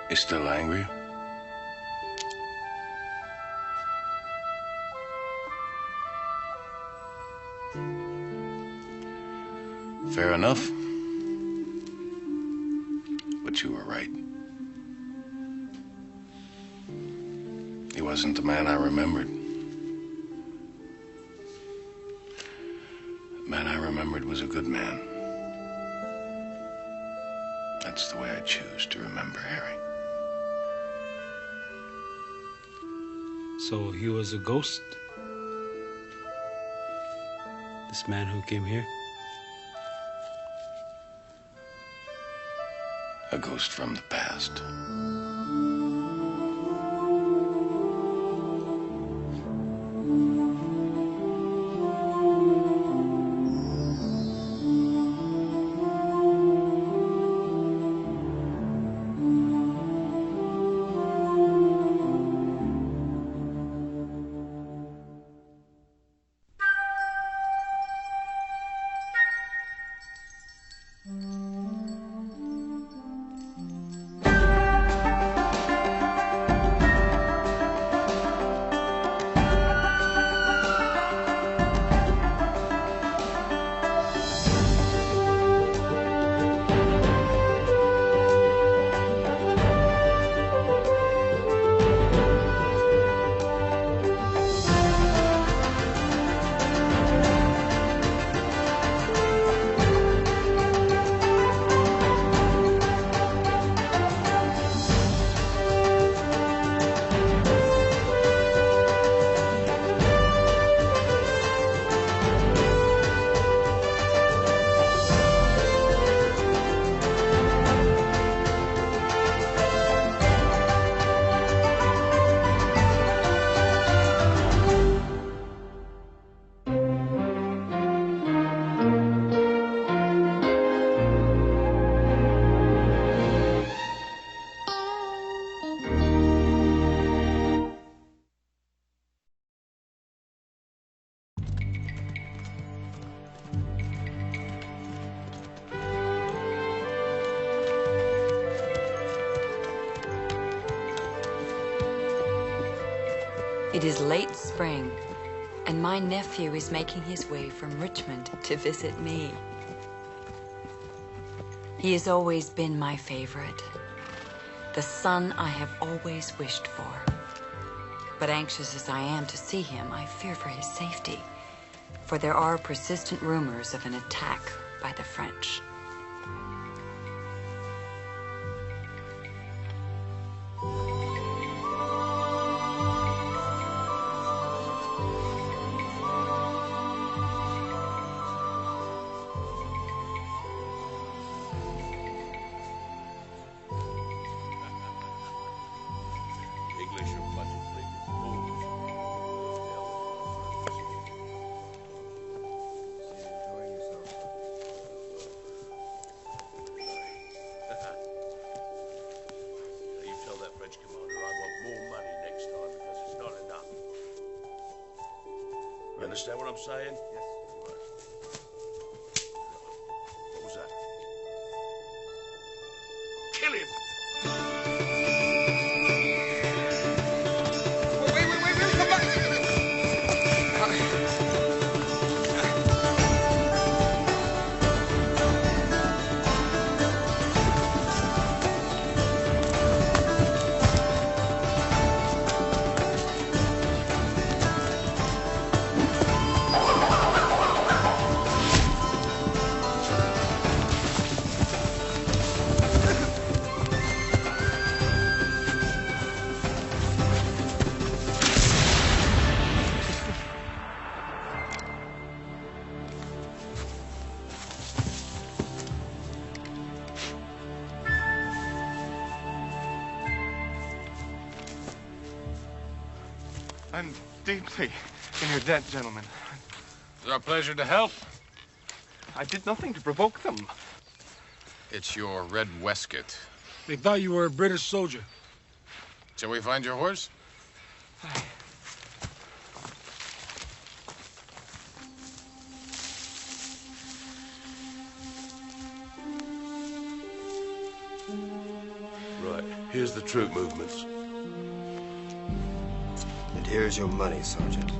You still angry? Fair enough. But you were right. He wasn't the man I remembered. The man I remembered was a good man. That's the way I choose to remember Harry. So he was a ghost? This man who came here? A ghost from the past. It is late spring, and my nephew is making his way from Richmond to visit me. He has always been my favorite, the son I have always wished for. But anxious as I am to see him, I fear for his safety, for there are persistent rumors of an attack by the French. You understand what I'm saying? Yes. What was that? Kill him! Wait, come back! I'm deeply in your debt, gentlemen. It's our pleasure to help. I did nothing to provoke them. It's your red waistcoat. They thought you were a British soldier. Shall we find your horse? Right, here's the troop movements. And here's your money, Sergeant.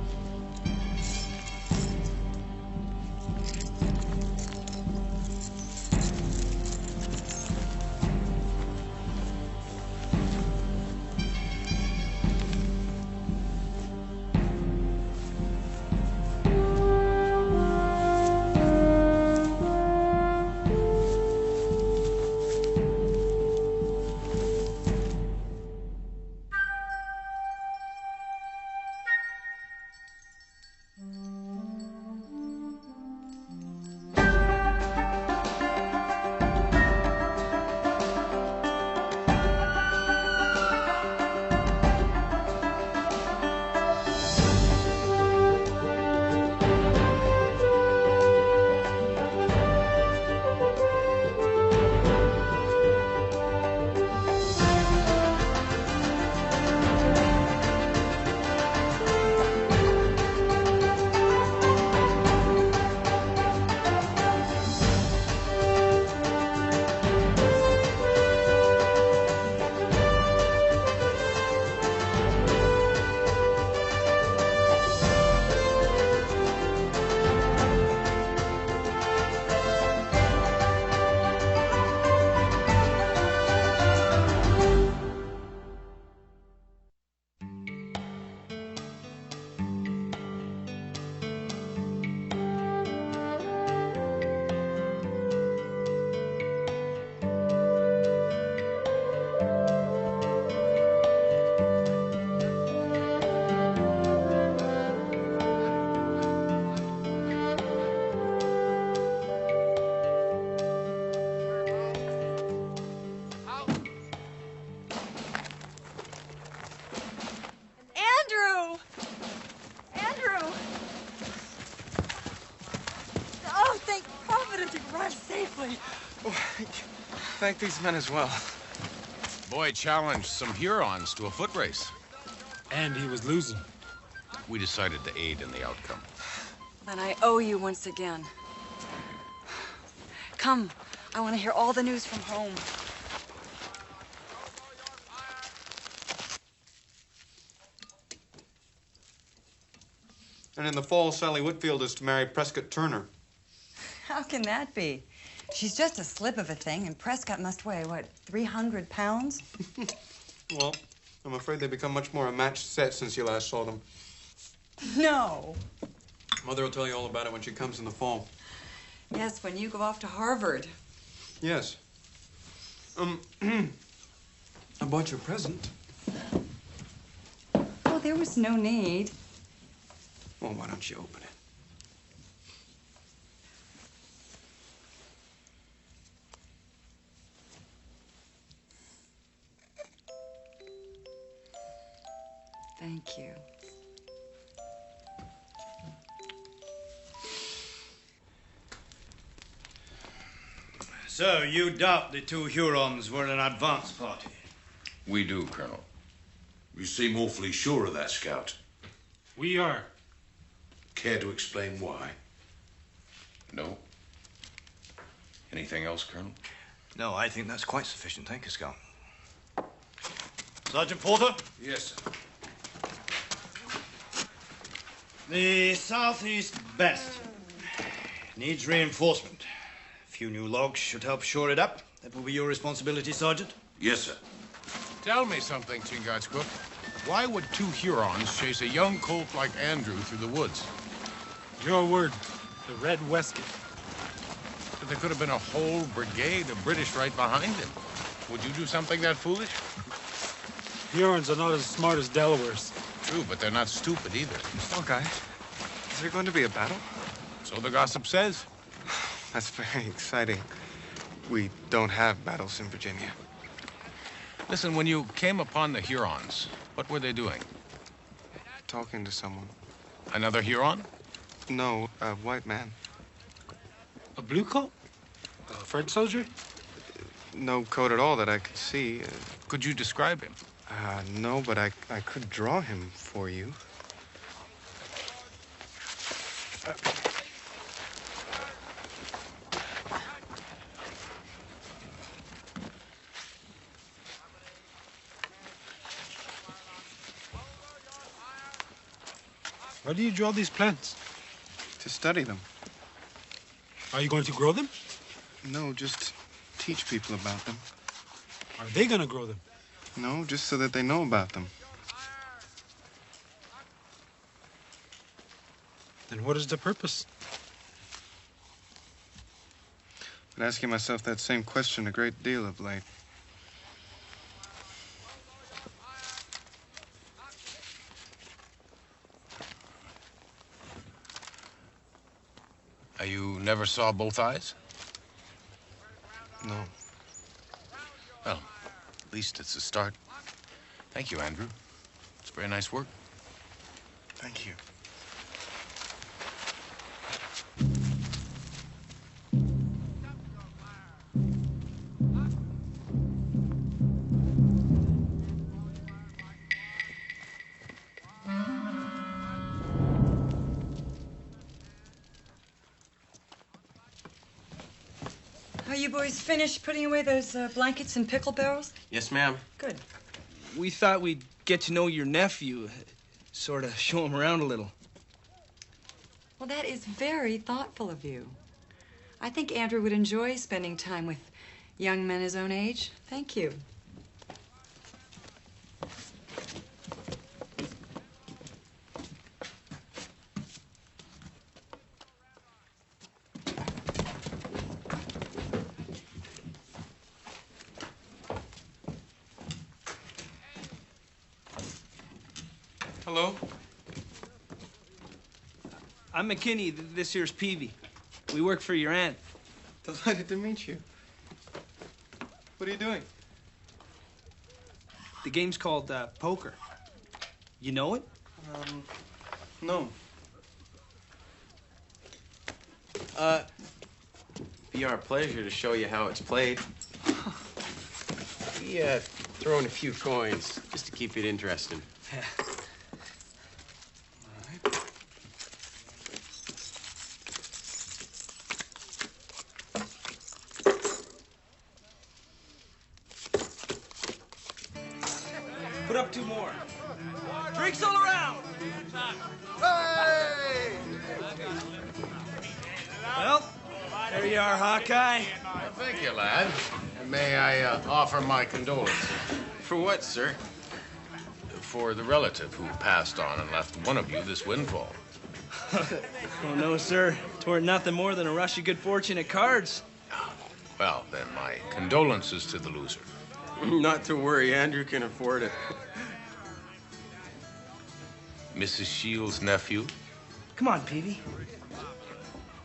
Thank these men as well. Boy challenged some Hurons to a foot race. And he was losing. We decided to aid in the outcome. Then I owe you once again. Come, I want to hear all the news from home. And in the fall, Sally Whitfield is to marry Prescott Turner. How can that be? She's just a slip of a thing, and Prescott must weigh, what, 300 pounds? Well, I'm afraid they've become much more a matched set since you last saw them. No. Mother will tell you all about it when she comes in the fall. Yes, when you go off to Harvard. Yes. I bought you a present. Oh, there was no need. Well, why don't you open it? Thank you. So, you doubt the two Hurons were an advance party? We do, Colonel. You seem awfully sure of that, Scout. We are. Care to explain why? No. Anything else, Colonel? No, I think that's quite sufficient. Thank you, Scout. Sergeant Porter? Yes, sir. The southeast bastion needs reinforcement. A few new logs should help shore it up. That will be your responsibility, Sergeant. Yes, sir. Tell me something, Chingachgook. Why would two Hurons chase a young colt like Andrew through the woods? Your word, the Red Waistcoat. But there could have been a whole brigade of British right behind him. Would you do something that foolish? Hurons are not as smart as Delawares. True, but they're not stupid either. Hawkeye, is there going to be a battle? So the gossip says. That's very exciting. We don't have battles in Virginia. Listen, when you came upon the Hurons, what were they doing? Talking to someone. Another Huron? No, a white man. A blue coat? A French soldier? No coat at all that I could see. Could you describe him? No, but I could draw him for you. Why do you draw these plants? To study them. Are you going to grow them? No, just teach people about them. Are they going to grow them? No, just so that they know about them. Then what is the purpose? I've been asking myself that same question a great deal of late. You never saw both eyes? No. Well, at least it's a start. Thank you, Andrew. It's very nice work. Thank you. Are you boys finished putting away those blankets and pickle barrels? Yes, ma'am. Good. We thought we'd get to know your nephew, sort of show him around a little. Well, that is very thoughtful of you. I think Andrew would enjoy spending time with young men his own age. Thank you. Hello? I'm McKinney. This here's Peavy. We work for your aunt. Delighted to meet you. What are you doing? The game's called poker. You know it? No. Be our pleasure to show you how it's played. We throw in a few coins just to keep it interesting. Put up two more. Drinks all around. Hey! Well, there you are, Hawkeye. Thank you, lad. And may I offer my condolences? For what, sir? For the relative who passed on and left one of you this windfall. Oh, no, sir. 'Tweren't nothing more than a rush of good fortune at cards. Well, then, my condolences to the loser. Not to worry, Andrew can afford it. Mrs. Shields' nephew? Come on, Peavy.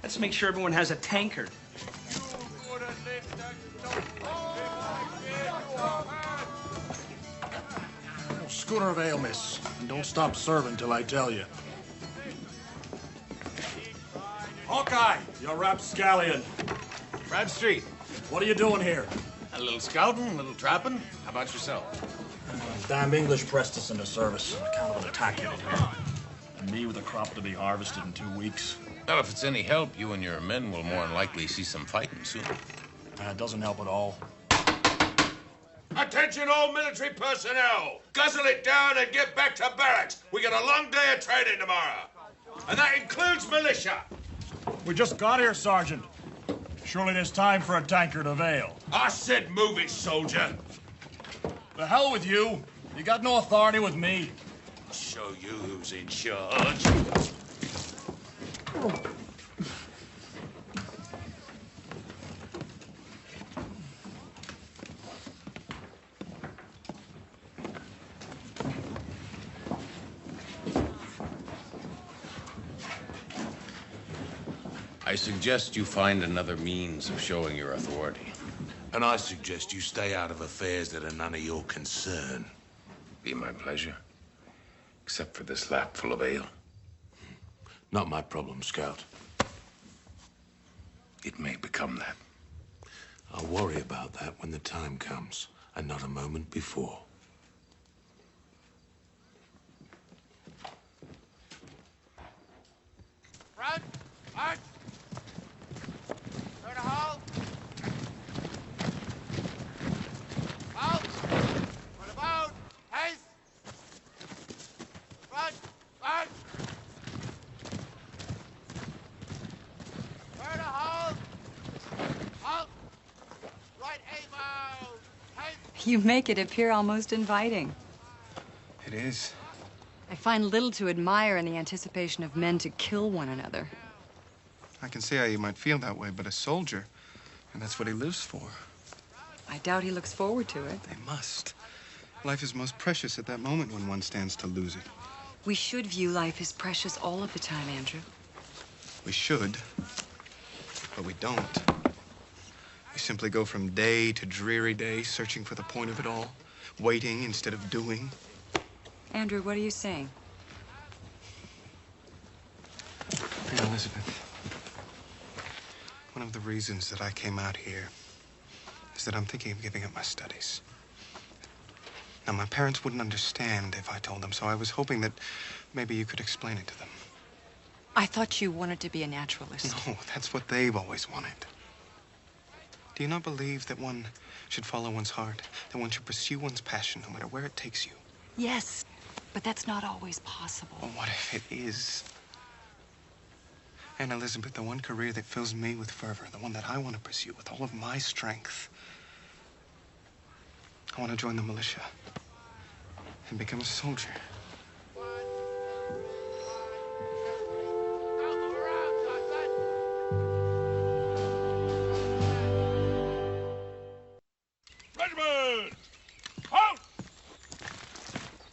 Let's make sure everyone has a tankard. Schooner of ale, miss. And don't stop serving till I tell you. Hawkeye, you're rapscallion. Bradstreet. What are you doing here? A little scouting, a little trapping. How about yourself? Damn English pressed us into service on account of an attack unit here. And me with a crop to be harvested in 2 weeks. Well, if it's any help, you and your men will more than likely see some fighting soon. That doesn't help at all. Attention all military personnel! Guzzle it down and get back to barracks. We got a long day of training tomorrow. And that includes militia. We just got here, Sergeant. Surely there's time for a tankard of ale. I said move it, soldier. The hell with you. You got no authority with me. I'll show you who's in charge. I suggest you find another means of showing your authority. And I suggest you stay out of affairs that are none of your concern. Be my pleasure. Except for this lap full of ale. Not my problem, Scout. It may become that. I'll worry about that when the time comes, and not a moment before. Front! March! Turn to halt! Halt! Turn about! Haste! Front! March! Turn to halt! Halt! Right aim out! Haste! You make it appear almost inviting. It is. I find little to admire in the anticipation of men to kill one another. I can see how you might feel that way, but a soldier, and that's what he lives for. I doubt he looks forward to it. They must. Life is most precious at that moment when one stands to lose it. We should view life as precious all of the time, Andrew. We should, but we don't. We simply go from day to dreary day, searching for the point of it all, waiting instead of doing. Andrew, what are you saying? Hey, Elizabeth, one of the reasons that I came out here is that I'm thinking of giving up my studies. Now, my parents wouldn't understand if I told them, so I was hoping that maybe you could explain it to them. I thought you wanted to be a naturalist. No, that's what they've always wanted. Do you not believe that one should follow one's heart, that one should pursue one's passion no matter where it takes you? Yes, but that's not always possible. Well, what if it is? And Elizabeth, the one career that fills me with fervor, the one that I want to pursue with all of my strength, I want to join the militia and become a soldier. Regiment! Halt!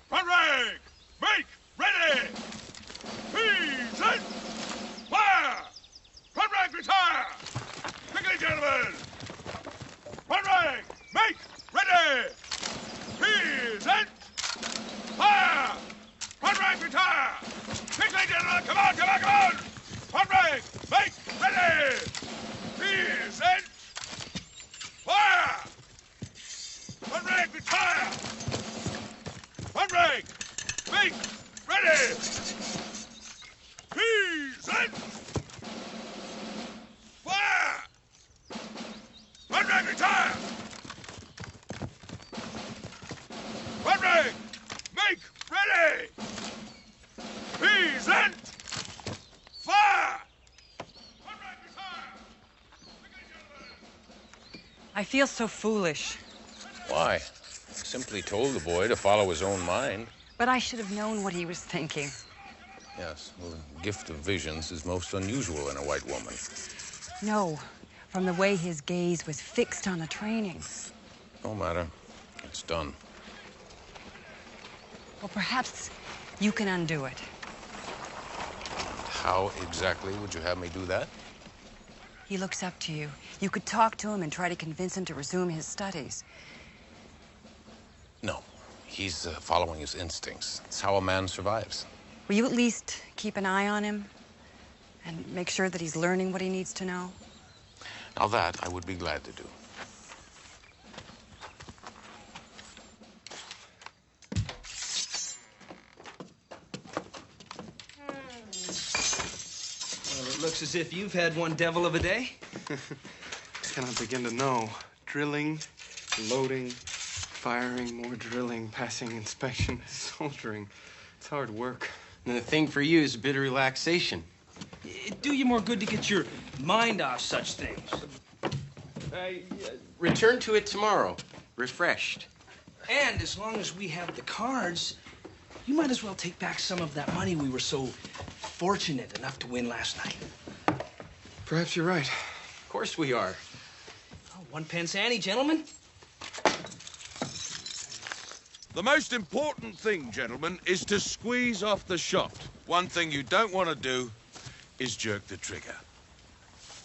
Front rank! Make! Ready! Present! Fire! Front rank, retire! Quickly, gentlemen! Front rank! Make! Ready! Present! Fire! Front rank, retire! Quickly, gentlemen! Come on, come on, come on! Front rank! Make! Ready! Present! Fire! Front rank, retire! Front rank! Make! Ready! Present! Fire! Front rank, retire! Front rank! Make! Ready! Present! Fire! I feel so foolish. Why? Simply told the boy to follow his own mind. But I should have known what he was thinking. Yes, well, the gift of visions is most unusual in a white woman. No, from the way his gaze was fixed on the training. No matter. It's done. Well, perhaps you can undo it. How exactly would you have me do that? He looks up to you. You could talk to him and try to convince him to resume his studies. No. He's following his instincts. It's how a man survives. Will you at least keep an eye on him and make sure that he's learning what he needs to know? Now that I would be glad to do. Well, it looks as if you've had one devil of a day. Cannot begin to know. Drilling, loading, firing, more drilling, passing inspection, soldiering. It's hard work. And the thing for you is a bit of relaxation. It'd do you more good to get your mind off such things. Return to it tomorrow, refreshed. And as long as we have the cards, you might as well take back some of that money we were so fortunate enough to win last night. Perhaps you're right. Of course we are. Oh, 1 pence ante, gentlemen. The most important thing, gentlemen, is to squeeze off the shot. One thing you don't want to do is jerk the trigger.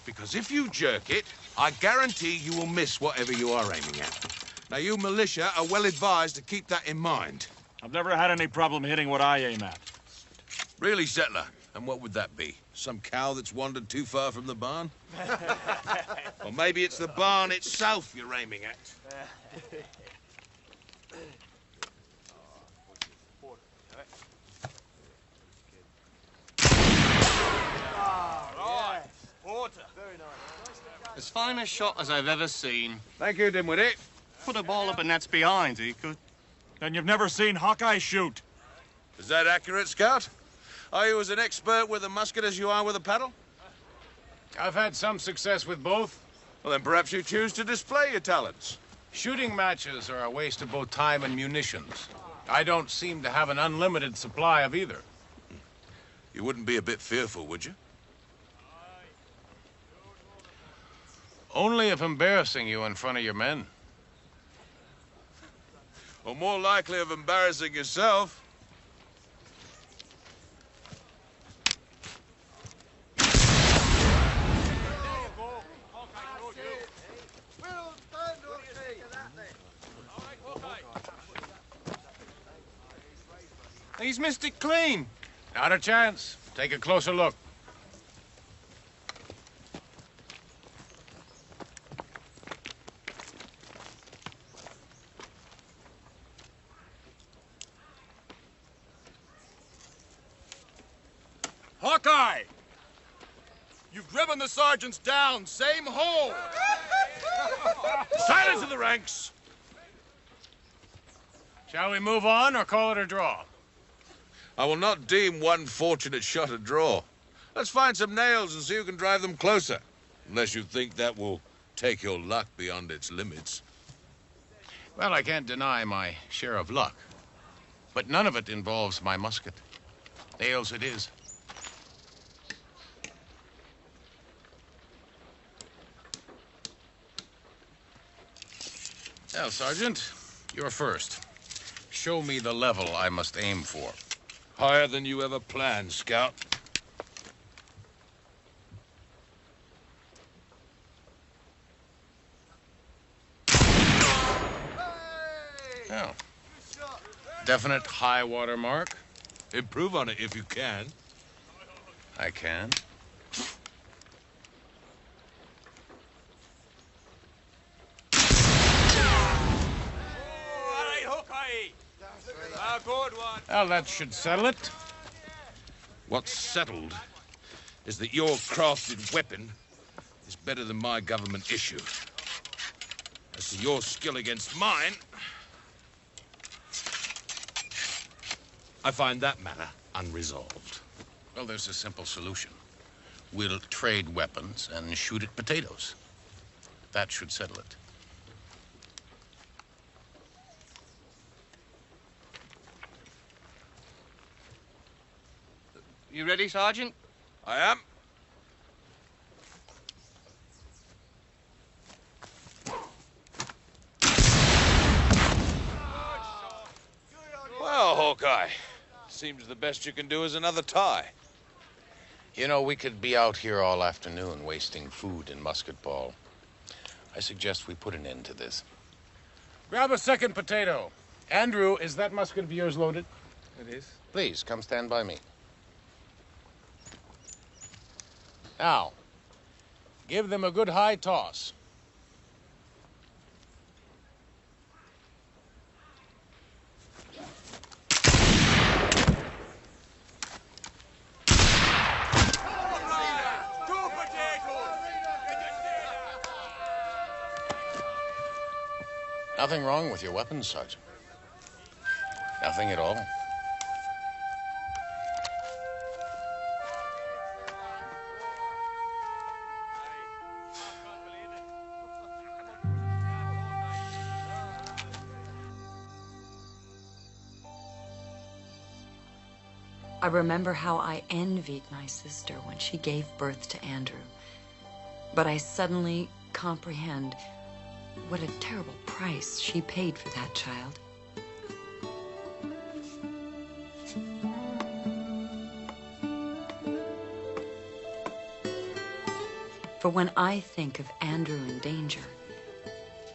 Because if you jerk it, I guarantee you will miss whatever you are aiming at. Now, you militia are well advised to keep that in mind. I've never had any problem hitting what I aim at. Really, Settler? And what would that be? Some cow that's wandered too far from the barn? Or maybe it's the barn itself you're aiming at. As fine a shot as I've ever seen. Thank you, Dimwitty. Put a ball up and that's behind, he could. Then you've never seen Hawkeye shoot. Is that accurate, Scout? Are you as an expert with a musket as you are with a paddle? I've had some success with both. Well, then perhaps you choose to display your talents. Shooting matches are a waste of both time and munitions. I don't seem to have an unlimited supply of either. You wouldn't be a bit fearful, would you? Only if embarrassing you in front of your men. Or more likely of embarrassing yourself. He's missed it clean. Not a chance. Take a closer look. Hawkeye! You've driven the sergeants down. Same hole. Silence in the ranks. Shall we move on or call it a draw? I will not deem one fortunate shot a draw. Let's find some nails and see who can drive them closer. Unless you think that will take your luck beyond its limits. Well, I can't deny my share of luck. But none of it involves my musket. Nails it is. Now, Sergeant, you're first. Show me the level I must aim for. Higher than you ever planned, Scout. Now, definite high water mark? Improve on it if you can. I can. Good one. Well, that should settle it. What's settled is that your crafted weapon is better than my government issue. As to your skill against mine, I find that matter unresolved. Well, there's a simple solution. We'll trade weapons and shoot at potatoes. That should settle it. You ready, Sergeant? I am. Well, Hawkeye, seems the best you can do is another tie. You know, we could be out here all afternoon wasting food and musket ball. I suggest we put an end to this. Grab a second potato. Andrew, is that musket of yours loaded? It is. Please, come stand by me. Now, give them a good high toss. Nothing wrong with your weapons, Sergeant. Nothing at all. I remember how I envied my sister when she gave birth to Andrew. But I suddenly comprehend what a terrible price she paid for that child. For when I think of Andrew in danger,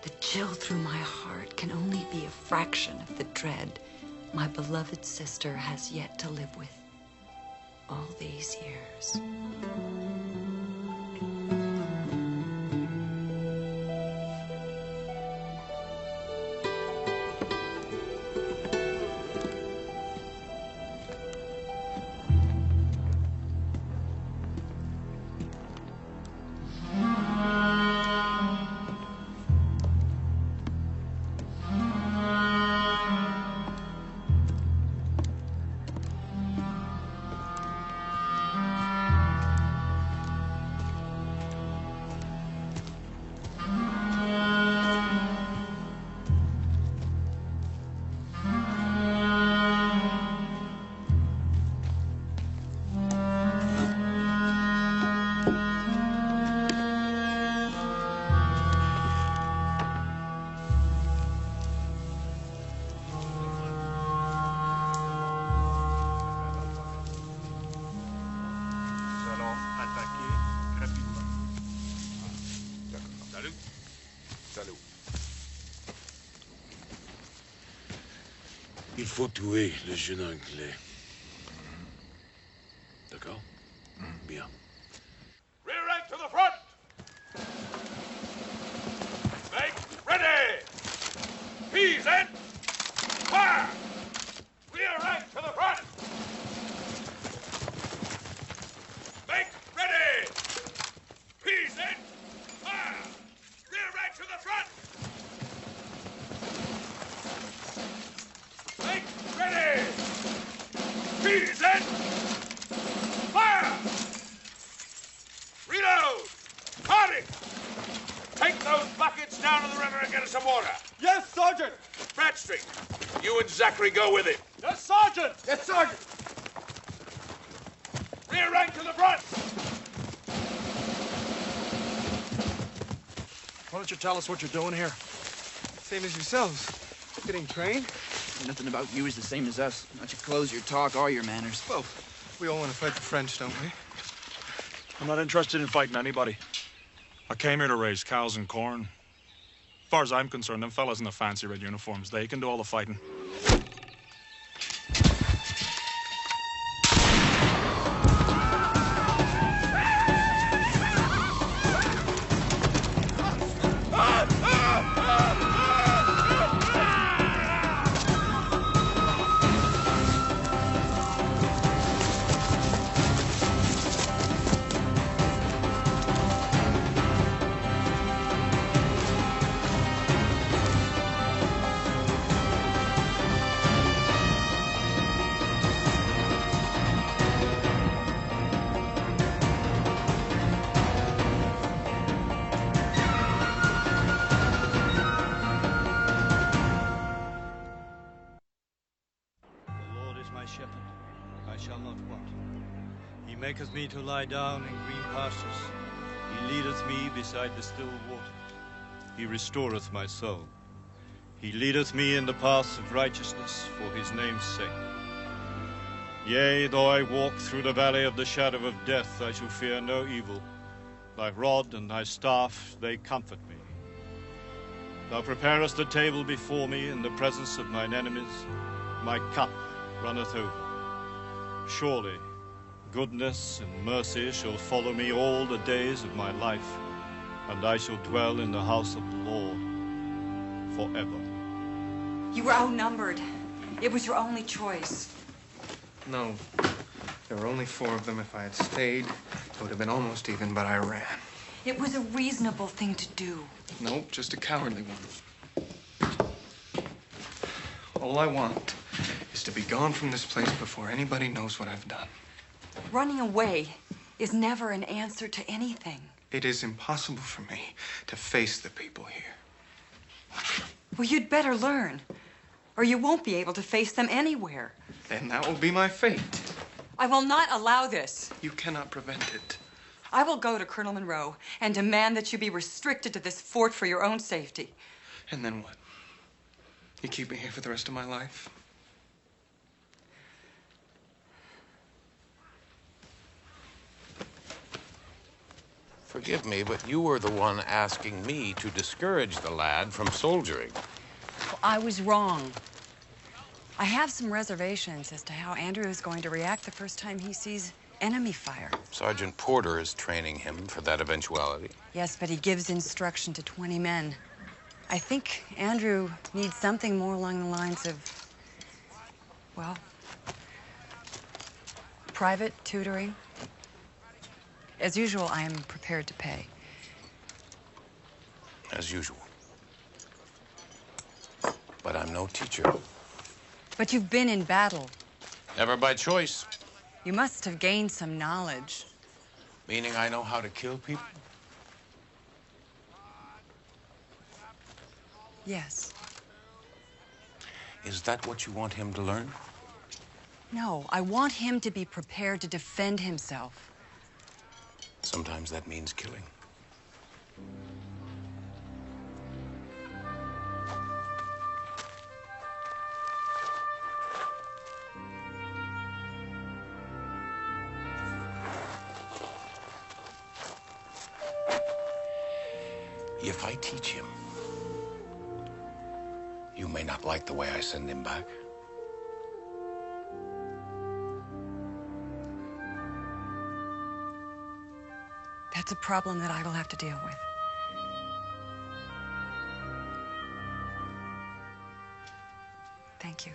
the chill through my heart can only be a fraction of the dread my beloved sister has yet to live with all these years. Il faut tuer le jeune Anglais. D'accord? Bien. Rear rank to the front! Make ready! Peas in! Fire! Rear rank to the front! Make ready! Peas in! Fire! Rear rank to the front! Make ready! Peas in! Fire! Reload! Carting! Take those buckets down to the river and get us some water. Yes, Sergeant! Bradstreet, you and Zachary go with him. Yes, Sergeant! Yes, Sergeant! Rear rank to the front! Why don't you tell us what you're doing here? Same as yourselves. Getting trained? Nothing about you is the same as us. Not your clothes, your talk, or your manners. Well, we all want to fight the French, don't we? I'm not interested in fighting anybody. I came here to raise cows and corn. As far as I'm concerned, them fellas in the fancy red uniforms, they can do all the fighting. my shepherd, I shall not want. He maketh me to lie down in green pastures. He leadeth me beside the still water. He restoreth my soul. He leadeth me in the paths of righteousness for his name's sake. Yea, though I walk through the valley of the shadow of death, I shall fear no evil. Thy rod and thy staff, they comfort me. Thou preparest a table before me in the presence of mine enemies. My cup runneth over. Surely, goodness and mercy shall follow me all the days of my life, and I shall dwell in the house of the Lord forever. You were outnumbered. It was your only choice. No. There were only 4 of them. If I had stayed, it would have been almost even, but I ran. It was a reasonable thing to do. Nope, just a cowardly one. All I want is to be gone from this place before anybody knows what I've done. Running away is never an answer to anything. It is impossible for me to face the people here. Well, you'd better learn, or you won't be able to face them anywhere. And that will be my fate. I will not allow this. You cannot prevent it. I will go to Colonel Monroe and demand that you be restricted to this fort for your own safety. And then what? You keep me here for the rest of my life? Forgive me, but you were the one asking me to discourage the lad from soldiering. Well, I was wrong. I have some reservations as to how Andrew is going to react the first time he sees enemy fire. Sergeant Porter is training him for that eventuality. Yes, but he gives instruction to 20 men. I think Andrew needs something more along the lines of, well, private tutoring. As usual, I am prepared to pay. As usual. But I'm no teacher. But you've been in battle. Never by choice. You must have gained some knowledge. Meaning I know how to kill people? Yes. Is that what you want him to learn? No, I want him to be prepared to defend himself. Sometimes that means killing. If I teach him, you may not like the way I send him back. That's a problem that I will have to deal with. Thank you.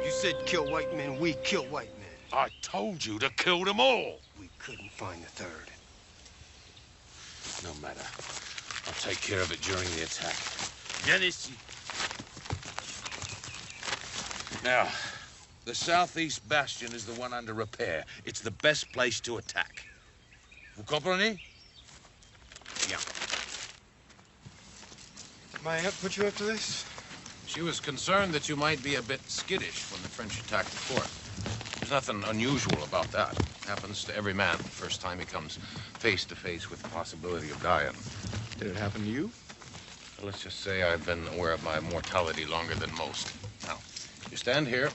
You said kill white men, we kill white men. I told you to kill them all. We couldn't find the third. No matter. I'll take care of it during the attack. Dennis. Now, the southeast bastion is the one under repair. It's the best place to attack. Vous comprenez? Yeah. My aunt put you up to this? She was concerned that you might be a bit skittish when the French attacked the fort. There's nothing unusual about that. Happens to every man the first time he comes face to face with the possibility of dying. Did it happen to you? Well, let's just say I've been aware of my mortality longer than most. Now, you stand here.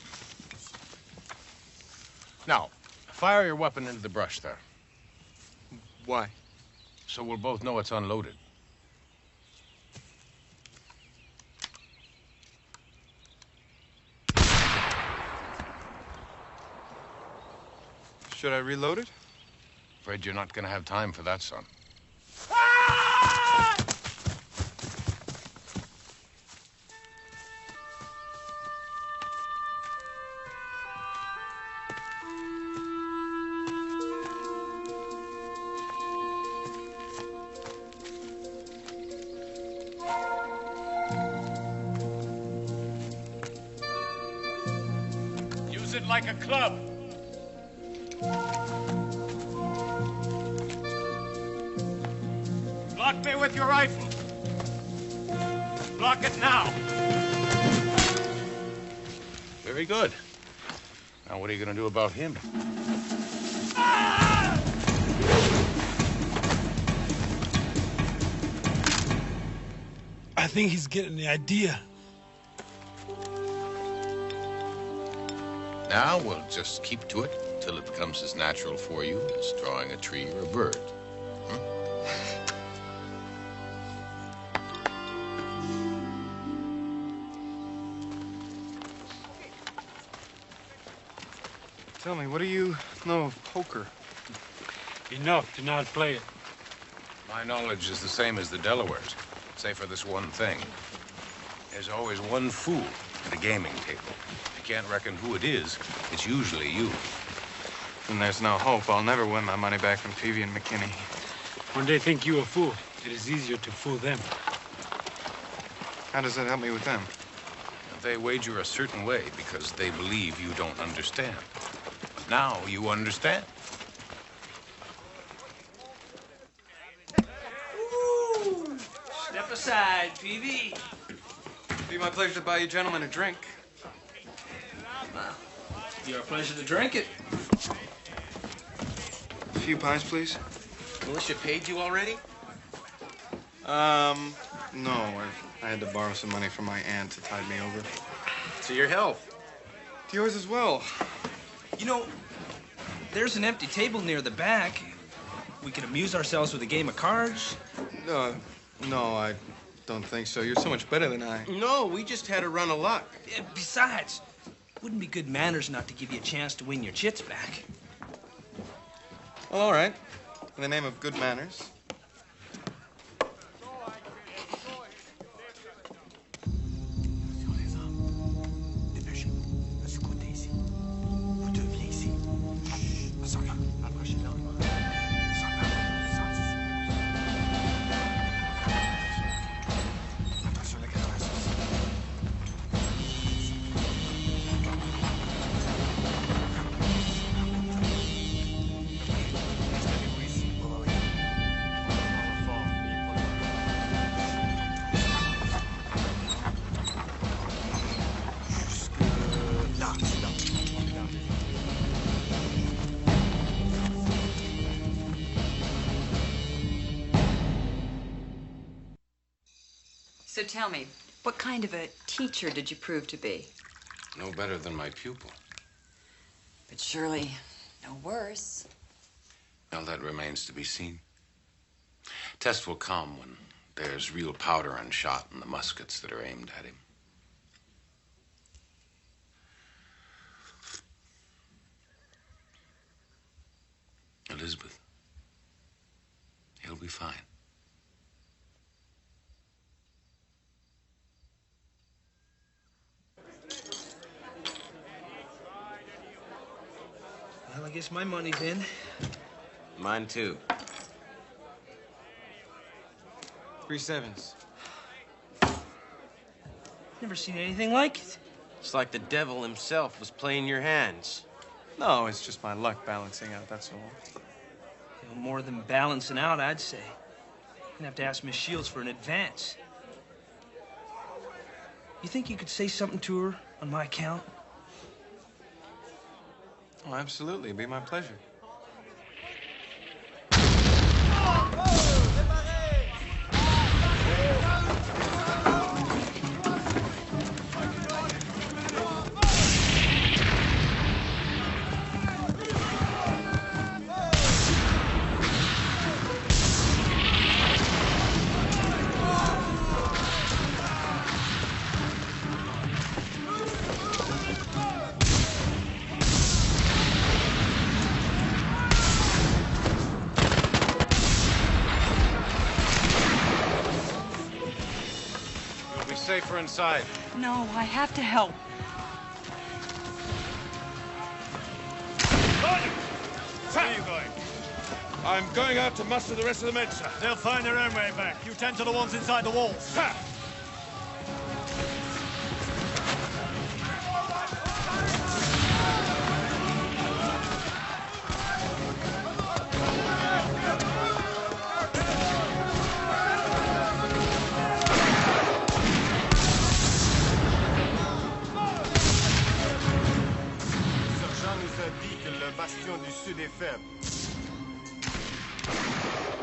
Now, fire your weapon into the brush there. Why? So we'll both know it's unloaded. Should I reload it? Afraid you're not gonna have time for that, son. Use it like a club. Lock me with your rifle. Lock it now. Very good. Now, what are you going to do about him? I think he's getting the idea. Now, we'll just keep to it till it becomes as natural for you as drawing a tree or a bird. Tell me, what do you know of poker? Enough to not play it. My knowledge is the same as the Delawares, save for this one thing. There's always one fool at a gaming table. If you can't reckon who it is, it's usually you. Then there's no hope. I'll never win my money back from Peavy and McKinney. When they think you a fool, it is easier to fool them. How does that help me with them? They wager a certain way because they believe you don't understand. But now you understand. Ooh, step aside, Peavy. It'd be my pleasure to buy you gentlemen a drink. Well, your pleasure to drink it. A few pints, please. Militia paid you already? No. I had to borrow some money from my aunt to tide me over. To your health. To yours as well. You know, there's an empty table near the back. We could amuse ourselves with a game of cards. No, I don't think so. You're so much better than I. No, we just had a run of luck. Besides, wouldn't be good manners not to give you a chance to win your chits back. Well, all right. In the name of good manners. So tell me, what kind of a teacher did you prove to be? No better than my pupil. But surely no worse. Well, that remains to be seen. Test will come when there's real powder and shot in the muskets that are aimed at him. Elizabeth, he'll be fine. Well, I guess my money's in. Mine too. 3 sevens. Never seen anything like it. It's like the devil himself was playing your hands. No, it's just my luck balancing out, that's all. You know, more than balancing out, I'd say. You're gonna have to ask Miss Shields for an advance. You think you could say something to her on my account? Oh, absolutely. It'd be my pleasure. Safer inside. No, I have to help. Where are you going? I'm going out to muster the rest of the men, sir. They'll find their own way back. You tend to the ones inside the walls. Ha! est faible.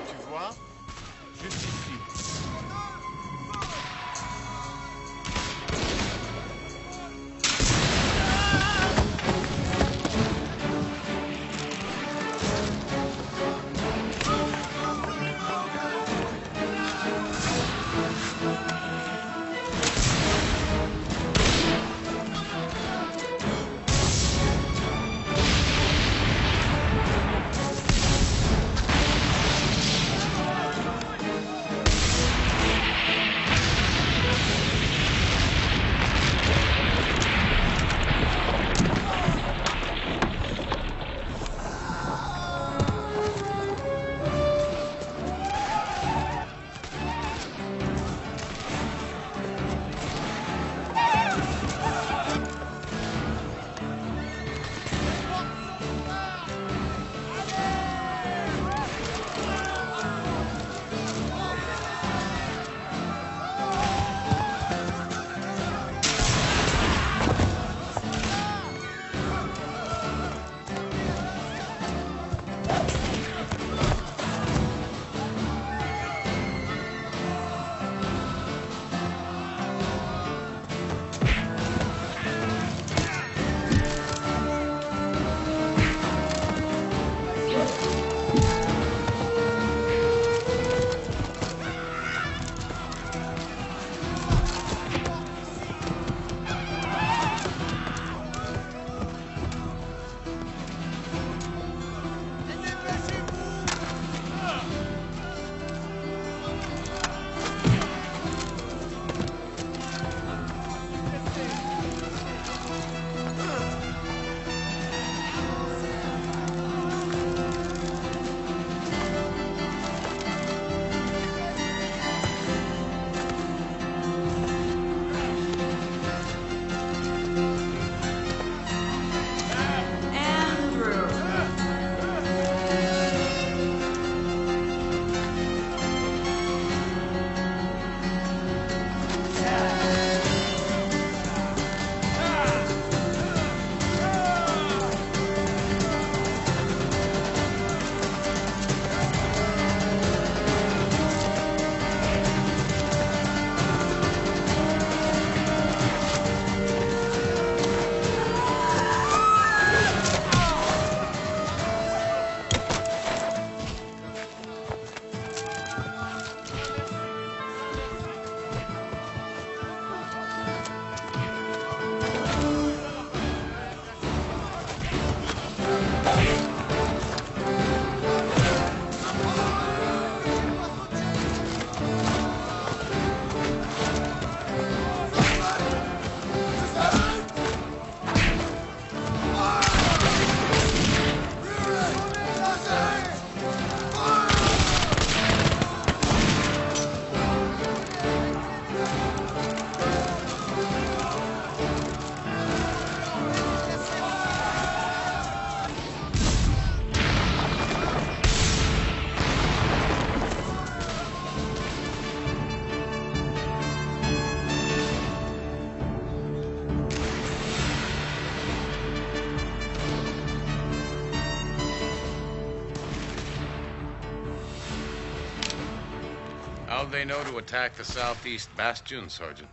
Tu vois? Juste ici. How'd they know to attack the southeast bastion, Sergeant?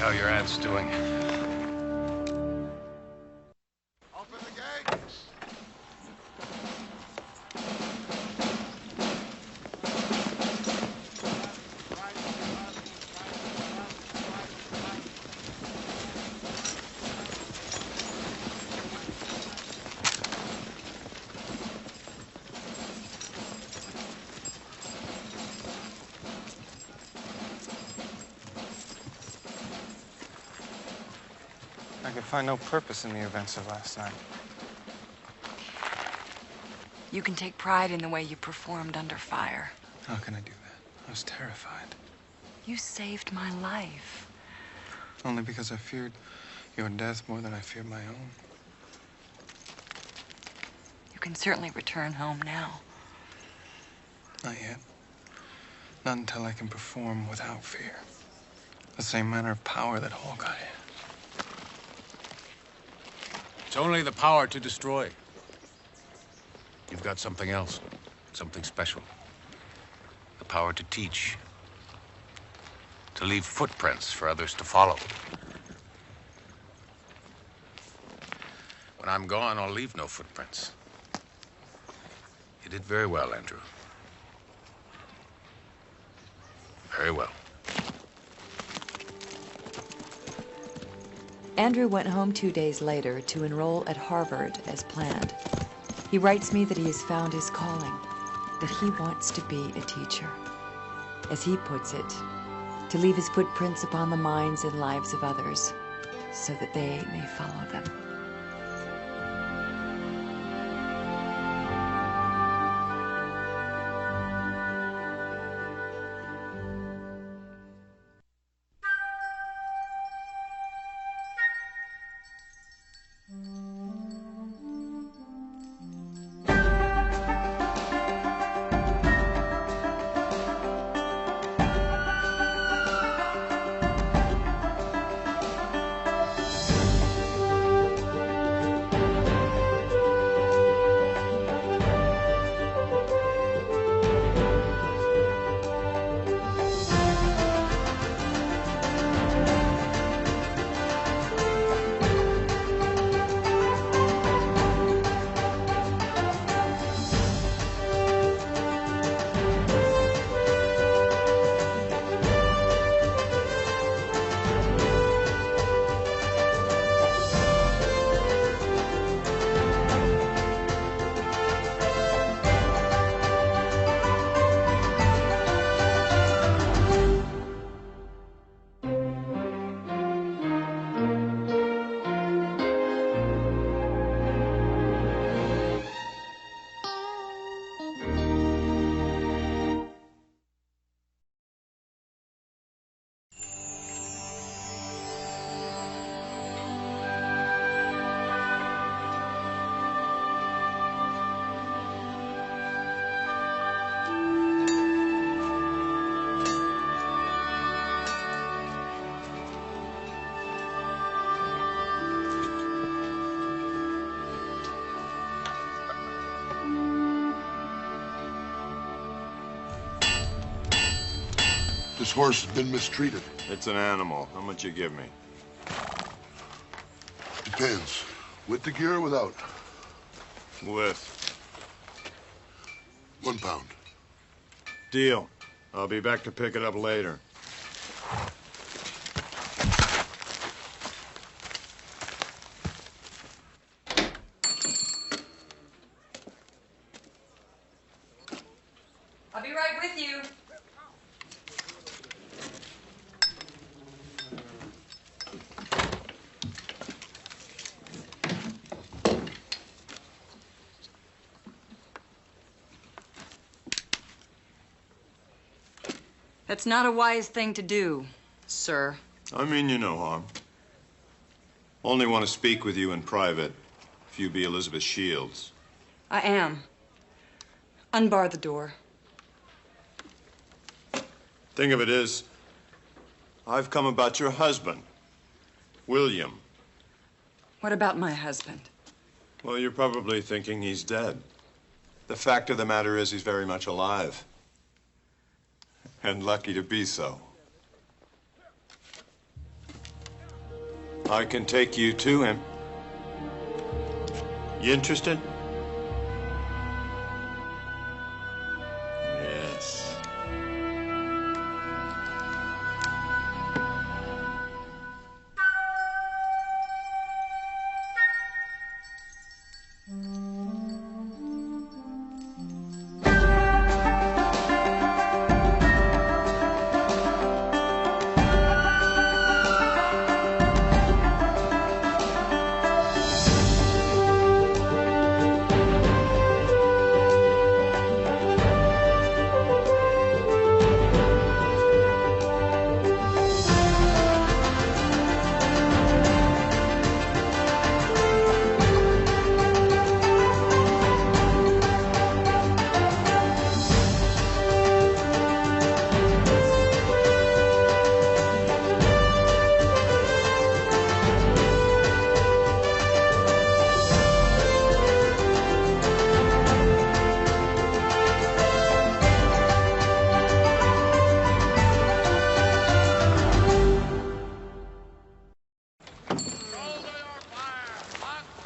How your aunt's doing. I could find no purpose in the events of last night. You can take pride in the way you performed under fire. How can I do that? I was terrified. You saved my life. Only because I feared your death more than I feared my own. You can certainly return home now. Not yet. Not until I can perform without fear. The same manner of power that Hawkeye had. It's only the power to destroy. You've got something else, something special. The power to teach. To leave footprints for others to follow. When I'm gone, I'll leave no footprints. You did very well, Andrew. Very well. Andrew went home 2 days later to enroll at Harvard as planned. He writes me that he has found his calling, that he wants to be a teacher. As he puts it, to leave his footprints upon the minds and lives of others, so that they may follow them. This horse has been mistreated. It's an animal. How much you give me? Depends. With the gear or without? With. 1 pound. Deal. I'll be back to pick it up later. I'll be right with you. That's not a wise thing to do, sir. I mean you no harm. Only want to speak with you in private, if you be Elizabeth Shields. I am. Unbar the door. Thing of it is, I've come about your husband, William. What about my husband? Well, you're probably thinking he's dead. The fact of the matter is he's very much alive. And lucky to be so. I can take you to him. You interested? Yes.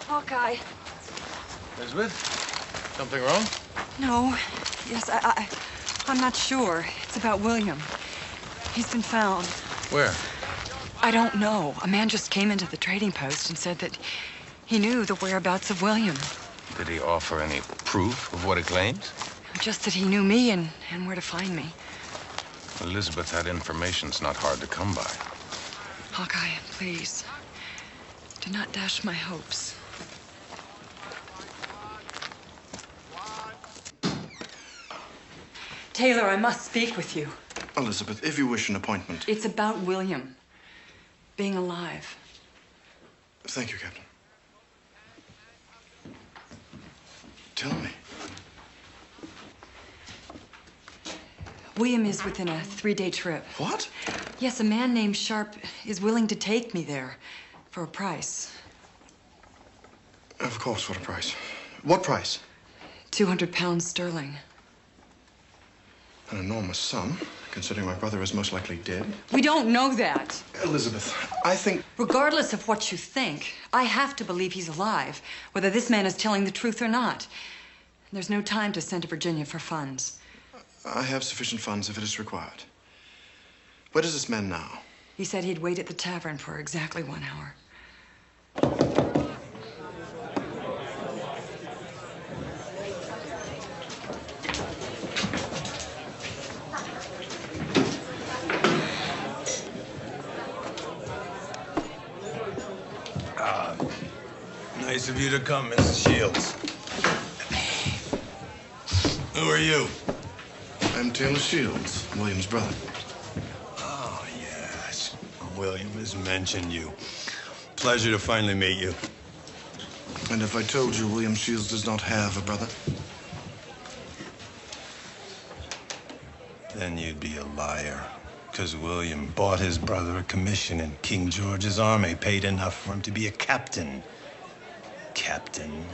Hawkeye. Elizabeth, something wrong? No. Yes, I'm not sure. It's about William. He's been found. Where? I don't know. A man just came into the trading post and said that he knew the whereabouts of William. Did he offer any proof of what he claims? Just that he knew me and where to find me. Elizabeth, that information's not hard to come by. Hawkeye, please. Do not dash my hopes. Taylor, I must speak with you. Elizabeth, if you wish an appointment. It's about William being alive. Thank you, Captain. Tell me. William is within a 3-day trip. What? Yes, a man named Sharp is willing to take me there for a price. Of course, what a price. What price? 200 pounds sterling. An enormous sum, considering my brother is most likely dead. We don't know that. Elizabeth, I think... Regardless of what you think, I have to believe he's alive, whether this man is telling the truth or not. There's no time to send to Virginia for funds. I have sufficient funds if it is required. Where is this man now? He said he'd wait at the tavern for exactly 1 hour. Nice of you to come, Mrs. Shields. Who are you? I'm Taylor Shields, William's brother. Oh, yes. William has mentioned you. Pleasure to finally meet you. And if I told you William Shields does not have a brother? Then you'd be a liar. Because William bought his brother a commission in King George's army, paid enough for him to be a captain. Captain.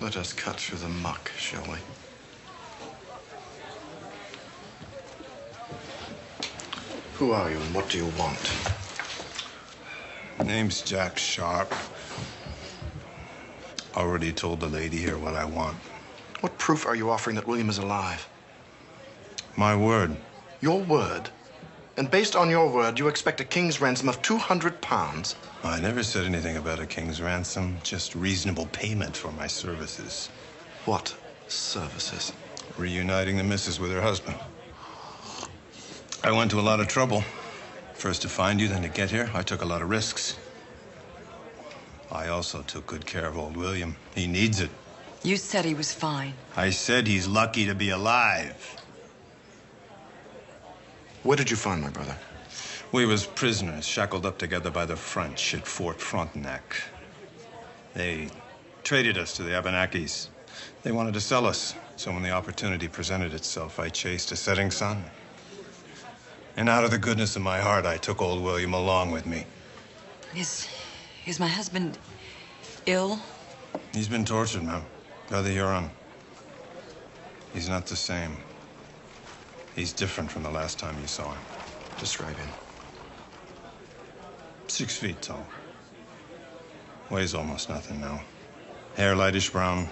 Let us cut through the muck, shall we? Who are you and what do you want? Name's Jack Sharp. Already told the lady here what I want. What proof are you offering that William is alive? My word. Your word? And based on your word, you expect a king's ransom of 200 pounds? I never said anything about a king's ransom, just reasonable payment for my services. What services? Reuniting the missus with her husband. I went to a lot of trouble. First to find you, then to get here. I took a lot of risks. I also took good care of old William. He needs it. You said he was fine. I said he's lucky to be alive. Where did you find my brother? We was prisoners, shackled up together by the French at Fort Frontenac. They traded us to the Abenakis. They wanted to sell us, so when the opportunity presented itself, I chased a setting sun. And out of the goodness of my heart, I took old William along with me. Is my husband ill? He's been tortured, ma'am. By the Huron. He's not the same. He's different from the last time you saw him. Describe him. 6 feet tall. Weighs almost nothing now. Hair lightish brown.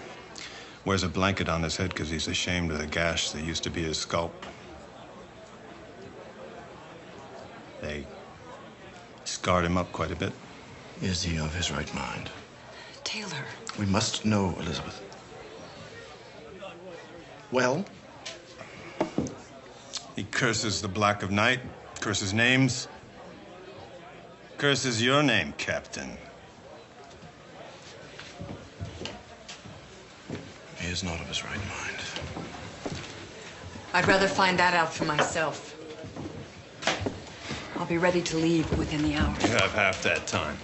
Wears a blanket on his head because he's ashamed of the gash that used to be his scalp. They scarred him up quite a bit. Is he of his right mind? Taylor. We must know, Elizabeth. Well? He curses the black of night, curses names, curses your name, Captain. He is not of his right mind. I'd rather find that out for myself. I'll be ready to leave within the hour. You have half that time.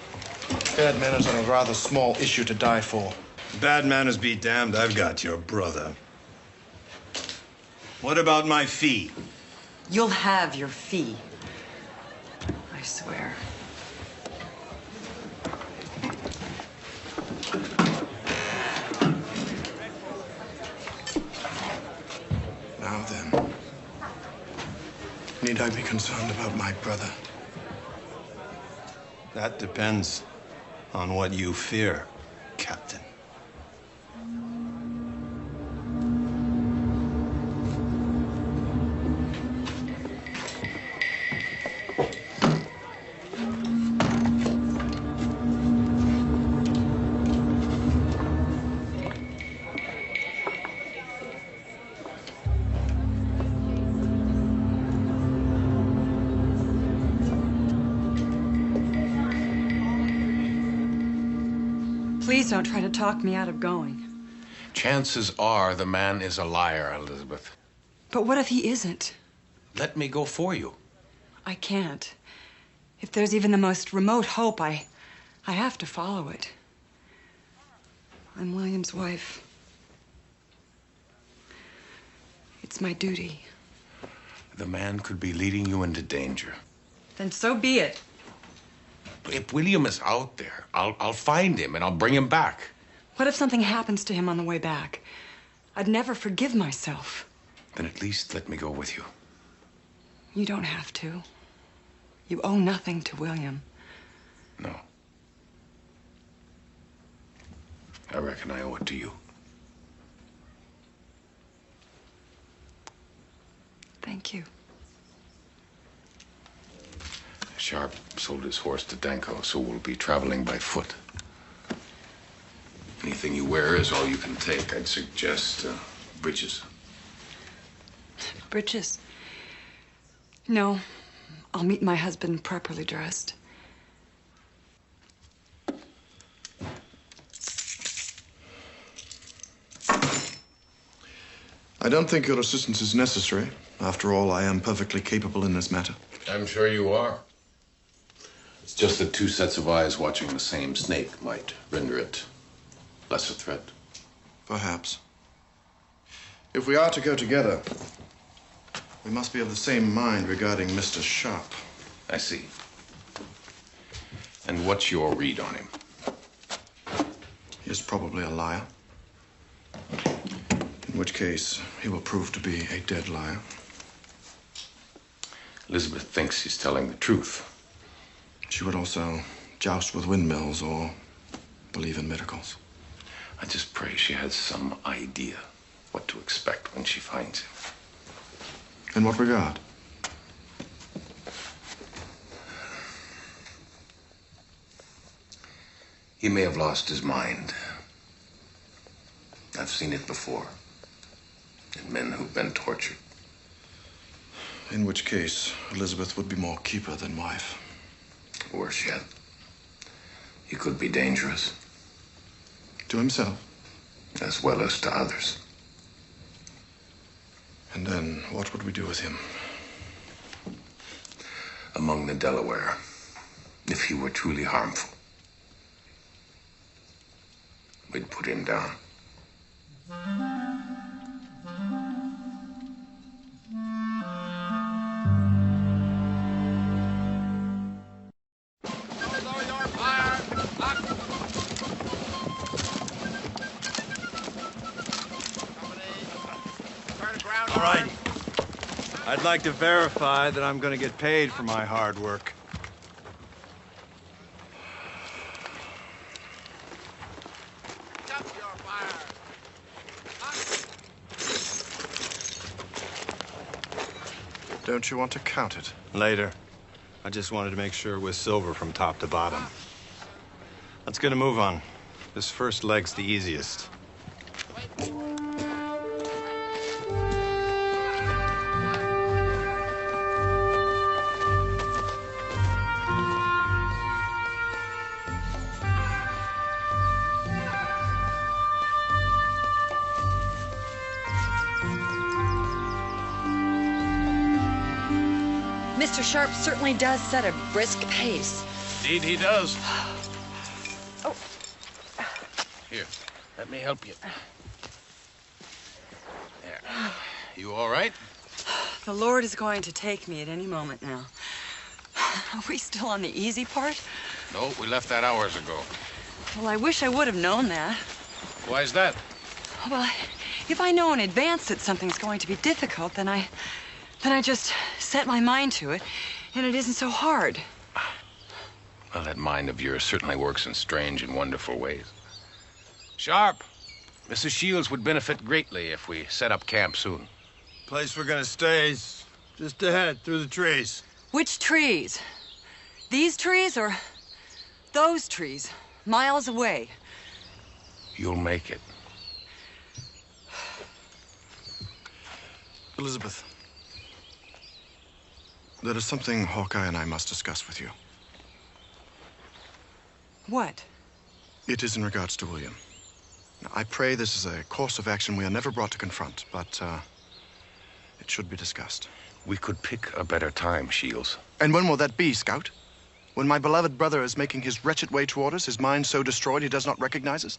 Bad manners are a rather small issue to die for. Bad manners be damned, I've got your brother. What about my fee? You'll have your fee. I swear. Now then, need I be concerned about my brother? That depends. on what you fear, Captain. Please don't try to talk me out of going. Chances are the man is a liar, Elizabeth. But what if he isn't? Let me go for you. I can't. If there's even the most remote hope, I have to follow it. I'm William's wife. It's my duty. The man could be leading you into danger. Then so be it. If William is out there, I'll find him and I'll bring him back. What if something happens to him on the way back? I'd never forgive myself. Then at least let me go with you. You don't have to. You owe nothing to William. No. I reckon I owe it to you. Thank you. Sharp sold his horse to Danko, so we'll be traveling by foot. Anything you wear is all you can take. I'd suggest breeches. Breeches? No. I'll meet my husband properly dressed. I don't think your assistance is necessary. After all, I am perfectly capable in this matter. I'm sure you are. It's just that two sets of eyes watching the same snake might render it less a threat. Perhaps. If we are to go together, we must be of the same mind regarding Mr. Sharp. I see. And what's your read on him? He is probably a liar. In which case, he will prove to be a dead liar. Elizabeth thinks he's telling the truth. She would also joust with windmills or believe in miracles. I just pray she has some idea what to expect when she finds him. In what regard? He may have lost his mind. I've seen it before. In men who've been tortured. In which case, Elizabeth would be more keeper than wife. Worse yet, he could be dangerous. To himself? As well as to others. And then, what would we do with him? Among the Delaware, if he were truly harmful, we'd put him down. All right. I'd like to verify that I'm going to get paid for my hard work. Don't you want to count it? Later. I just wanted to make sure it was silver from top to bottom. Let's get a move on. This first leg's the easiest. Mr. Sharp certainly does set a brisk pace. Indeed he does. Oh. Here, let me help you. There. You all right? The Lord is going to take me at any moment now. Are we still on the easy part? No, we left that hours ago. Well, I wish I would have known that. Why is that? Well, if I know in advance that something's going to be difficult, then I just set my mind to it, and it isn't so hard. Well, that mind of yours certainly works in strange and wonderful ways. Sharp, Mrs. Shields would benefit greatly if we set up camp soon. Place we're gonna stay is just ahead, through the trees. Which trees? These trees or those trees? Miles away. You'll make it. Elizabeth, there is something Hawkeye and I must discuss with you. What? It is in regards to William. Now, I pray this is a course of action we are never brought to confront, but it should be discussed. We could pick a better time, Shields. And when will that be, Scout? When my beloved brother is making his wretched way toward us, his mind so destroyed he does not recognize us?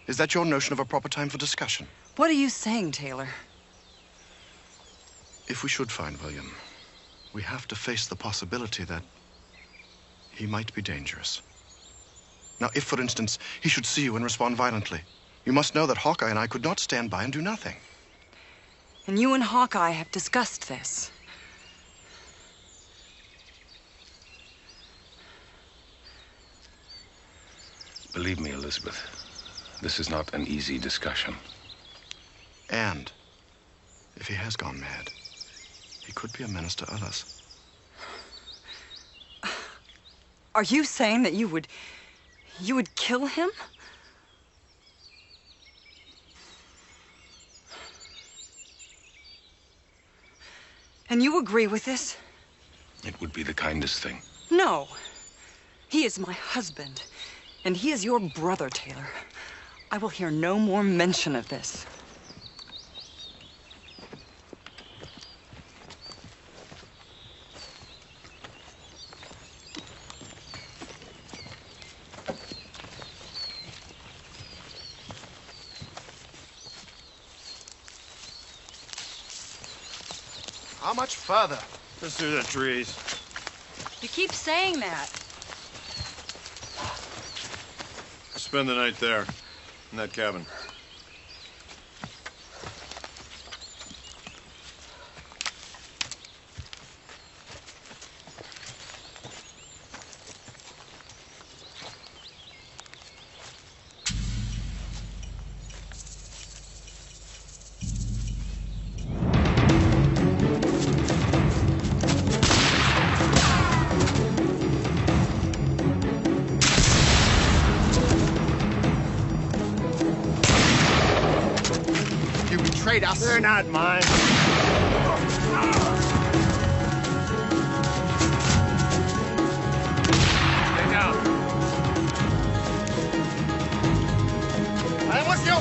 Is that your notion of a proper time for discussion? What are you saying, Taylor? If we should find William, we have to face the possibility that he might be dangerous. Now, if, for instance, he should see you and respond violently, you must know that Hawkeye and I could not stand by and do nothing. And you and Hawkeye have discussed this. Believe me, Elizabeth, this is not an easy discussion. And if he has gone mad, he could be a menace to others. Are you saying that you would kill him? And you agree with this? It would be the kindest thing. No. He is my husband, and he is your brother, Taylor. I will hear no more mention of this. How much further? Just through the trees. You keep saying that. Spend the night there, in that cabin. Us. They're not mine. Stay down. I was you.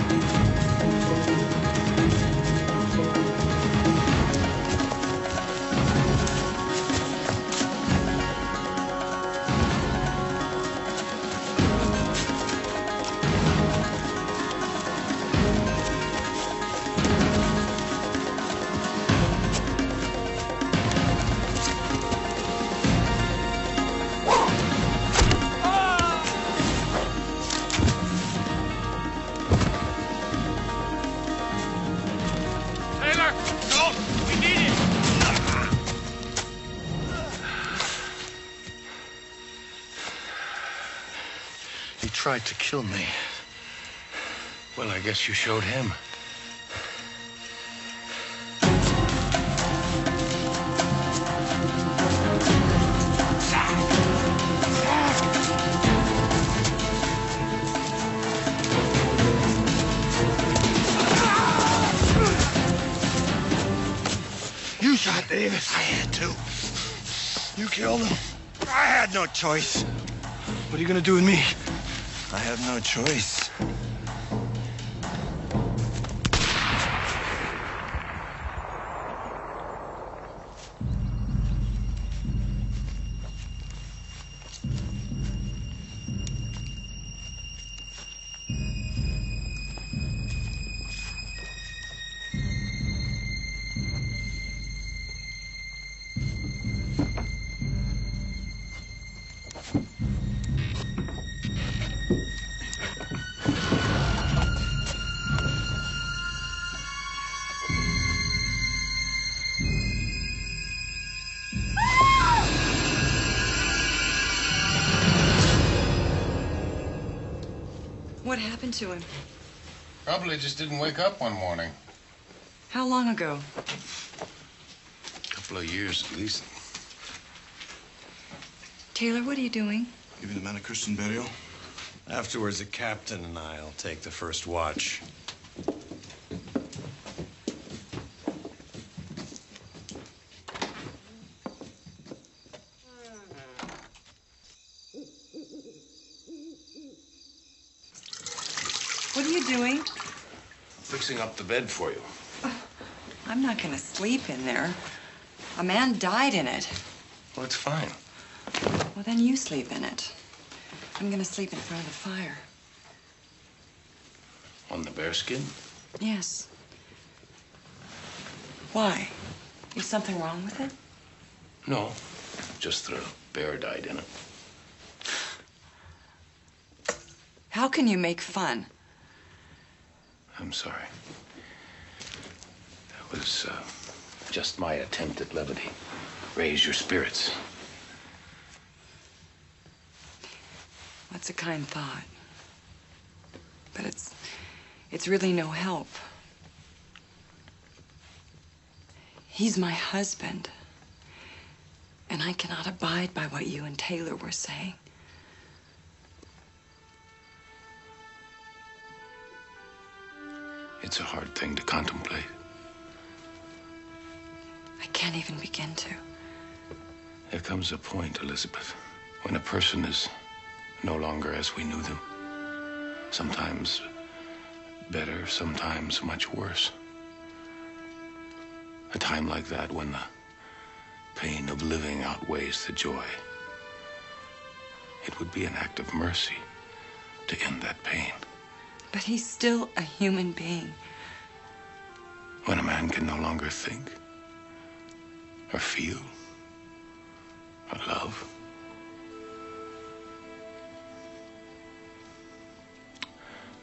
Tried to kill me. Well, I guess you showed him. You shot Davis. I had to. You killed him. I had no choice. What are you gonna do with me? I have no choice. What happened to him? Probably just didn't wake up one morning. How long ago? A couple of years at least. Taylor, what are you doing? Giving the man a Christian burial. Afterwards, the captain and I'll take the first watch. What are you doing? Fixing up the bed for you. I'm not going to sleep in there. A man died in it. Well, it's fine. Well, then you sleep in it. I'm going to sleep in front of the fire. On the bearskin? Yes. Why? Is something wrong with it? No, just that a bear died in it. How can you make fun? I'm sorry. That was just my attempt at levity. Raise your spirits. That's a kind thought. But it's really no help. He's my husband. And I cannot abide by what you and Taylor were saying. It's a hard thing to contemplate. I can't even begin to. There comes a point, Elizabeth, when a person is no longer as we knew them. Sometimes better, sometimes much worse. A time like that when the pain of living outweighs the joy. It would be an act of mercy to end that pain. But he's still a human being. When a man can no longer think, or feel, or love.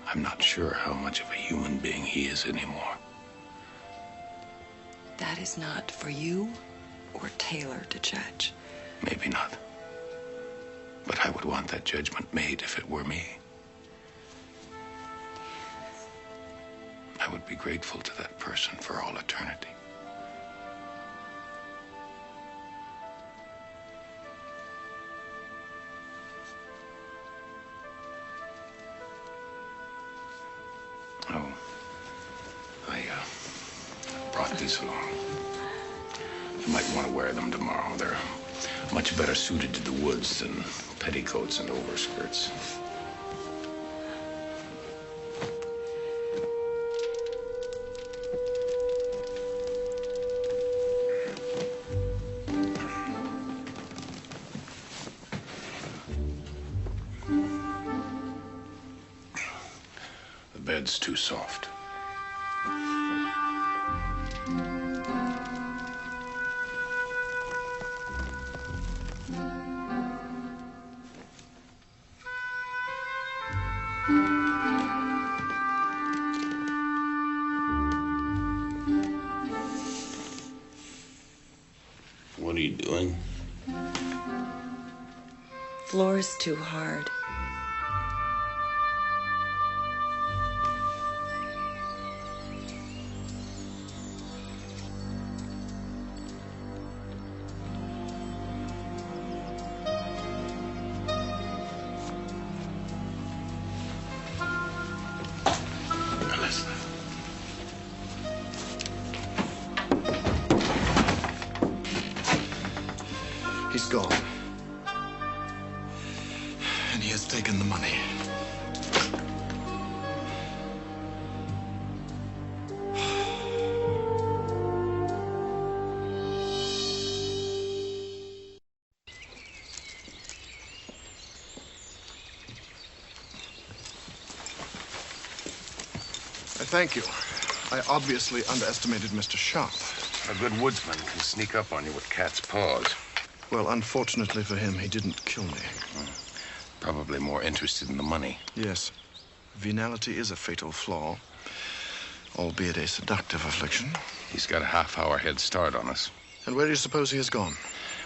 I'm not sure how much of a human being he is anymore. That is not for you or Taylor to judge. Maybe not. But I would want that judgment made if it were me. I would be grateful to that person for all eternity. Oh, I brought these along. You might want to wear them tomorrow. They're much better suited to the woods than petticoats and overskirts. The bed's too soft. What are you doing? Floor's too hard. He's gone. And he has taken the money. Thank you. I obviously underestimated Mr. Sharp. A good woodsman can sneak up on you with cat's paws. Well, unfortunately for him, he didn't kill me. Probably more interested in the money. Yes. Venality is a fatal flaw, albeit a seductive affliction. He's got a half-hour head start on us. And where do you suppose he has gone?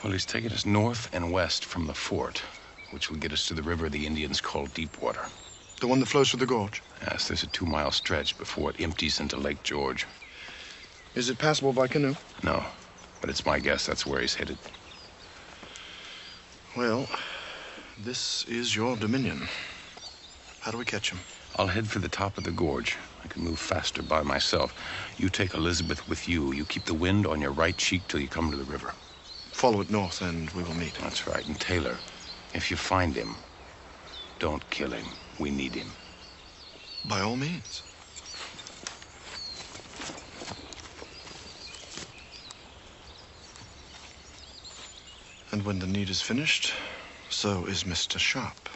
Well, he's taken us north and west from the fort, which will get us to the river the Indians call Deepwater. The one that flows through the gorge? Yes, there's a 2-mile stretch before it empties into Lake George. Is it passable by canoe? No, but it's my guess that's where he's headed. Well, this is your dominion. How do we catch him? I'll head for the top of the gorge. I can move faster by myself. You take Elizabeth with you. You keep the wind on your right cheek till you come to the river. Follow it north and we will meet. That's right. And Taylor, if you find him, don't kill him. We need him. By all means. And when the need is finished, so is Mr. Sharp.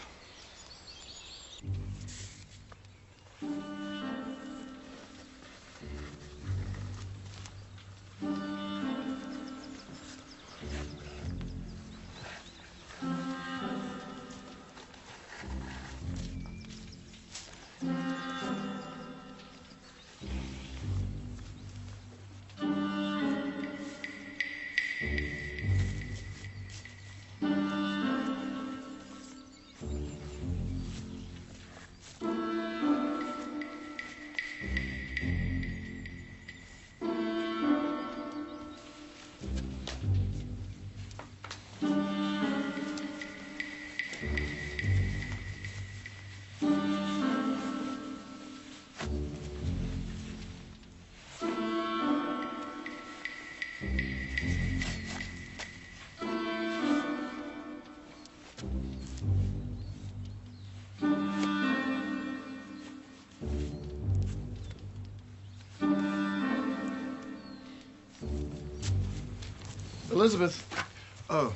Elizabeth. Oh.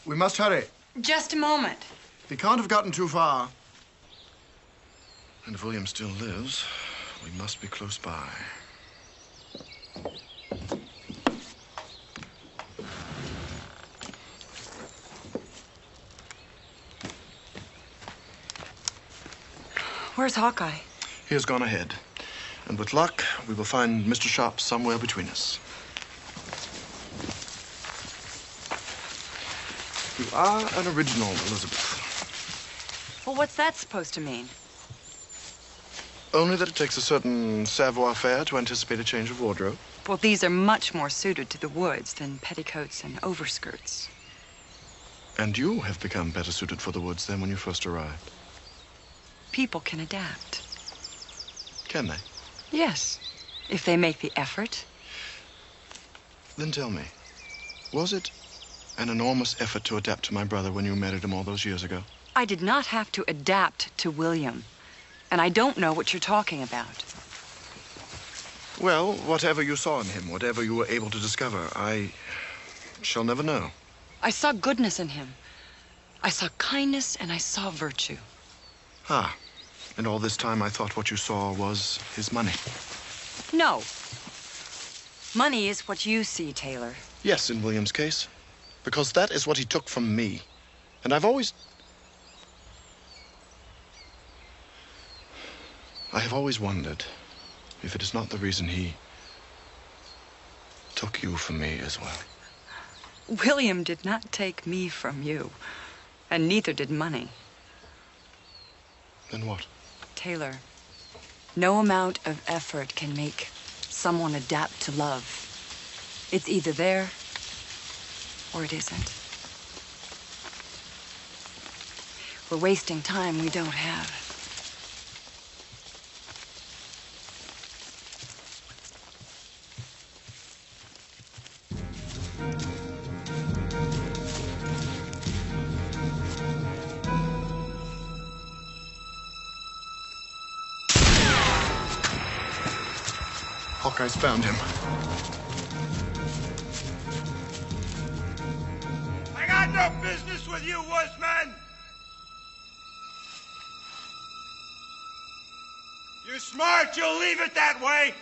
We must hurry. Just a moment. He can't have gotten too far. And if William still lives, we must be close by. Where's Hawkeye? He has gone ahead. And with luck, we will find Mr. Sharp somewhere between us. You are an original, Elizabeth. Well, what's that supposed to mean? Only that it takes a certain savoir-faire to anticipate a change of wardrobe. Well, these are much more suited to the woods than petticoats and overskirts. And you have become better suited for the woods than when you first arrived. People can adapt. Can they? Yes, if they make the effort. Then tell me, was it an enormous effort to adapt to my brother when you married him all those years ago? I did not have to adapt to William, and I don't know what you're talking about. Well, whatever you saw in him, whatever you were able to discover, I shall never know. I saw goodness in him. I saw kindness and I saw virtue. Ah, and all this time I thought what you saw was his money. No. Money is what you see, Taylor. Yes, in William's case. Because that is what he took from me. And I have always wondered if it is not the reason he took you from me as well. William did not take me from you, and neither did money. Then what? Taylor, no amount of effort can make someone adapt to love. It's either there or it isn't. We're wasting time we don't have. Hawkeye's found him. I got no business with you, woodsman! You're smart, you'll leave it that way!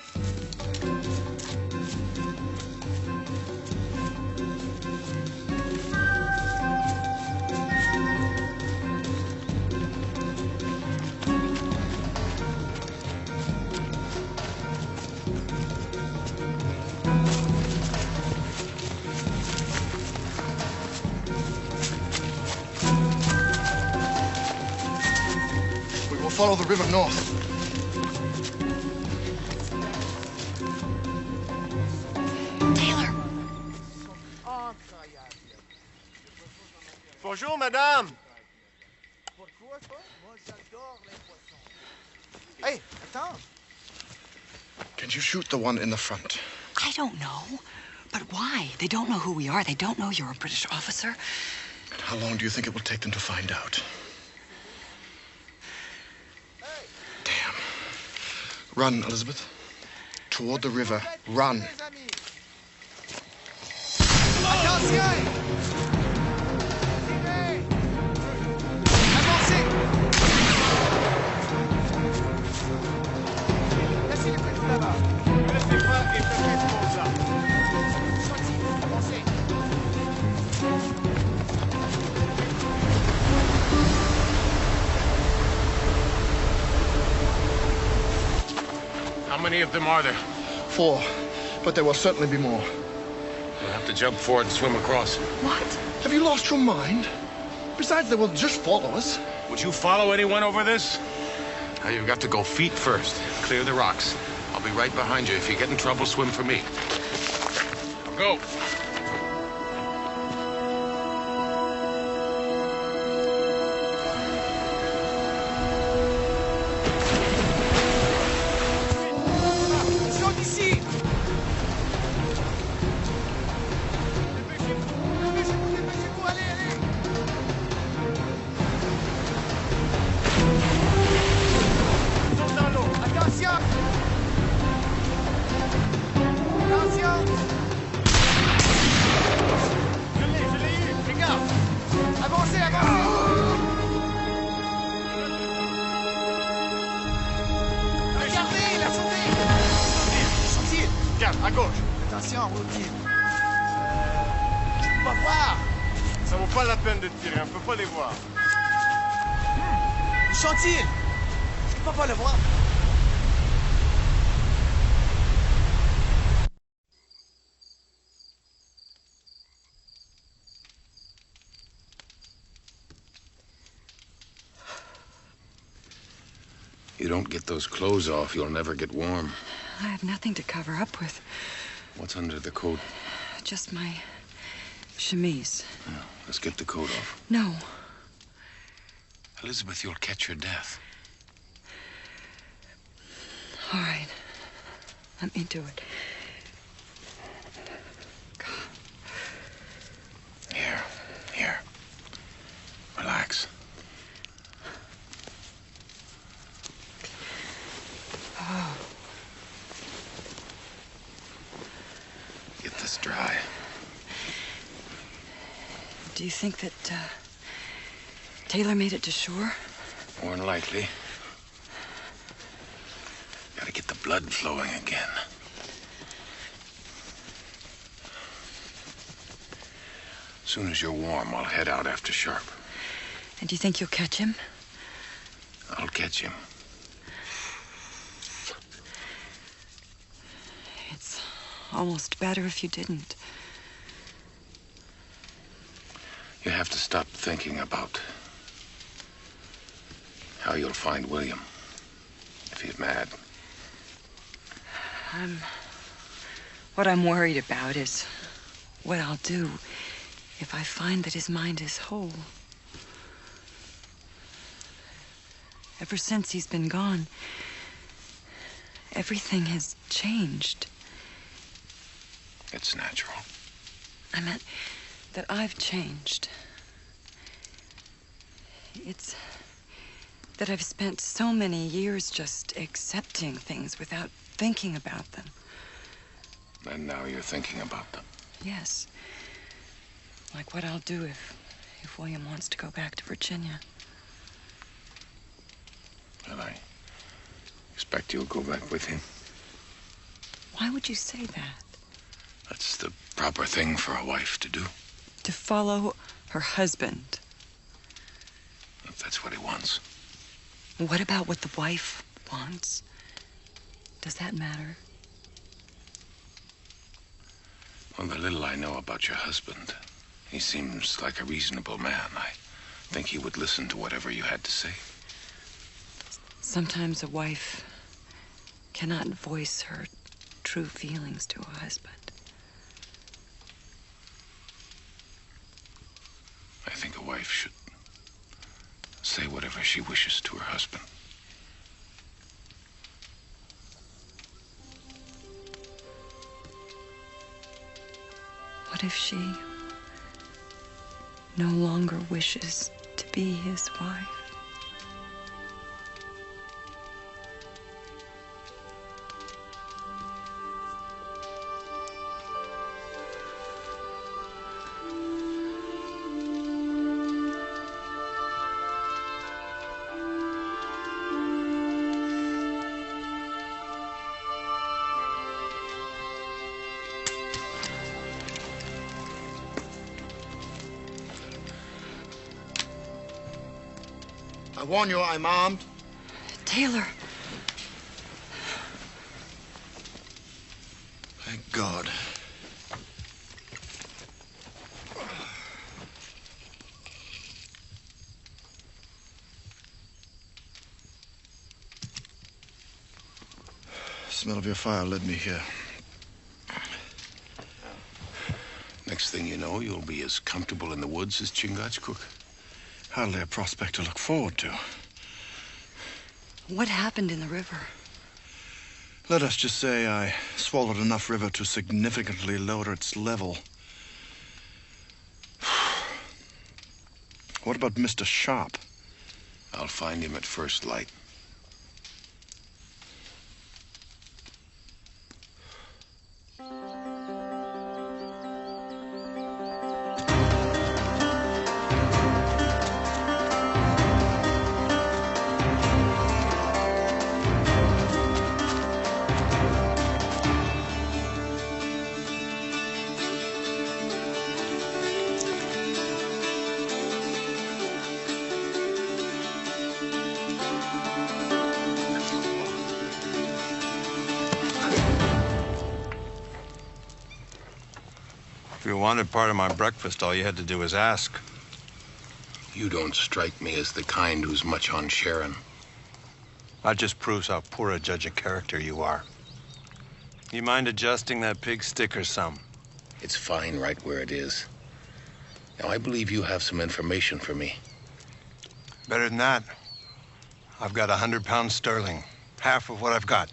follow the river north. Taylor! Bonjour, madame. Hey, attends. Can you shoot the one in the front? I don't know. But why? They don't know who we are. They don't know you're a British officer. And how long do you think it will take them to find out? Damn. Run, Elizabeth. Toward the river. Run. Attention! Avancez! Laissez les couteaux là-bas. Ne laissez pas échapper pour ça. Sorti, avancez. How many of them are there? 4, but there will certainly be more. We'll have to jump forward and swim across. What? Have you lost your mind? Besides, they will just follow us. Would you follow anyone over this? Now you've got to go feet first. Clear the rocks. I'll be right behind you. If you get in trouble, swim for me. Now go. Ils sont ici! Dépêchez-vous, allez, allez! Ils sont dans l'eau. Attention! Attention! Je l'ai eu, regarde! Avancez, avancez! Regardez, la sauté! Sortir! Regarde, à gauche. Attention, routier. Je peux pas voir! Ça vaut pas la peine de tirer, on peut pas les voir. Où sont-ils? Je peux pas le voir. You don't get those clothes off, you'll never get warm. I have nothing to cover up with. What's under the coat? Just my chemise. Yeah, let's get the coat off. No. Elizabeth, you'll catch your death. All right. Let me do it. Here. Relax. Oh. Get this dry. Do you think that Taylor made it to shore? More than likely. Gotta get the blood flowing again. As soon as you're warm, I'll head out after sharp. And do you think you'll catch him? I'll catch him. It's almost better if you didn't. You have to stop thinking about how you'll find William if he's mad. What I'm worried about is what I'll do if I find that his mind is whole. Ever since he's been gone, everything has changed. It's natural. I meant that I've changed. It's that I've spent so many years just accepting things without thinking about them. And now you're thinking about them. Yes. Like what I'll do if William wants to go back to Virginia. And I expect you'll go back with him. Why would you say that? That's the proper thing for a wife to do. To follow her husband. If that's what he wants. What about what the wife wants? Does that matter? Well, the little I know about your husband, he seems like a reasonable man. I think he would listen to whatever you had to say. Sometimes a wife cannot voice her true feelings to a husband. I think a wife should say whatever she wishes to her husband. What if she no longer wishes to be his wife? I warn you, I'm armed. Taylor. Thank God. The smell of your fire led me here. Next thing you know, you'll be as comfortable in the woods as Chingachgook. Hardly a prospect to look forward to. What happened in the river? Let us just say I swallowed enough river to significantly lower its level. What about Mr. Sharp? I'll find him at first light. If you wanted part of my breakfast, all you had to do was ask. You don't strike me as the kind who's much on sharing. That just proves how poor a judge of character you are. You mind adjusting that pig sticker some? It's fine right where it is. Now, I believe you have some information for me. Better than that. I've got 100 pounds sterling, half of what I've got.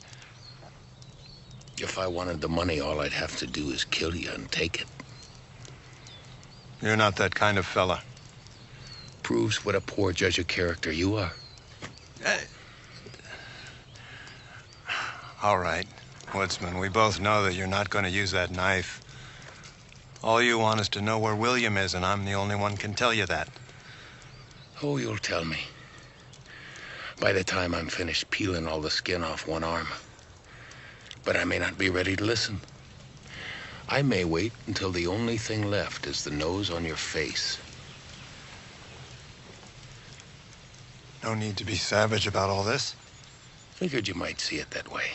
If I wanted the money, all I'd have to do is kill you and take it. You're not that kind of fella. Proves what a poor judge of character you are. All right, woodsman, we both know that you're not going to use that knife. All you want is to know where William is, and I'm the only one can tell you that. Oh, you'll tell me. By the time I'm finished peeling all the skin off one arm. But I may not be ready to listen. I may wait until the only thing left is the nose on your face. No need to be savage about all this. Figured you might see it that way.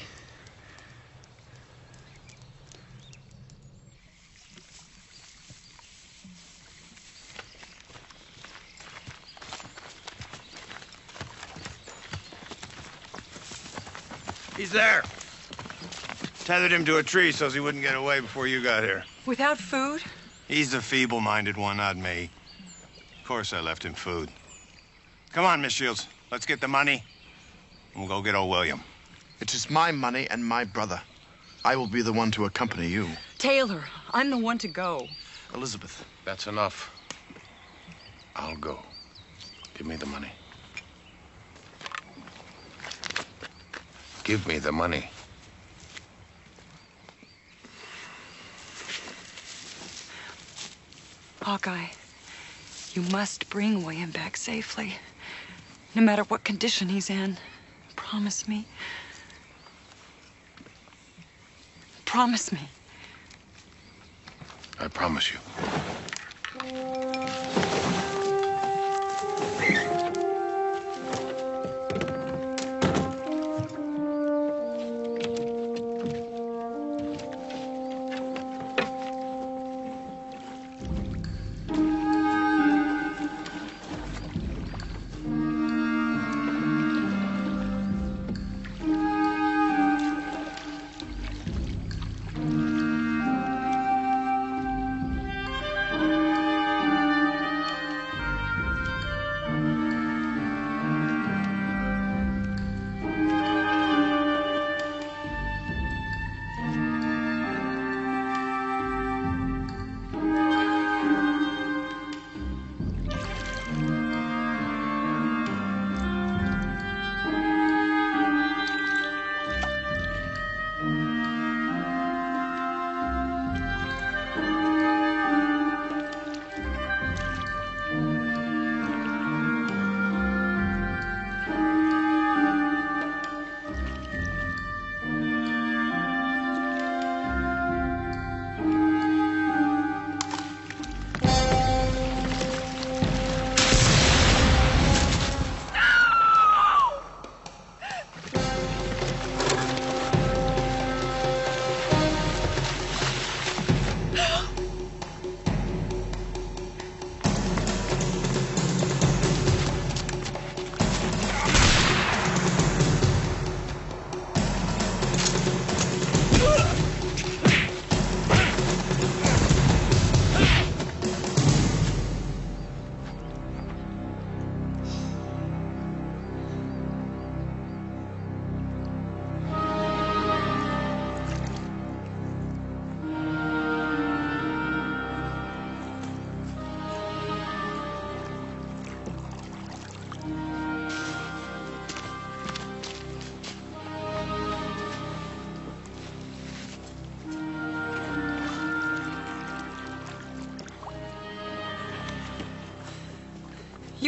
He's there. Tethered him to a tree so he wouldn't get away before you got here. Without food? He's the feeble-minded one, not me. Of course I left him food. Come on, Miss Shields. Let's get the money, and we'll go get old William. It is my money and my brother. I will be the one to accompany you. Taylor, I'm the one to go. Elizabeth. That's enough. I'll go. Give me the money. Give me the money. Hawkeye, you must bring William back safely. No matter what condition he's in. Promise me. Promise me. I promise you.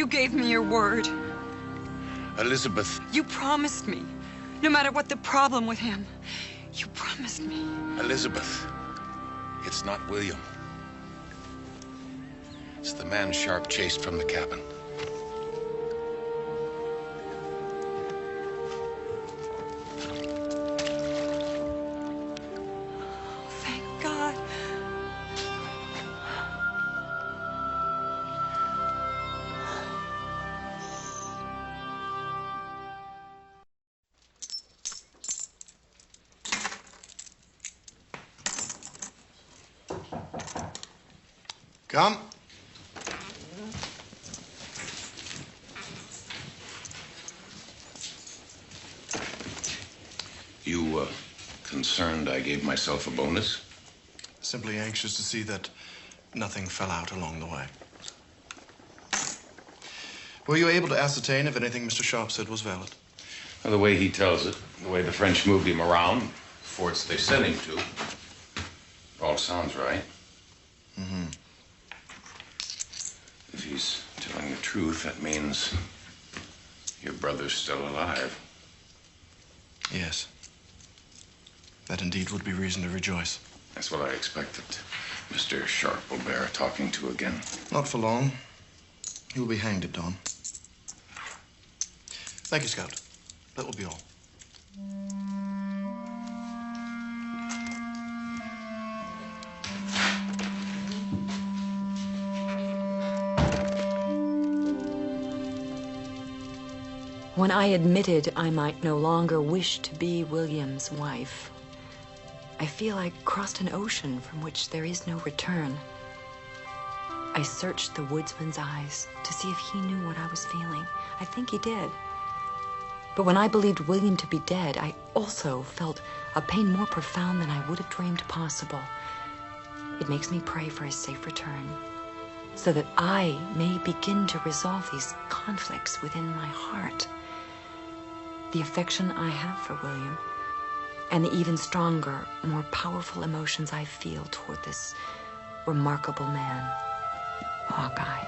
You gave me your word. Elizabeth. You promised me. No matter what the problem with him, you promised me. Elizabeth. It's not William. It's the man Sharp chased from the cabin. Thank God. Come. You, concerned I gave myself a bonus? Simply anxious to see that nothing fell out along the way. Were you able to ascertain if anything Mr. Sharp said was valid? Well, the way he tells it, the way the French moved him around, forts they sent him to, it all sounds right. Mm-hmm. If he's telling the truth, that means your brother's still alive. Yes. That indeed would be reason to rejoice. That's what I expected. Mr. Sharp will bear a talking to again. Not for long. He will be hanged at dawn. Thank you, Scout. That will be all. When I admitted I might no longer wish to be William's wife, I feel I crossed an ocean from which there is no return. I searched the woodsman's eyes to see if he knew what I was feeling. I think he did. But when I believed William to be dead, I also felt a pain more profound than I would have dreamed possible. It makes me pray for his safe return, so that I may begin to resolve these conflicts within my heart. The affection I have for William, and the even stronger, more powerful emotions I feel toward this remarkable man, Hawkeye.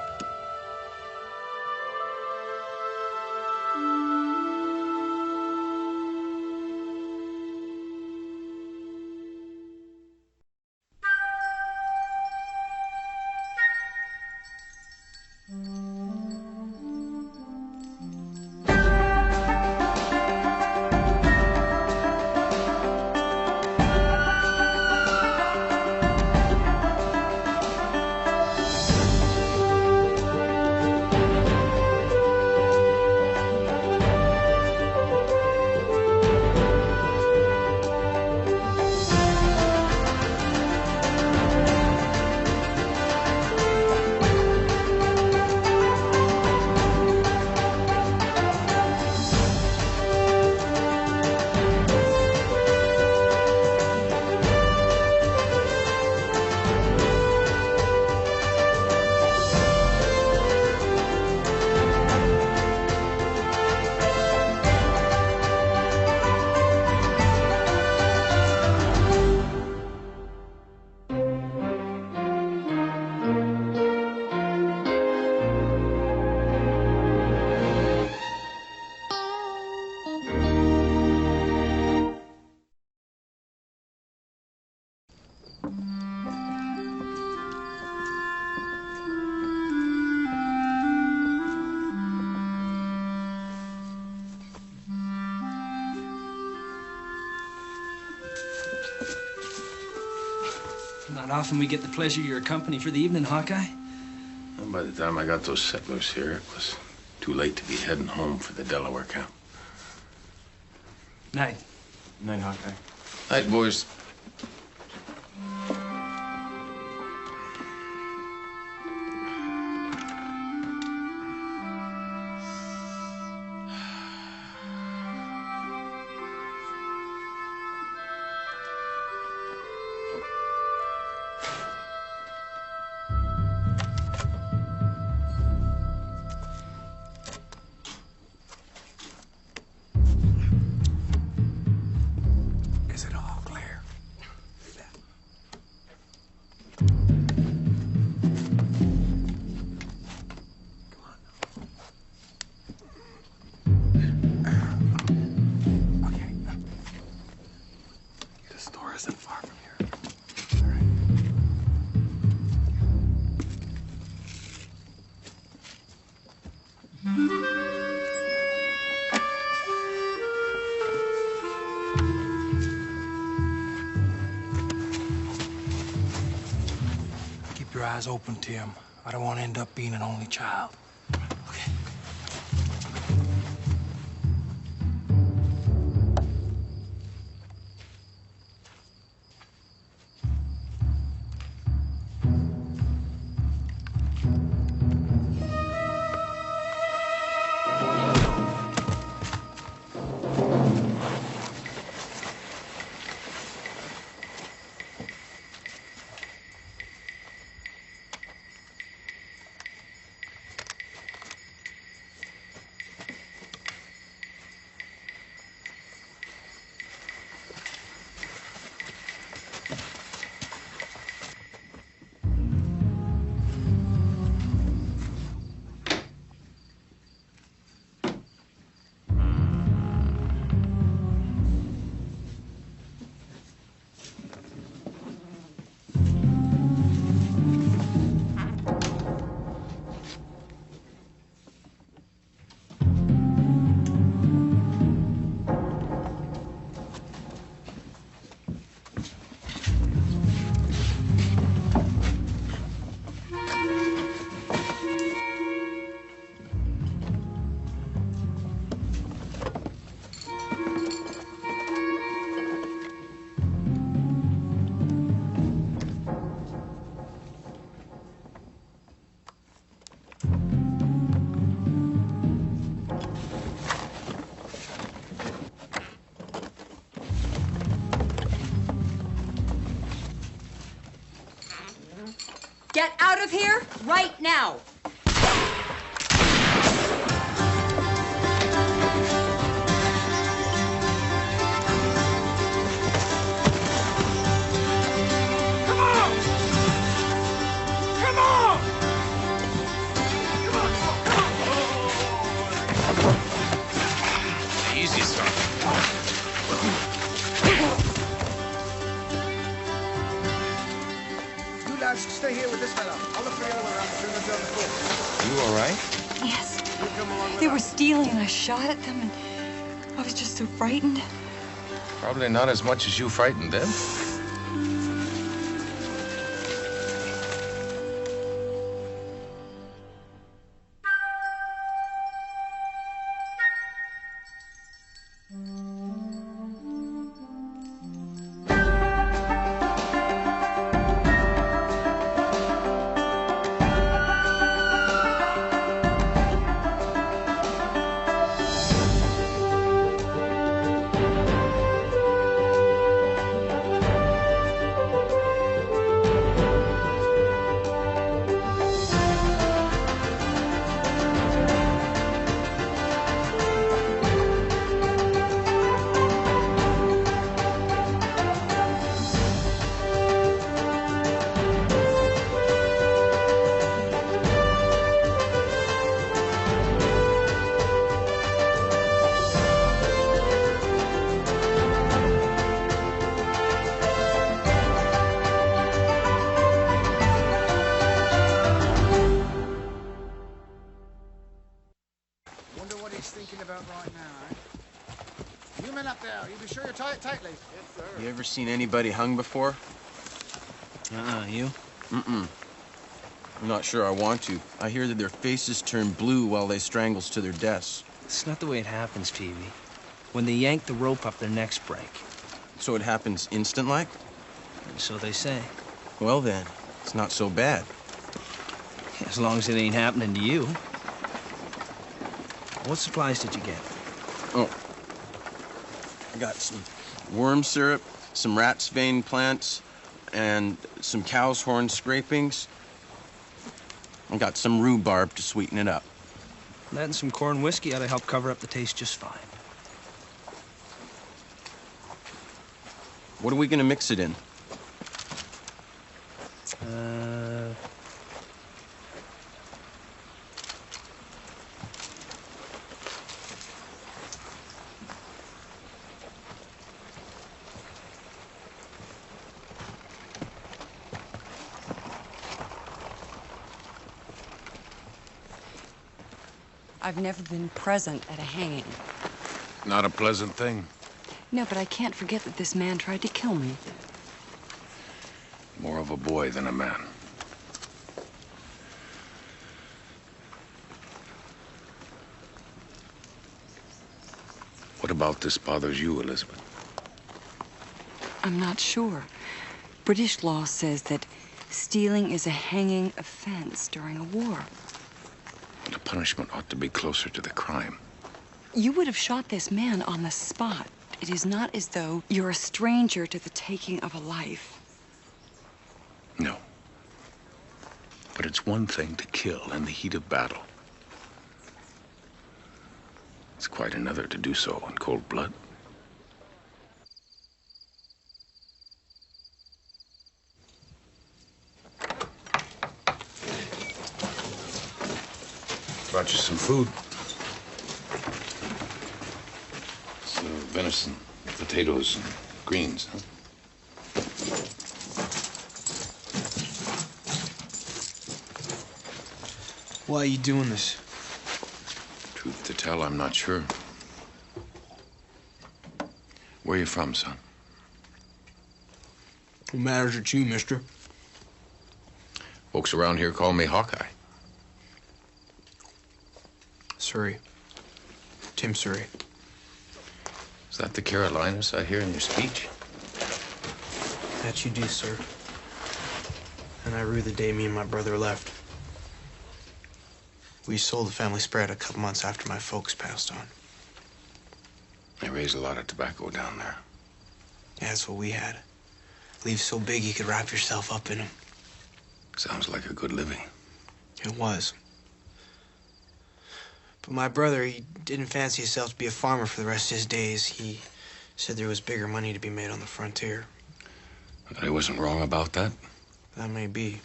Not often we get the pleasure of your company for the evening, Hawkeye. Well, by the time I got those settlers here, it was too late to be heading home for the Delaware camp. Night. Night, Hawkeye. Night, boys. Is it all clear? eyes open, Tim. I don't want to end up being an only child. Get out of here right now. Easy, son. You lads stay here with this fella. I'll look for the other one around between the door and the floor. You all right? Yes. They were stealing and I shot at them and I was just so frightened. Probably not as much as you frightened them. You ever seen anybody hung before? You? Mm-mm. I'm not sure I want to. I hear that their faces turn blue while they strangles to their deaths. It's not the way it happens, Peavy. When they yank the rope up, their necks break. So it happens instant-like? So they say. Well then, it's not so bad. As long as it ain't happening to you. What supplies did you get? Oh. I got some worm syrup, some rat's vein plants, and some cow's horn scrapings. I got some rhubarb to sweeten it up. That and some corn whiskey ought to help cover up the taste just fine. What are we gonna mix it in? I've never been present at a hanging. Not a pleasant thing. No, but I can't forget that this man tried to kill me. More of a boy than a man. What about this bothers you, Elizabeth? I'm not sure. British law says that stealing is a hanging offense during a war. The punishment ought to be closer to the crime. You would have shot this man on the spot. It is not as though you're a stranger to the taking of a life. No. But it's one thing to kill in the heat of battle. It's quite another to do so in cold blood. Brought you some food. Some venison, potatoes, and greens, huh? Why are you doing this? Truth to tell, I'm not sure. Where are you from, son? What matters it to you, mister? Folks around here call me Hawkeye. Surrey. Tim Surrey. Is that the Carolinas I hear in your speech? That you do, sir. And I rue the day me and my brother left. We sold the family spread a couple months after my folks passed on. They raise a lot of tobacco down there. Yeah, that's what we had. Leaves so big you could wrap yourself up in them. Sounds like a good living. It was. But my brother, he didn't fancy himself to be a farmer for the rest of his days. He said there was bigger money to be made on the frontier. But I wasn't wrong about that. That may be.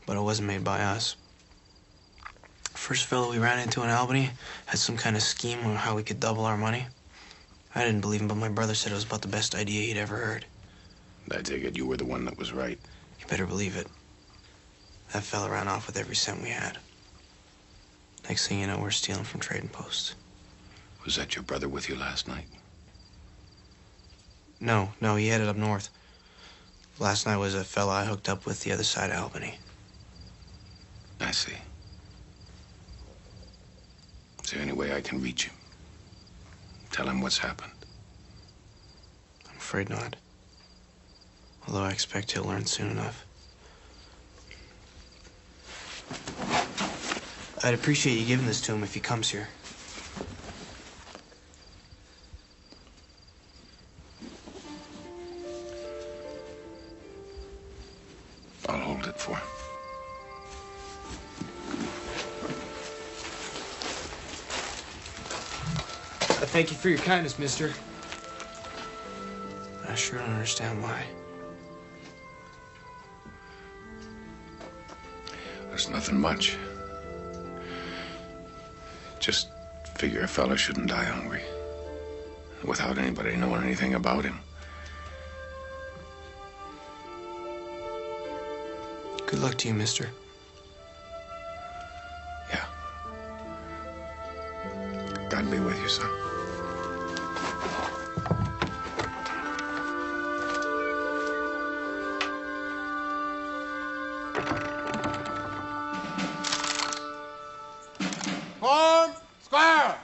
But it wasn't made by us. First fellow we ran into in Albany had some kind of scheme on how we could double our money. I didn't believe him, but my brother said it was about the best idea he'd ever heard. I take it you were the one that was right. You better believe it. That fella ran off with every cent we had. Next thing you know, we're stealing from trading posts. Was that your brother with you last night? No, he headed up north. Last night was a fella I hooked up with the other side of Albany. I see. Is there any way I can reach him? Tell him what's happened? I'm afraid not. Although I expect he'll learn soon enough. I'd appreciate you giving this to him if he comes here. I'll hold it for him. I thank you for your kindness, mister. I sure don't understand why. There's nothing much. Just figure a fella shouldn't die hungry without anybody knowing anything about him. Good luck to you, mister. Yeah. God be with you, son. Form square.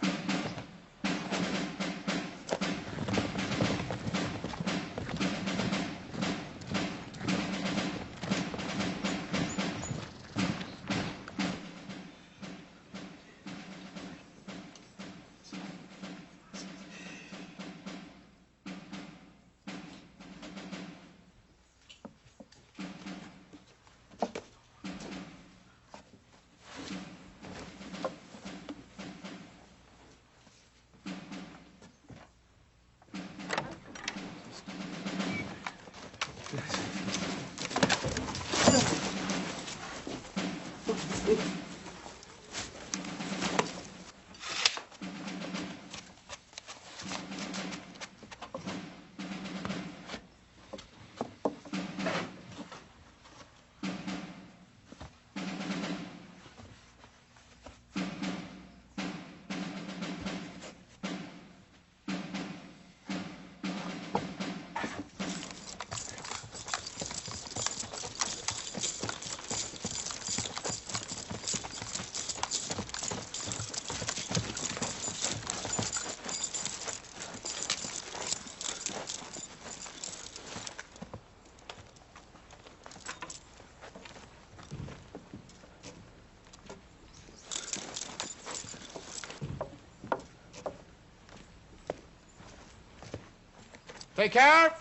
Take care.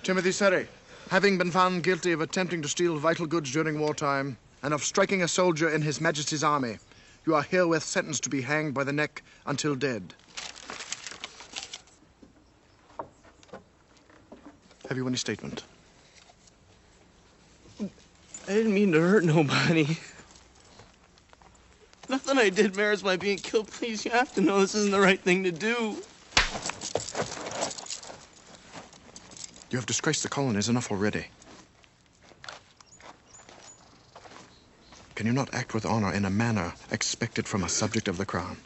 Timothy Serry, having been found guilty of attempting to steal vital goods during wartime and of striking a soldier in His Majesty's army, you are herewith sentenced to be hanged by the neck until dead. Have you any statement? I didn't mean to hurt nobody. Nothing I did merits my being killed. Please, you have to know this isn't the right thing to do. You have disgraced the colonies enough already. Can you not act with honor in a manner expected from a subject of the crown?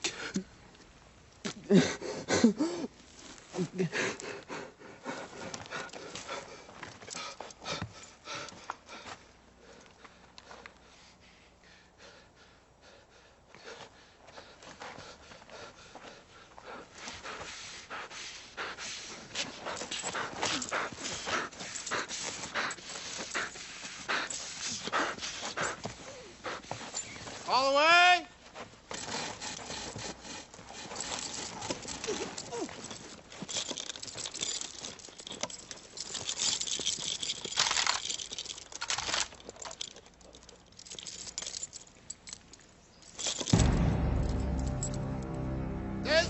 All the way. This.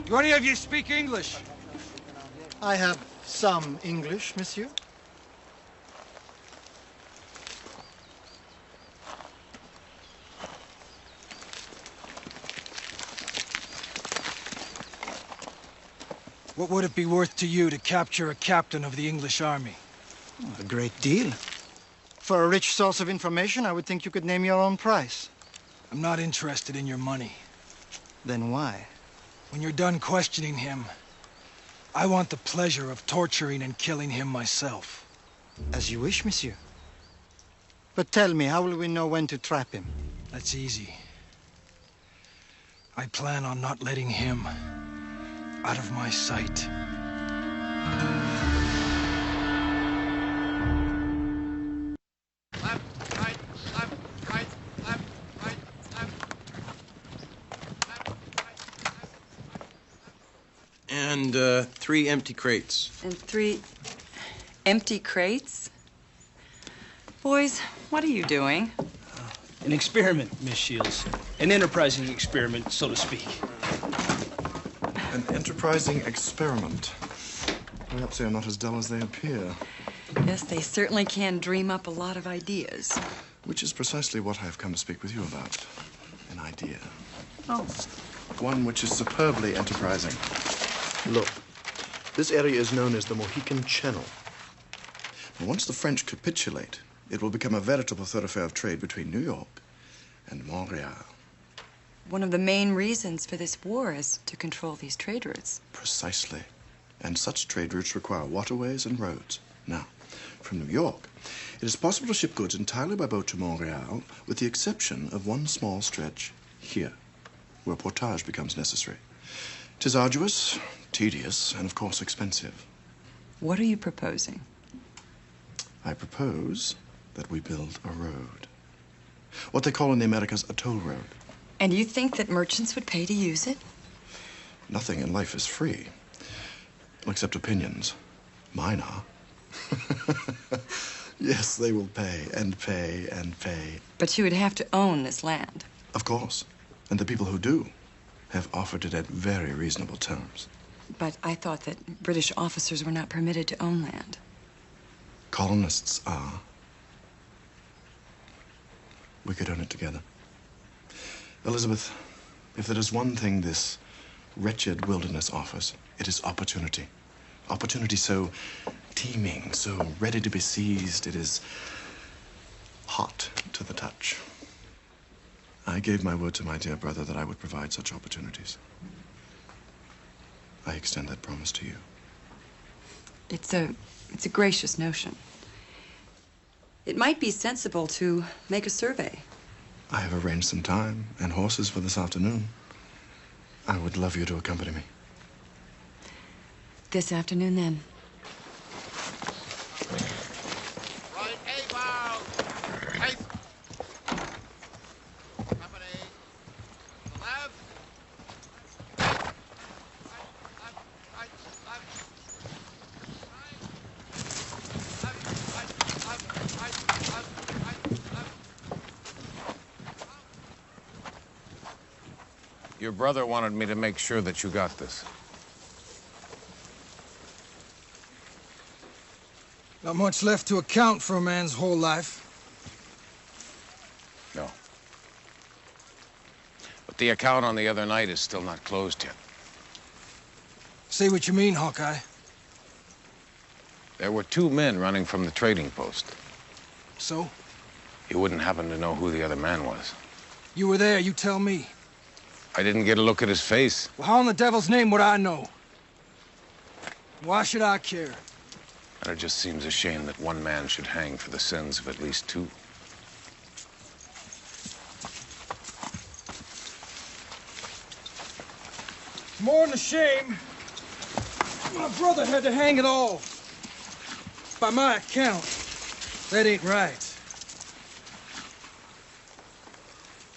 Do any of you speak English? I have some English, monsieur. What would it be worth to you to capture a captain of the English army? A great deal. For a rich source of information, I would think you could name your own price. I'm not interested in your money. Then why? When you're done questioning him, I want the pleasure of torturing and killing him myself. As you wish, monsieur. But tell me, how will we know when to trap him? That's easy. I plan on not letting him out of my sight. And 3 empty crates. And 3 empty crates? Boys, what are you doing? An experiment, Miss Shields. An enterprising experiment, so to speak. An enterprising experiment. Perhaps they are not as dull as they appear. Yes, they certainly can dream up a lot of ideas. Which is precisely what I've come to speak with you about. An idea. Oh. One which is superbly enterprising. Look, this area is known as the Mohican Channel. And once the French capitulate, it will become a veritable thoroughfare of trade between New York and Montreal. One of the main reasons for this war is to control these trade routes. Precisely. And such trade routes require waterways and roads. Now, from New York, it is possible to ship goods entirely by boat to Montreal, with the exception of one small stretch here, where portage becomes necessary. 'Tis arduous, tedious, and of course expensive. What are you proposing? I propose that we build a road. What they call in the Americas a toll road. And you think that merchants would pay to use it? Nothing in life is free. Except opinions. Mine are. Yes, they will pay and pay and pay. But you would have to own this land. Of course. And the people who do have offered it at very reasonable terms. But I thought that British officers were not permitted to own land. Colonists are. We could own it together. Elizabeth, if there is one thing this wretched wilderness offers, it is opportunity. Opportunity so teeming, so ready to be seized, it is hot to the touch. I gave my word to my dear brother that I would provide such opportunities. I extend that promise to you. It's a gracious notion. It might be sensible to make a survey. I have arranged some time and horses for this afternoon. I would love you to accompany me. This afternoon, then. Right, A-bow! Right. Company. To the left. Your brother wanted me to make sure that you got this. Not much left to account for a man's whole life. No. But the account on the other night is still not closed yet. Say what you mean, Hawkeye. There were 2 men running from the trading post. So? You wouldn't happen to know who the other man was. You were there, you tell me. I didn't get a look at his face. Well, how in the devil's name would I know? Why should I care? And it just seems a shame that one man should hang for the sins of at least 2. More than a shame. My brother had to hang it all. By my account, that ain't right.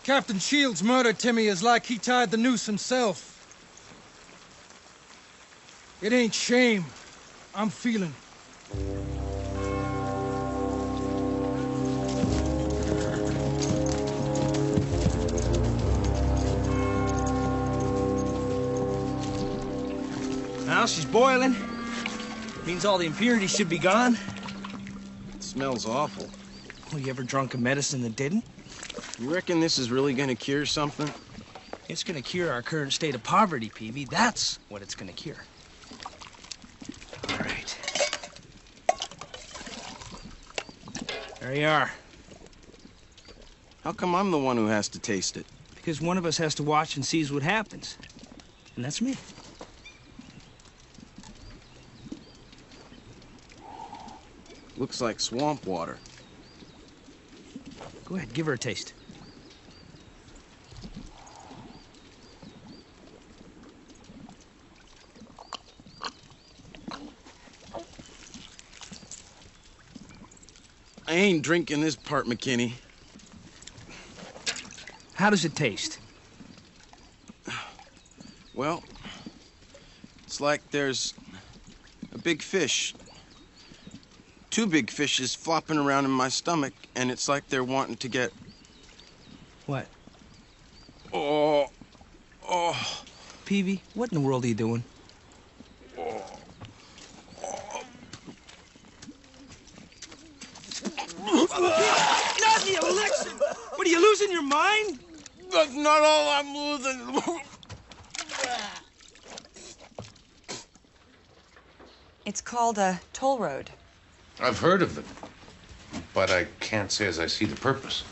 Captain Shields' murder, Timmy, is like he tied the noose himself. It ain't shame. I'm feeling. Now she's boiling. Means all the impurities should be gone. It smells awful. Well, you ever drunk a medicine that didn't? You reckon this is really gonna cure something? It's gonna cure our current state of poverty, Peavy. That's what it's gonna cure. All right. There you are. How come I'm the one who has to taste it? Because one of us has to watch and sees what happens. And that's me. Looks like swamp water. Go ahead, give her a taste. I ain't drinking this part, McKinney. How does it taste? Well, it's like there's a big fish. 2 big fishes flopping around in my stomach, and it's like they're wanting to get... What? Oh. Peavy, what in the world are you doing? Not the election! What, are you losing your mind? That's not all I'm losing. It's called a toll road. I've heard of them, but I can't say as I see the purpose.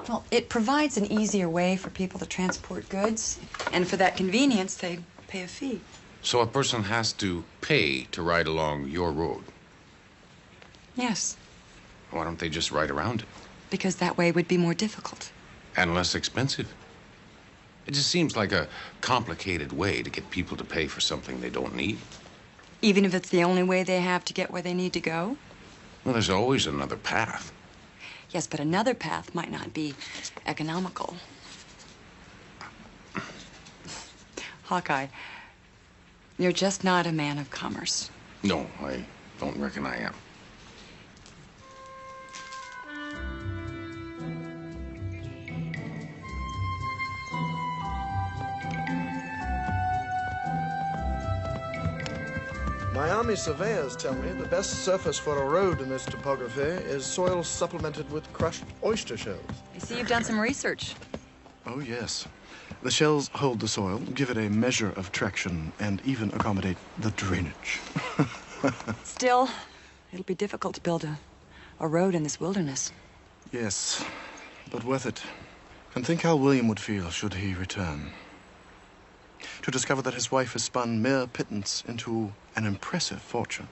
Well, it provides an easier way for people to transport goods, and for that convenience, they pay a fee. So a person has to pay to ride along your road? Yes, Why don't they just ride around it? because that way would be more difficult. And less expensive. It just seems like a complicated way to get people to pay for something they don't need. Even if it's the only way they have to get where they need to go? Well, there's always another path. Yes, but another path might not be economical. Hawkeye, you're just not a man of commerce. No, I don't reckon I am. My army surveyors tell me the best surface for a road in this topography is soil supplemented with crushed oyster shells. I see you've done some research. Oh, yes. The shells hold the soil, give it a measure of traction, and even accommodate the drainage. Still, it'll be difficult to build a road in this wilderness. Yes, but worth it. And think how William would feel should he return. To discover that his wife has spun mere pittance into an impressive fortune.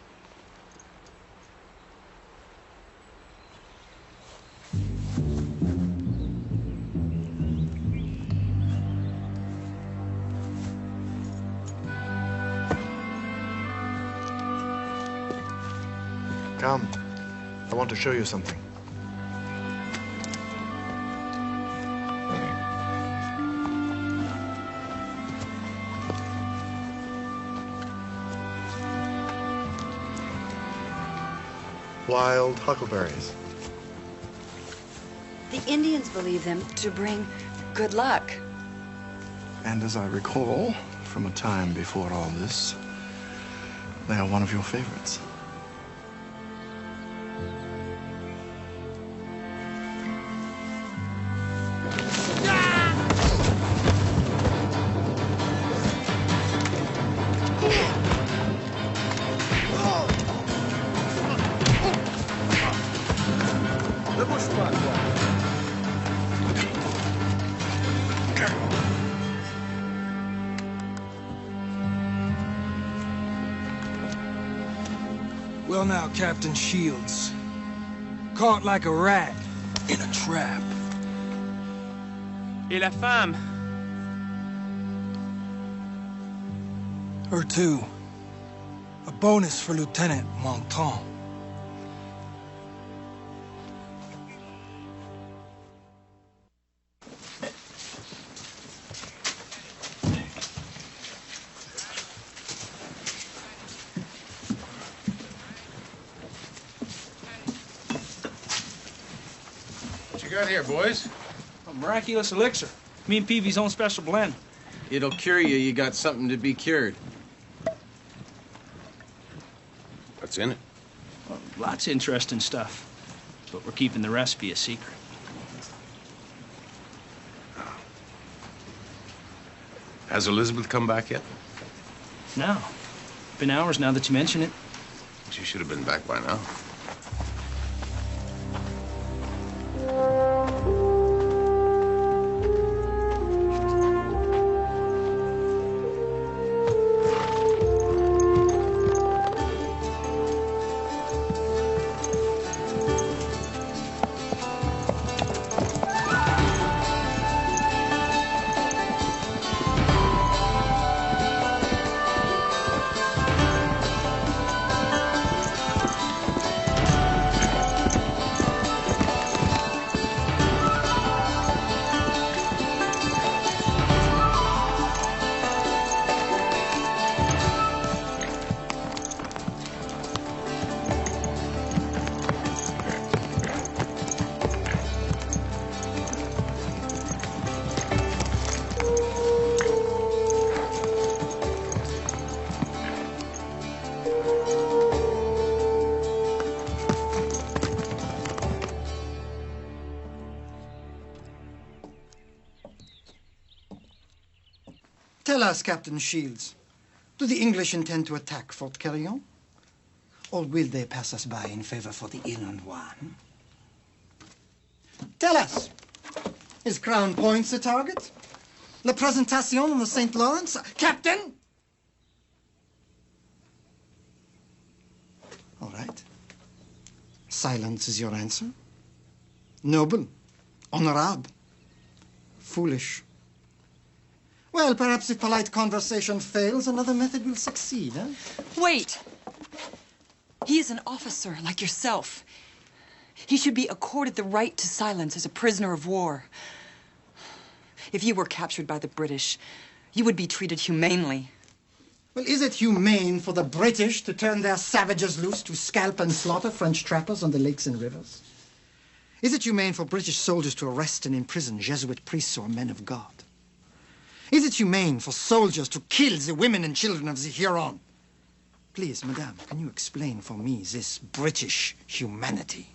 Come. I want to show you something. Wild huckleberries. The Indians believe them to bring good luck. And as I recall, from a time before all this, they are one of your favorites. Well now, Captain Shields. Caught like a rat in a trap. Et la femme? Her too. A bonus for Lieutenant Monton. What you got here, boys? A miraculous elixir. Me and Peavy's own special blend. It'll cure you. You got something to be cured. What's in it? Well, lots of interesting stuff. But we're keeping the recipe a secret. Has Elizabeth come back yet? No. Been hours now that you mention it. She should have been back by now. Tell us, Captain Shields, do the English intend to attack Fort Carillon? Or will they pass us by in favor for the Ile-en-One? Tell us, is Crown Point the target? La Presentation on the St. Lawrence? Captain? All right. Silence is your answer. Noble, honorable, foolish. Well, perhaps if polite conversation fails, another method will succeed, eh? Wait! He is an officer like yourself. He should be accorded the right to silence as a prisoner of war. If you were captured by the British, you would be treated humanely. Well, is it humane for the British to turn their savages loose to scalp and slaughter French trappers on the lakes and rivers? Is it humane for British soldiers to arrest and imprison Jesuit priests or men of God? Is it humane for soldiers to kill the women and children of the Huron? Please, madame, can you explain for me this British humanity?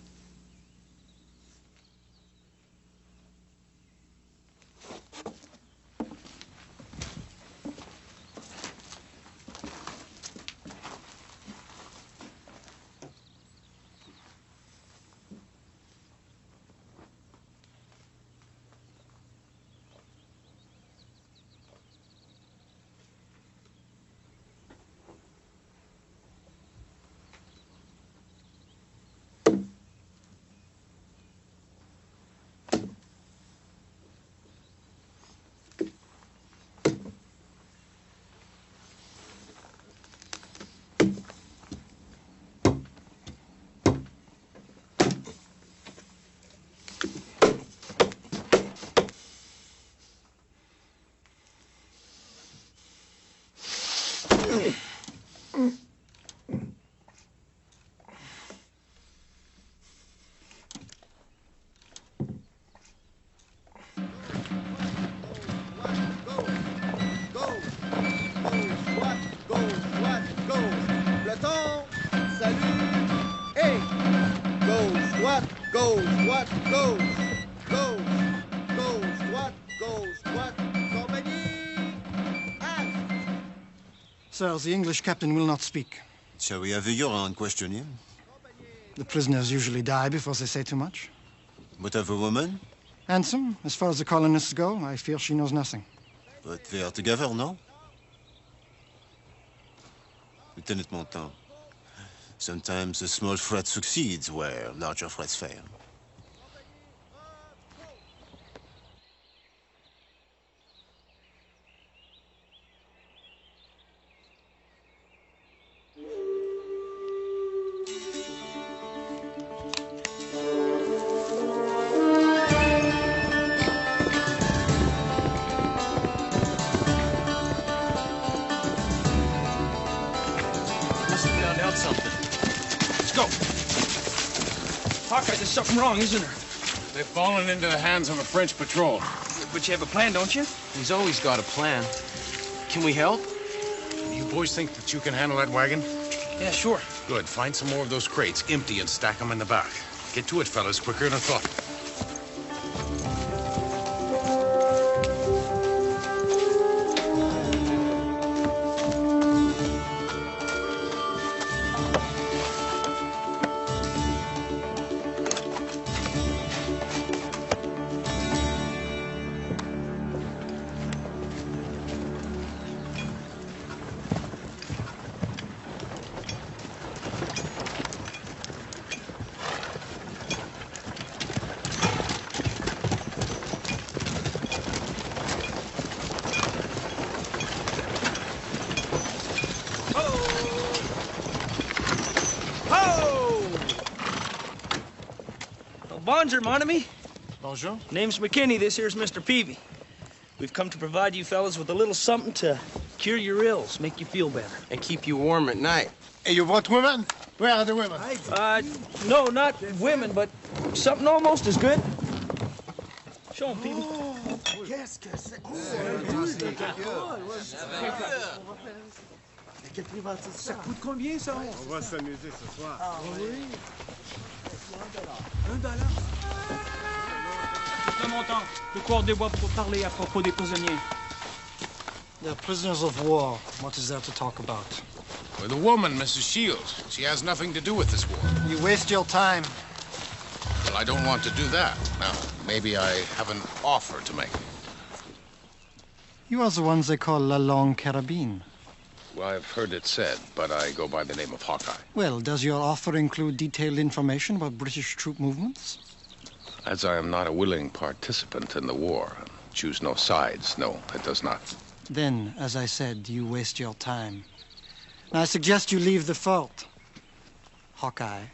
Sir, the English captain will not speak. Shall we have a Huron and question him? The prisoners usually die before they say too much. What of a woman? Handsome, as far as the colonists go, I fear she knows nothing. But they are together, no? Lieutenant Montan, sometimes a small threat succeeds where larger threats fail. Hawkeye, there's something wrong, isn't there? They've fallen into the hands of a French patrol. But you have a plan, don't you? He's always got a plan. Can we help? You boys think that you can handle that wagon? Yeah, sure. Good. Find some more of those crates, empty, and stack them in the back. Get to it, fellas, quicker than I thought. Bonjour, mon ami. Bonjour. Name's McKinney. This here's Mr. Peavy. We've come to provide you fellas with a little something to cure your ills, make you feel better. And keep you warm at night. Hey, you want women? Where are the women? No, not women, but something almost as good. Show 'em, Peavy. Qu'est-ce que c'est? Ça coûte combien, ça? On va s'amuser ce soir. Ah oui? $1. Le montant. Le corps des bois pour parler à propos des prisonniers. They're prisoners of war. What is there to talk about? With a woman, Mrs. Shields. She has nothing to do with this war. You waste your time. Well, I don't want to do that. Now, maybe I have an offer to make. You are the ones they call La Longue Carabine. Well, I've heard it said, but I go by the name of Hawkeye. Well, does your offer include detailed information about British troop movements? As I am not a willing participant in the war, choose no sides. No, it does not. Then, as I said, you waste your time. Now, I suggest you leave the fort, Hawkeye,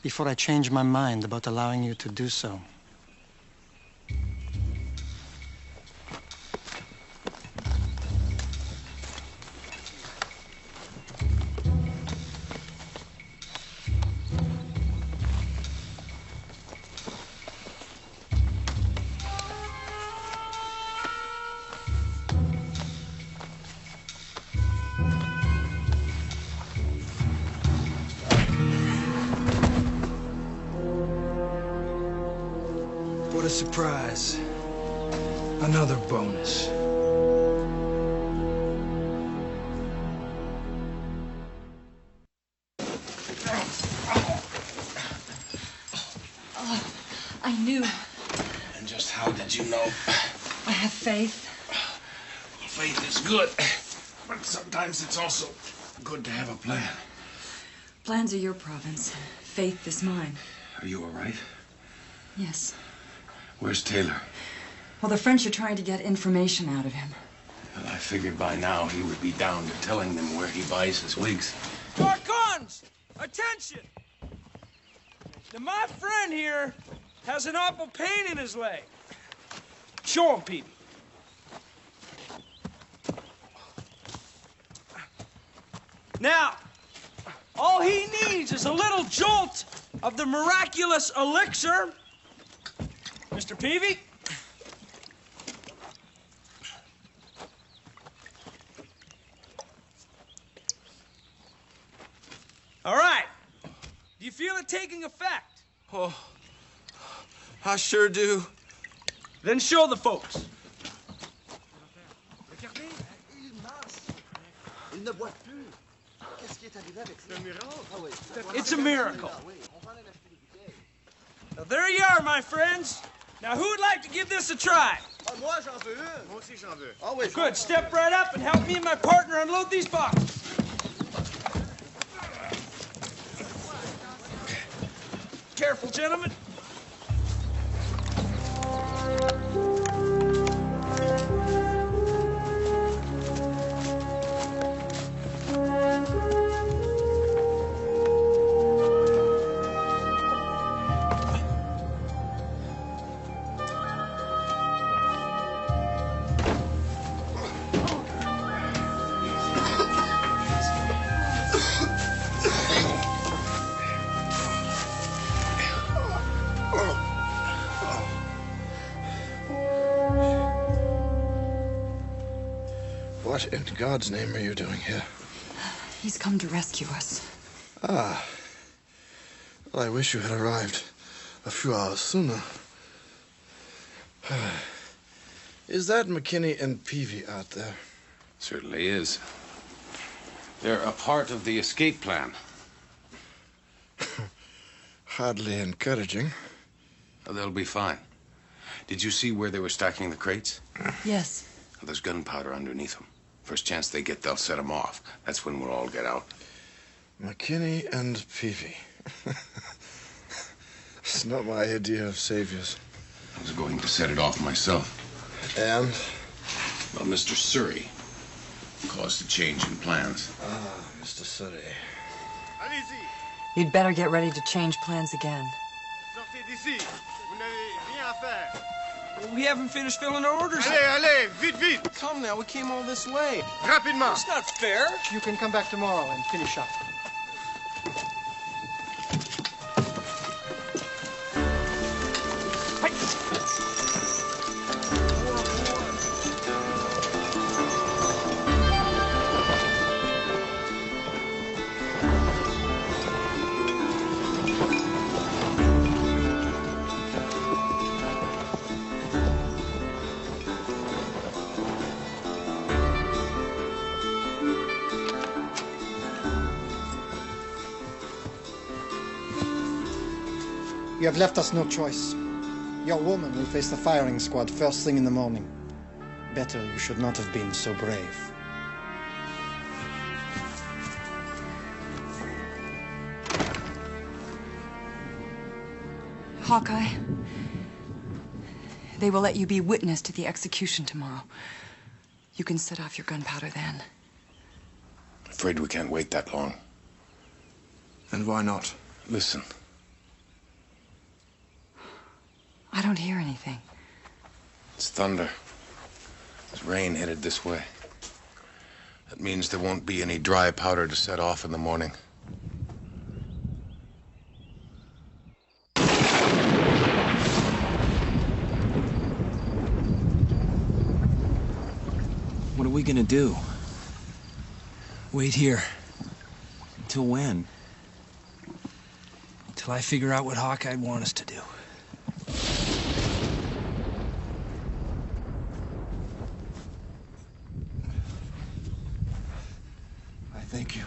before I change my mind about allowing you to do so. surprise. Another bonus. Oh, I knew. And just how did you know? I have faith. Well, faith is good, but sometimes it's also good to have a plan. Plans are your province. Faith is mine. Are you all right? Yes. Where's Taylor? Well, the French are trying to get information out of him. Well, I figured by now he would be down to telling them where he buys his wigs. Marcons! Attention! Now, my friend here has an awful pain in his leg. Show him, Peavy. Now, all he needs is a little jolt of the miraculous elixir. Mr. Peavy? All right. Do you feel it taking effect? Oh, I sure do. Then show the folks. It's a miracle. Now, there you are, my friends. Now, who would like to give this a try? Good. Step right up and help me and my partner unload these boxes. Careful, gentlemen. What in God's name are you doing here? He's come to rescue us. Ah. Well, I wish you had arrived a few hours sooner. Is that McKinney and Peavy out there? Certainly is. They're a part of the escape plan. Hardly encouraging. Oh, they'll be fine. Did you see where they were stacking the crates? Yes. Well, there's gunpowder underneath them. First chance they get, they'll set them off. That's when we'll all get out. McKinney and Peavy. It's not my idea of saviors. I was going to set it off myself. And? Well, Mr. Surrey caused a change in plans. Ah, Mr. Surrey. You'd better get ready to change plans again. We haven't finished filling our orders. Allez, vite, vite! Come now, we came all this way. Rapidement! It's not fair. You can come back tomorrow and finish up. You have left us no choice. Your woman will face the firing squad first thing in the morning. Better you should not have been so brave. Hawkeye, they will let you be witness to the execution tomorrow. You can set off your gunpowder then. Afraid we can't wait that long. And why not? Listen. I don't hear anything. It's thunder. There's rain headed this way. That means there won't be any dry powder to set off in the morning. What are we gonna do? Wait here. Until when? Till I figure out what Hawkeye'd want us to do. Thank you.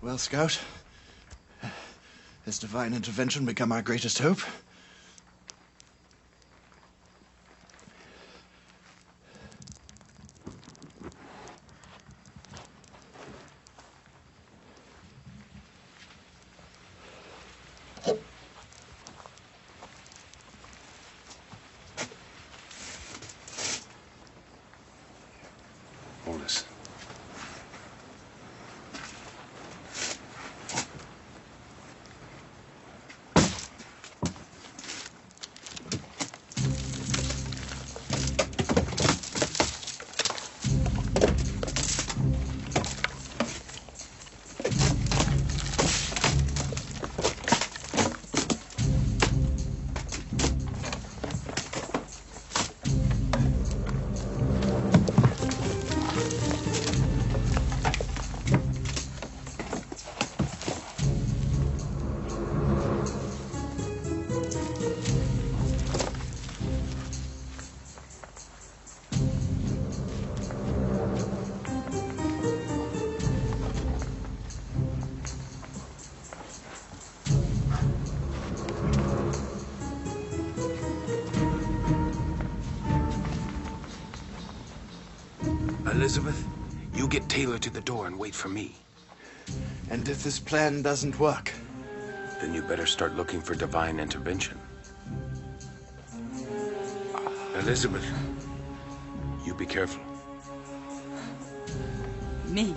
Well, Scout, has divine intervention become our greatest hope? Hold us. Elizabeth, you get Taylor to the door and wait for me. And if this plan doesn't work? Then you better start looking for divine intervention. Elizabeth, you be careful. Me?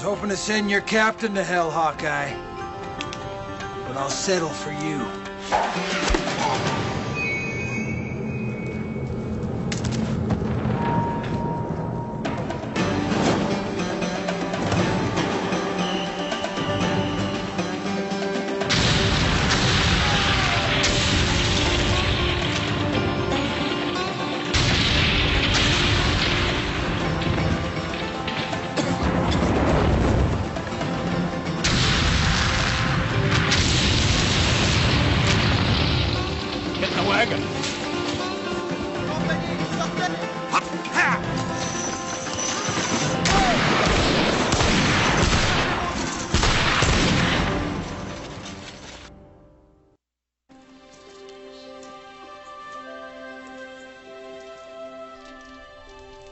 Hoping to send your captain to hell, Hawkeye. But I'll settle for you.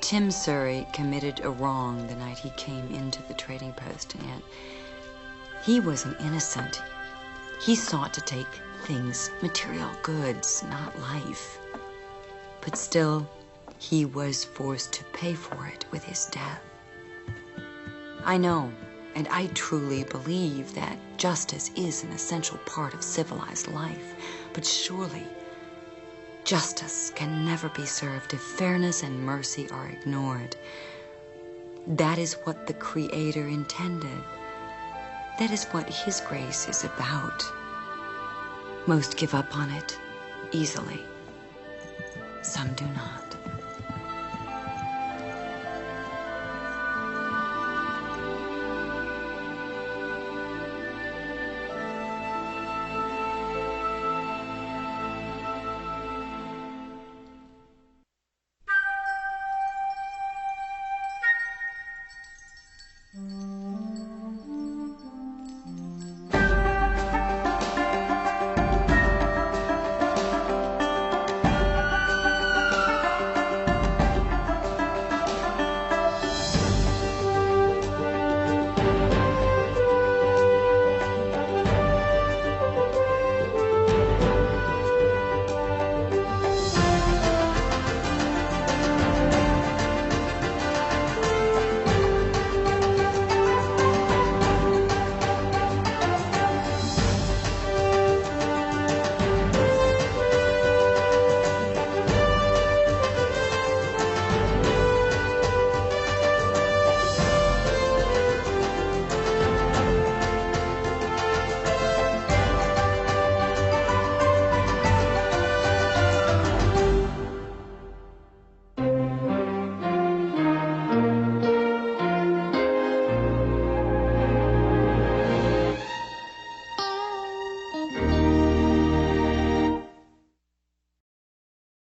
Tim Surrey committed a wrong the night he came into the trading post, and yet he was an innocent. He sought to take things, material goods, not life. But still, he was forced to pay for it with his death. I know, and I truly believe that justice is an essential part of civilized life, but surely Justice can never be served if fairness and mercy are ignored. That is what the Creator intended. That is what His grace is about. Most give up on it easily. Some do not.